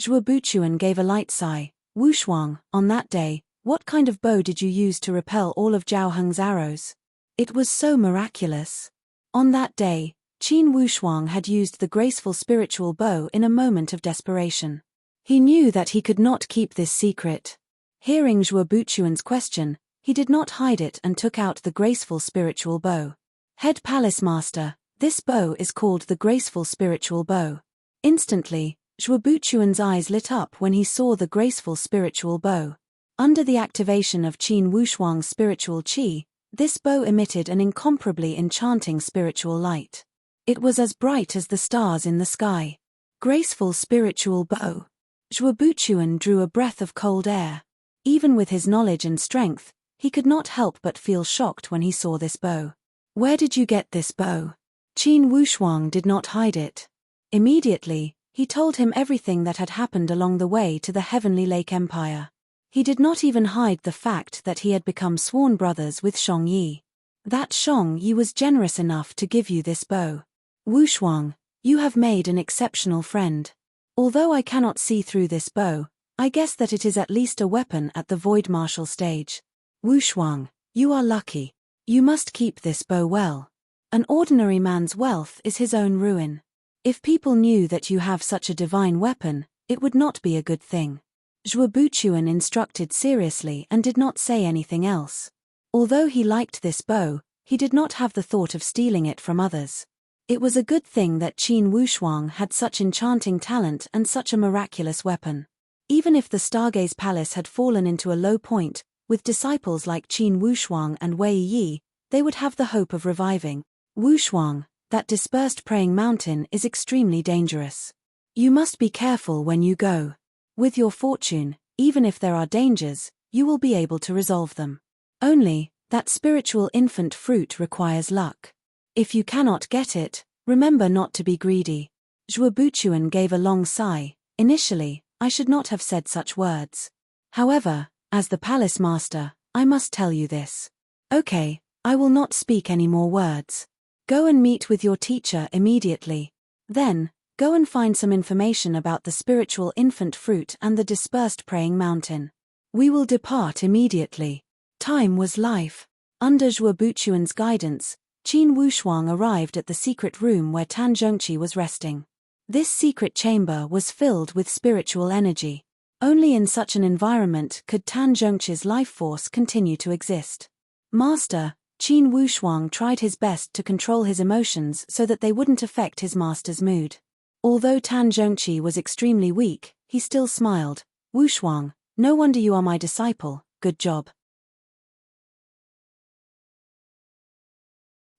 Speaker 1: Zhuo Buchuan gave a light sigh. Wushuang, on that day, what kind of bow did you use to repel all of Zhao Heng's arrows? It was so miraculous. On that day, Qin Wushuang had used the graceful spiritual bow in a moment of desperation. He knew that he could not keep this secret. Hearing Zhuo Buchuan's question, he did not hide it and took out the graceful spiritual bow. Head palace master, this bow is called the graceful spiritual bow. Instantly, Zhuo Buchuan's eyes lit up when he saw the graceful spiritual bow. Under the activation of Qin Wushuang's spiritual qi, this bow emitted an incomparably enchanting spiritual light. It was as bright as the stars in the sky. Graceful spiritual bow. Zhuo Buchuan drew a breath of cold air. Even with his knowledge and strength, he could not help but feel shocked when he saw this bow. Where did you get this bow? Qin Wushuang did not hide it. Immediately, he told him everything that had happened along the way to the Heavenly Lake Empire. He did not even hide the fact that he had become sworn brothers with Shang Yi. That Shang Yi was generous enough to give you this bow. Wushuang, you have made an exceptional friend. Although I cannot see through this bow, I guess that it is at least a weapon at the void martial stage. Wushuang, you are lucky. You must keep this bow well. An ordinary man's wealth is his own ruin. If people knew that you have such a divine weapon, it would not be a good thing. Zhuobuchuan instructed seriously and did not say anything else. Although he liked this bow, he did not have the thought of stealing it from others. It was a good thing that Qin Wushuang had such enchanting talent and such a miraculous weapon. Even if the Stargaze Palace had fallen into a low point, with disciples like Qin Wushuang and Wei Yi, they would have the hope of reviving. Wushuang, that dispersed praying mountain is extremely dangerous. You must be careful when you go. With your fortune, even if there are dangers, you will be able to resolve them. Only, that spiritual infant fruit requires luck. If you cannot get it, remember not to be greedy. Zhuobuchuan gave a long sigh. Initially, I should not have said such words. However, as the palace master, I must tell you this. Okay, I will not speak any more words. Go and meet with your teacher immediately. Then, go and find some information about the spiritual infant fruit and the dispersed praying mountain. We will depart immediately. Time was life. Under Zhuobuchuan's guidance, Qin Wushuang arrived at the secret room where Tan Zhongqi was resting. This secret chamber was filled with spiritual energy. Only in such an environment could Tan Zhongqi's life force continue to exist. Master, Qin Wushuang tried his best to control his emotions so that they wouldn't affect his master's mood. Although Tan Zhongqi was extremely weak, he still smiled. Wushuang, no wonder you are my disciple, good job.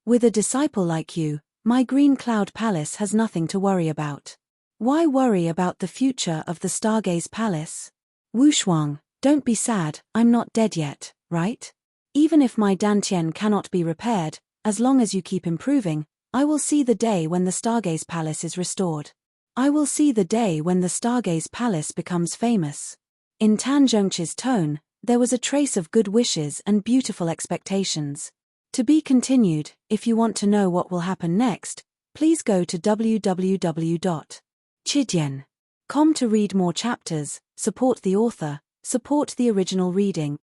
Speaker 1: With a disciple like you, my Green Cloud Palace has nothing to worry about. Why worry about the future of the Stargaze Palace? Wushuang, don't be sad, I'm not dead yet, right? Even if my Dantian cannot be repaired, as long as you keep improving, I will see the day when the Stargaze Palace is restored. I will see the day when the Stargaze Palace becomes famous. In Tan Zhongqi's tone, there was a trace of good wishes and beautiful expectations. To be continued. If you want to know what will happen next, please go to www.chidian.com to read more chapters, support the author, support the original reading.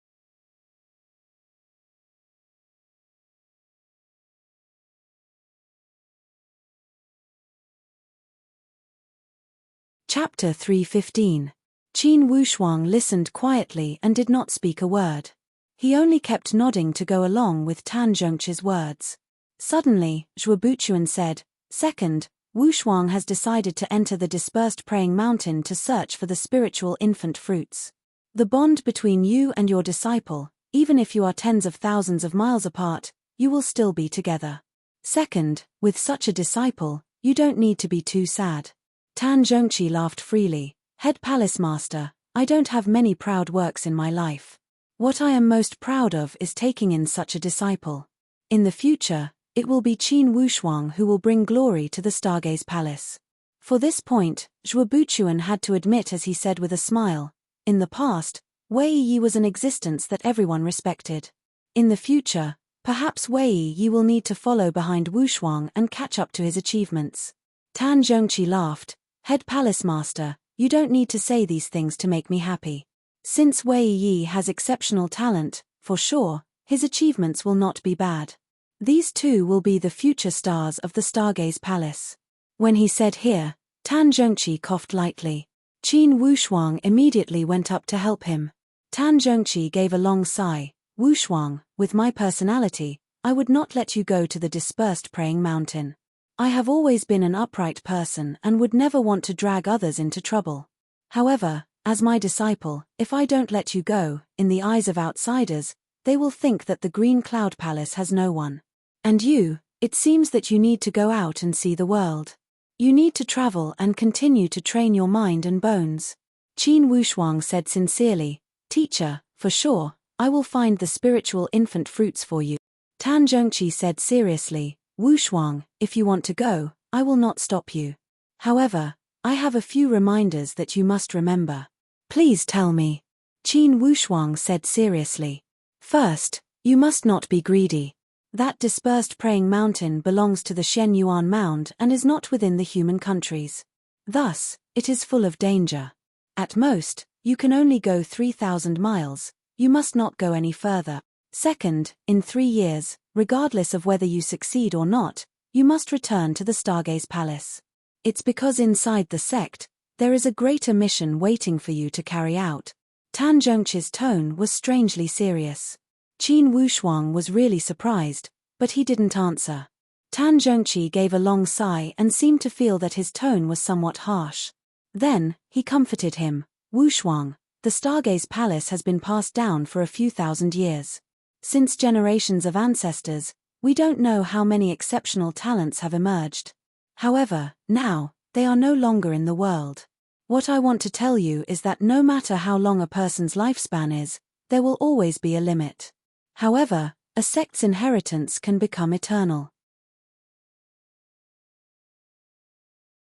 Speaker 1: Chapter 315. Qin Wushuang listened quietly and did not speak a word. He only kept nodding to go along with Tan Zhongqi's words. Suddenly, Zhuobuchuan said, "Second, Wushuang has decided to enter the dispersed praying mountain to search for the spiritual infant fruits. The bond between you and your disciple, even if you are tens of thousands of miles apart, you will still be together. Second, with such a disciple, you don't need to be too sad." Tan Zhongqi laughed freely. "Head Palace Master, I don't have many proud works in my life. What I am most proud of is taking in such a disciple. In the future, it will be Qin Wushuang who will bring glory to the Stargaze Palace." For this point, Zhuobuchuan had to admit, as he said with a smile, in the past, Wei Yi was an existence that everyone respected. In the future, perhaps Wei Yi will need to follow behind Wushuang and catch up to his achievements. Tan Zhongqi laughed. "Head Palace Master, you don't need to say these things to make me happy. Since Wei Yi has exceptional talent, for sure, his achievements will not be bad. These two will be the future stars of the Stargaze Palace." When he said here, Tan Zhongqi coughed lightly. Qin Wushuang immediately went up to help him. Tan Zhongqi gave a long sigh. "Wushuang, with my personality, I would not let you go to the dispersed praying mountain. I have always been an upright person and would never want to drag others into trouble. However, as my disciple, if I don't let you go, in the eyes of outsiders, they will think that the Green Cloud Palace has no one. And you, it seems that you need to go out and see the world. You need to travel and continue to train your mind and bones." Qin Wushuang said sincerely, "Teacher, for sure, I will find the spiritual infant fruits for you." Tan Zhongqi said seriously, "Wushuang, if you want to go, I will not stop you. However, I have a few reminders that you must remember." "Please tell me." Qin Wushuang said seriously. "First, you must not be greedy. That dispersed praying mountain belongs to the Shenyuan Mound and is not within the human countries. Thus, it is full of danger. At most, you can only go 3,000 miles, you must not go any further. Second, in 3 years, regardless of whether you succeed or not, you must return to the Stargaze Palace. It's because inside the sect, There is a greater mission waiting for you to carry out. Tan Zhongqi's tone was strangely serious. Qin Wushuang was really surprised, but he didn't answer. Tan Zhongqi gave a long sigh and seemed to feel that his tone was somewhat harsh. Then, he comforted him. Wushuang, the Stargaze Palace has been passed down for a few thousand years. Since generations of ancestors, we don't know how many exceptional talents have emerged. However, now, they are no longer in the world. What I want to tell you is that no matter how long a person's lifespan is, there will always be a limit. However, a sect's inheritance can become eternal.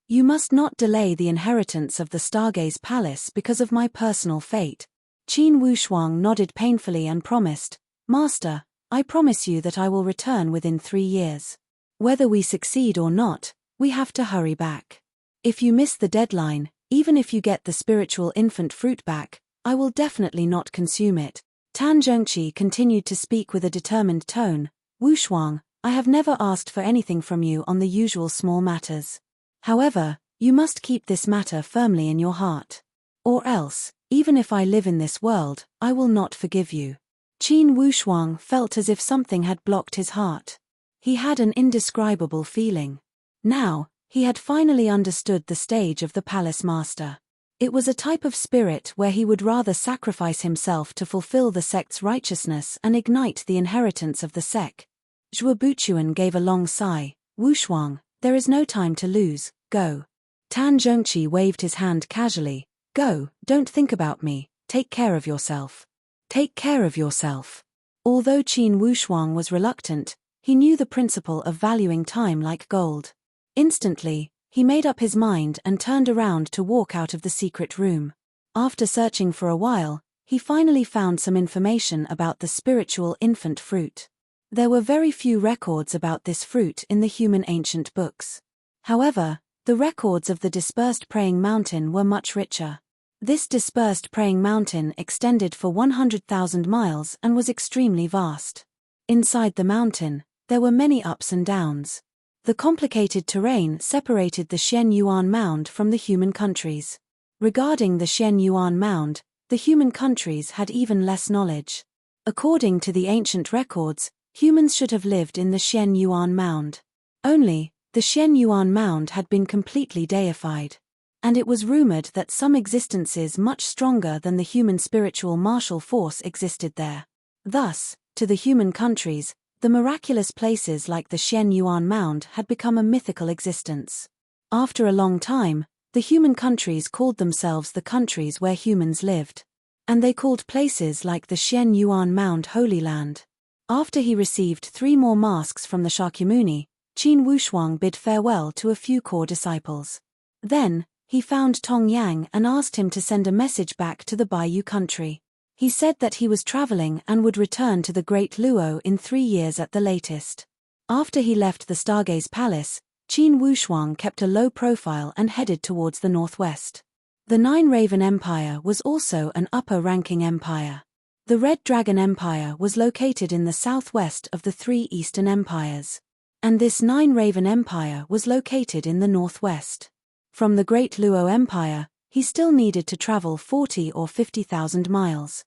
Speaker 1: You must not delay the inheritance of the Stargaze Palace because of my personal fate. Qin Wushuang nodded painfully and promised, Master, I promise you that I will return within 3 years. Whether we succeed or not, we have to hurry back. If you miss the deadline, even if you get the spiritual infant fruit back, I will definitely not consume it. Tan Zhongqi continued to speak with a determined tone. Wushuang, I have never asked for anything from you on the usual small matters. However, you must keep this matter firmly in your heart. Or else, even if I live in this world, I will not forgive you. Qin Wushuang felt as if something had blocked his heart. He had an indescribable feeling. Now, he had finally understood the stage of the palace master. It was a type of spirit where he would rather sacrifice himself to fulfill the sect's righteousness and ignite the inheritance of the sect. Zhuo Buchuan gave a long sigh. Wushuang, there is no time to lose, go. Tan Zhongqi waved his hand casually. Go, don't think about me, take care of yourself. Take care of yourself. Although Qin Wushuang was reluctant, he knew the principle of valuing time like gold. Instantly, he made up his mind and turned around to walk out of the secret room. After searching for a while, he finally found some information about the spiritual infant fruit. There were very few records about this fruit in the human ancient books. However, the records of the dispersed praying mountain were much richer. This dispersed praying mountain extended for 100,000 miles and was extremely vast. Inside the mountain, there were many ups and downs. The complicated terrain separated the Xian Yuan Mound from the human countries. Regarding the Xian Yuan Mound, the human countries had even less knowledge. According to the ancient records, humans should have lived in the Xian Yuan Mound. Only, the Xian Yuan Mound had been completely deified. And it was rumored that some existences much stronger than the human spiritual martial force existed there. Thus, to the human countries, the miraculous places like the Xian Yuan Mound had become a mythical existence. After a long time, the human countries called themselves the countries where humans lived. And they called places like the Xian Yuan Mound Holy Land. After he received 3 more masks from the Shakyamuni, Qin Wushuang bid farewell to a few core disciples. Then, he found Tong Yang and asked him to send a message back to the Baiyu country. He said that he was traveling and would return to the Great Luo in 3 years at the latest. After he left the Stargaze Palace, Qin Wushuang kept a low profile and headed towards the northwest. The Nine Raven Empire was also an upper-ranking empire. The Red Dragon Empire was located in the southwest of the 3 Eastern Empires. And this Nine Raven Empire was located in the northwest. From the Great Luo Empire, he still needed to travel 40 or 50,000 miles.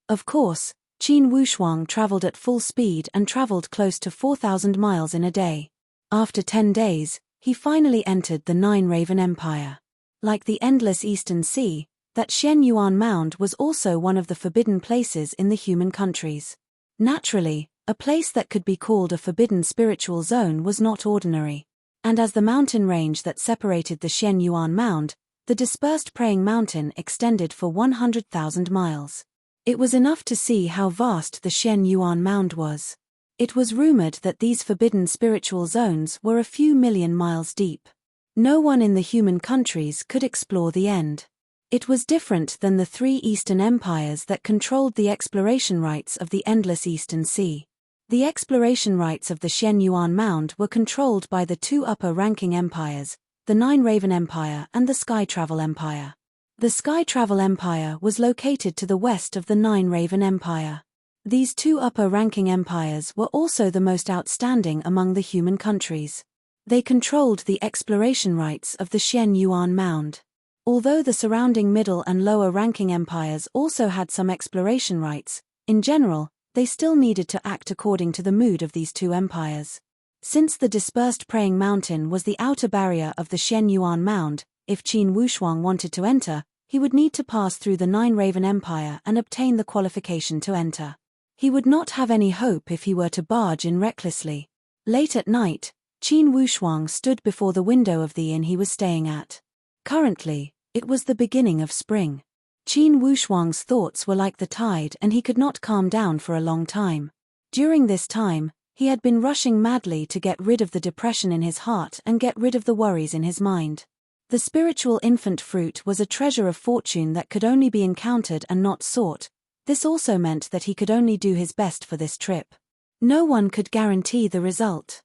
Speaker 1: Of course, Qin Wushuang traveled at full speed and traveled close to 4,000 miles in a day. After 10 days, he finally entered the Nine Raven Empire. Like the endless Eastern Sea, that Xian Yuan Mound was also one of the forbidden places in the human countries. Naturally, a place that could be called a forbidden spiritual zone was not ordinary. And as the mountain range that separated the Xian Yuan Mound, the dispersed praying mountain extended for 100,000 miles. It was enough to see how vast the Xian Yuan Mound was. It was rumored that these forbidden spiritual zones were a few million miles deep. No one in the human countries could explore the end. It was different than the 3 Eastern empires that controlled the exploration rights of the endless Eastern Sea. The exploration rights of the Xian Yuan Mound were controlled by the 2 upper-ranking empires, the Nine Raven Empire and the Sky Travel Empire. The Sky Travel Empire was located to the west of the Nine Raven Empire. These 2 upper-ranking empires were also the most outstanding among the human countries. They controlled the exploration rights of the Xian Yuan Mound. Although the surrounding middle and lower-ranking empires also had some exploration rights, in general, they still needed to act according to the mood of these two empires. Since the dispersed praying mountain was the outer barrier of the Xian Yuan Mound, if Qin Wushuang wanted to enter, he would need to pass through the Nine Raven Empire and obtain the qualification to enter. He would not have any hope if he were to barge in recklessly. Late at night, Qin Wushuang stood before the window of the inn he was staying at. Currently, it was the beginning of spring. Qin Wushuang's thoughts were like the tide and he could not calm down for a long time. During this time, he had been rushing madly to get rid of the depression in his heart and get rid of the worries in his mind. The spiritual infant fruit was a treasure of fortune that could only be encountered and not sought. This also meant that he could only do his best for this trip. No one could guarantee the result.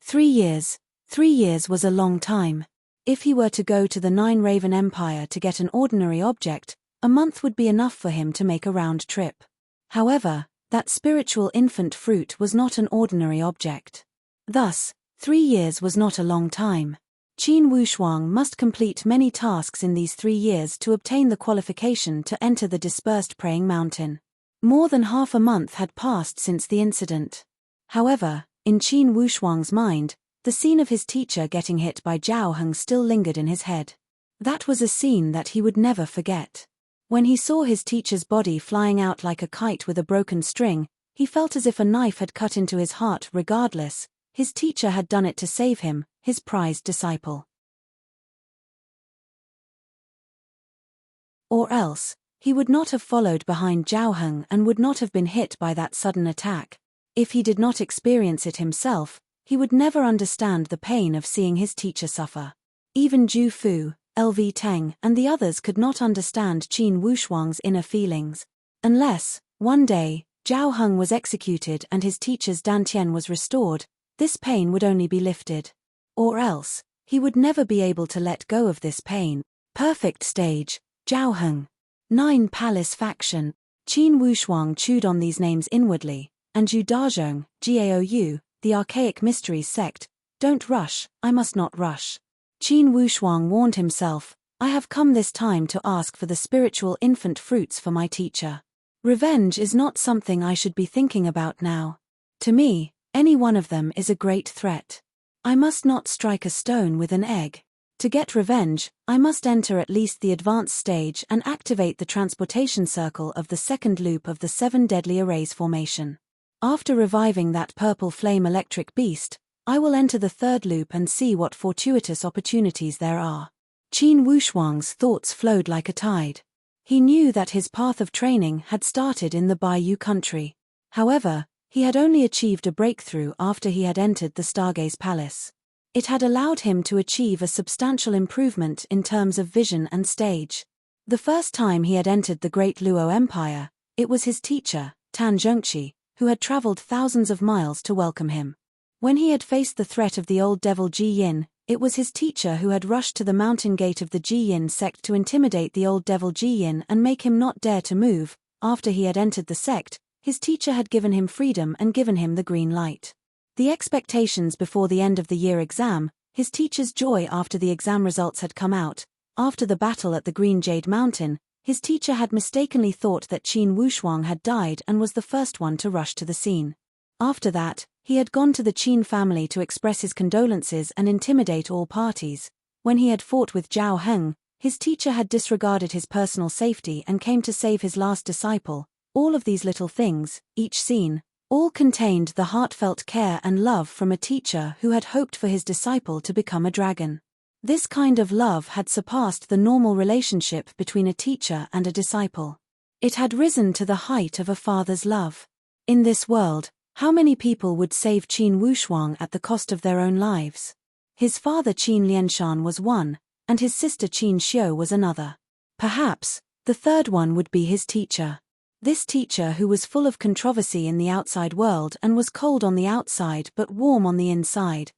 Speaker 1: 3 years. 3 years was a long time. If he were to go to the Nine Raven Empire to get an ordinary object, a month would be enough for him to make a round trip. However, that spiritual infant fruit was not an ordinary object. Thus, 3 years was not a long time. Qin Wushuang must complete many tasks in these 3 years to obtain the qualification to enter the dispersed praying mountain. More than half a month had passed since the incident. However, in Qin Wushuang's mind, the scene of his teacher getting hit by Zhao Heng still lingered in his head. That was a scene that he would never forget. When he saw his teacher's body flying out like a kite with a broken string, he felt as if a knife had cut into his heart. Regardless, his teacher had done it to save him, his prized disciple. Or else, he would not have followed behind Zhao Heng and would not have been hit by that sudden attack. If he did not experience it himself, he would never understand the pain of seeing his teacher suffer. Even Zhu Fu, LV Teng, and the others could not understand Qin Wushuang's inner feelings. Unless, one day, Zhao Heng was executed and his teacher's Dantian was restored, this pain would only be lifted. Or else, he would never be able to let go of this pain. Perfect stage, Zhao Heng. 9 Palace Faction. Qin Wushuang chewed on these names inwardly, and Zhu Dazhong, Gaou, the archaic mysteries sect. Don't rush, I must not rush. Qin Wushuang warned himself, I have come this time to ask for the spiritual infant fruits for my teacher. Revenge is not something I should be thinking about now. To me, any one of them is a great threat. I must not strike a stone with an egg. To get revenge, I must enter at least the advanced stage and activate the transportation circle of the second loop of the 7 deadly arrays formation. After reviving that purple flame electric beast, I will enter the third loop and see what fortuitous opportunities there are. Qin Wushuang's thoughts flowed like a tide. He knew that his path of training had started in the Baiyu country. However, he had only achieved a breakthrough after he had entered the Stargaze Palace. It had allowed him to achieve a substantial improvement in terms of vision and stage. The first time he had entered the Great Luo Empire, it was his teacher, Tan Zhongqi, who had traveled thousands of miles to welcome him. When he had faced the threat of the old devil Ji Yin, it was his teacher who had rushed to the mountain gate of the Ji Yin sect to intimidate the old devil Ji Yin and make him not dare to move. After he had entered the sect, his teacher had given him freedom and given him the green light. The expectations before the end of the year exam, his teacher's joy after the exam results had come out, after the battle at the Green Jade Mountain, his teacher had mistakenly thought that Qin Wushuang had died and was the first one to rush to the scene. After that, he had gone to the Qin family to express his condolences and intimidate all parties. When he had fought with Zhao Heng, his teacher had disregarded his personal safety and came to save his last disciple. All of these little things, each scene, all contained the heartfelt care and love from a teacher who had hoped for his disciple to become a dragon. This kind of love had surpassed the normal relationship between a teacher and a disciple. It had risen to the height of a father's love. In this world, how many people would save Qin Wushuang at the cost of their own lives? His father Qin Lianshan was one, and his sister Qin Xiu was another. Perhaps, the third one would be his teacher. This teacher who was full of controversy in the outside world and was cold on the outside but warm on the inside.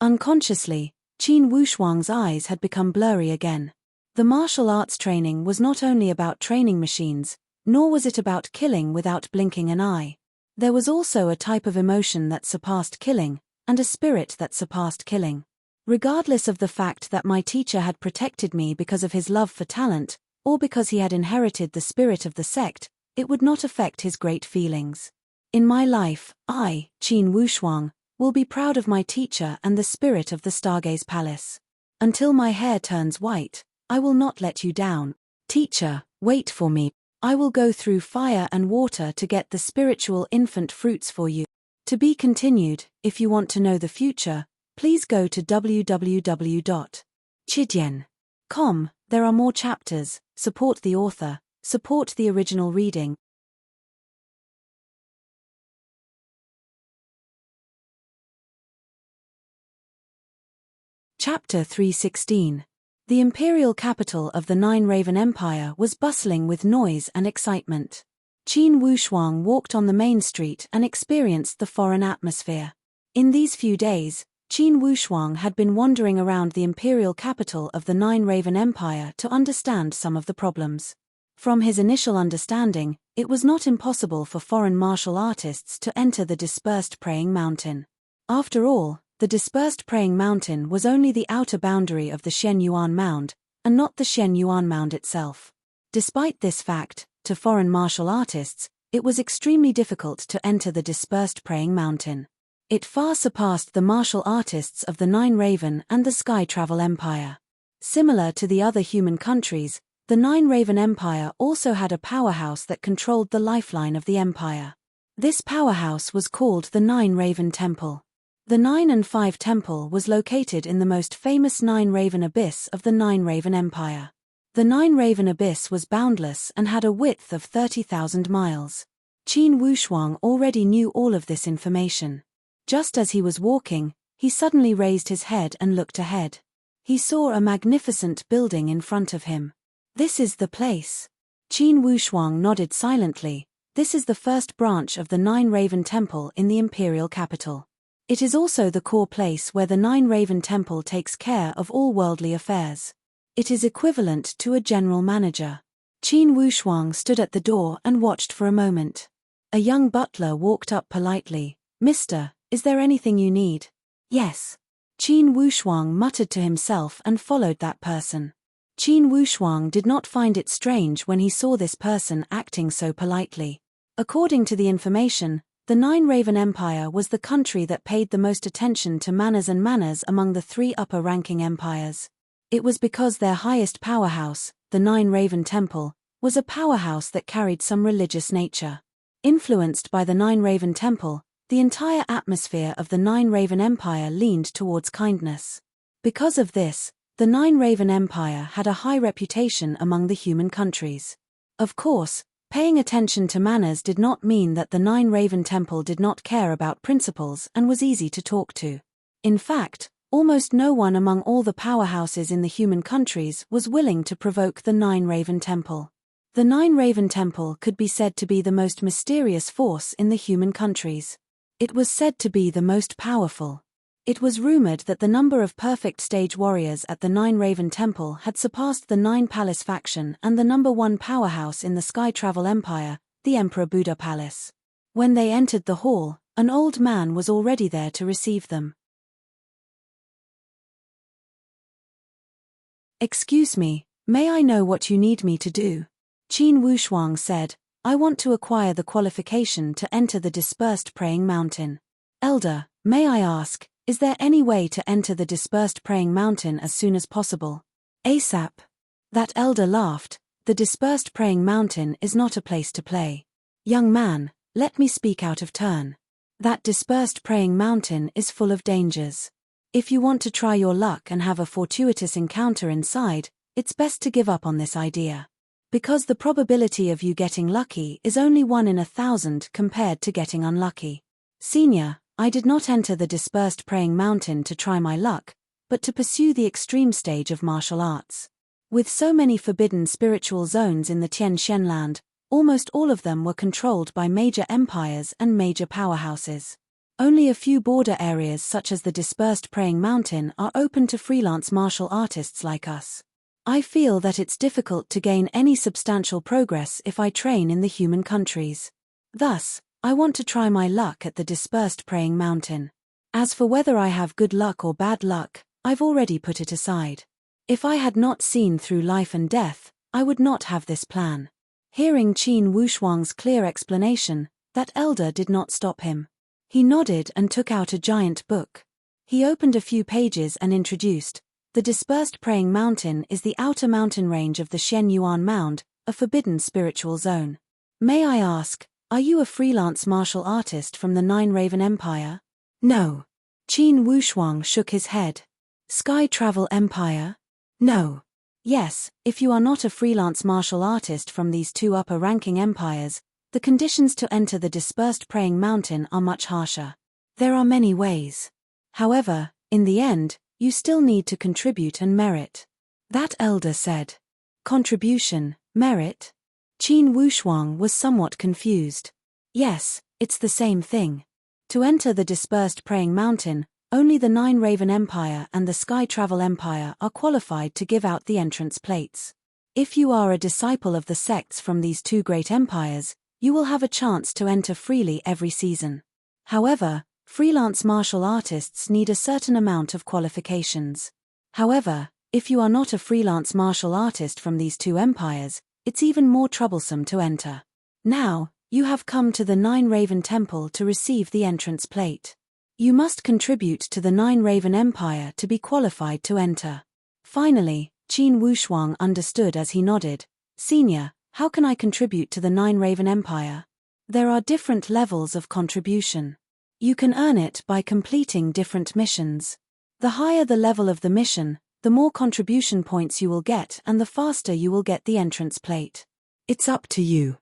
Speaker 1: Unconsciously, Qin Wushuang's eyes had become blurry again. The martial arts training was not only about training machines, nor was it about killing without blinking an eye. There was also a type of emotion that surpassed killing, and a spirit that surpassed killing. Regardless of the fact that my teacher had protected me because of his love for talent, or because he had inherited the spirit of the sect, it would not affect his great feelings. In my life, I, Qin Wushuang, will be proud of my teacher and the spirit of the Stargaze Palace. Until my hair turns white, I will not let you down. Teacher, wait for me. I will go through fire and water to get the spiritual infant fruits for you. To be continued. If you want to know the future, please go to www.chidian.com. There are more chapters. Support the author. Support the original reading. Chapter 316. The imperial capital of the Nine Raven Empire was bustling with noise and excitement. Qin Wushuang walked on the main street and experienced the foreign atmosphere. In these few days, Qin Wushuang had been wandering around the imperial capital of the Nine Raven Empire to understand some of the problems. From his initial understanding, it was not impossible for foreign martial artists to enter the dispersed praying mountain. After all, the dispersed praying mountain was only the outer boundary of the Shen Yuan Mound, and not the Shen Yuan Mound itself. Despite this fact, to foreign martial artists, it was extremely difficult to enter the dispersed praying mountain. It far surpassed the martial artists of the Nine Raven and the Sky Travel Empire. Similar to the other human countries, the Nine Raven Empire also had a powerhouse that controlled the lifeline of the empire. This powerhouse was called the Nine Raven Temple. The 9 and 5 Temple was located in the most famous Nine Raven Abyss of the Nine Raven Empire. The Nine Raven Abyss was boundless and had a width of 30,000 miles. Qin Wushuang already knew all of this information. Just as he was walking, he suddenly raised his head and looked ahead. He saw a magnificent building in front of him. This is the place. Qin Wushuang nodded silently. This is the first branch of the Nine Raven Temple in the imperial capital. It is also the core place where the Nine Raven Temple takes care of all worldly affairs. It is equivalent to a general manager. Qin Wushuang stood at the door and watched for a moment. A young butler walked up politely. "Mister, is there anything you need?" "Yes." Qin Wushuang muttered to himself and followed that person. Qin Wushuang did not find it strange when he saw this person acting so politely. According to the information, the Nine Raven Empire was the country that paid the most attention to manners among the 3 upper-ranking empires. It was because their highest powerhouse, the Nine Raven Temple, was a powerhouse that carried some religious nature. Influenced by the Nine Raven Temple, the entire atmosphere of the Nine Raven Empire leaned towards kindness. Because of this, the Nine Raven Empire had a high reputation among the human countries. Of course, paying attention to manners did not mean that the Nine Raven Temple did not care about principles and was easy to talk to. In fact, almost no one among all the powerhouses in the human countries was willing to provoke the Nine Raven Temple. The Nine Raven Temple could be said to be the most mysterious force in the human countries. It was said to be the most powerful. It was rumored that the number of perfect stage warriors at the Nine Raven Temple had surpassed the Nine Palace faction and the number 1 powerhouse in the Sky Travel Empire, the Emperor Buddha Palace. When they entered the hall, an old man was already there to receive them. "Excuse me, may I know what you need me to do?" Qin Wushuang said. "I want to acquire the qualification to enter the dispersed praying mountain." "Elder, may I ask, is there any way to enter the dispersed praying mountain as soon as possible?" "ASAP." That elder laughed. "The dispersed praying mountain is not a place to play. Young man, let me speak out of turn. That dispersed praying mountain is full of dangers. If you want to try your luck and have a fortuitous encounter inside, it's best to give up on this idea. Because the probability of you getting lucky is only 1 in 1,000 compared to getting unlucky. Senior, I did not enter the dispersed praying mountain to try my luck, but to pursue the extreme stage of martial arts. With so many forbidden spiritual zones in the Tian Shen land, almost all of them were controlled by major empires and major powerhouses. Only a few border areas such as the dispersed praying mountain are open to freelance martial artists like us. I feel that it's difficult to gain any substantial progress if I train in the human countries. Thus, I want to try my luck at the dispersed praying mountain. As for whether I have good luck or bad luck, I've already put it aside. If I had not seen through life and death, I would not have this plan. Hearing Qin Wushuang's clear explanation, that elder did not stop him. He nodded and took out a giant book. He opened a few pages and introduced, "The dispersed praying mountain is the outer mountain range of the Shen Yuan Mound, a forbidden spiritual zone. May I ask, are you a freelance martial artist from the Nine Raven Empire?" "No." Qin Wushuang shook his head. "Sky Travel Empire?" "No." "Yes, if you are not a freelance martial artist from these two upper-ranking empires, the conditions to enter the dispersed praying mountain are much harsher. There are many ways. However, in the end, you still need to contribute and merit." That elder said. Contribution, merit? Qin Wushuang was somewhat confused. Yes, it's the same thing. To enter the dispersed praying mountain, only the Nine Raven Empire and the Sky Travel Empire are qualified to give out the entrance plates. If you are a disciple of the sects from these two great empires, you will have a chance to enter freely every season. However, freelance martial artists need a certain amount of qualifications. However, if you are not a freelance martial artist from these two empires, it's even more troublesome to enter. Now, you have come to the Nine Raven Temple to receive the entrance plate. You must contribute to the Nine Raven Empire to be qualified to enter. Finally, Qin Wushuang understood as he nodded. "Senior, how can I contribute to the Nine Raven Empire?" "There are different levels of contribution. You can earn it by completing different missions. The higher the level of the mission, the more contribution points you will get and the faster you will get the entrance plate. It's up to you."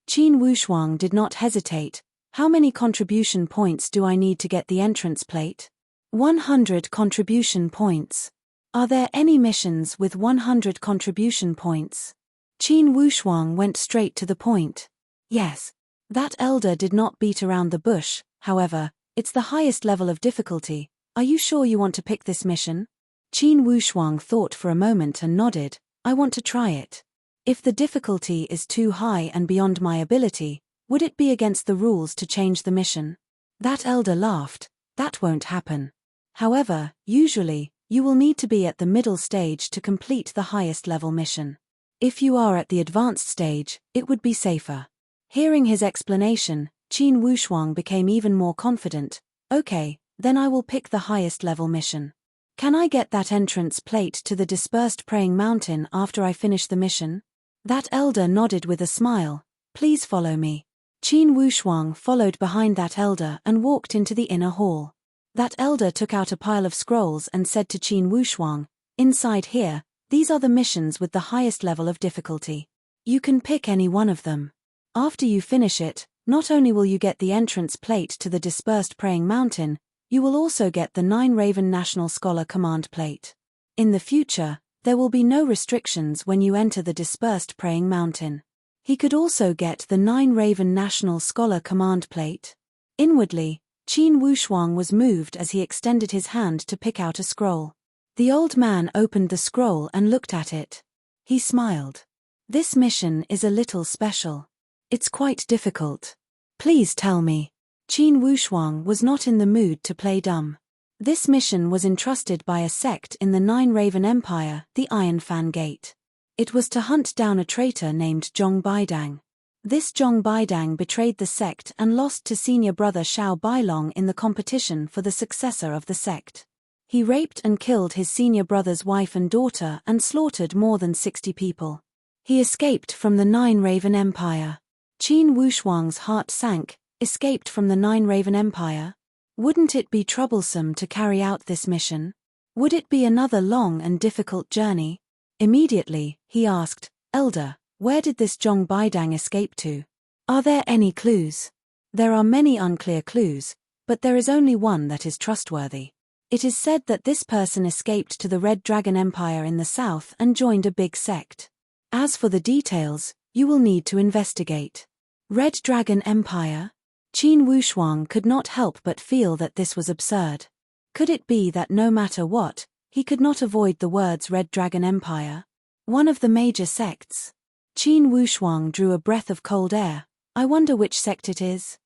Speaker 1: Qin Wushuang did not hesitate. "How many contribution points do I need to get the entrance plate?" 100 contribution points. "Are there any missions with 100 contribution points?" Qin Wushuang went straight to the point. "Yes." That elder did not beat around the bush. "However, it's the highest level of difficulty. Are you sure you want to pick this mission?" Qin Wushuang thought for a moment and nodded. "I want to try it. If the difficulty is too high and beyond my ability, would it be against the rules to change the mission?" That elder laughed. "That won't happen. However, usually, you will need to be at the middle stage to complete the highest level mission. If you are at the advanced stage, it would be safer." Hearing his explanation, Qin Wushuang became even more confident. "Okay, then I will pick the highest level mission. Can I get that entrance plate to the dispersed praying mountain after I finish the mission?" That elder nodded with a smile. "Please follow me." Qin Wushuang followed behind that elder and walked into the inner hall. That elder took out a pile of scrolls and said to Qin Wushuang, "Inside here, these are the missions with the highest level of difficulty. You can pick any one of them. After you finish it, not only will you get the entrance plate to the dispersed praying mountain, you will also get the Nine Raven National Scholar Command plate. In the future, there will be no restrictions when you enter the dispersed praying mountain." He could also get the Nine Raven National Scholar Command plate. Inwardly, Qin Wushuang was moved as he extended his hand to pick out a scroll. The old man opened the scroll and looked at it. He smiled. "This mission is a little special. It's quite difficult. Please tell me." Qin Wushuang was not in the mood to play dumb. This mission was entrusted by a sect in the Nine Raven Empire, the Iron Fan Gate. It was to hunt down a traitor named Zhong Baidang. This Zhong Baidang betrayed the sect and lost to senior brother Xiao Bailong in the competition for the successor of the sect. He raped and killed his senior brother's wife and daughter and slaughtered more than 60 people. He escaped from the Nine Raven Empire. Qin Wushuang's heart sank. Escaped from the Nine Raven Empire? Wouldn't it be troublesome to carry out this mission? Would it be another long and difficult journey? Immediately, he asked, "Elder, where did this Zhong Baidang escape to? Are there any clues?" "There are many unclear clues, but there is only one that is trustworthy. It is said that this person escaped to the Red Dragon Empire in the south and joined a big sect. As for the details, you will need to investigate." Red Dragon Empire? Qin Wushuang could not help but feel that this was absurd. Could it be that no matter what, he could not avoid the words Red Dragon Empire? One of the major sects. Qin Wushuang drew a breath of cold air. I wonder which sect it is.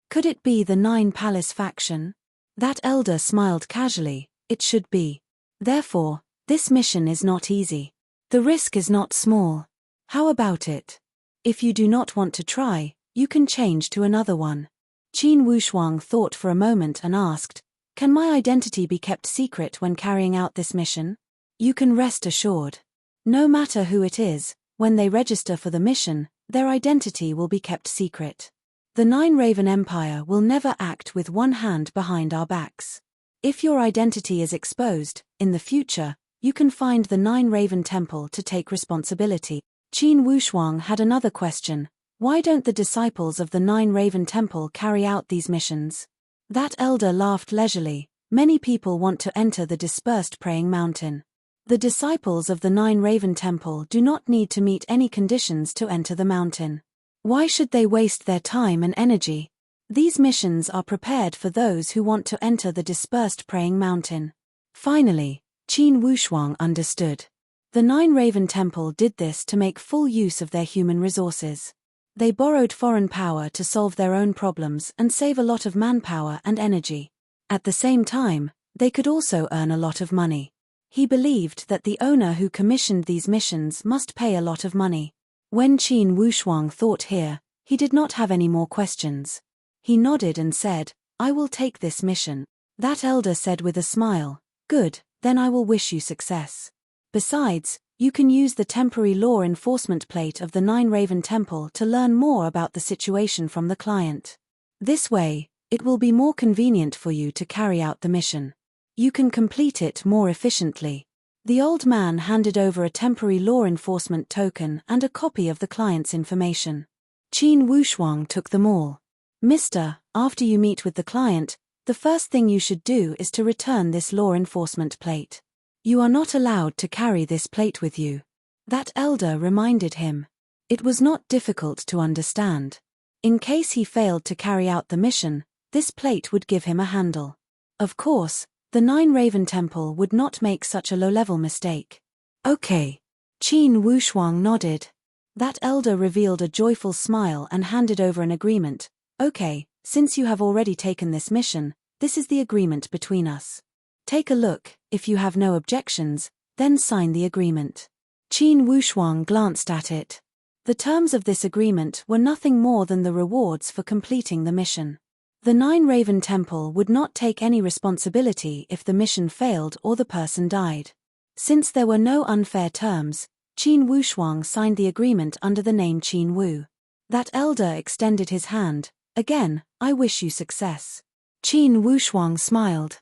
Speaker 1: Could it be the Nine Palace faction? That elder smiled casually. It should be. Therefore, this mission is not easy. The risk is not small. How about it? If you do not want to try, you can change to another one. Qin Wushuang thought for a moment and asked, can my identity be kept secret when carrying out this mission? You can rest assured. No matter who it is, when they register for the mission, their identity will be kept secret. The Nine Raven Empire will never act with one hand behind our backs. If your identity is exposed, in the future, you can find the Nine Raven Temple to take responsibility. Qin Wushuang had another question. Why don't the disciples of the Nine Raven Temple carry out these missions? That elder laughed leisurely. Many people want to enter the dispersed praying mountain. The disciples of the Nine Raven Temple do not need to meet any conditions to enter the mountain. Why should they waste their time and energy? These missions are prepared for those who want to enter the dispersed praying mountain. Finally, Qin Wushuang understood. The Nine Raven Temple did this to make full use of their human resources. They borrowed foreign power to solve their own problems and save a lot of manpower and energy. At the same time, they could also earn a lot of money. He believed that the owner who commissioned these missions must pay a lot of money. When Qin Wushuang thought here, he did not have any more questions. He nodded and said, I will take this mission. That elder said with a smile, good, then I will wish you success. Besides, you can use the temporary law enforcement plate of the Nine Raven Temple to learn more about the situation from the client. This way, it will be more convenient for you to carry out the mission. You can complete it more efficiently. The old man handed over a temporary law enforcement token and a copy of the client's information. Qin Wushuang took them all. Mister, after you meet with the client, the first thing you should do is to return this law enforcement plate. You are not allowed to carry this plate with you. That elder reminded him. It was not difficult to understand. In case he failed to carry out the mission, this plate would give him a handle. Of course, the Nine Raven Temple would not make such a low-level mistake. Okay. Qin Wushuang nodded. That elder revealed a joyful smile and handed over an agreement. Okay, since you have already taken this mission, this is the agreement between us. Take a look. If you have no objections, then sign the agreement. Qin Wushuang glanced at it. The terms of this agreement were nothing more than the rewards for completing the mission. The Nine Raven Temple would not take any responsibility if the mission failed or the person died. Since there were no unfair terms, Qin Wushuang signed the agreement under the name Qin Wu. That elder extended his hand. Again, I wish you success. Qin Wushuang smiled.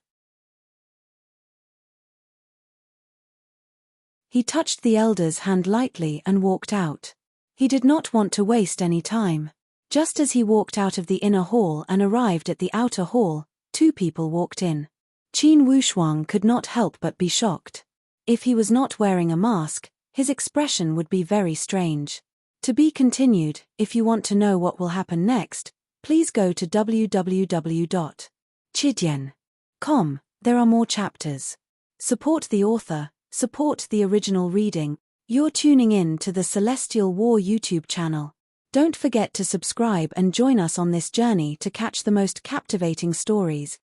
Speaker 1: He touched the elder's hand lightly and walked out. He did not want to waste any time. Just as he walked out of the inner hall and arrived at the outer hall, two people walked in. Qin Wushuang could not help but be shocked. If he was not wearing a mask, his expression would be very strange. To be continued. If you want to know what will happen next, please go to www.chidian.com. There are more chapters. Support the author, support the original reading. You're tuning in to the Celestial War YouTube channel. Don't forget to subscribe and join us on this journey to catch the most captivating stories.